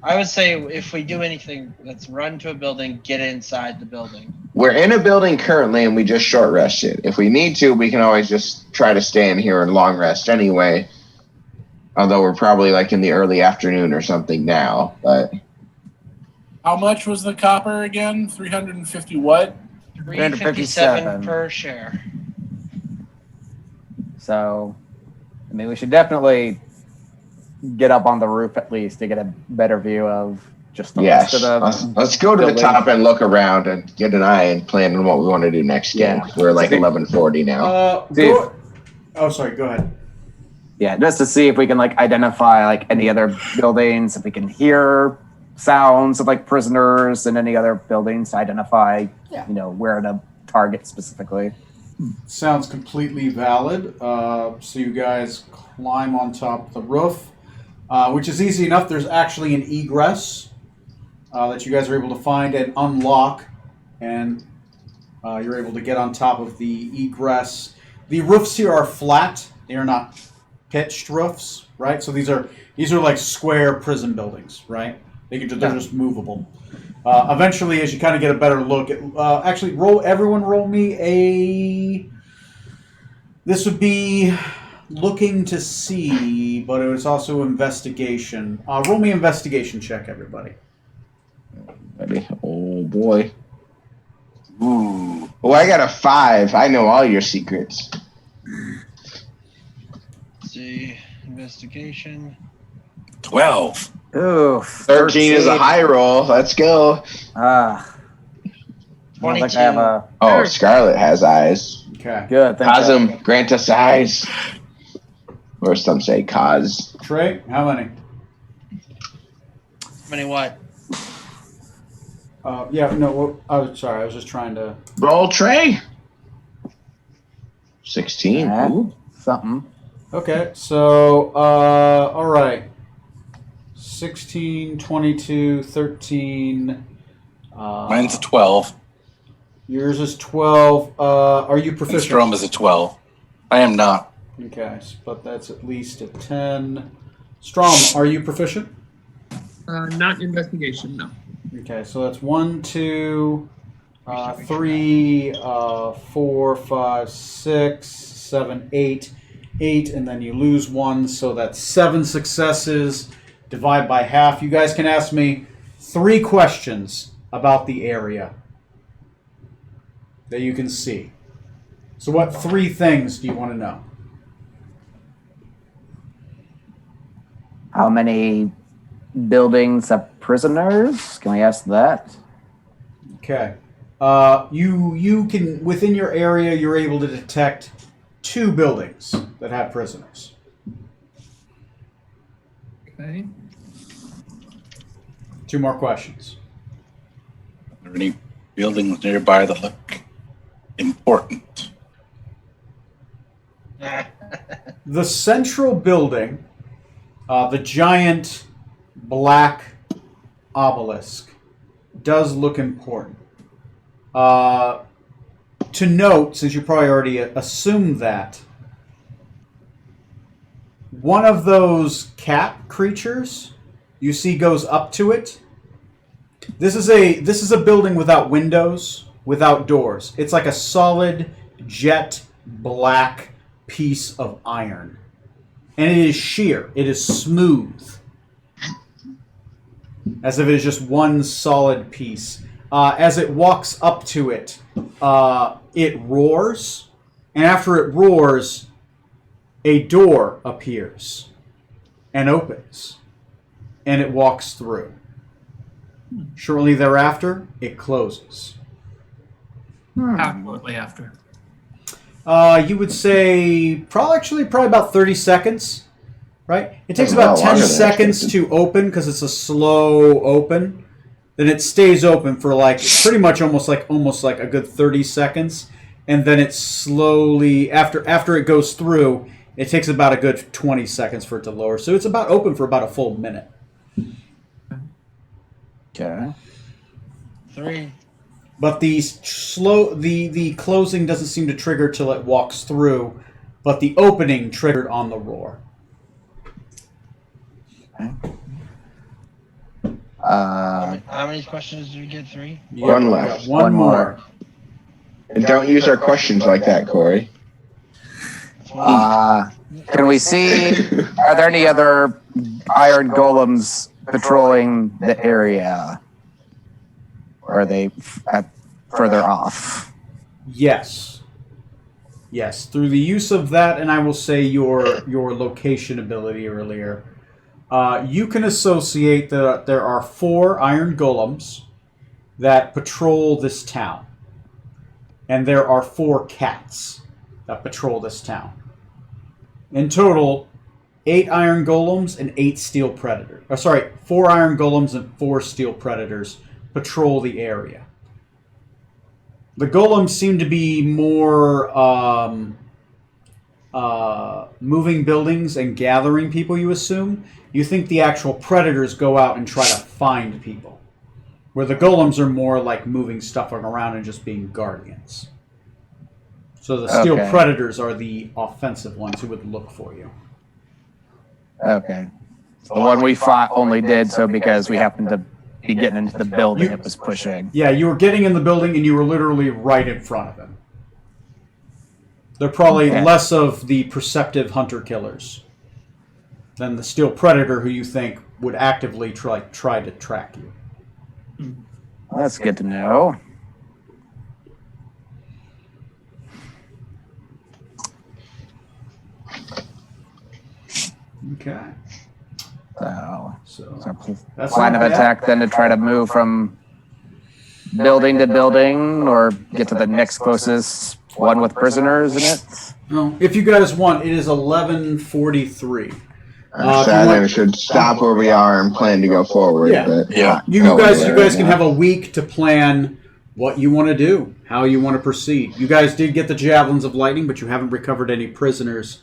E: I would say if we do anything, let's run to a building, get inside the building.
C: We're in a building currently, and we just short rested. If we need to, we can always just try to stay in here and long rest anyway. Although we're probably like in the early afternoon or something now. But
I: How much was the copper again? 350 what?
E: 357 per share.
B: So, I mean, we should definitely get up on the roof at least to get a better view of just the
C: yes,
B: rest of the
C: let's go to the
B: building.
C: top and look around and get an eye and plan on what we want to do next game.
B: Yeah.
C: We're like 11:40 now.
A: Oh, sorry. Go ahead.
B: Yeah, just to see if we can like identify like any other buildings, if we can hear sounds of like prisoners in any other buildings to identify, you know, where to target specifically.
A: Sounds completely valid. So you guys climb on top of the roof, which is easy enough. There's actually an egress that you guys are able to find and unlock, and you're able to get on top of the egress. The roofs here are flat. They are not pitched roofs, right? So these are like square prison buildings, right? They're just movable. Eventually, as you kind of get a better look at, actually, roll me a. This would be looking to see, but it was also investigation. Roll me investigation check, everybody.
C: Ready? Oh boy.
K: Ooh.
C: Oh, I got a 5. I know all your secrets.
E: Let's see. Investigation.
K: 12.
B: Ooh,
C: 13 is a high roll. Let's go.
B: I don't think I have a
C: Oh, Scarlet has eyes.
A: Okay.
B: good. Thank you.
C: Cosm, grant us eyes. Or some say cause.
A: Trey, how many?
E: How many what?
A: Yeah, no, I was sorry. I was just trying to.
C: Roll Trey. 16. Ooh.
B: Something.
A: Okay, so, all right. 16, 22, 13.
K: Mine's a 12.
A: Yours is 12. Are you
K: And
A: proficient?
K: Strom is a 12. I am not.
A: Okay, but that's at least a 10. Strom, are you proficient?
F: Not investigation, no.
A: Okay, so that's 1, 2, 3, 4, 5, 6, 7, 8. 8, and then you lose 1, so that's 7 successes. Divide by half. You guys can ask me 3 questions about the area that you can see. So what 3 things do you want to know?
B: How many buildings have prisoners? Can we ask that?
A: Okay. You can, within your area, you're able to detect 2 buildings that have prisoners.
F: Okay.
A: 2 more questions.
K: Are there any buildings nearby that look important?
A: The central building, the giant black obelisk, does look important. To note, since you probably already assumed that, one of those cat creatures you see goes up to it. This is a building without windows, without doors. It's like a solid jet black piece of iron. And it is sheer. It is smooth. As if it is just one solid piece. As it walks up to it, it roars. And after it roars, a door appears and opens. And it walks through. Shortly thereafter, it closes.
F: How shortly after?
A: You would say probably about 30 seconds, right? It takes
C: That's
A: about
C: a lot
A: 10
C: longer than
A: seconds
C: expected.
A: to open because it's a slow open. Then it stays open for like pretty much almost like a good 30 seconds, and then it slowly after it goes through, it takes about a good 20 seconds for it to lower. So it's about open for about a full minute.
B: Okay.
E: 3.
A: But the closing doesn't seem to trigger till it walks through, but the opening triggered on the roar.
G: How many questions did we get? 3?
A: Yeah,
C: One
A: we
C: left.
A: got one more.
C: And don't use our questions like that, Corey.
B: Can we see? Are there any other iron golems patrolling the area? Or are they further off?
A: Yes. Yes. Through the use of that, and I will say your location ability earlier, you can associate that there are 4 iron golems that patrol this town. And there are 4 cats that patrol this town. In total, 8 iron golems and 8 steel predators. 4 iron golems and 4 steel predators patrol the area. The golems seem to be more moving buildings and gathering people, you assume. You think the actual predators go out and try to find people. Where the golems are more like moving stuff around and just being guardians. So the steel predators are the offensive ones who would look for you.
B: Okay. The one we fought only did so because we happened to be getting into the building it was pushing.
A: Yeah, you were getting in the building and you were literally right in front of him. They're probably less of the perceptive hunter-killers than the steel predator who you think would actively try to track you.
B: That's good to know.
A: Okay.
B: So
A: that's
B: plan of
A: not bad.
B: attack then to try to move from building to building or get to the next closest one with prisoners in it?
A: No, if you guys want, it is 11:43.
C: I'm sad we should stop where we are and plan to go forward.
A: Yeah.
C: But
A: You guys can have a week to plan what you want to do, how you want to proceed. You guys did get the javelins of lightning, but you haven't recovered any prisoners,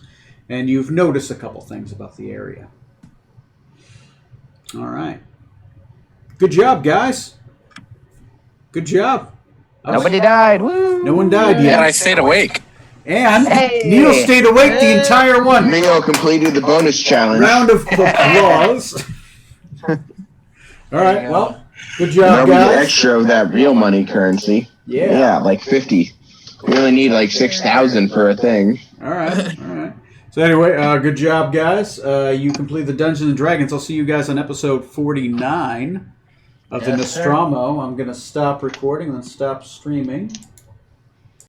A: and you've noticed a couple things about the area. All right. Good job, guys. Good job.
B: Nobody died. Woo!
A: No one died yet.
K: And I stayed awake.
A: And
B: Hey!
A: Neil stayed awake the entire one.
C: Neil completed the bonus challenge.
A: Round of applause. All right. Well, good job,
C: Now we get
A: guys.
C: extra of that real money currency.
A: Yeah.
C: Yeah, like 50. We only need like 6,000 for a thing.
A: All right. All right. So anyway, good job, guys. You complete the Dungeons and Dragons. I'll see you guys on episode 49 of the
E: Yes, sir.
A: Nostromo. I'm going to stop recording and then stop streaming.